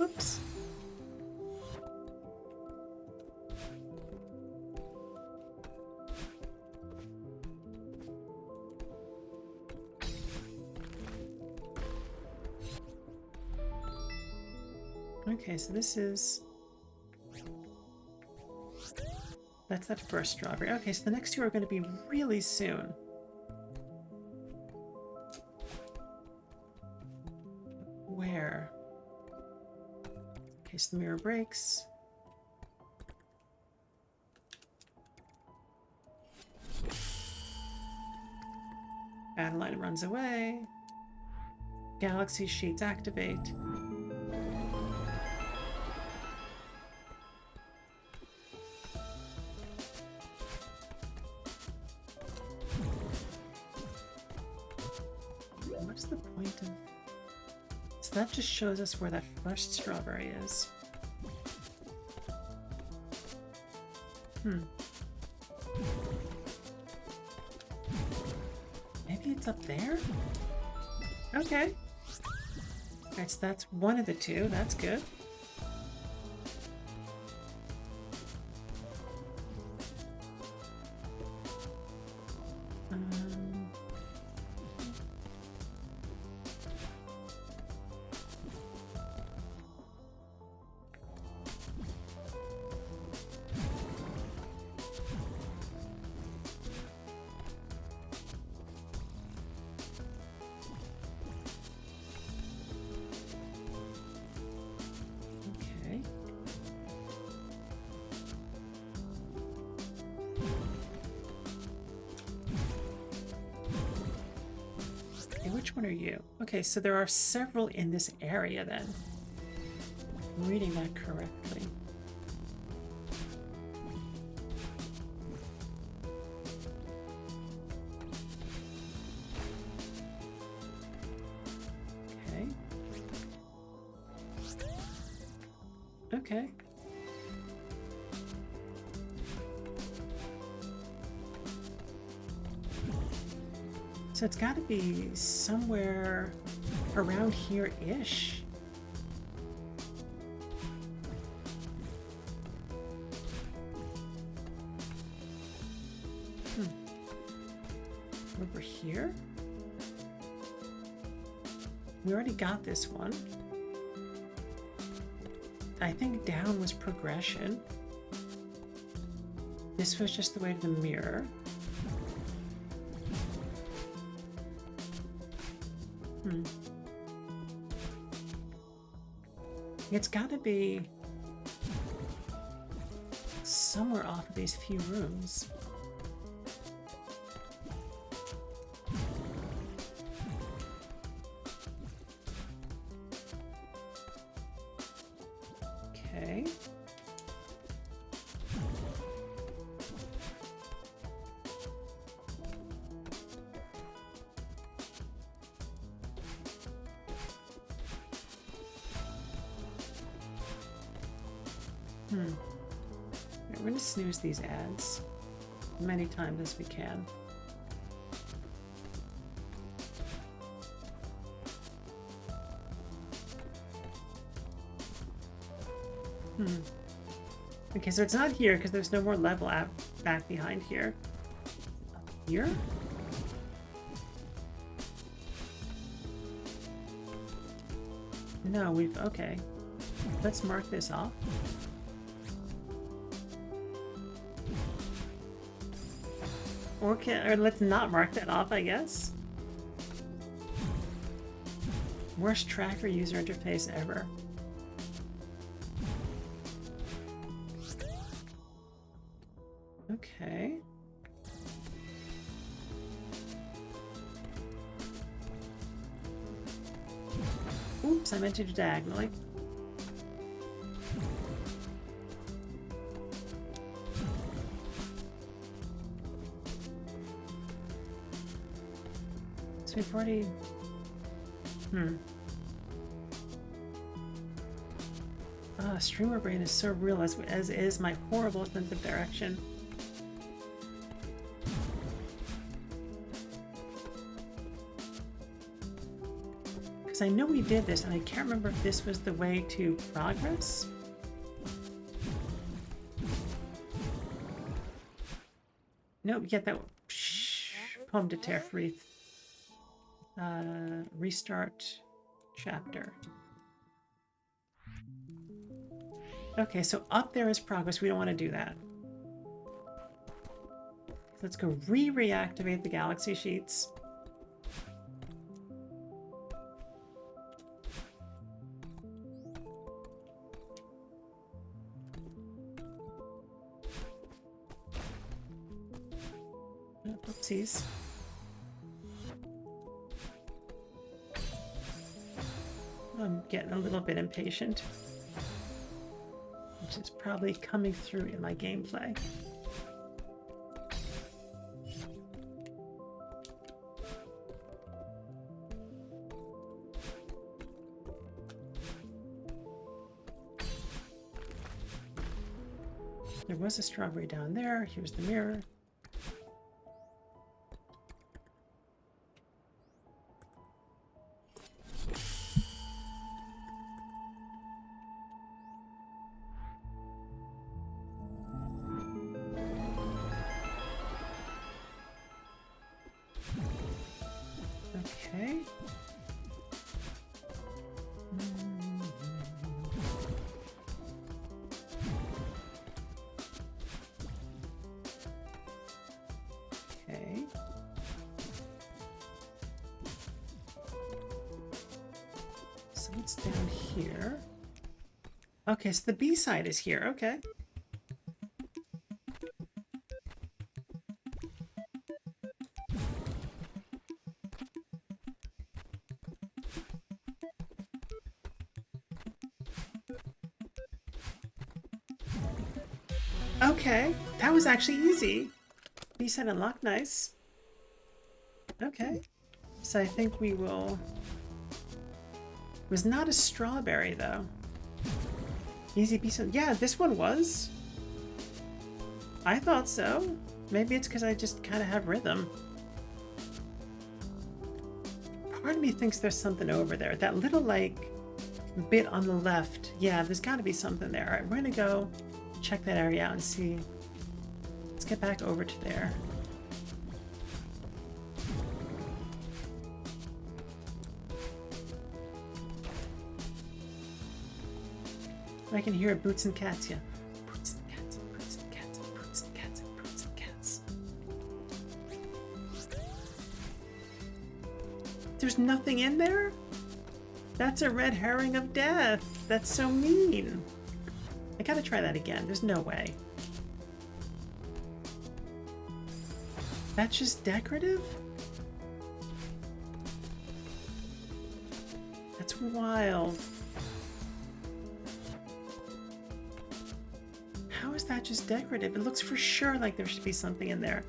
Oops. Okay, so this is... That's that first strawberry. Okay, so the next 2 are going to be really soon. Where? Okay, so the mirror breaks. Adeline runs away. Galaxy sheets activate. What's the point of... So that just shows us where that first strawberry is. Maybe it's up there? Okay. Alright, so that's one of the 2. That's good. Which one are you? Okay, so there are several in this area then. I'm reading that correctly. Okay. Okay. So it's got to be somewhere around here-ish. Over here? We already got this one. I think down was progression. This was just the way to the mirror. It's got to be somewhere off of these few rooms. Okay. We're going to snooze these ads as many times as we can. Okay, so it's not here because there's no more level back behind here. Up here? No, we've... Okay. Let's mark this off. Or let's not mark that off, I guess. Worst tracker user interface ever. Okay. Oops, I meant to do diagonally. So we've already... Streamer brain is so real, as is my horrible sense of direction. Because I know we did this, and I can't remember if this was the way to progress. Nope, get that poem to Terfreeth. Restart chapter. Okay, so up there is progress. We don't want to do that. Let's go reactivate the galaxy sheets. Oopsies. I'm getting a little bit impatient, which is probably coming through in my gameplay. There was a strawberry down there. Here's the mirror. Okay. Okay. So what's down here? Okay, so the B side is here. Okay. Okay, that was actually easy. B side unlocked, nice. Okay, so I think we will... It was not a strawberry though. Easy B side, yeah, this one was. I thought so. Maybe it's because I just kind of have rhythm. Part of me thinks there's something over there. That little like bit on the left. Yeah, there's got to be something there. All right, we're gonna go check that area out and see. Let's get back over to there. I can hear boots and cats, yeah. Boots and cats, boots and cats, boots and cats, boots and cats. There's nothing in there? That's a red herring of death. That's so mean. I gotta try that again. There's no way. That's just decorative? That's wild. How is that just decorative? It looks for sure like there should be something in there.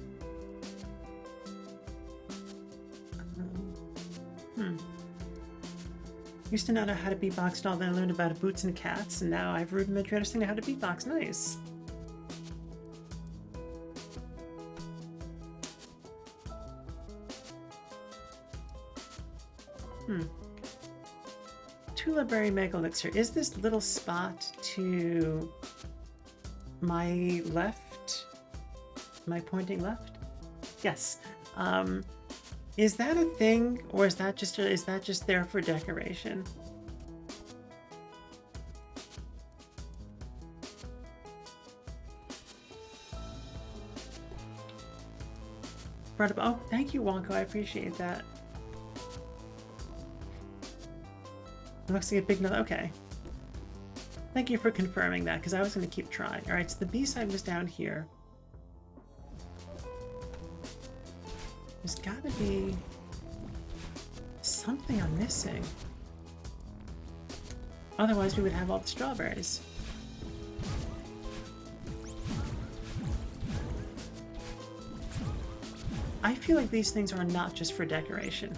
Used to not know how to beatbox at all, then I learned about boots and cats, and now I have rudimentary understanding how to beatbox. Nice. Tuliberry Mega Elixir. Is this little spot to my left? My pointing left? Yes. Is that a thing, or is that just there for decoration? Oh, thank you, Wonko. I appreciate that. It looks like a big nut. Okay. Thank you for confirming that, because I was going to keep trying. All right, so the B-side was down here. There's got to be something I'm missing. Otherwise, we would have all the strawberries. I feel like these things are not just for decoration.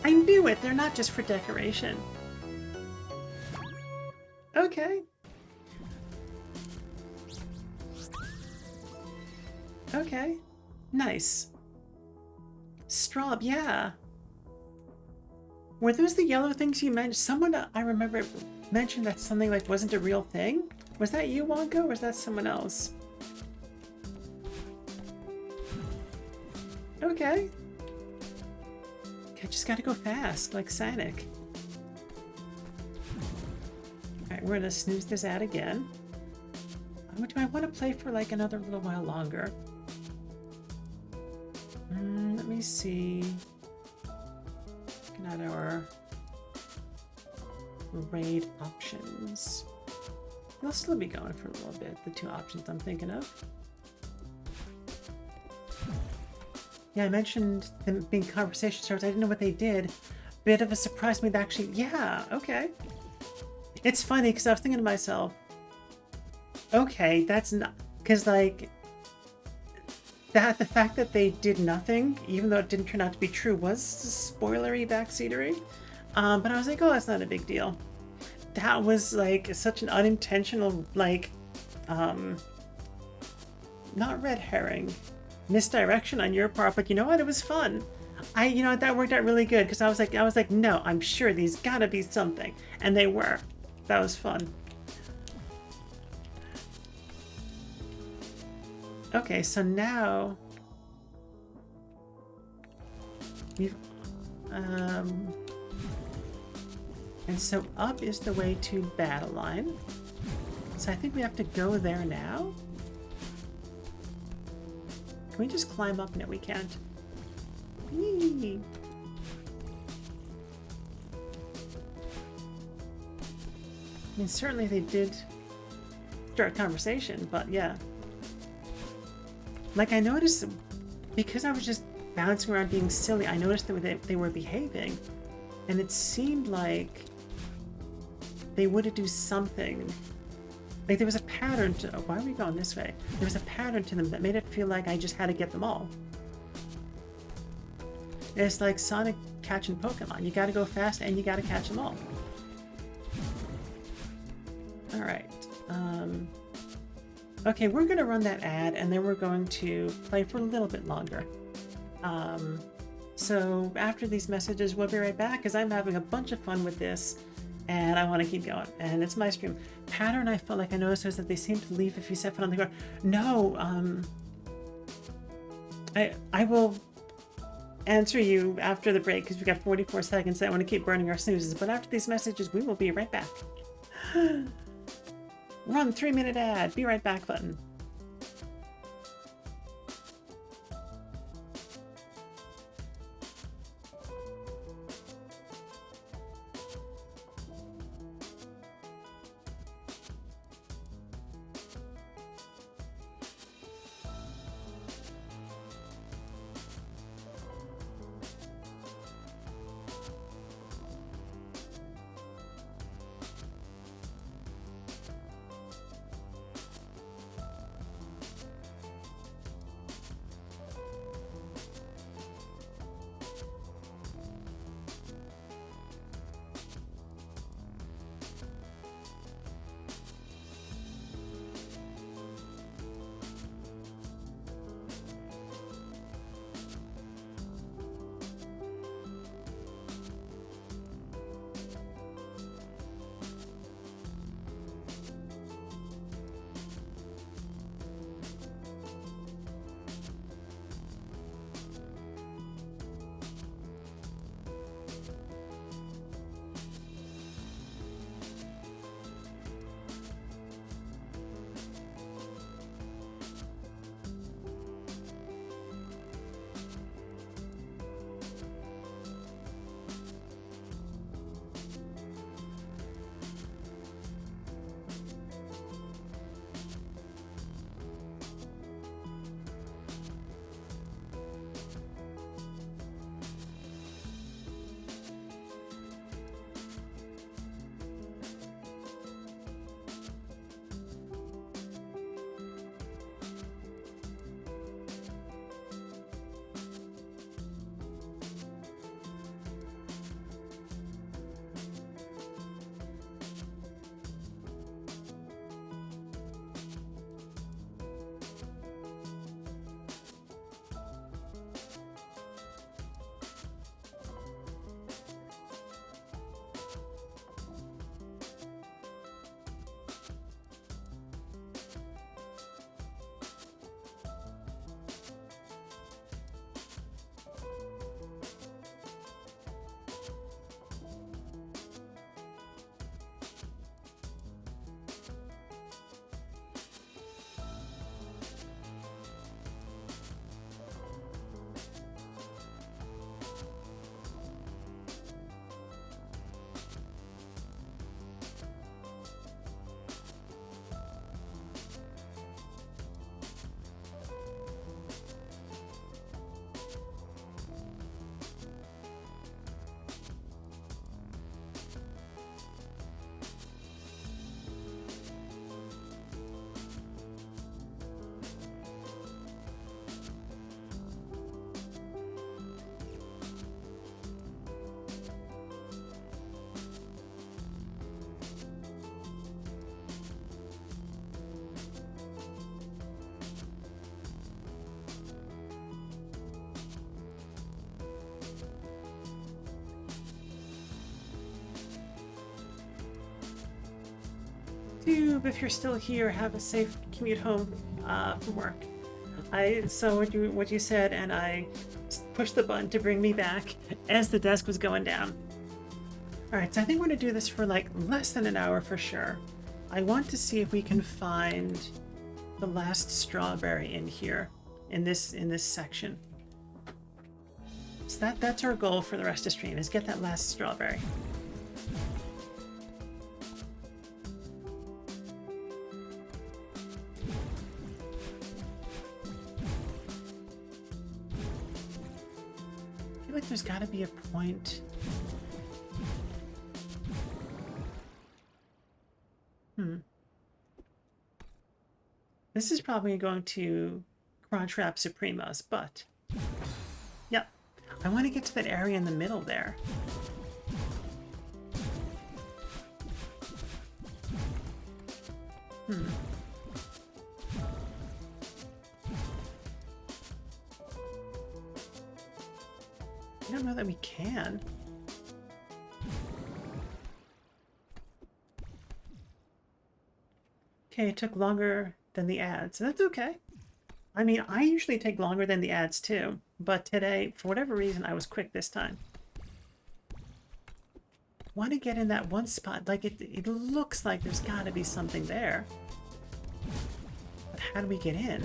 I knew it! They're not just for decoration. Okay. Okay. Nice. Straub, yeah. Were those the yellow things you mentioned? Someone, I remember, mentioned that something like wasn't a real thing? Was that you, Wonko, or was that someone else? Okay. I just gotta go fast, like Sonic. Alright, we're gonna snooze this ad again. Do I want to play for like another little while longer? Let me see. Looking at our raid options. We'll still be going for a little bit, the two options I'm thinking of. Yeah, I mentioned them being conversation starters. I didn't know what they did. Bit of a surprise to me that actually, yeah, okay. It's funny because I was thinking to myself, okay, that's not, because like, the fact that they did nothing, even though it didn't turn out to be true, was spoilery backseatery. But I was like, oh, that's not a big deal. That was like such an unintentional, like, not red herring, misdirection on your part, but you know what? It was fun. You know, that worked out really good because I was like, no, I'm sure these gotta be something, and they were. That was fun. Okay, so now we've and so up is the way to battle line. So I think we have to go there now. Can we just climb up? No, we can't. Whee! I mean, certainly they did start a conversation, but yeah. Like, I noticed, because I was just bouncing around being silly, I noticed that they were behaving, and it seemed like they would do something. Like, there was a pattern to, oh, why are we going this way? There was a pattern to them that made it feel like I just had to get them all. It's like Sonic catching Pokemon. You gotta go fast and you gotta catch them all. Alright. Okay, we're gonna run that ad and then we're going to play for a little bit longer. So after these messages, we'll be right back because I'm having a bunch of fun with this and I want to keep going. And it's my stream. Pattern I felt like I noticed was that they seem to leave if you set foot on the ground. No, I will answer you after the break because we've got 44 seconds. I want to keep burning our snoozes. But after these messages, we will be right back. Run 3-minute ad. Be right back button. YouTube, if you're still here, have a safe commute home from work. I saw what you said, and I pushed the button to bring me back as the desk was going down. Alright, so I think we're going to do this for like less than an hour for sure. I want to see if we can find the last strawberry in here, in this section. So that's our goal for the rest of the stream, is get that last strawberry. I feel like there's got to be a point. This is probably going to Crunchwrap Supremos, but yep, I want to get to that area in the middle there. I don't know that we can. Okay, it took longer than the ads. That's okay. I mean, I usually take longer than the ads too, but today, for whatever reason, I was quick this time. Want to get in that one spot. Like, it looks like there's got to be something there. But how do we get in?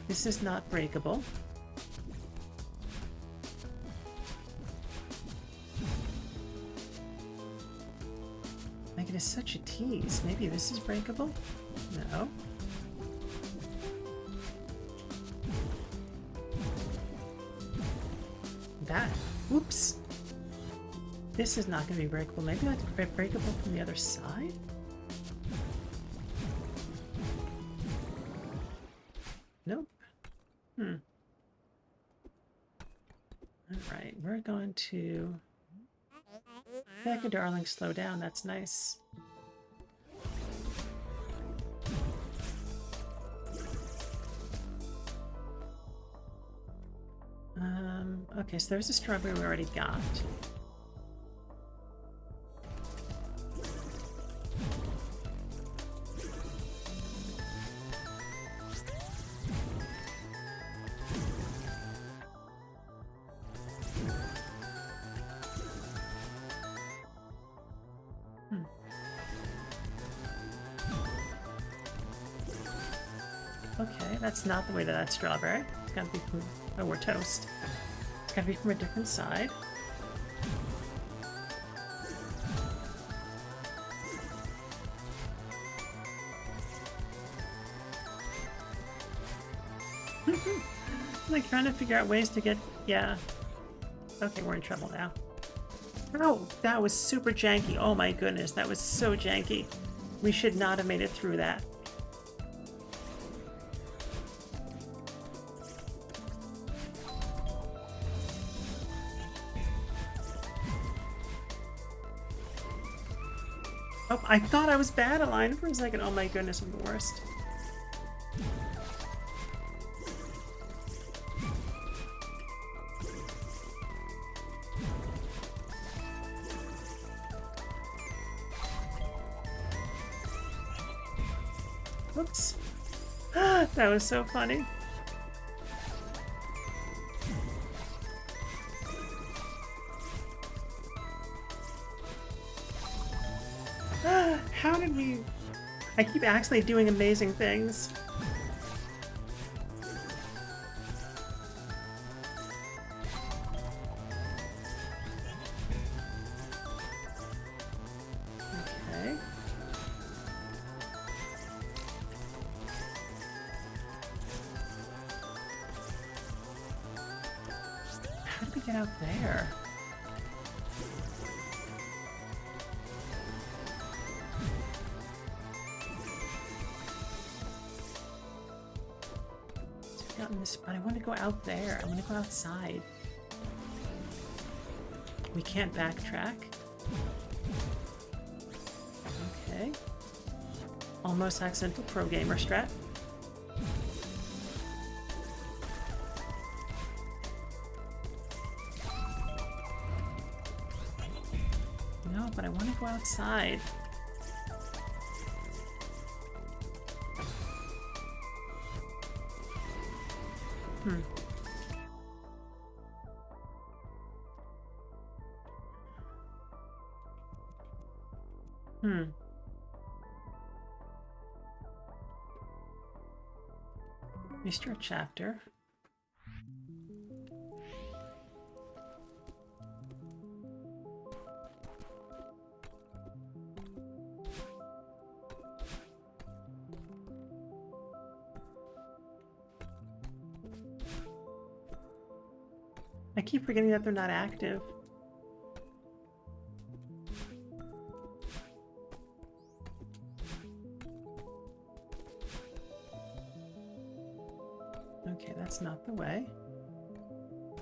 This is not breakable. Like, it is such a tease. Maybe this is breakable? No. That. Oops. This is not going to be breakable. Maybe that's breakable from the other side? Nope. Alright, we're going to... Becca, darling, slow down. That's nice. Okay, so there's a strawberry we already got. Okay, that's not the way to that strawberry. It's gotta be from... Oh, we're toast. It's gotta be from a different side. Like, trying to figure out ways to get... Yeah. Okay, we're in trouble now. Oh, that was super janky. Oh my goodness, that was so janky. We should not have made it through that. Oh, I thought I was bad aligned for a second. Oh my goodness, I'm the worst. Whoops. That was so funny. How did we... I keep actually doing amazing things. Okay. How did we get out there? But I want to go out there. I want to go outside. We can't backtrack. Okay. Almost accidental pro gamer strat. No, No, but I want to go outside. Restart chapter. I keep forgetting that they're not active. Okay, that's not the way.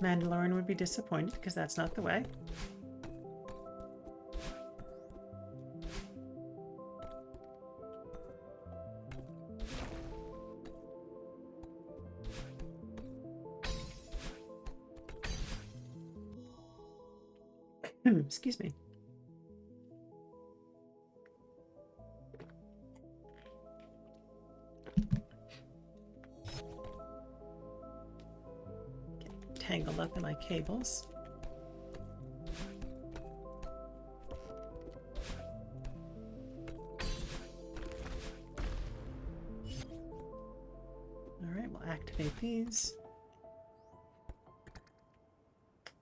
Mandalorian would be disappointed because that's not the way. Excuse me. Get tangled up in my cables. All right, we'll activate these.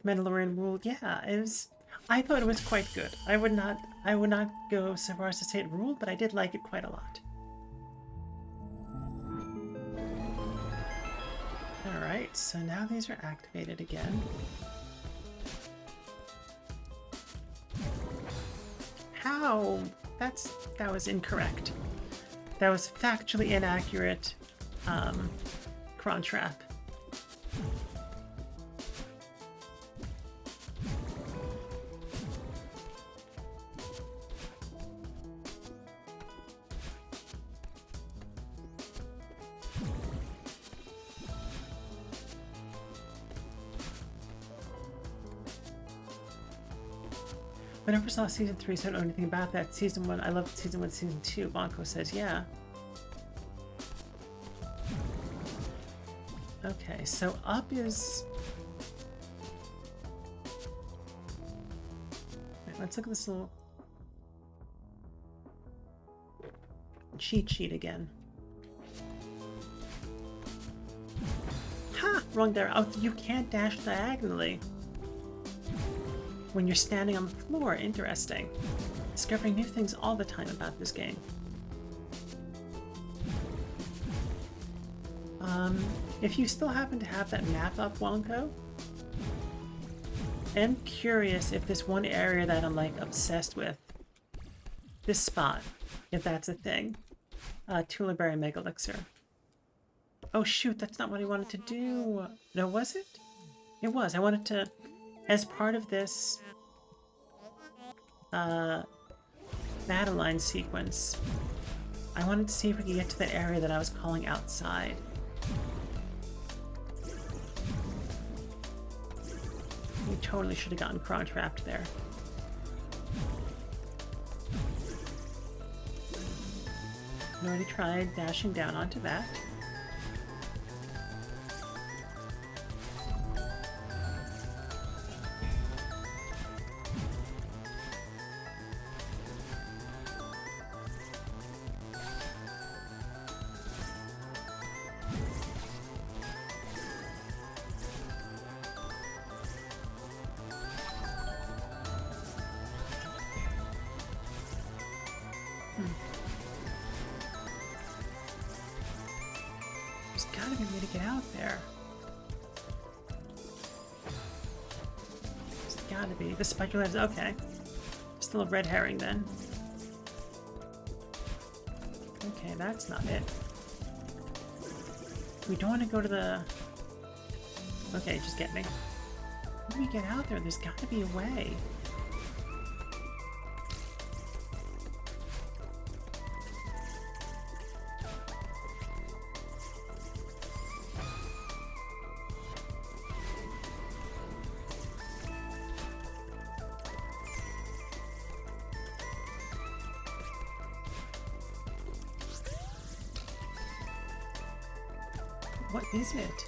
Mandalorian rule, yeah, it was. I thought it was quite good. I would not go so far as to say it ruled, but I did like it quite a lot. Alright, so now these are activated again. How? That was incorrect. That was factually inaccurate. Cron trap. I never saw season 3, so I don't know anything about that. Season 1, I loved season 1, season 2. Bonko says, yeah. Okay, so up is... Right, let's look at this little cheat sheet again. Ha! Wrong there. Oh, you can't dash diagonally when you're standing on the floor. Interesting. Discovering new things all the time about this game. If you still happen to have that map up, Wonko, I'm curious if this one area that I'm like obsessed with, this spot, if that's a thing. Tuliberry Mega Elixir. Oh shoot, that's not what I wanted to do. No, was it? It was. I wanted to, as part of this battle line sequence, I wanted to see if we could get to that area that I was calling outside. We totally should have gotten cron trapped there. I already tried dashing down onto that. There's gotta be a way to get out there. There's gotta be. The speculators, okay. Still a red herring then. Okay, that's not it. We don't want to go to the... Okay, just get me. How do we get out there? There's gotta be a way. What is it?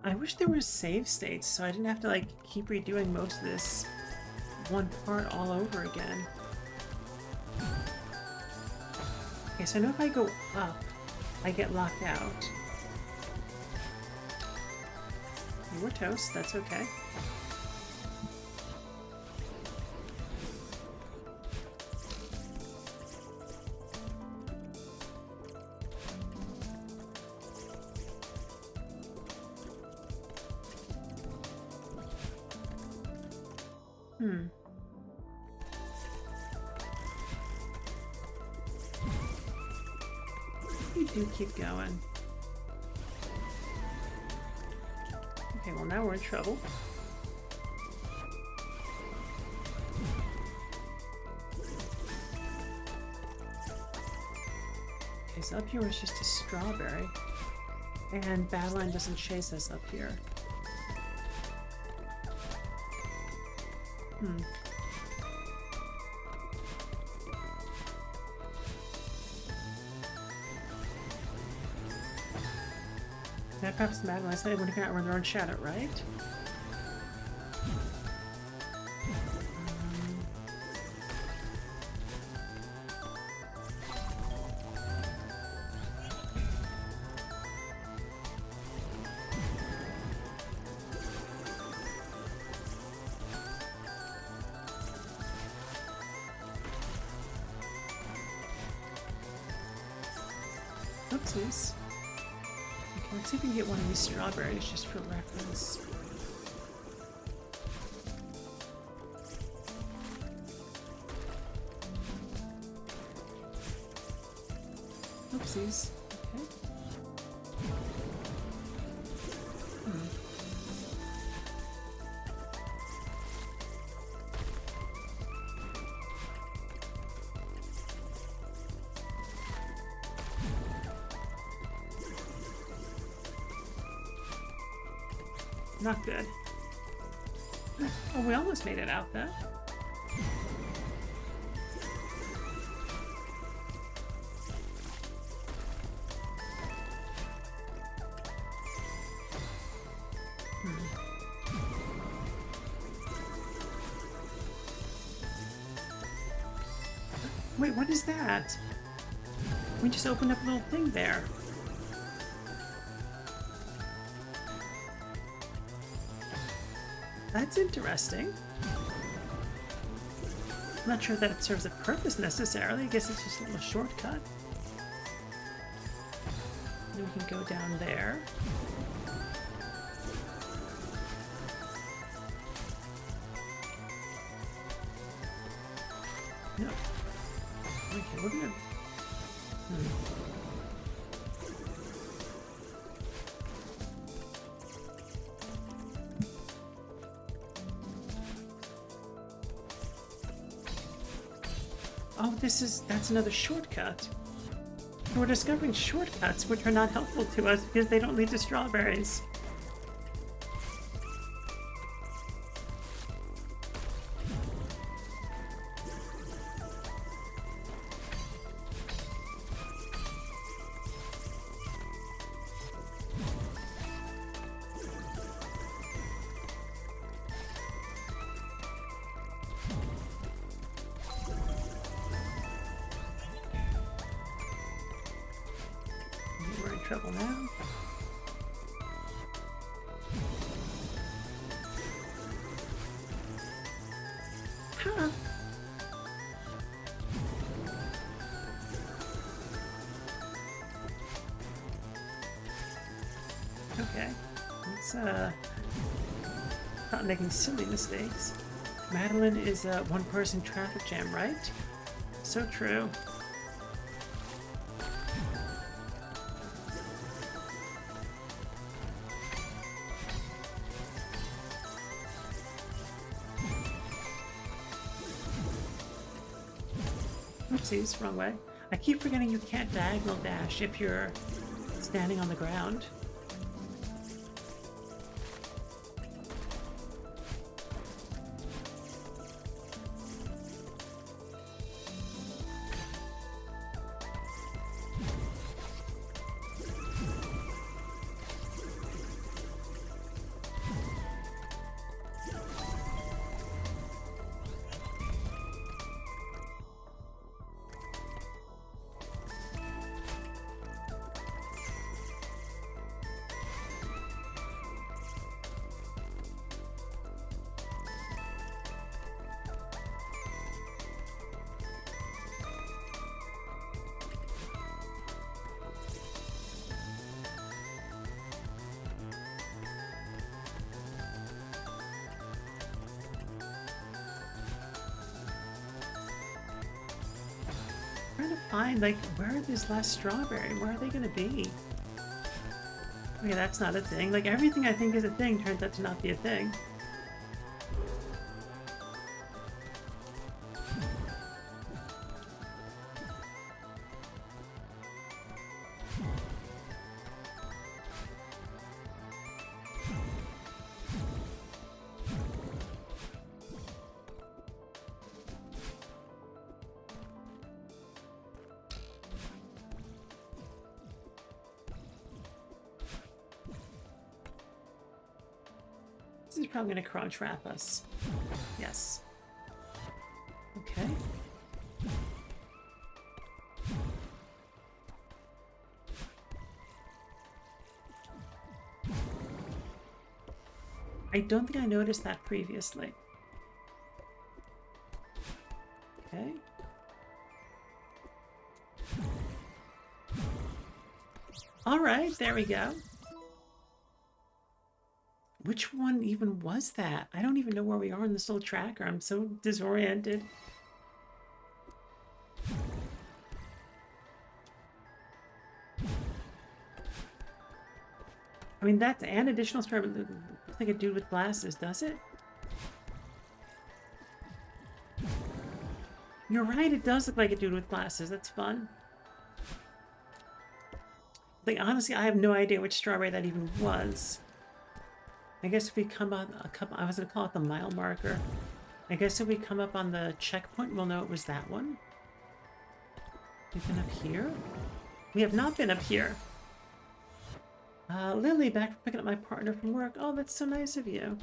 I wish there were save states so I didn't have to like keep redoing most of this one part all over again. Okay, so I know if I go up, I get locked out. You were toast, that's okay. We do keep going. Okay, well now we're in trouble. Okay, so up here is just a strawberry. And Badline doesn't chase us up here. That perhaps Madeline said when you cannot run their own shadow, right? Oopsies. Okay, let's see if we can get one of these strawberries just for reference. Oopsies. Okay. Not good. Oh, we almost made it out though. Wait, what is that? We just opened up a little thing there. That's interesting. I'm not sure that it serves a purpose necessarily. I guess it's just a little shortcut. Then we can go down there. No. Okay, we're gonna... Oh, that's another shortcut. We're discovering shortcuts which are not helpful to us because they don't lead to strawberries. We're in trouble now. Huh. Okay. Let's not making silly mistakes. Madeline is a one-person traffic jam, right? So true. Oopsies, wrong way. I keep forgetting you can't diagonal dash if you're standing on the ground. Trying to find, like, where are these last strawberry? Where are they gonna be? Okay, that's not a thing. Like, everything I think is a thing turns out to not be a thing. This is probably going to crunch wrap us. Yes. Okay. I don't think I noticed that previously. Okay. All right, there we go. Which one even was that? I don't even know where we are in this little tracker. I'm so disoriented. I mean, that's an additional star, but looks like a dude with glasses, does it? You're right, it does look like a dude with glasses. That's fun. Like, honestly, I have no idea which strawberry that even was. I guess if we come on a couple, I was going to call it the mile marker. I guess if we come up on the checkpoint, we'll know it was that one. We've been up here? We have not been up here. Lily, back from picking up my partner from work. Oh, that's so nice of you.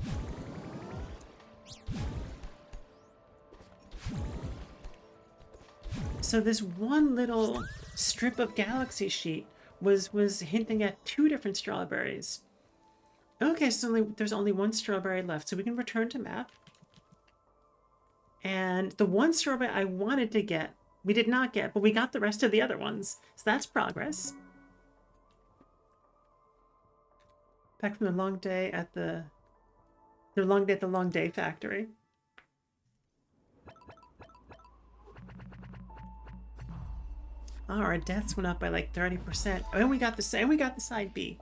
So this one little strip of galaxy sheet was hinting at 2 different strawberries. Okay, so there's only 1 strawberry left, so we can return to map. And the 1 strawberry I wanted to get, we did not get, but we got the rest of the other ones. So that's progress. Back from the long day at the long day factory. Oh, our deaths went up by like 30%. Oh, and we got the side B.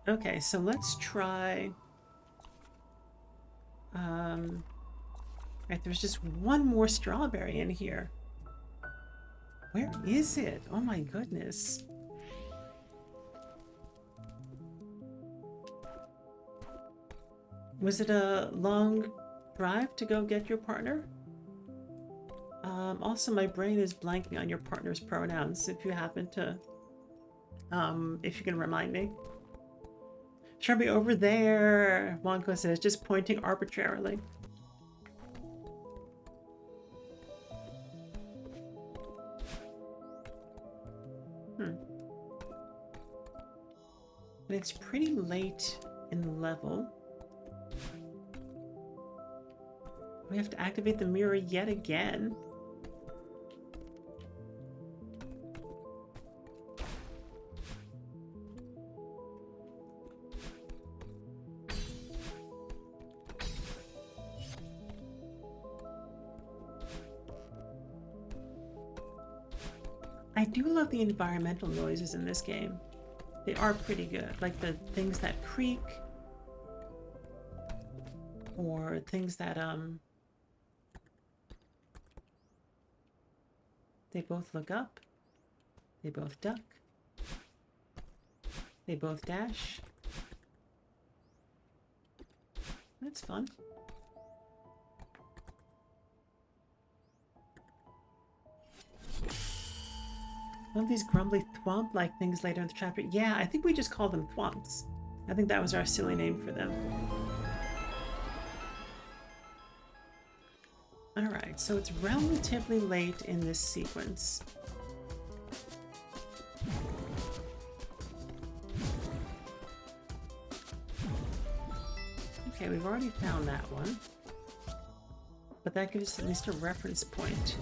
Okay, so let's try. Right, there's just 1 more strawberry in here. Where is it? Oh my goodness. Was it a long drive to go get your partner? Also, my brain is blanking on your partner's pronouns. If you happen to, if you can remind me. Should be over there, Wonko says, just pointing arbitrarily. And it's pretty late in the level. We have to activate the mirror yet again. I do love the environmental noises in this game. They are pretty good, like the things that creak, or things that They both look up. They both duck. They both dash. That's fun. One of these grumbly thwomp-like things later in the chapter. Yeah, I think we just called them thwomps. I think that was our silly name for them. Alright, so it's relatively late in this sequence. Okay, we've already found that one. But that gives us at least a reference point.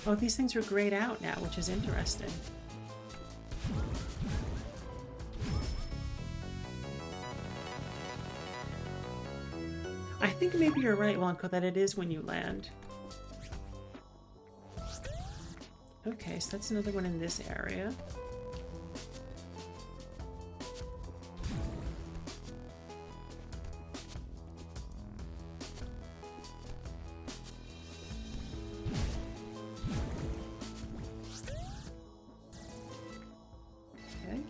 Oh, these things are grayed out now, which is interesting. I think maybe you're right, Wonko, that it is when you land. Okay, so that's another one in this area. Okay.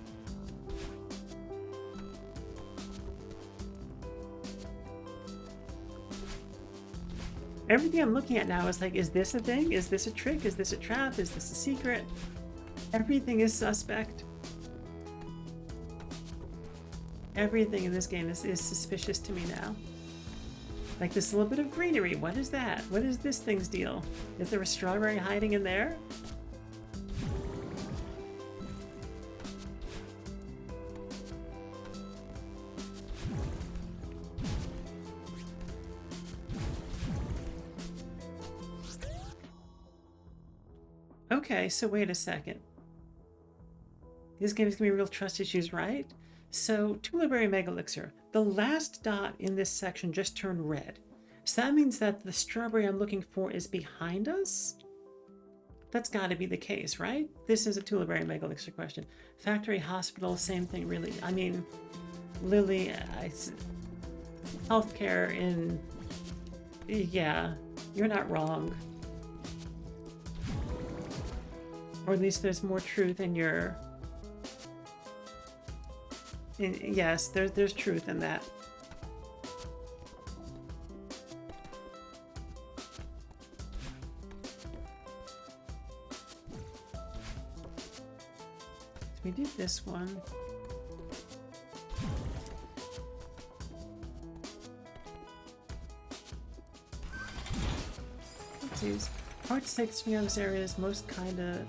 Everything I'm looking at now is like, is this a thing? Is this a trick? Is this a trap? Is this a secret? Everything is suspect. Everything in this game is suspicious to me now. Like this little bit of greenery. What is that? What is this thing's deal? Is there a strawberry hiding in there? Okay, so wait a second. This game is going to be real trust issues, right? So, Tuliberry Mega Elixir. The last dot in this section just turned red. So that means that the strawberry I'm looking for is behind us? That's got to be the case, right? This is a Tuliberry Mega Elixir question. Factory, hospital, same thing, really. I mean, Lily, healthcare in... Yeah, you're not wrong. Or at least there's more truth in your... yes, there's truth in that. So we did this one. Oopsies. Hard to take to me on this area is most kind of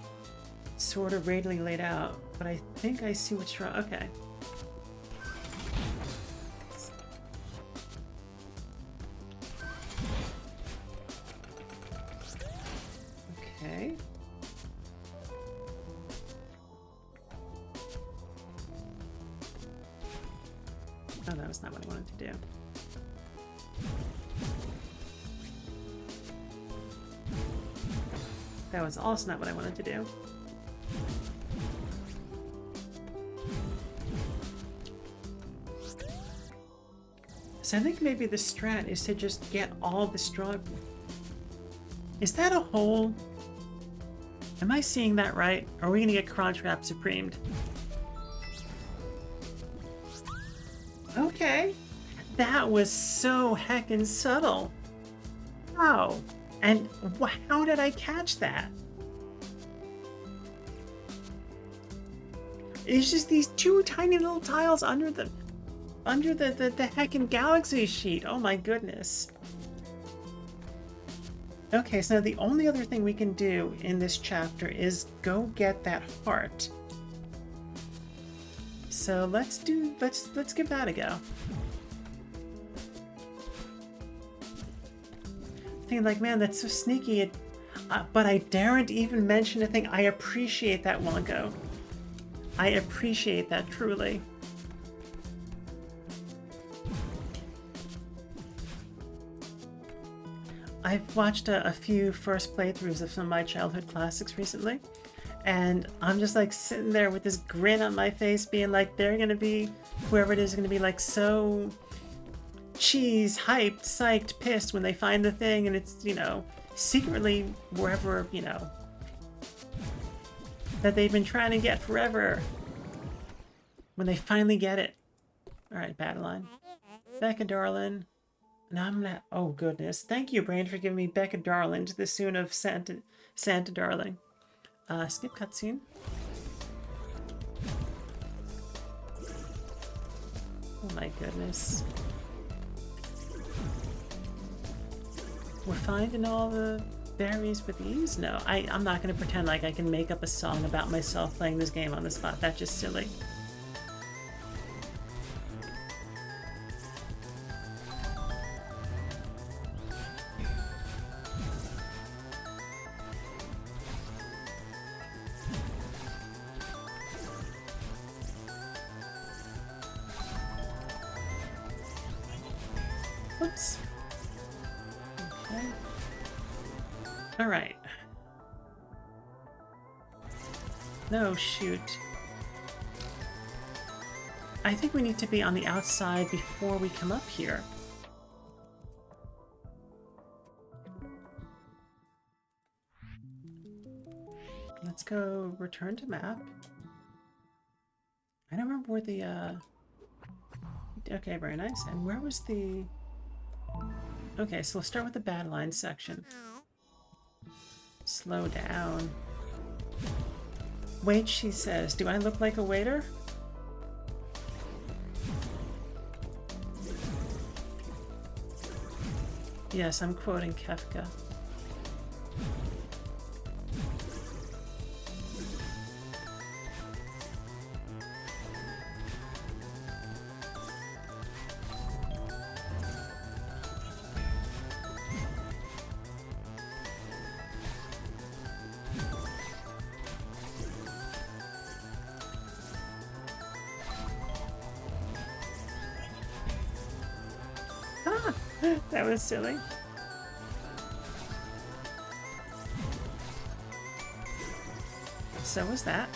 sort of radially laid out, but I think I see what's wrong. Okay. Okay. Oh, that was not what I wanted to do. That was also not what I wanted to do. So I think maybe the strat is to just get all the straw. Is that a hole? Am I seeing that right? Are we gonna get Crunchwrap Supremed? Okay. That was so heckin' subtle. Wow. And how did I catch that? It's just these two tiny little tiles under the heckin' galaxy sheet. Oh my goodness. Okay, so the only other thing we can do in this chapter is go get that heart. So let's give that a go. Thinking like, man, that's so sneaky. But I daren't even mention a thing. I appreciate that, Wonko. I appreciate that truly. I've watched a few first playthroughs of some of my childhood classics recently, and I'm just like sitting there with this grin on my face being like, they're gonna be whoever it is going to be like so cheese, hyped, psyched, pissed when they find the thing and it's, you know, secretly wherever, you know, that they've been trying to get forever. When they finally get it. Alright, Badeline. Becca, darling. Now I'm gonna... Oh, goodness. Thank you, Brain, for giving me Becca, darling, to the tune of Santa, darling. Skip cutscene. Oh my goodness. We're finding all the berries with ease? No, I'm not going to pretend like I can make up a song about myself playing this game on the spot. That's just silly. Whoops. Okay. All right. No, shoot. I think we need to be on the outside before we come up here. Let's go return to map. I don't remember where the, Okay, very nice. And where was the... Okay, so we'll start with the Badeline section. Slow down. Wait, she says. Do I look like a waiter? Yes, I'm quoting Kefka. That was silly. So was that.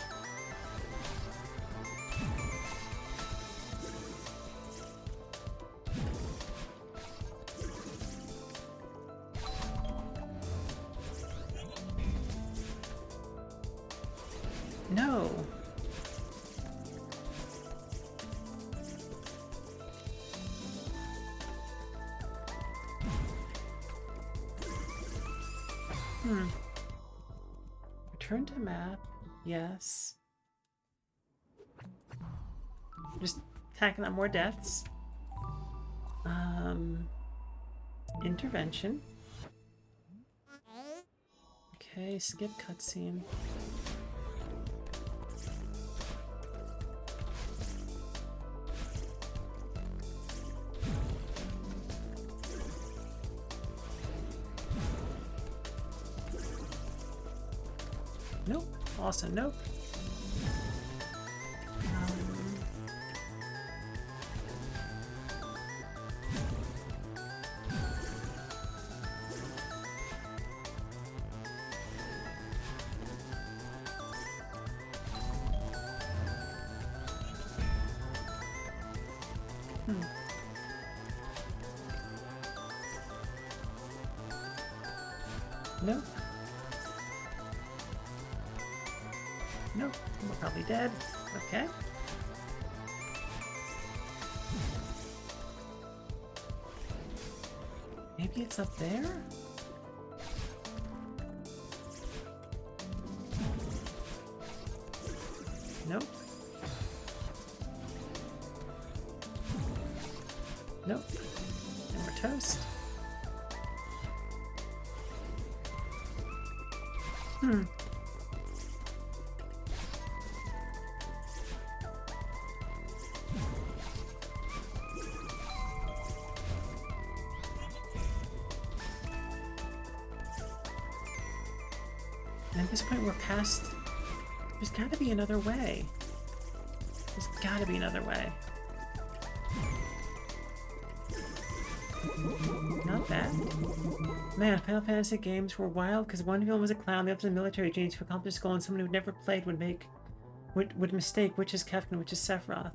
No. Return to map. Yes. Just tacking on more deaths. Intervention. Okay, skip cutscene. Nope. Also nope. Nope. Nope. We're probably dead. Okay. Maybe it's up there? Nope. Nope. And we're toast. And at this point we're past... There's gotta be another way. There's gotta be another way. Not bad. Man, Final Fantasy games were wild because one villain was a clown, the other was a military genius to accomplish his goal, and someone who never played would mistake which is Kefka and which is Sephiroth.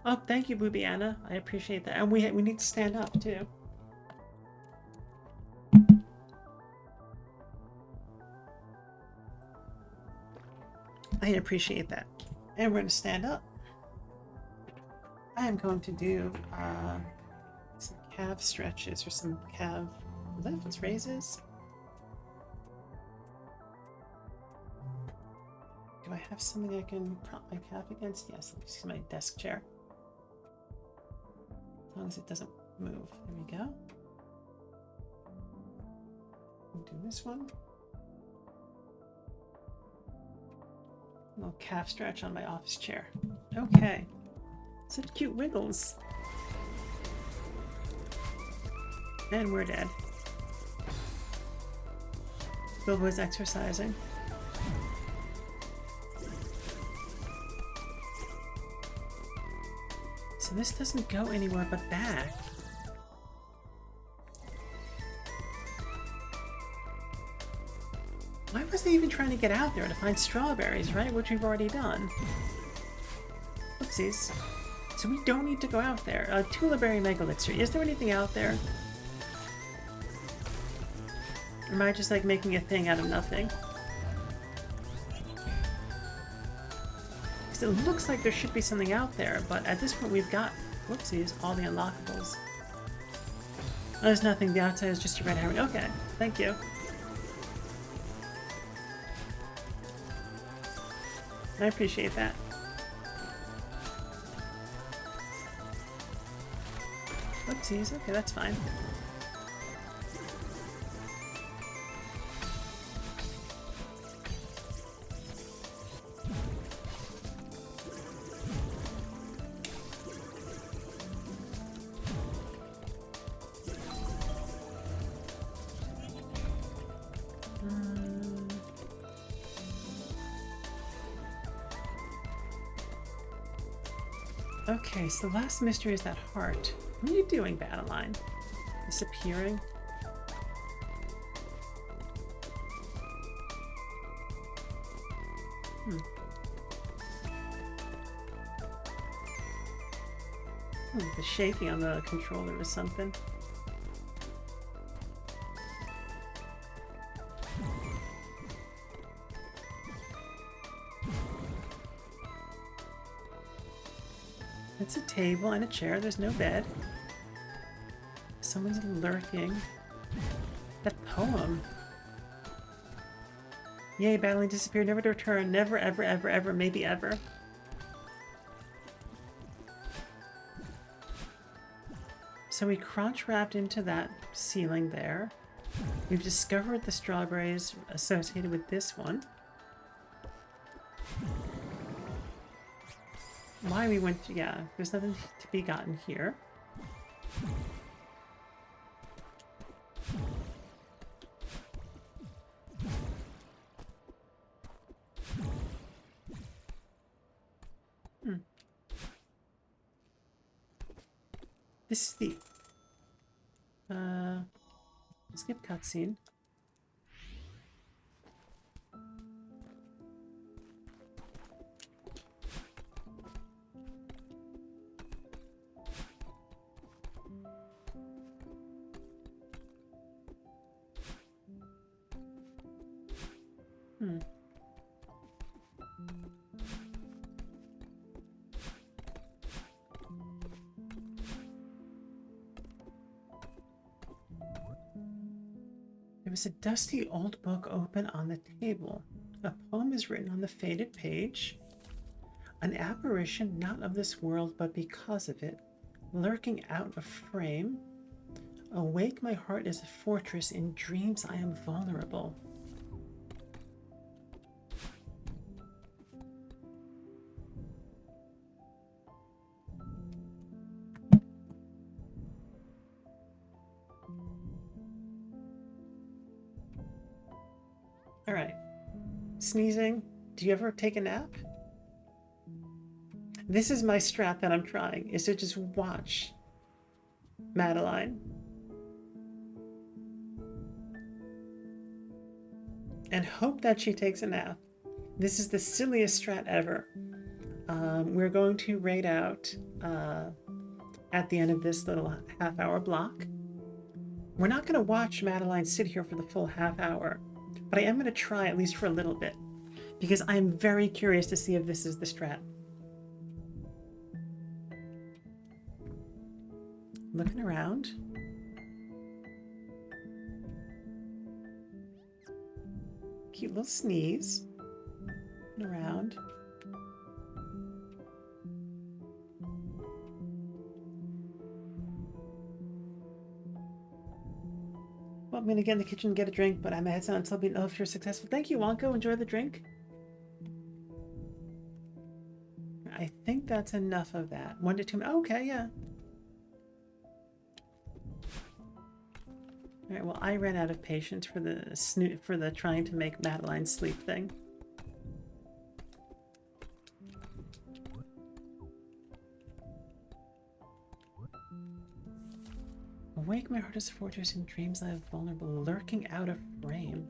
Oh, thank you, Boobiana. I appreciate that. And we need to stand up, too. I appreciate that. And we're going to stand up. I am going to do some calf stretches or some calf lifts, raises. Do I have something I can prop my calf against? Yes, let me use my desk chair. As long as it doesn't move. There we go. I'll do this one. A little calf stretch on my office chair. Okay. Such cute wiggles. And we're dead. Bilbo's exercising. So this doesn't go anywhere but back. Why was I even trying to get out there to find strawberries, right? Which we've already done. Oopsies. So we don't need to go out there. Tuliberry Mega Elixir. Is there anything out there? Or am I just like making a thing out of nothing? Because it looks like there should be something out there, but at this point we've got, whoopsies, all the unlockables. Oh, there's nothing. The outside is just a red herring. Okay, thank you. I appreciate that. Oopsies, okay, that's fine. Okay, so the last mystery is that heart. What are you doing, Battleline? Disappearing? The shaking on the controller is something. It's a table and a chair. There's no bed. Someone's lurking. That poem. Yay, battling disappeared, never to return. Never, ever, ever, ever, maybe ever. So we crunch wrapped into that ceiling there. We've discovered the strawberries associated with this one. Why we went to, yeah, there's nothing to be gotten here. This is the skip cutscene. There was a dusty old book open on the table. A poem is written on the faded page. An apparition not of this world, but because of it, lurking out of frame. Awake, my heart is a fortress. In dreams I am vulnerable. All right. Sneezing. Do you ever take a nap? This is my strat that I'm trying, is to just watch Madeline and hope that she takes a nap. This is the silliest strat ever. We're going to raid out at the end of this little half-hour block. We're not going to watch Madeline sit here for the full half hour, but I am going to try at least for a little bit, because I am very curious to see if this is the strat. Looking around. Cute little sneeze. Looking around. Well, I'm going to get in the kitchen and get a drink, but I'm heads on until being, oh, if you're successful. Thank you, Wonko. Enjoy the drink. I think that's enough of that. 1 to 2. Okay, yeah. All right, well, I ran out of patience for the trying to make Madeline sleep thing. Awake, my heart is a fortress. In dreams I am vulnerable, lurking out of frame.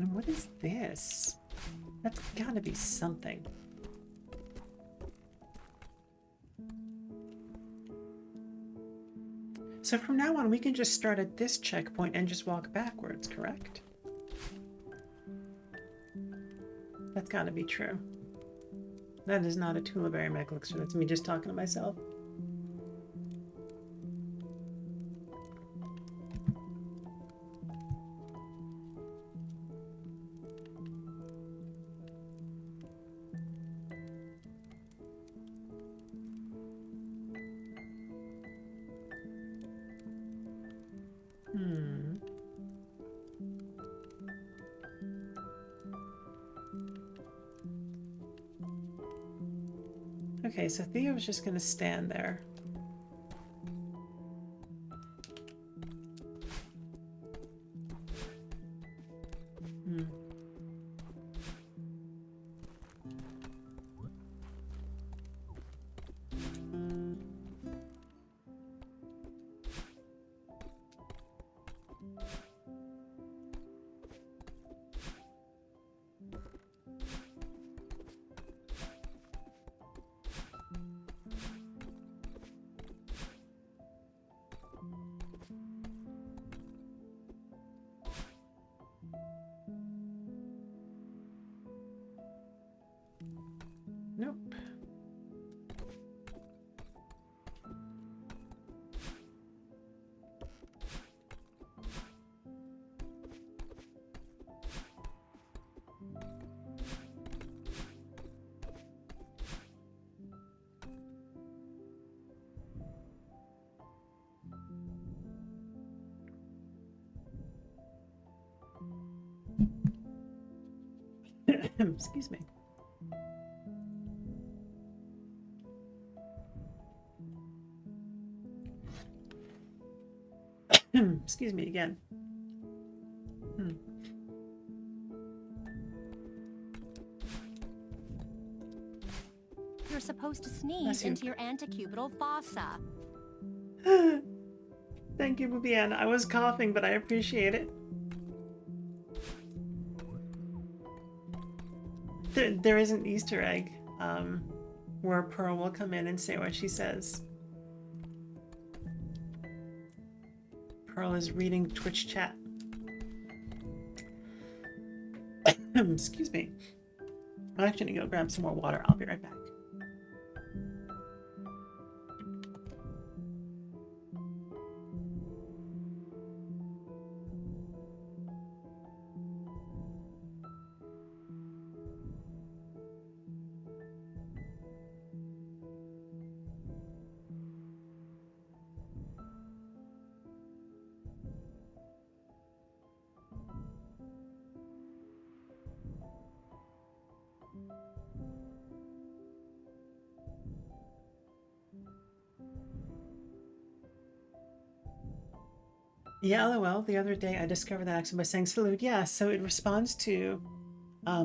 And what is this? That's gotta be something. So from now on, we can just start at this checkpoint and just walk backwards, correct? That's gotta be true. That is not a Tulaberry medical elixir. That's me just talking to myself. Okay, so Theo was just gonna stand there. Nope. Excuse me. Excuse me again. You're supposed to sneeze into your antecubital fossa. Thank you, Bubiana. I was coughing, but I appreciate it. There is an Easter egg where Pearl will come in and say what she says. Pearl is reading Twitch chat. Excuse me. I'm actually gonna go grab some more water. I'll be right back. Yeah, LOL. The other day I discovered that accent by saying salute. Yeah, so it responds to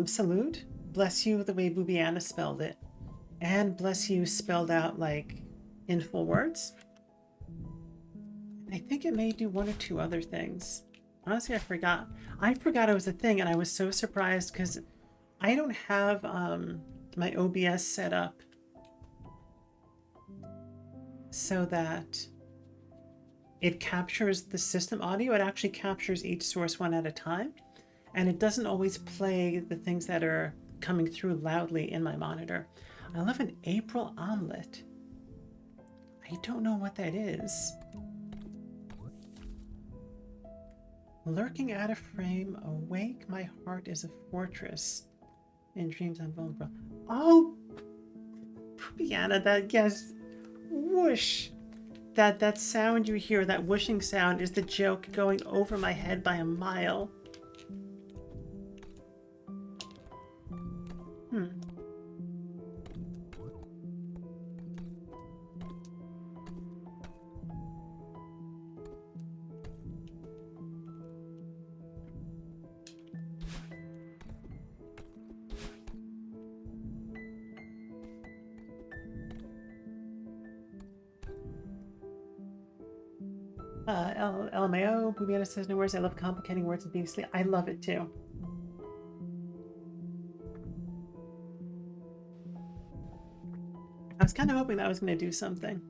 salute, bless you the way Bubiana spelled it, and bless you spelled out like in full words. I think it may do one or two other things. Honestly, I forgot. I forgot it was a thing, and I was so surprised because I don't have my OBS set up so that it captures the system audio. It actually captures each source one at a time, and it doesn't always play the things that are coming through loudly in my monitor. I love an April omelet. I don't know what that is. Lurking out of frame, awake, my heart is a fortress. In dreams I'm vulnerable. Oh, Pupiana, that, yes, whoosh. That sound you hear, that whooshing sound, is the joke going over my head by a mile. LMAO, Pupiana says no words. I love complicating words and being asleep. I love it too. I was kind of hoping that was going to do something.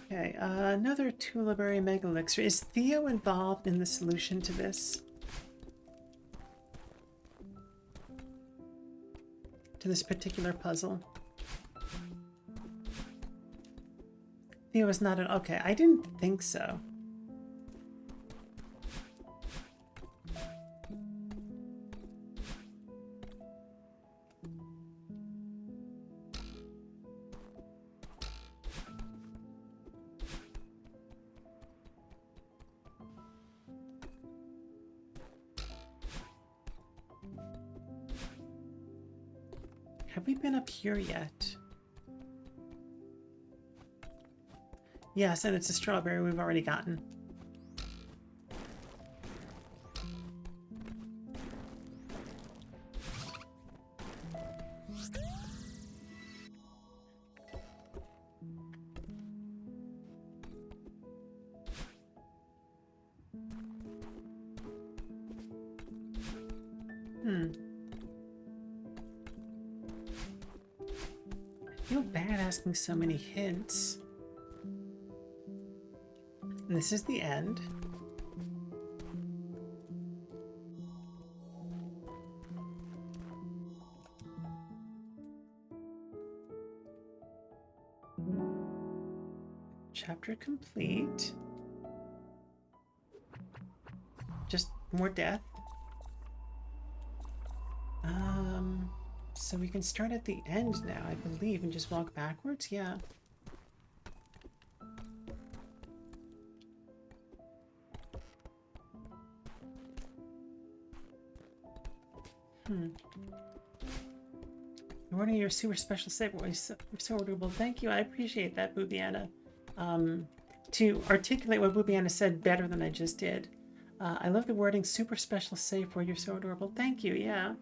Okay, another Tuliberry Mega Elixir. Is Theo involved in the solution to this? To this particular puzzle? Theo is not an... Okay, I didn't think so. Have we been up here yet? Yes, and it's a strawberry we've already gotten. I feel bad asking so many hints. This is the end. Chapter complete. Just more death. So we can start at the end now, I believe, and just walk backwards? Yeah. What are your super special save? You're so adorable. Thank you. I appreciate that, Bubiana. To articulate what Bubiana said better than I just did. I love the wording super special safe where you're so adorable. Thank you. Yeah.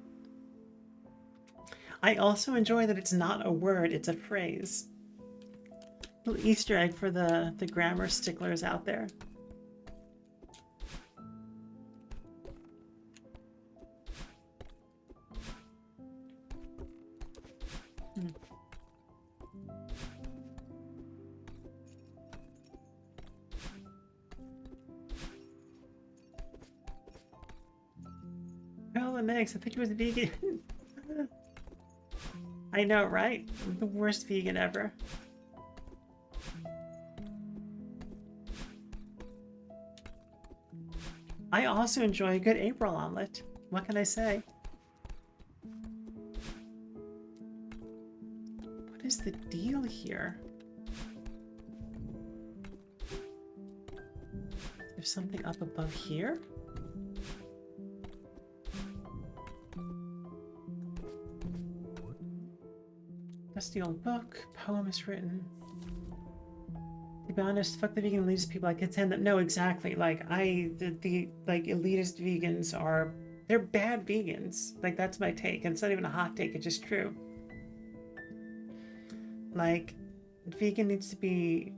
I also enjoy that it's not a word, it's a phrase. Little Easter egg for the grammar sticklers out there. Well, and eggs. I think he was vegan. I know, right? The worst vegan ever. I also enjoy a good April omelet. What can I say? What is the deal here? There's something up above here? dusty old book. Poem is written. To be honest, fuck the vegan elitist people. I contend that no, exactly. Like the like elitist vegans are, they're bad vegans. Like that's my take, and it's not even a hot take. It's just true. Like, vegan needs to be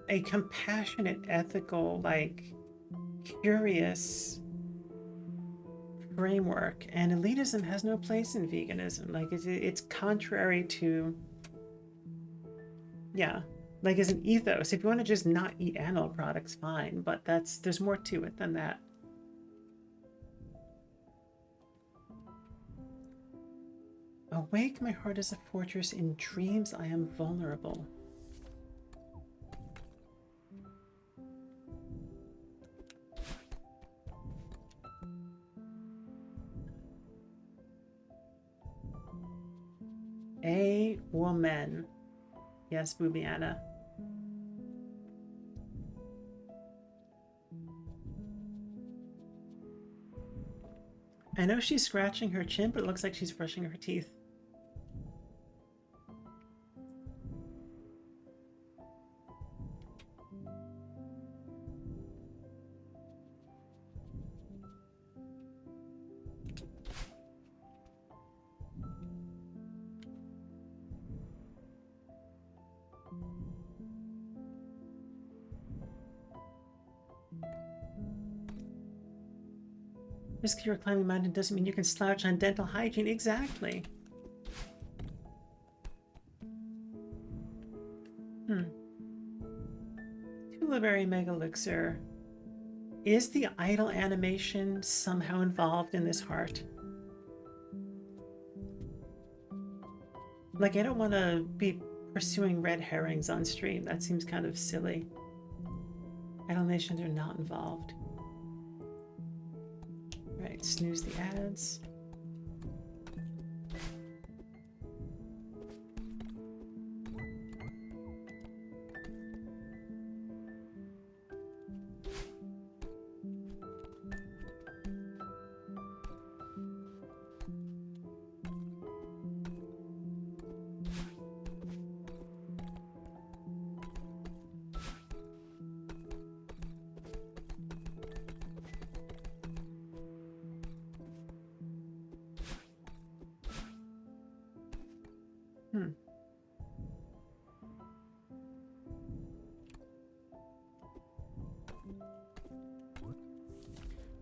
a compassionate, ethical, like curious framework, and elitism has no place in veganism. Like it's contrary to, yeah, like as an ethos. If you want to just not eat animal products, fine, but there's more to it than that. Awake, my heart is a fortress. In dreams I am vulnerable. A woman. Yes, Boobiana. I know she's scratching her chin, but it looks like she's brushing her teeth. Just because you're climbing a mountain doesn't mean you can slouch on dental hygiene. Exactly. Tuliberry Mega Elixir. Is the idle animation somehow involved in this heart? Like, I don't want to be pursuing red herrings on stream. That seems kind of silly. Idle animations are not involved. Right, snooze the ads.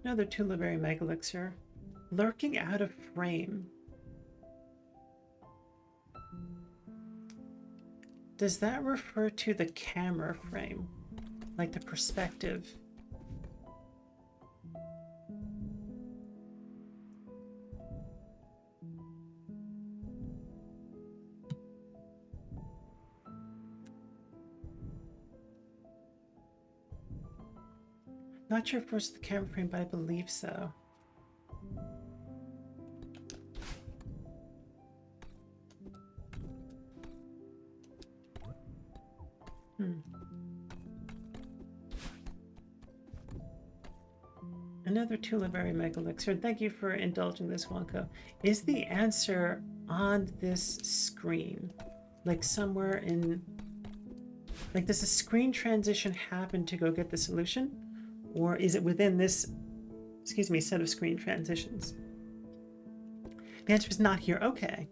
Another Tuliberry Mega Elixir. Lurking out of frame. Does that refer to the camera frame? Like the perspective? Not sure if it was the camera frame, but I believe so. Another Tuliberry Mega Elixir. Thank you for indulging this, Wonko. Is the answer on this screen? Like somewhere in... Like, does a screen transition happen to go get the solution? Or is it within this, excuse me, set of screen transitions? The answer is not here. Okay.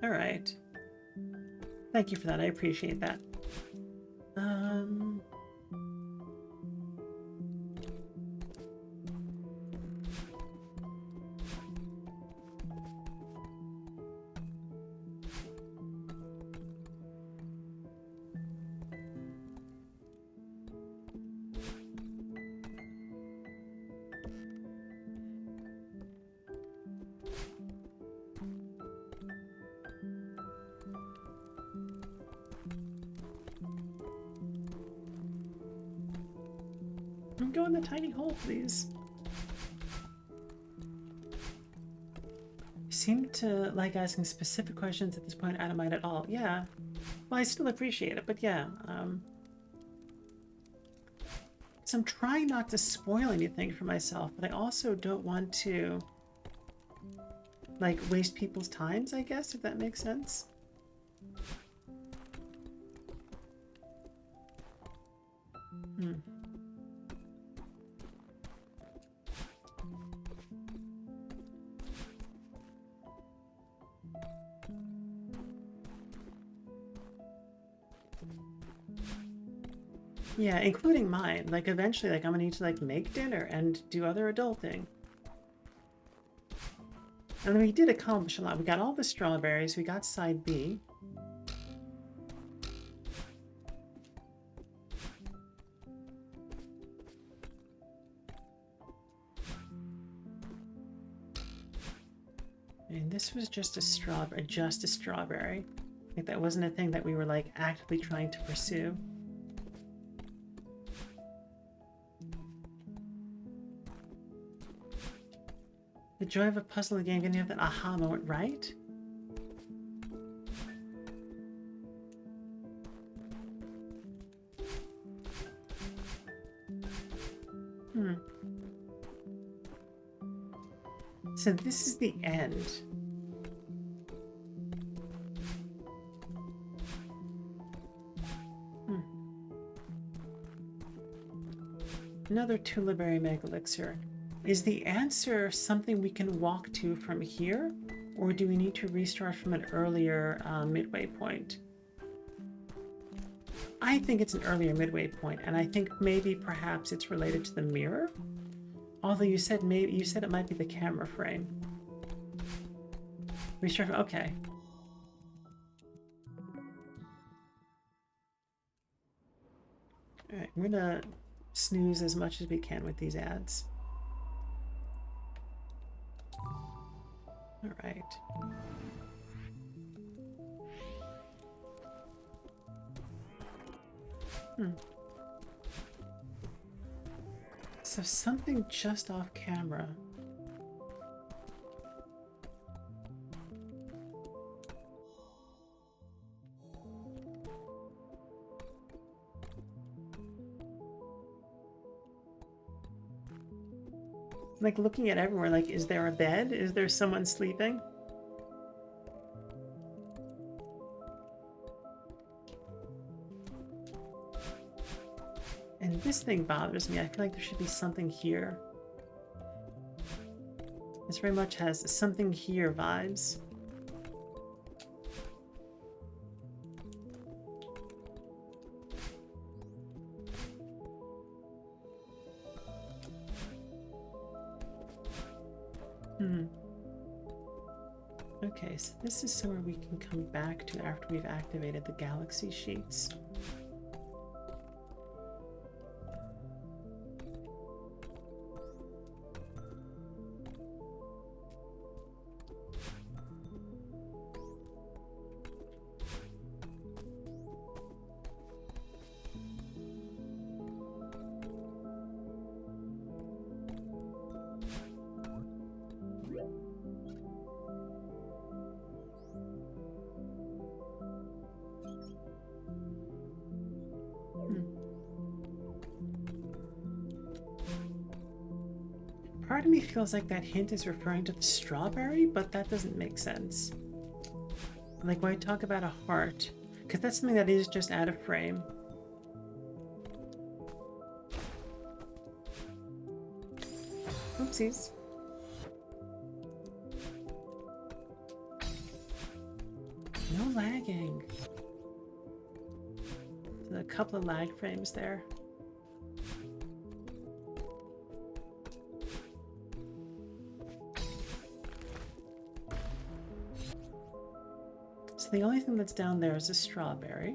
All right. Thank you for that. I appreciate that. Go in the tiny hole, please. You seem to like asking specific questions at this point. I don't mind at all. Yeah. Well, I still appreciate it, but yeah. So I'm trying not to spoil anything for myself, but I also don't want to like waste people's times, I guess, if that makes sense. Yeah, including mine. Like eventually, like I'm gonna need to like make dinner and do other adulting. And then we did accomplish a lot. We got all the strawberries. We got side B. And this was just a strawberry. Like that wasn't a thing that we were like actively trying to pursue. The joy of a puzzle game, can you have that aha moment, right? So this is the end. Another Tuliberry Mega Elixir. Is the answer something we can walk to from here, or do we need to restart from an earlier midway point? I think it's an earlier midway point, and I think maybe perhaps it's related to the mirror. Although you said it might be the camera frame. Restart. Okay. All right, we're gonna snooze as much as we can with these ads. All right. So something just off camera. Like looking at everywhere, like, is there a bed? Is there someone sleeping? And this thing bothers me. I feel like there should be something here. This very much has something here vibes. Okay, so this is somewhere we can come back to after we've activated the galaxy sheets. Part of me feels like that hint is referring to the strawberry, but that doesn't make sense. Like when I talk about a heart, because that's something that is just out of frame. Oopsies. No lagging. There's a couple of lag frames there. So the only thing that's down there is a strawberry.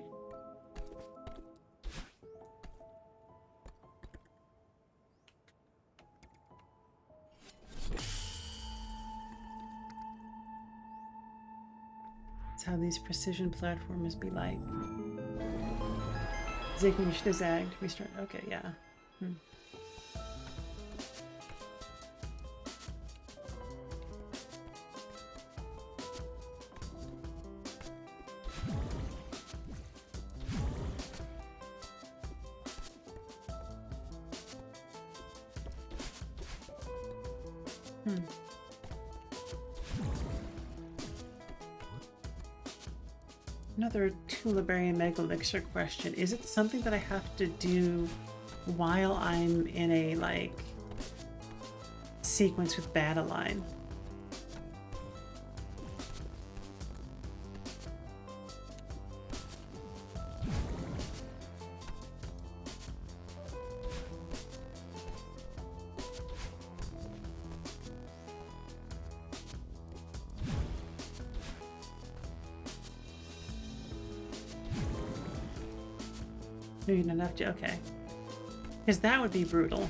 That's how these precision platformers be like. Zigging, you should have zagged. Restart. Okay, yeah. Another Tuliberry Mega Elixir question. Is it something that I have to do while I'm in a, like, sequence with Battleline? No, you don't have to. Okay. Because that would be brutal.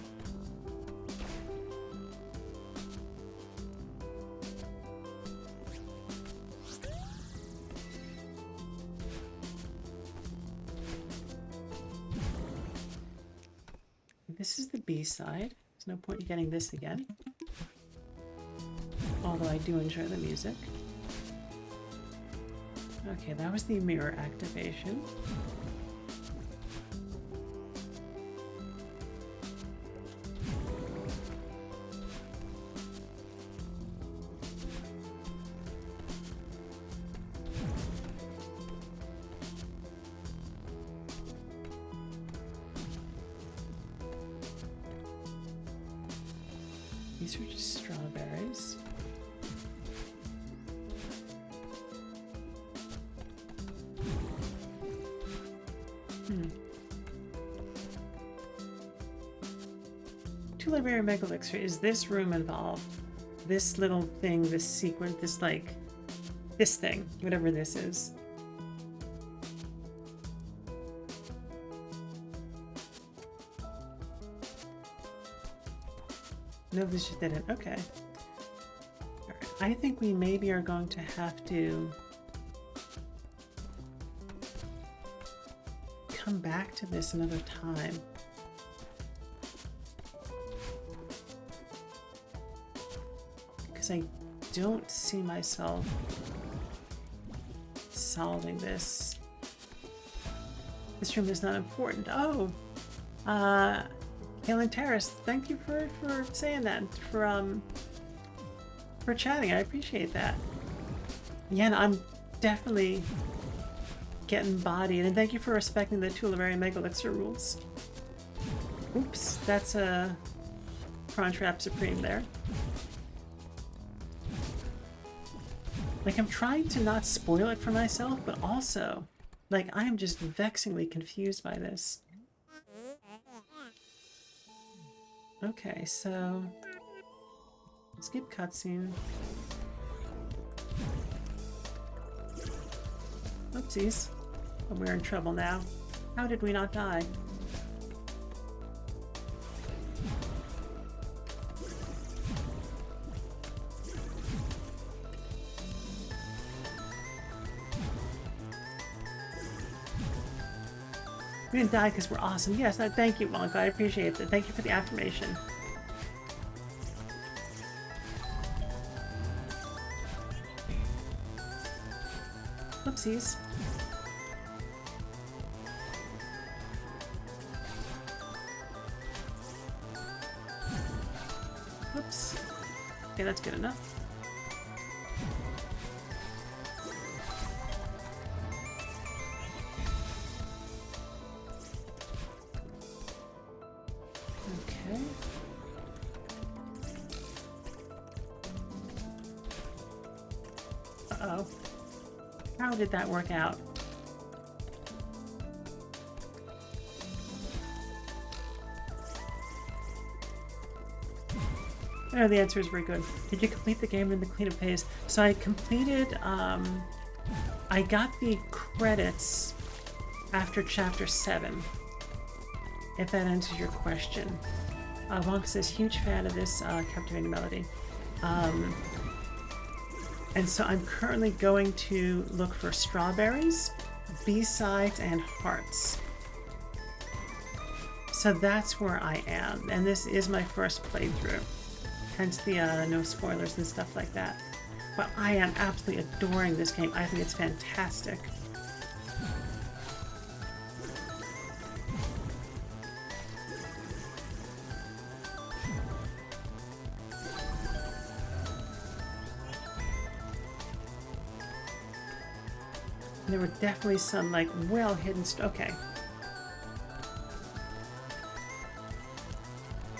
This is the B side. There's no point in getting this again. Although I do enjoy the music. Okay, that was the mirror activation. These are just strawberries. Tuliberry Mega Elixir. Is this room involved? This little thing, this sequence, this, like, this thing, whatever this is. No, this just didn't. Okay. All right. I think we maybe are going to have to come back to this another time. Because I don't see myself solving this. This room is not important. Oh! Helen Terrace, thank you for saying that, for chatting. I appreciate that. Yeah, no, I'm definitely getting bodied, and thank you for respecting the Tuliberry Mega Elixir rules. Oops, that's a Crunchwrap Supreme there. Like, I'm trying to not spoil it for myself, but also, like, I am just vexingly confused by this. Okay, so skip cutscene. Oopsies. We're in trouble now. How did we not die? We didn't die because we're awesome. Yes, thank you, Wonka. I appreciate it. Thank you for the affirmation. Whoopsies. Whoops. Okay, that's good enough. Okay. Uh-oh. How did that work out? Oh, the answer is very good. Did you complete the game in the cleanup phase? So I completed, I got the credits after Chapter 7, if that answers your question. Wonka says, huge fan of this captivating melody. And so I'm currently going to look for strawberries, B-sides, and hearts. So that's where I am, and this is my first playthrough. Hence the no spoilers and stuff like that. But I am absolutely adoring this game. I think it's fantastic. There were definitely some, like, well hidden okay.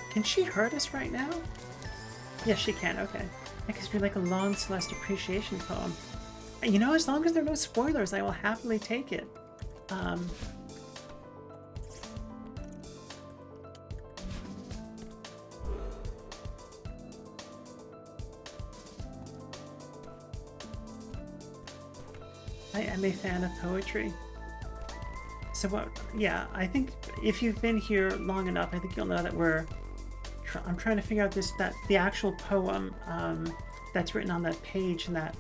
Can she hurt us right now? Yes, she can, okay. That could be like a long Celeste appreciation poem. You know, as long as there are no spoilers, I will happily take it. I am a fan of poetry. So what, yeah, I think if you've been here long enough, I think you'll know that I'm trying to figure out the actual poem that's written on that page in that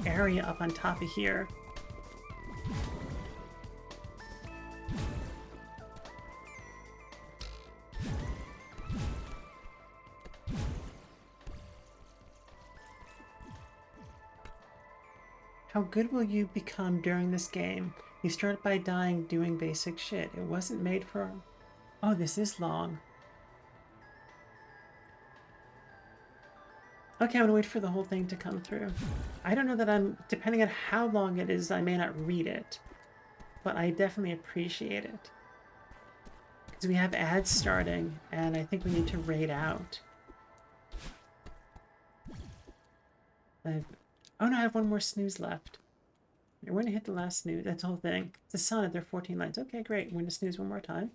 area up on top of here. How good will you become during this game? You start by dying doing basic shit. It wasn't made for... Oh, this is long. Okay, I'm gonna wait for the whole thing to come through. I don't know that depending on how long it is, I may not read it. But I definitely appreciate it. Because we have ads starting, and I think we need to raid out. Oh no, I have one more snooze left. We're going to hit the last snooze. That's the whole thing. It's a sonnet. There are 14 lines. Okay, great. We're going to snooze one more time.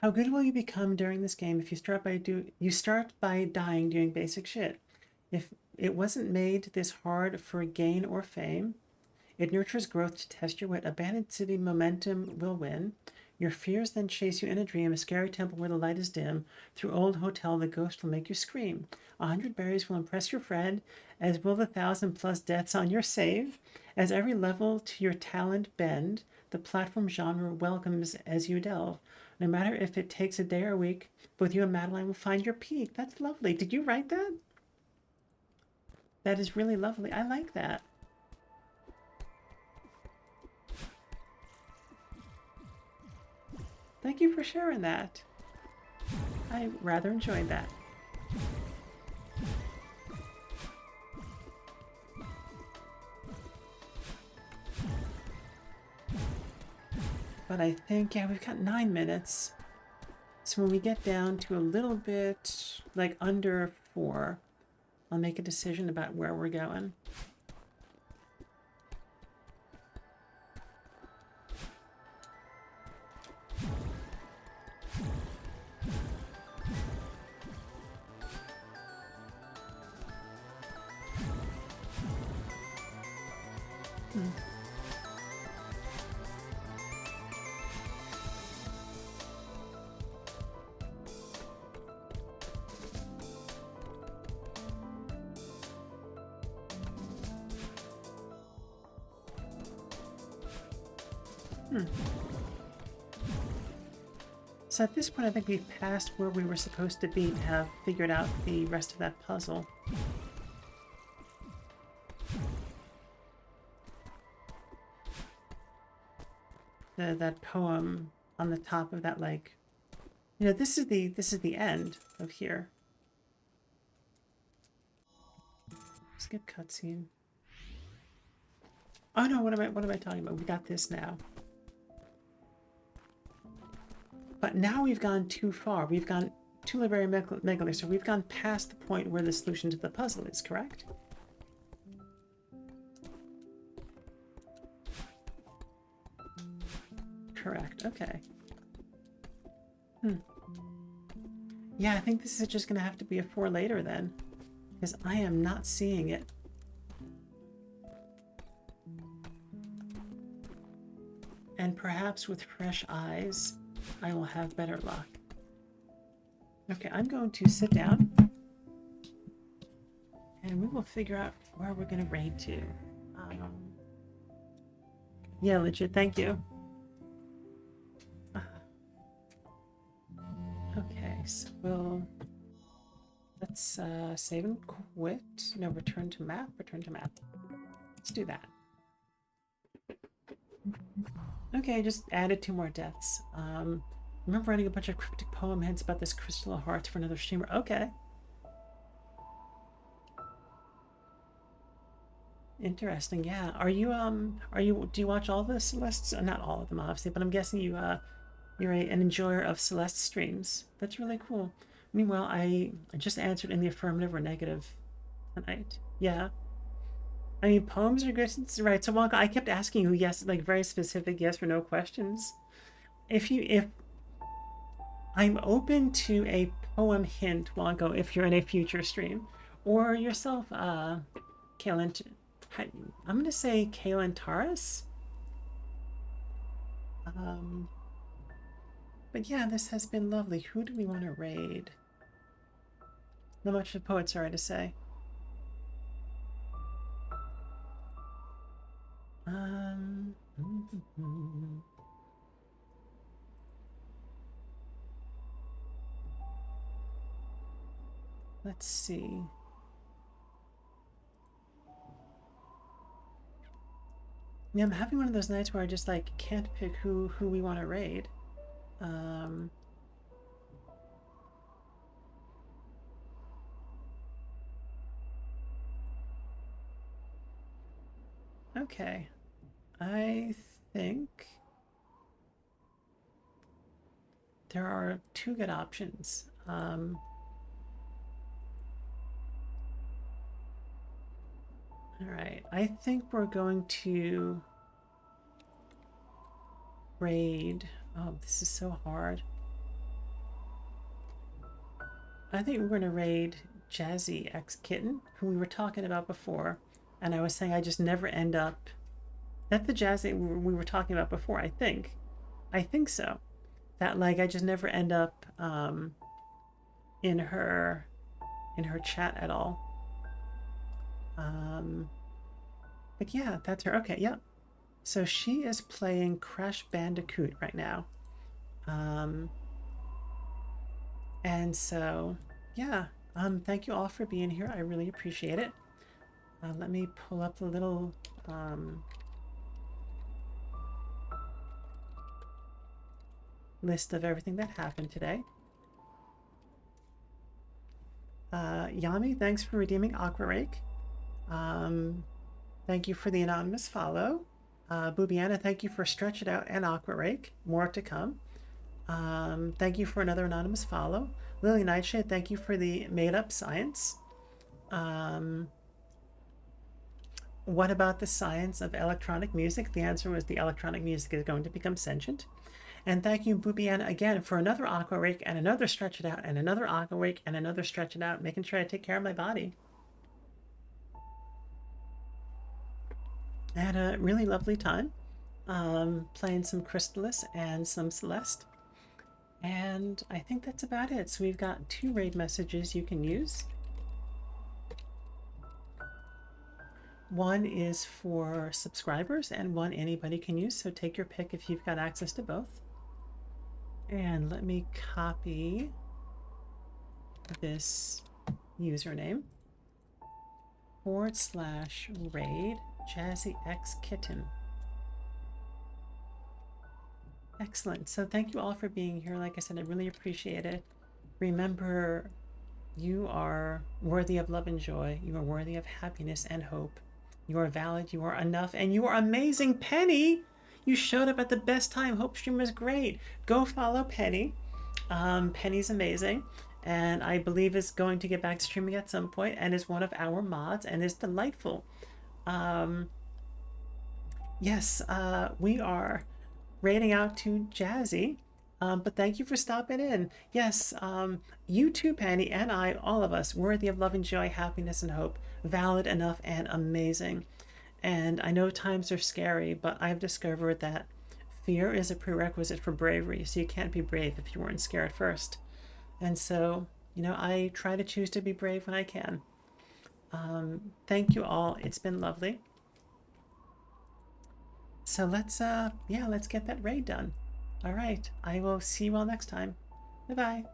How good will you become during this game if you start by dying doing basic shit? If it wasn't made this hard for gain or fame, it nurtures growth to test your wit. Abandoned city momentum will win. Your fears then chase you in a dream, a scary temple where the light is dim. Through old hotel, the ghost will make you scream. 100 berries will impress your friend, as will the 1,000+ deaths on your save. As every level to your talent bend, the platform genre welcomes as you delve. No matter if it takes a day or a week, both you and Madeline will find your peak. That's lovely. Did you write that? That is really lovely. I like that. Thank you for sharing that. I rather enjoyed that. But I think, yeah, we've got 9 minutes. So when we get down to a little bit, like under 4, I'll make a decision about where we're going. So at this point, I think we've passed where we were supposed to be to have figured out the rest of that puzzle. That poem on the top of that, like, you know, this is the end of here. Skip cutscene. Oh no, what am I talking about? We got this now. But now we've gone too far. We've gone to Library Megalith, so we've gone past the point where the solution to the puzzle is, correct? Correct, okay. Yeah, I think this is just going to have to be a 4 later then, because I am not seeing it. And perhaps with fresh eyes, I will have better luck. Okay, I'm going to sit down, and we will figure out where we're going to raid to. Yeah, legit, thank you. Okay, so let's save and quit. No, return to map. Let's do that. Okay, just added 2 more deaths. Remember writing a bunch of cryptic poem hints about this crystal of hearts for another streamer. Okay. Interesting. Yeah. Do you watch all the Celestes? Not all of them, obviously, but I'm guessing you're an enjoyer of Celeste streams. That's really cool. Meanwhile, I just answered in the affirmative or negative tonight. Yeah. I mean, poems are good, right? So, Wonka, I kept asking you yes, like very specific yes or no questions. If I'm open to a poem hint, Wonko, if you're in a future stream, or yourself, Kaylin. I'm gonna say Kaylin Taurus. Um, but yeah, this has been lovely. Who do we want to raid? Not much of a poet, sorry to say. Um, let's see. Yeah, I'm having one of those nights where I just like can't pick who we want to raid. Okay. I think there are two good options. All right. I think we're going to raid. Oh, this is so hard. I think we're going to raid Jazzy X Kitten, who we were talking about before. And I was saying I just never end up. That's the Jazzy we were talking about before, I think. I think so. That like I just never end up in her chat at all. But yeah, that's her. Okay, yep. So she is playing Crash Bandicoot right now. And so yeah, thank you all for being here. I really appreciate it. Let me pull up the little list of everything that happened today. Yami, thanks for redeeming Aqua Rake. Thank you for the anonymous follow. Boobiana, thank you for Stretch It Out and Aqua Rake. More to come. Thank you for another anonymous follow. Lily Nightshade, thank you for the made up science. What about the science of electronic music? The answer was the electronic music is going to become sentient. And thank you, Boobiana, again for another Aqua Rake and another Stretch It Out and another Aqua Rake and another Stretch It Out, making sure I take care of my body. I had a really lovely time playing some Crystalis and some Celeste. And I think that's about it. So we've got 2 raid messages you can use. One is for subscribers and one anybody can use. So take your pick if you've got access to both. And let me copy this username /raid Jazzy X Kitten. Excellent. So thank you all for being here. Like I said, I really appreciate it. Remember, you are worthy of love and joy. You are worthy of happiness and hope. You are valid. You are enough. And you are amazing. Penny, you showed up at the best time. Hope stream was great. Go follow Penny. Penny's amazing. And I believe is going to get back to streaming at some point and is one of our mods and is delightful. Yes, we are raiding out to Jazzy. But thank you for stopping in. Yes, you too, Penny, and I, all of us, worthy of love and joy, happiness and hope, valid enough and amazing. And I know times are scary, but I've discovered that fear is a prerequisite for bravery, so you can't be brave if you weren't scared first. And so, you know, I try to choose to be brave when I can. Thank you all. It's been lovely. So let's get that raid done. All right, I will see you all next time. Bye-bye.